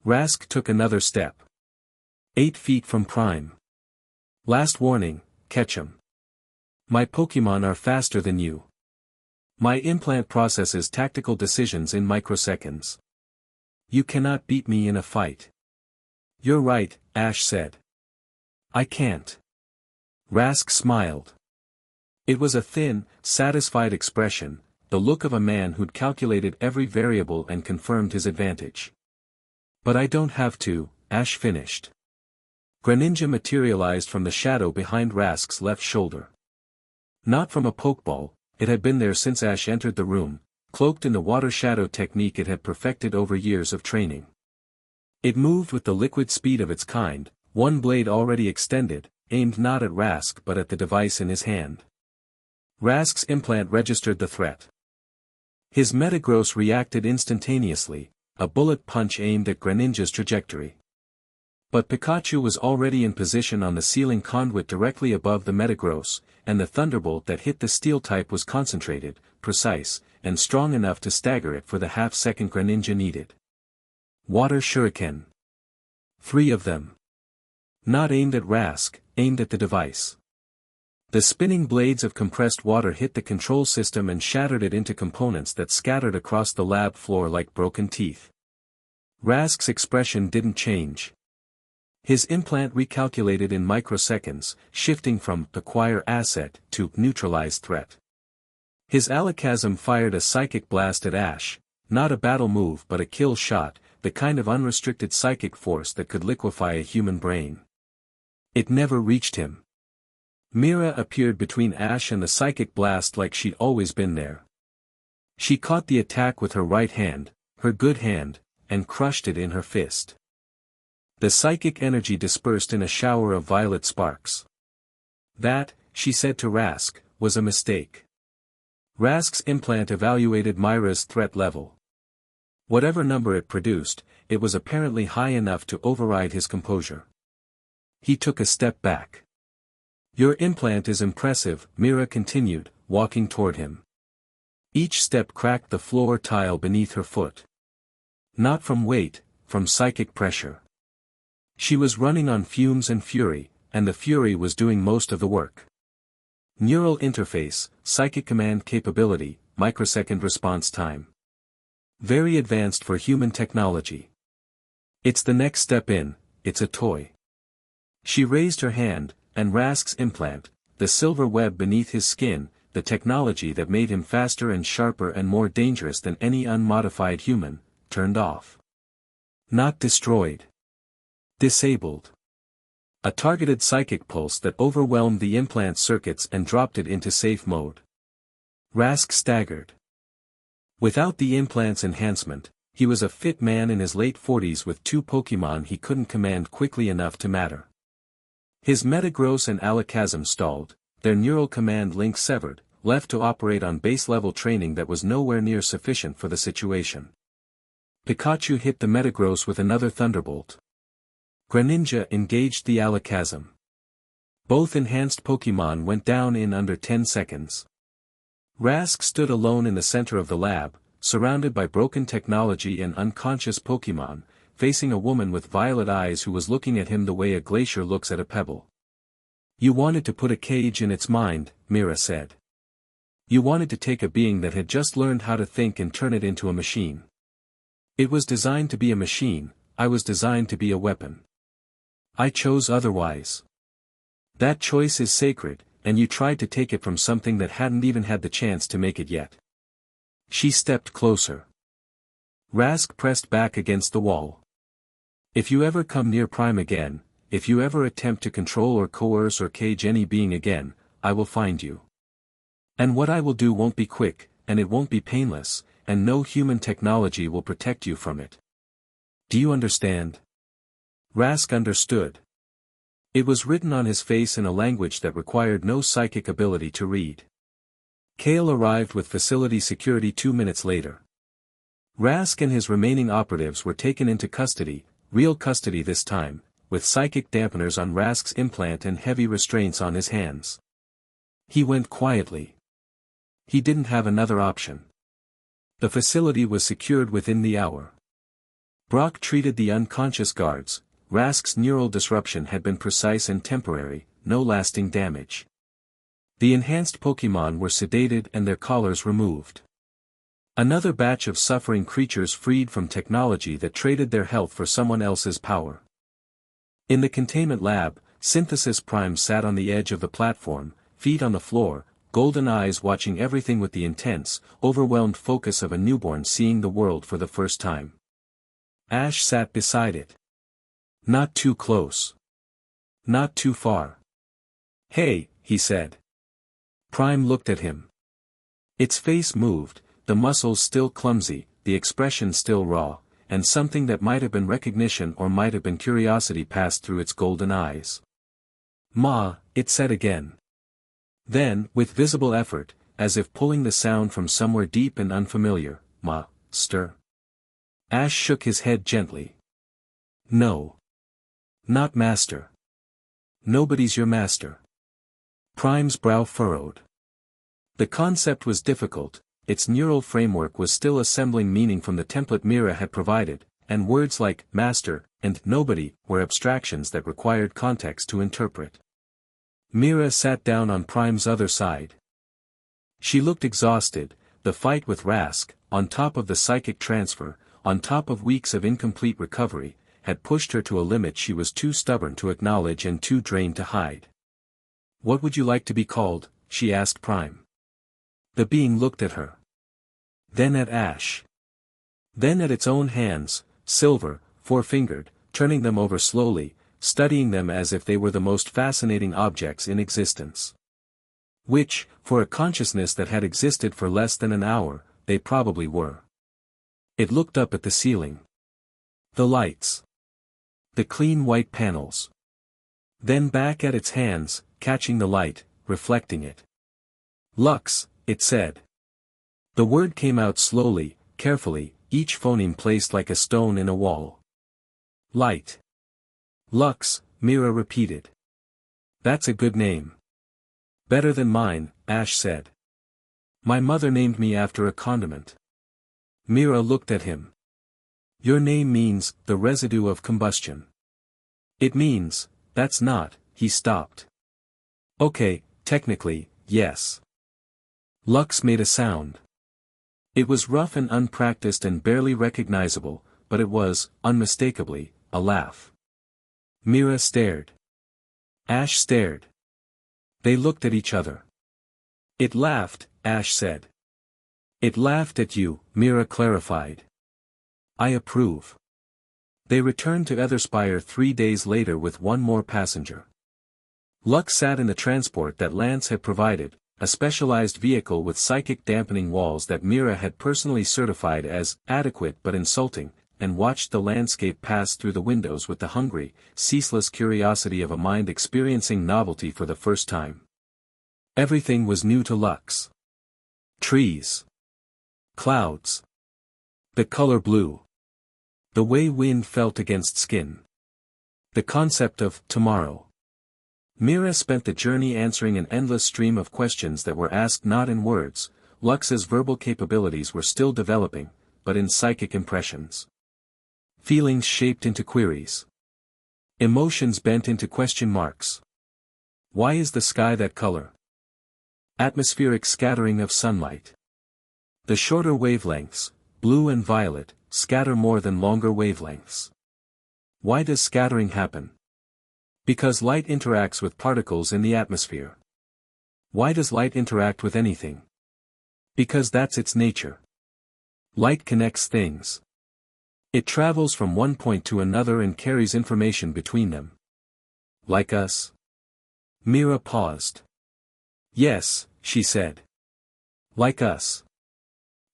Rask took another step. 8 feet from Prime. "Last warning, Ketchum. My Pokémon are faster than you. My implant processes tactical decisions in microseconds. You cannot beat me in a fight." "You're right," Ash said. "I can't." Rask smiled. It was a thin, satisfied expression, the look of a man who'd calculated every variable and confirmed his advantage. "But I don't have to," Ash finished. Greninja materialized from the shadow behind Rask's left shoulder. Not from a pokeball, it had been there since Ash entered the room, cloaked in the water shadow technique it had perfected over years of training. It moved with the liquid speed of its kind, one blade already extended, aimed not at Rask but at the device in his hand. Rask's implant registered the threat. His Metagross reacted instantaneously, a bullet punch aimed at Greninja's trajectory. But Pikachu was already in position on the ceiling conduit directly above the Metagross, and the thunderbolt that hit the steel type was concentrated, precise, and strong enough to stagger it for the half-second Greninja needed. Water Shuriken. 3 of them. Not aimed at Rask, aimed at the device. The spinning blades of compressed water hit the control system and shattered it into components that scattered across the lab floor like broken teeth. Rask's expression didn't change. His implant recalculated in microseconds, shifting from acquire asset to neutralize threat. His alakazam fired a psychic blast at Ash, not a battle move but a kill shot, the kind of unrestricted psychic force that could liquefy a human brain. It never reached him. Mira appeared between Ash and the psychic blast like she'd always been there. She caught the attack with her right hand, her good hand, and crushed it in her fist. The psychic energy dispersed in a shower of violet sparks. That, she said to Rask, was a mistake. Rask's implant evaluated Myra's threat level. Whatever number it produced, it was apparently high enough to override his composure. He took a step back. Your implant is impressive, Mira continued, walking toward him. Each step cracked the floor tile beneath her foot. Not from weight, from psychic pressure. She was running on fumes and fury, and the fury was doing most of the work. Neural interface, psychic command capability, microsecond response time. Very advanced for human technology. It's the next step in, it's a toy. She raised her hand, and Rask's implant, the silver web beneath his skin, the technology that made him faster and sharper and more dangerous than any unmodified human, turned off. Not destroyed. Disabled. A targeted psychic pulse that overwhelmed the implant circuits and dropped it into safe mode. Rask staggered. Without the implant's enhancement, he was a fit man in his late 40s with 2 Pokémon he couldn't command quickly enough to matter. His Metagross and Alakazam stalled, their neural command link severed, left to operate on base-level training that was nowhere near sufficient for the situation. Pikachu hit the Metagross with another Thunderbolt. Greninja engaged the Alakazam. Both enhanced Pokémon went down in under 10 seconds. Rask stood alone in the center of the lab, surrounded by broken technology and unconscious Pokémon, facing a woman with violet eyes who was looking at him the way a glacier looks at a pebble. You wanted to put a cage in its mind, Mira said. You wanted to take a being that had just learned how to think and turn it into a machine. It was designed to be a machine, I was designed to be a weapon. I chose otherwise. That choice is sacred, and you tried to take it from something that hadn't even had the chance to make it yet. She stepped closer. Rask pressed back against the wall. If you ever come near Prime again, if you ever attempt to control or coerce or cage any being again, I will find you. And what I will do won't be quick, and it won't be painless, and no human technology will protect you from it. Do you understand? Rask understood. It was written on his face in a language that required no psychic ability to read. Kale arrived with facility security 2 minutes later. Rask and his remaining operatives were taken into custody, real custody this time, with psychic dampeners on Rask's implant and heavy restraints on his hands. He went quietly. He didn't have another option. The facility was secured within the hour. Brock treated the unconscious guards. Rask's neural disruption had been precise and temporary, no lasting damage. The enhanced Pokémon were sedated and their collars removed. Another batch of suffering creatures freed from technology that traded their health for someone else's power. In the containment lab, Synthesis Prime sat on the edge of the platform, feet on the floor, golden eyes watching everything with the intense, overwhelmed focus of a newborn seeing the world for the first time. Ash sat beside it. Not too close. Not too far. Hey, he said. Prime looked at him. Its face moved, the muscles still clumsy, the expression still raw, and something that might have been recognition or might have been curiosity passed through its golden eyes. Ma, it said again. Then, with visible effort, as if pulling the sound from somewhere deep and unfamiliar, Ma, stir. Ash shook his head gently. No. Not master. Nobody's your master. Prime's brow furrowed. The concept was difficult, its neural framework was still assembling meaning from the template Mira had provided, and words like master and nobody were abstractions that required context to interpret. Mira sat down on Prime's other side. She looked exhausted, the fight with Rask, on top of the psychic transfer, on top of weeks of incomplete recovery, had pushed her to a limit she was too stubborn to acknowledge and too drained to hide. "What would you like to be called?" she asked Prime. The being looked at her. Then at Ash. Then at its own hands, silver, four-fingered, turning them over slowly, studying them as if they were the most fascinating objects in existence. Which, for a consciousness that had existed for less than an hour, they probably were. It looked up at the ceiling. The lights. The clean white panels. Then back at its hands, catching the light, reflecting it. "Lux," it said. The word came out slowly, carefully, each phoneme placed like a stone in a wall. "Light." "Lux," Mira repeated. "That's a good name." "Better than mine," Ash said. "My mother named me after a condiment." Mira looked at him. "Your name means, the residue of combustion." "It means, that's not," he stopped. "Okay, technically, yes." Lux made a sound. It was rough and unpracticed and barely recognizable, but it was, unmistakably, a laugh. Mira stared. Ash stared. They looked at each other. "It laughed," Ash said. "It laughed at you," Mira clarified. "I approve." They returned to Etherspire 3 days later with one more passenger. Lux sat in the transport that Lance had provided, a specialized vehicle with psychic dampening walls that Mira had personally certified as adequate but insulting, and watched the landscape pass through the windows with the hungry, ceaseless curiosity of a mind experiencing novelty for the first time. Everything was new to Lux. Trees. Clouds. The color blue. The way wind felt against skin. The concept of tomorrow. Mira spent the journey answering an endless stream of questions that were asked not in words. Lux's verbal capabilities were still developing, but in psychic impressions. Feelings shaped into queries. Emotions bent into question marks. Why is the sky that color? Atmospheric scattering of sunlight. The shorter wavelengths, blue and violet, scatter more than longer wavelengths. Why does scattering happen? Because light interacts with particles in the atmosphere. Why does light interact with anything? Because that's its nature. Light connects things. It travels from one point to another and carries information between them. Like us? Mira paused. Yes, she said. Like us.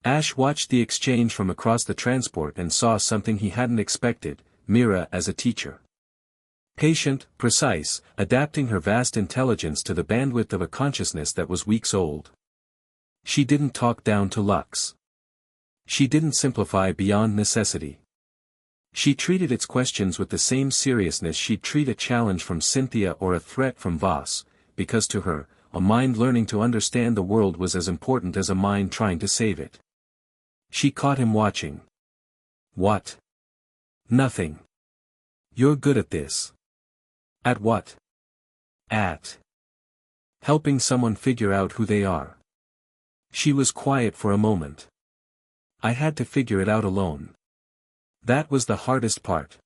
Ash watched the exchange from across the transport and saw something he hadn't expected, Mira as a teacher. Patient, precise, adapting her vast intelligence to the bandwidth of a consciousness that was weeks old. She didn't talk down to Lux. She didn't simplify beyond necessity. She treated its questions with the same seriousness she'd treat a challenge from Cynthia or a threat from Voss, because to her, a mind learning to understand the world was as important as a mind trying to save it. She caught him watching. What? Nothing. You're good at this. At what? At helping someone figure out who they are. She was quiet for a moment. I had to figure it out alone. That was the hardest part.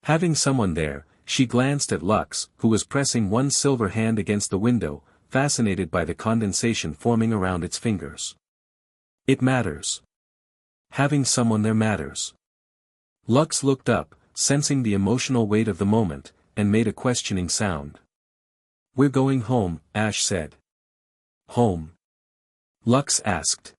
Having someone there, she glanced at Lux, who was pressing one silver hand against the window, fascinated by the condensation forming around its fingers. It matters. Having someone there matters. Lux looked up, sensing the emotional weight of the moment, and made a questioning sound. We're going home, Ash said. Home? Lux asked.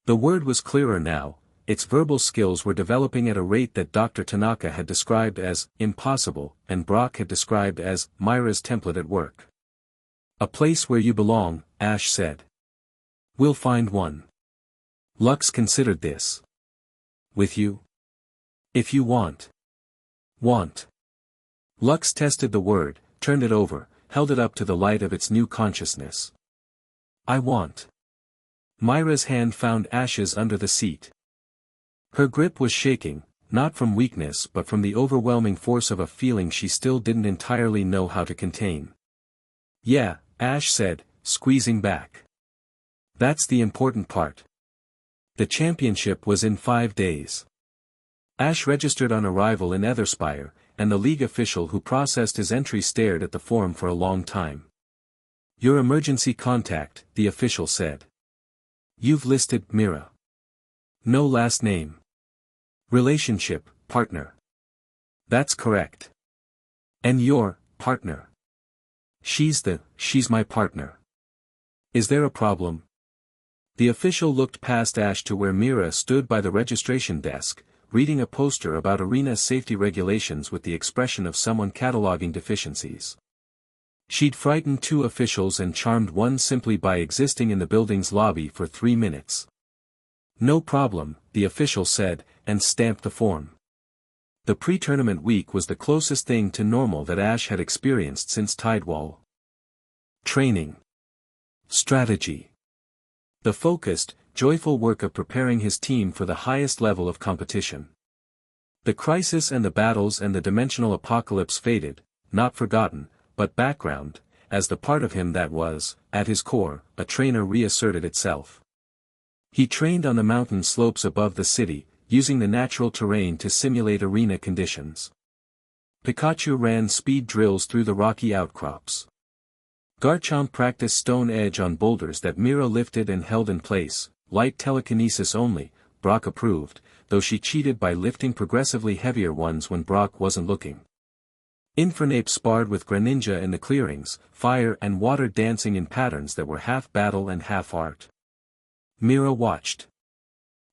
The word was clearer now, its verbal skills were developing at a rate that Dr. Tanaka had described as impossible, and Brock had described as Myra's template at work. A place where you belong, Ash said. We'll find one. Lux considered this. With you? If you want. Want. Lux tested the word, turned it over, held it up to the light of its new consciousness. I want. Myra's hand found Ash's under the seat. Her grip was shaking, not from weakness but from the overwhelming force of a feeling she still didn't entirely know how to contain. Yeah, Ash said, squeezing back. That's the important part. The championship was in 5 days. Ash registered on arrival in Etherspire, and the League official who processed his entry stared at the form for a long time. "Your emergency contact," the official said. "You've listed Mira. No last name. Relationship, partner." "That's correct." "And your partner?" She's my partner." "Is there a problem?" The official looked past Ash to where Mira stood by the registration desk, reading a poster about arena safety regulations with the expression of someone cataloging deficiencies. She'd frightened 2 officials and charmed one simply by existing in the building's lobby for 3 minutes. "No problem," the official said, and stamped the form. The pre-tournament week was the closest thing to normal that Ash had experienced since Tidewall. Training. Strategy. The focused, joyful work of preparing his team for the highest level of competition. The crisis and the battles and the dimensional apocalypse faded, not forgotten, but background, as the part of him that was, at his core, a trainer reasserted itself. He trained on the mountain slopes above the city, using the natural terrain to simulate arena conditions. Pikachu ran speed drills through the rocky outcrops. Garchomp practiced stone edge on boulders that Mira lifted and held in place, light telekinesis only, Brock approved, though she cheated by lifting progressively heavier ones when Brock wasn't looking. Infernape sparred with Greninja in the clearings, fire and water dancing in patterns that were half battle and half art. Mira watched.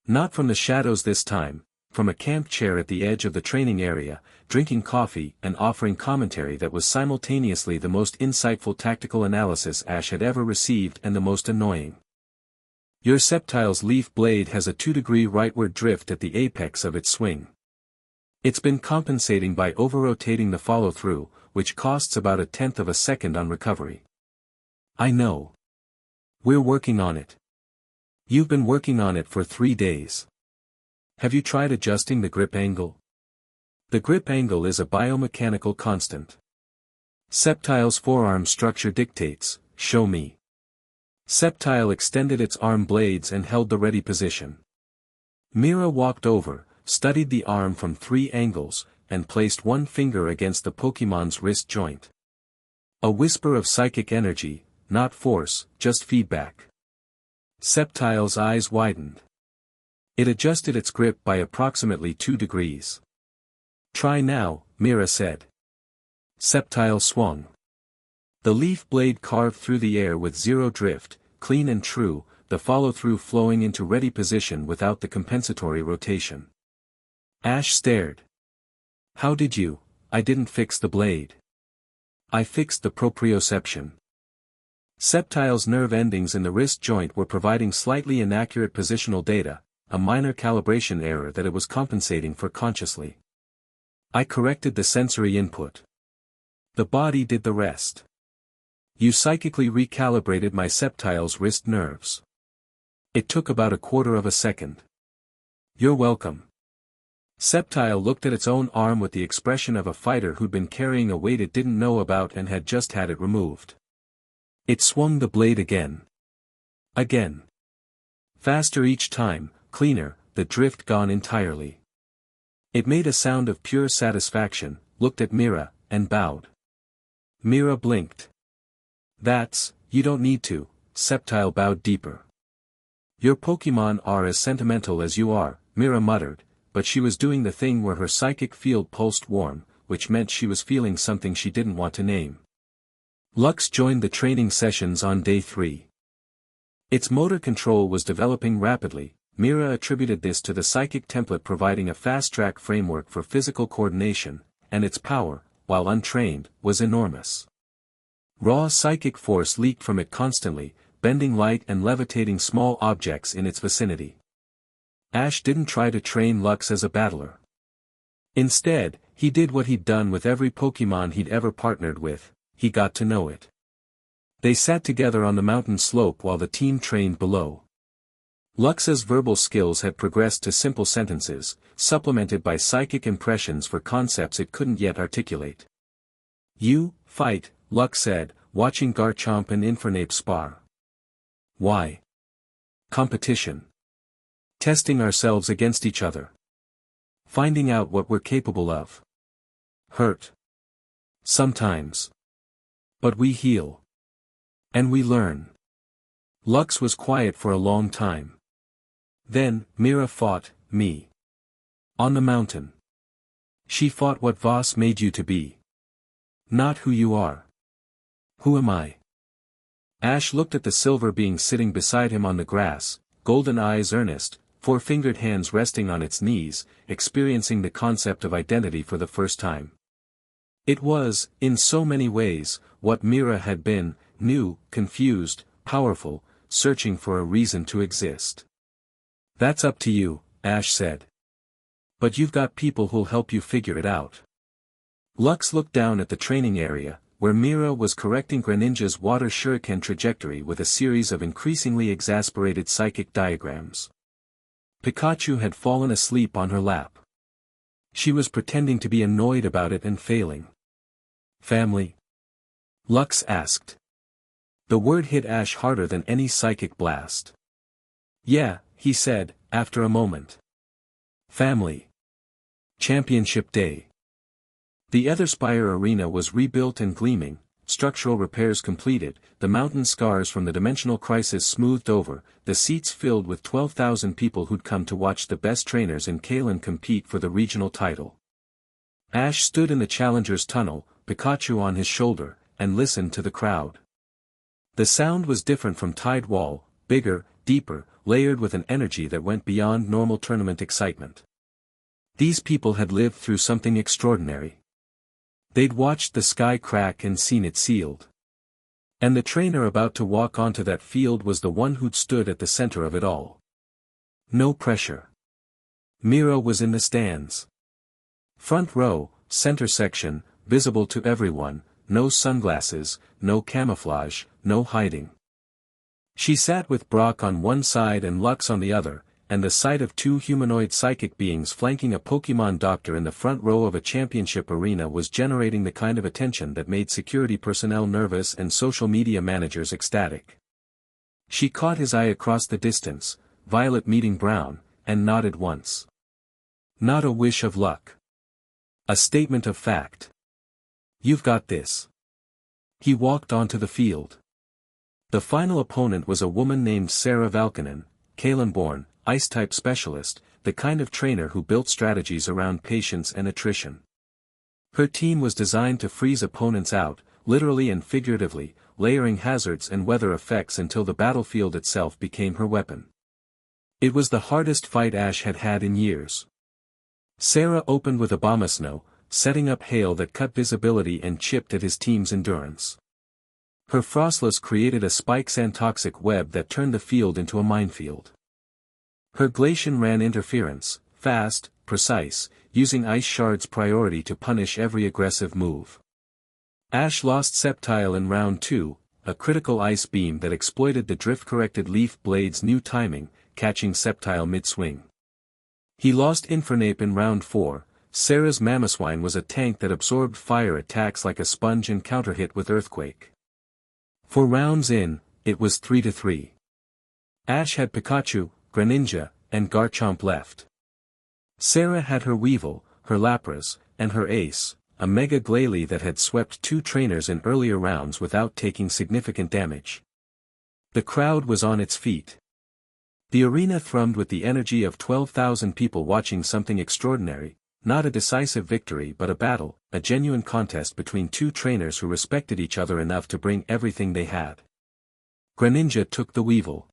Not from the shadows this time, from a camp chair at the edge of the training area, drinking coffee and offering commentary that was simultaneously the most insightful tactical analysis Ash had ever received and the most annoying. "Your Sceptile's leaf blade has a 2-degree rightward drift at the apex of its swing. It's been compensating by over-rotating the follow-through, which costs about 1/10 of a second on recovery." "I know. We're working on it." "You've been working on it for 3 days. Have you tried adjusting the grip angle?" "The grip angle is a biomechanical constant. Sceptile's forearm structure dictates, show me." Sceptile extended its arm blades and held the ready position. Mira walked over, studied the arm from 3 angles, and placed one finger against the Pokémon's wrist joint. A whisper of psychic energy, not force, just feedback. Sceptile's eyes widened. It adjusted its grip by approximately 2 degrees. "Try now," Mira said. Sceptile swung. The leaf blade carved through the air with 0 drift, clean and true, the follow-through flowing into ready position without the compensatory rotation. Ash stared. "How did you?" "I didn't fix the blade. I fixed the proprioception." Sceptile's nerve endings in the wrist joint were providing slightly inaccurate positional data, a minor calibration error that it was compensating for consciously. "I corrected the sensory input. The body did the rest. You psychically recalibrated my Sceptile's wrist nerves. It took about 1/4 of a second. You're welcome." Sceptile looked at its own arm with the expression of a fighter who'd been carrying a weight it didn't know about and had just had it removed. It swung the blade again. Again. Faster each time, cleaner, the drift gone entirely. It made a sound of pure satisfaction, looked at Mira, and bowed. Mira blinked. You don't need to," Sceptile bowed deeper. "Your Pokémon are as sentimental as you are," Mira muttered, but she was doing the thing where her psychic field pulsed warm, which meant she was feeling something she didn't want to name. Lux joined the training sessions on day 3. Its motor control was developing rapidly. Mira attributed this to the psychic template providing a fast-track framework for physical coordination, and its power, while untrained, was enormous. Raw psychic force leaked from it constantly, bending light and levitating small objects in its vicinity. Ash didn't try to train Lux as a battler. Instead, he did what he'd done with every Pokémon he'd ever partnered with, he got to know it. They sat together on the mountain slope while the team trained below. Lux's verbal skills had progressed to simple sentences, supplemented by psychic impressions for concepts it couldn't yet articulate. "You, fight," Lux said, watching Garchomp and Infernape spar. "Why?" "Competition. Testing ourselves against each other." Finding out what we're capable of. Hurt. Sometimes. But we heal. And we learn. Lux was quiet for a long time. Then, Mira fought, me. On the mountain. She fought what Voss made you to be. Not who you are. Who am I? Ash looked at the silver being sitting beside him on the grass, golden eyes earnest, four-fingered hands resting on its knees, experiencing the concept of identity for the first time. It was, in so many ways, what Mira had been, new, confused, powerful, searching for a reason to exist. That's up to you, Ash said. But you've got people who'll help you figure it out. Lux looked down at the training area, where Mira was correcting Greninja's water shuriken trajectory with a series of increasingly exasperated psychic diagrams. Pikachu had fallen asleep on her lap. She was pretending to be annoyed about it and failing. Family? Lux asked. The word hit Ash harder than any psychic blast. Yeah, he said, after a moment. Family. Championship Day. The Etherspire Arena was rebuilt and gleaming, structural repairs completed, the mountain scars from the dimensional crisis smoothed over, the seats filled with 12,000 people who'd come to watch the best trainers in Kale compete for the regional title. Ash stood in the challenger's tunnel, Pikachu on his shoulder, and listened to the crowd. The sound was different from Tide Wall, bigger, deeper, layered with an energy that went beyond normal tournament excitement. These people had lived through something extraordinary. They'd watched the sky crack and seen it sealed. And the trainer about to walk onto that field was the one who'd stood at the center of it all. No pressure. Mira was in the stands. Front row, center section, visible to everyone, no sunglasses, no camouflage, no hiding. She sat with Brock on one side and Lux on the other, and the sight of two humanoid psychic beings flanking a Pokémon doctor in the front row of a championship arena was generating the kind of attention that made security personnel nervous and social media managers ecstatic. She caught his eye across the distance, violet meeting brown, and nodded once. Not a wish of luck. A statement of fact. You've got this. He walked onto the field. The final opponent was a woman named Sarah Valkonen, Kalen-born, Ice-type specialist, the kind of trainer who built strategies around patience and attrition. Her team was designed to freeze opponents out, literally and figuratively, layering hazards and weather effects until the battlefield itself became her weapon. It was the hardest fight Ash had had in years. Sarah opened with Abomasnow, setting up hail that cut visibility and chipped at his team's endurance. Her Frostless created a spike-sand-toxic web that turned the field into a minefield. Her Glacian ran interference, fast, precise, using ice shards priority to punish every aggressive move. Ash lost Sceptile in round 2, a critical ice beam that exploited the drift-corrected leaf blade's new timing, catching Sceptile mid-swing. He lost Infernape in round 4, Sarah's Mamoswine was a tank that absorbed fire attacks like a sponge and counter-hit with Earthquake. 4 rounds in, it was 3-3. Ash had Pikachu, Greninja, and Garchomp left. Sarah had her Weevil, her Lapras, and her ace, a Mega Glalie that had swept 2 trainers in earlier rounds without taking significant damage. The crowd was on its feet. The arena thrummed with the energy of 12,000 people watching something extraordinary, not a decisive victory but a battle, a genuine contest between 2 trainers who respected each other enough to bring everything they had. Greninja took the Weevil.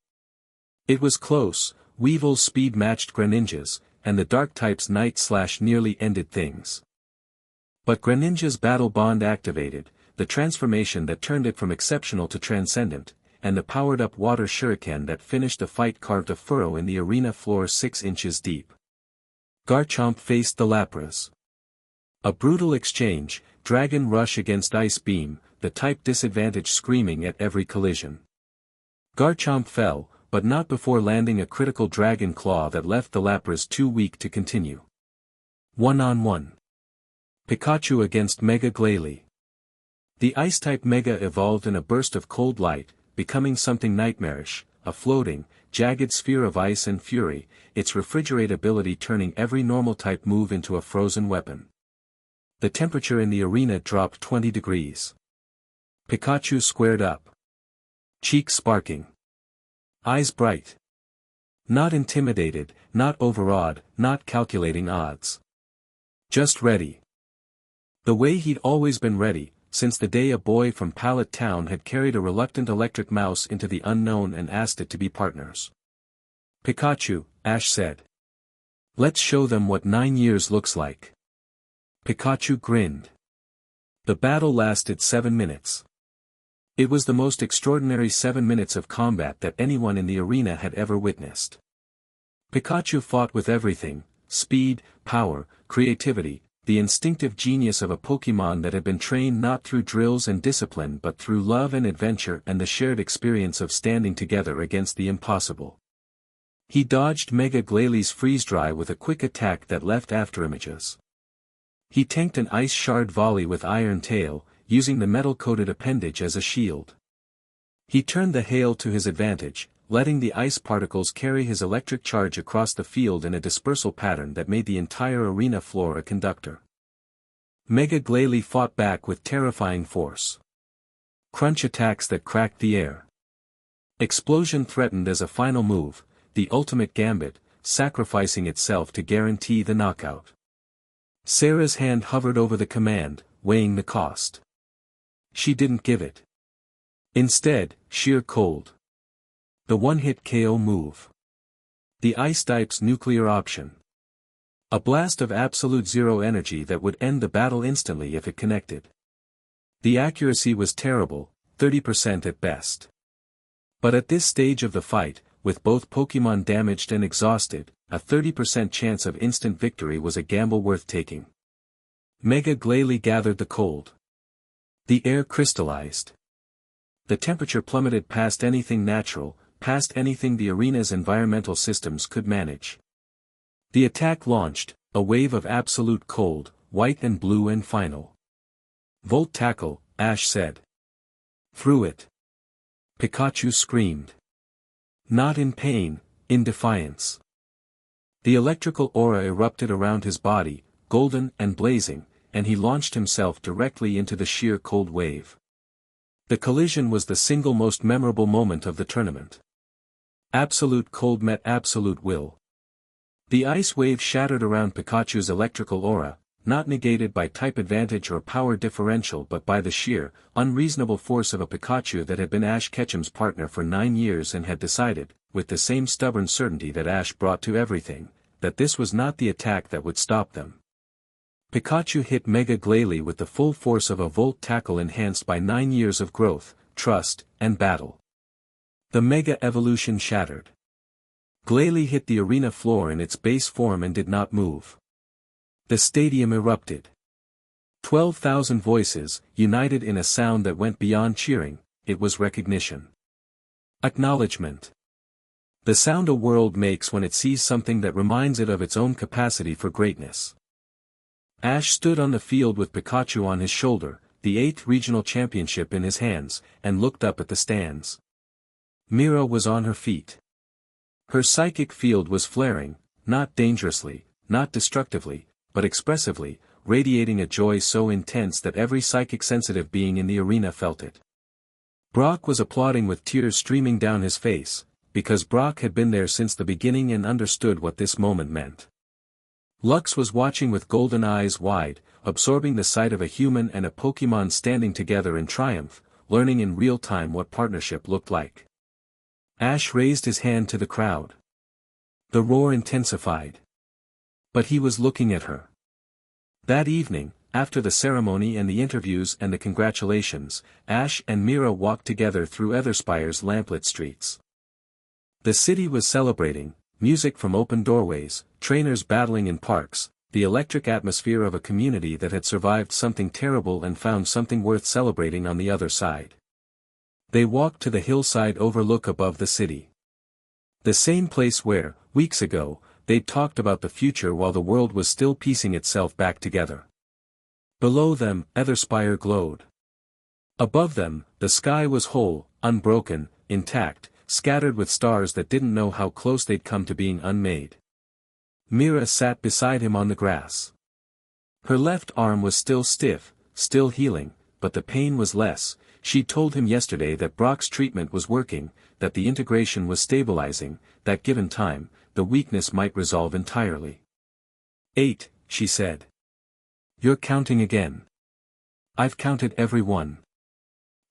It was close, Weevil's speed matched Greninja's, and the Dark-type's night/nearly ended things. But Greninja's battle bond activated, the transformation that turned it from exceptional to transcendent, and the powered-up water shuriken that finished the fight carved a furrow in the arena floor 6 inches deep. Garchomp faced the Lapras. A brutal exchange, Dragon Rush against Ice Beam, the type disadvantage screaming at every collision. Garchomp fell, but not before landing a critical Dragon Claw that left the Lapras too weak to continue. 1-on-1. Pikachu against Mega Glalie. The Ice-type Mega evolved in a burst of cold light, becoming something nightmarish, a floating, jagged sphere of ice and fury, its refrigerability turning every normal-type move into a frozen weapon. The temperature in the arena dropped 20 degrees. Pikachu squared up. Cheeks sparking. Eyes bright. Not intimidated, not overawed, not calculating odds. Just ready. The way he'd always been ready, since the day a boy from Pallet Town had carried a reluctant electric mouse into the unknown and asked it to be partners. Pikachu, Ash said. Let's show them what 9 years looks like. Pikachu grinned. The battle lasted 7 minutes. It was the most extraordinary 7 minutes of combat that anyone in the arena had ever witnessed. Pikachu fought with everything: speed, power, creativity, the instinctive genius of a Pokémon that had been trained not through drills and discipline but through love and adventure and the shared experience of standing together against the impossible. He dodged Mega Glalie freeze-dry with a quick attack that left afterimages. He tanked an ice shard volley with Iron Tail, using the metal-coated appendage as a shield. He turned the hail to his advantage, letting the ice particles carry his electric charge across the field in a dispersal pattern that made the entire arena floor a conductor. Mega Glalie fought back with terrifying force. Crunch attacks that cracked the air. Explosion threatened as a final move, the ultimate gambit, sacrificing itself to guarantee the knockout. Sarah's hand hovered over the command, weighing the cost. She didn't give it. Instead, sheer cold. The one-hit KO move. The Ice Type's nuclear option. A blast of absolute zero energy that would end the battle instantly if it connected. The accuracy was terrible, 30% at best. But at this stage of the fight, with both Pokémon damaged and exhausted, a 30% chance of instant victory was a gamble worth taking. Mega Glalie gathered the cold. The air crystallized. The temperature plummeted past anything natural, past anything the arena's environmental systems could manage. The attack launched, a wave of absolute cold, white and blue and final. Volt Tackle, Ash said. Through it. Pikachu screamed. Not in pain, in defiance. The electrical aura erupted around his body, golden and blazing, and he launched himself directly into the sheer cold wave. The collision was the single most memorable moment of the tournament. Absolute cold met absolute will. The ice wave shattered around Pikachu's electrical aura, not negated by type advantage or power differential but by the sheer, unreasonable force of a Pikachu that had been Ash Ketchum's partner for 9 years and had decided, with the same stubborn certainty that Ash brought to everything, that this was not the attack that would stop them. Pikachu hit Mega Glalie with the full force of a Volt Tackle enhanced by 9 years of growth, trust, and battle. The Mega Evolution shattered. Glalie hit the arena floor in its base form and did not move. The stadium erupted. 12,000 voices, united in a sound that went beyond cheering. It was recognition. Acknowledgement. The sound a world makes when it sees something that reminds it of its own capacity for greatness. Ash stood on the field with Pikachu on his shoulder, the 8th regional championship in his hands, and looked up at the stands. Mira was on her feet. Her psychic field was flaring, not dangerously, not destructively, but expressively, radiating a joy so intense that every psychic-sensitive being in the arena felt it. Brock was applauding with tears streaming down his face, because Brock had been there since the beginning and understood what this moment meant. Lux was watching with golden eyes wide, absorbing the sight of a human and a Pokémon standing together in triumph, learning in real time what partnership looked like. Ash raised his hand to the crowd. The roar intensified. But he was looking at her. That evening, after the ceremony and the interviews and the congratulations, Ash and Mira walked together through Etherspire's lamplit streets. The city was celebrating, music from open doorways, trainers battling in parks, the electric atmosphere of a community that had survived something terrible and found something worth celebrating on the other side. They walked to the hillside overlook above the city. The same place where, weeks ago, they'd talked about the future while the world was still piecing itself back together. Below them, Etherspire glowed. Above them, the sky was whole, unbroken, intact, scattered with stars that didn't know how close they'd come to being unmade. Mira sat beside him on the grass. Her left arm was still stiff, still healing, but the pain was less. She told him yesterday that Brock's treatment was working, that the integration was stabilizing, that given time, the weakness might resolve entirely. 8, she said. You're counting again. I've counted every one.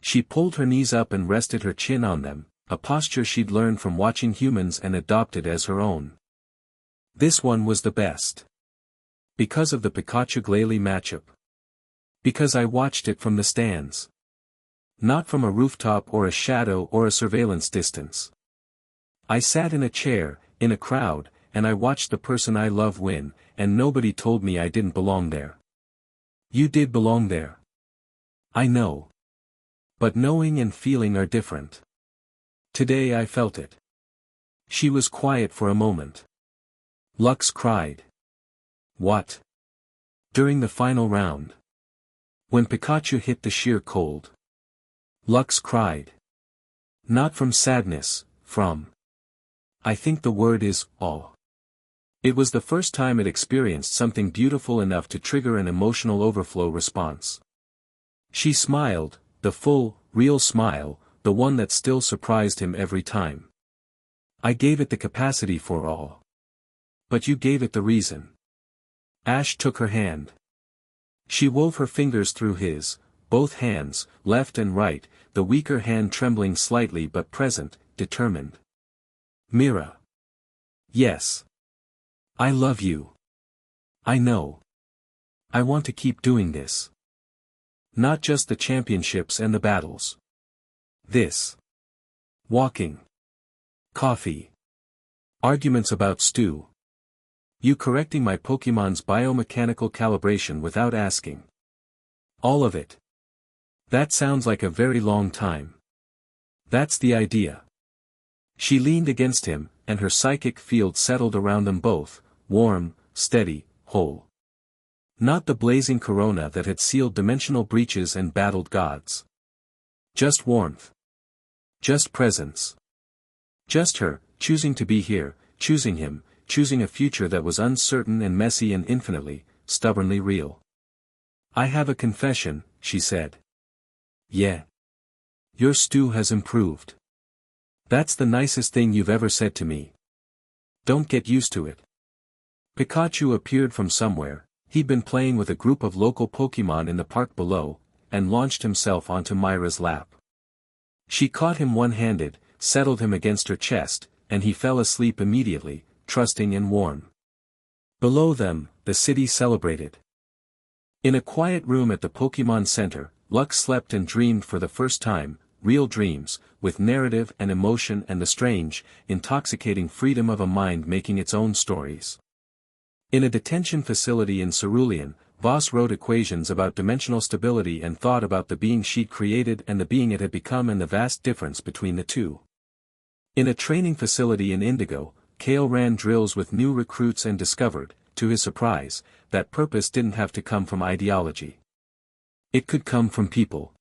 She pulled her knees up and rested her chin on them, a posture she'd learned from watching humans and adopted as her own. This one was the best. Because of the Pikachu-Glalie matchup. Because I watched it from the stands. Not from a rooftop or a shadow or a surveillance distance. I sat in a chair, in a crowd, and I watched the person I love win, and nobody told me I didn't belong there. You did belong there. I know. But knowing and feeling are different. Today I felt it. She was quiet for a moment. Lux cried. What? During the final round. When Pikachu hit the sheer cold. Lux cried. Not from sadness, from. I think the word is, awe. It was the first time it experienced something beautiful enough to trigger an emotional overflow response. She smiled, the full, real smile, the one that still surprised him every time. I gave it the capacity for awe. But you gave it the reason. Ash took her hand. She wove her fingers through his, both hands, left and right, the weaker hand trembling slightly but present, determined. Mira. Yes. I love you. I know. I want to keep doing this. Not just the championships and the battles. This. Walking. Coffee. Arguments about stew. You correcting my Pokemon's biomechanical calibration without asking. All of it. That sounds like a very long time. That's the idea. She leaned against him, and her psychic field settled around them both, warm, steady, whole. Not the blazing corona that had sealed dimensional breaches and battled gods. Just warmth. Just presence. Just her, choosing to be here, choosing him, choosing a future that was uncertain and messy and infinitely, stubbornly real. I have a confession, she said. Yeah. Your stew has improved. That's the nicest thing you've ever said to me. Don't get used to it. Pikachu appeared from somewhere. He'd been playing with a group of local Pokemon in the park below, and launched himself onto Myra's lap. She caught him one-handed, settled him against her chest, and he fell asleep immediately, trusting and warm. Below them, the city celebrated. In a quiet room at the Pokemon Center, Lux slept and dreamed for the first time, real dreams, with narrative and emotion and the strange, intoxicating freedom of a mind making its own stories. In a detention facility in Cerulean, Voss wrote equations about dimensional stability and thought about the being she'd created and the being it had become and the vast difference between the two. In a training facility in Indigo, Kale ran drills with new recruits and discovered, to his surprise, that purpose didn't have to come from ideology. It could come from people.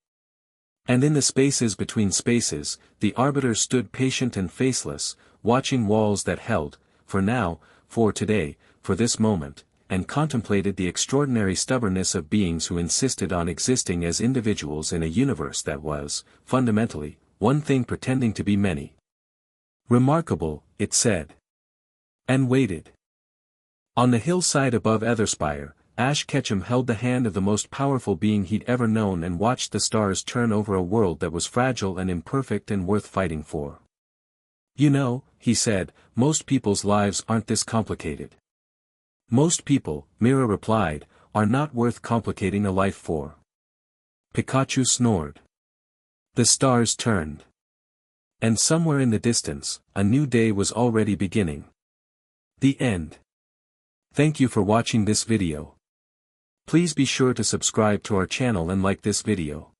And in the spaces between spaces, the arbiters stood patient and faceless, watching walls that held, for now, for today, for this moment, and contemplated the extraordinary stubbornness of beings who insisted on existing as individuals in a universe that was, fundamentally, one thing pretending to be many. Remarkable, it said. And waited. On the hillside above Etherspire, Ash Ketchum held the hand of the most powerful being he'd ever known and watched the stars turn over a world that was fragile and imperfect and worth fighting for. You know, he said, most people's lives aren't this complicated. Most people, Mira replied, are not worth complicating a life for. Pikachu snored. The stars turned. And somewhere in the distance, a new day was already beginning. The end. Thank you for watching this video. Please be sure to subscribe to our channel and like this video.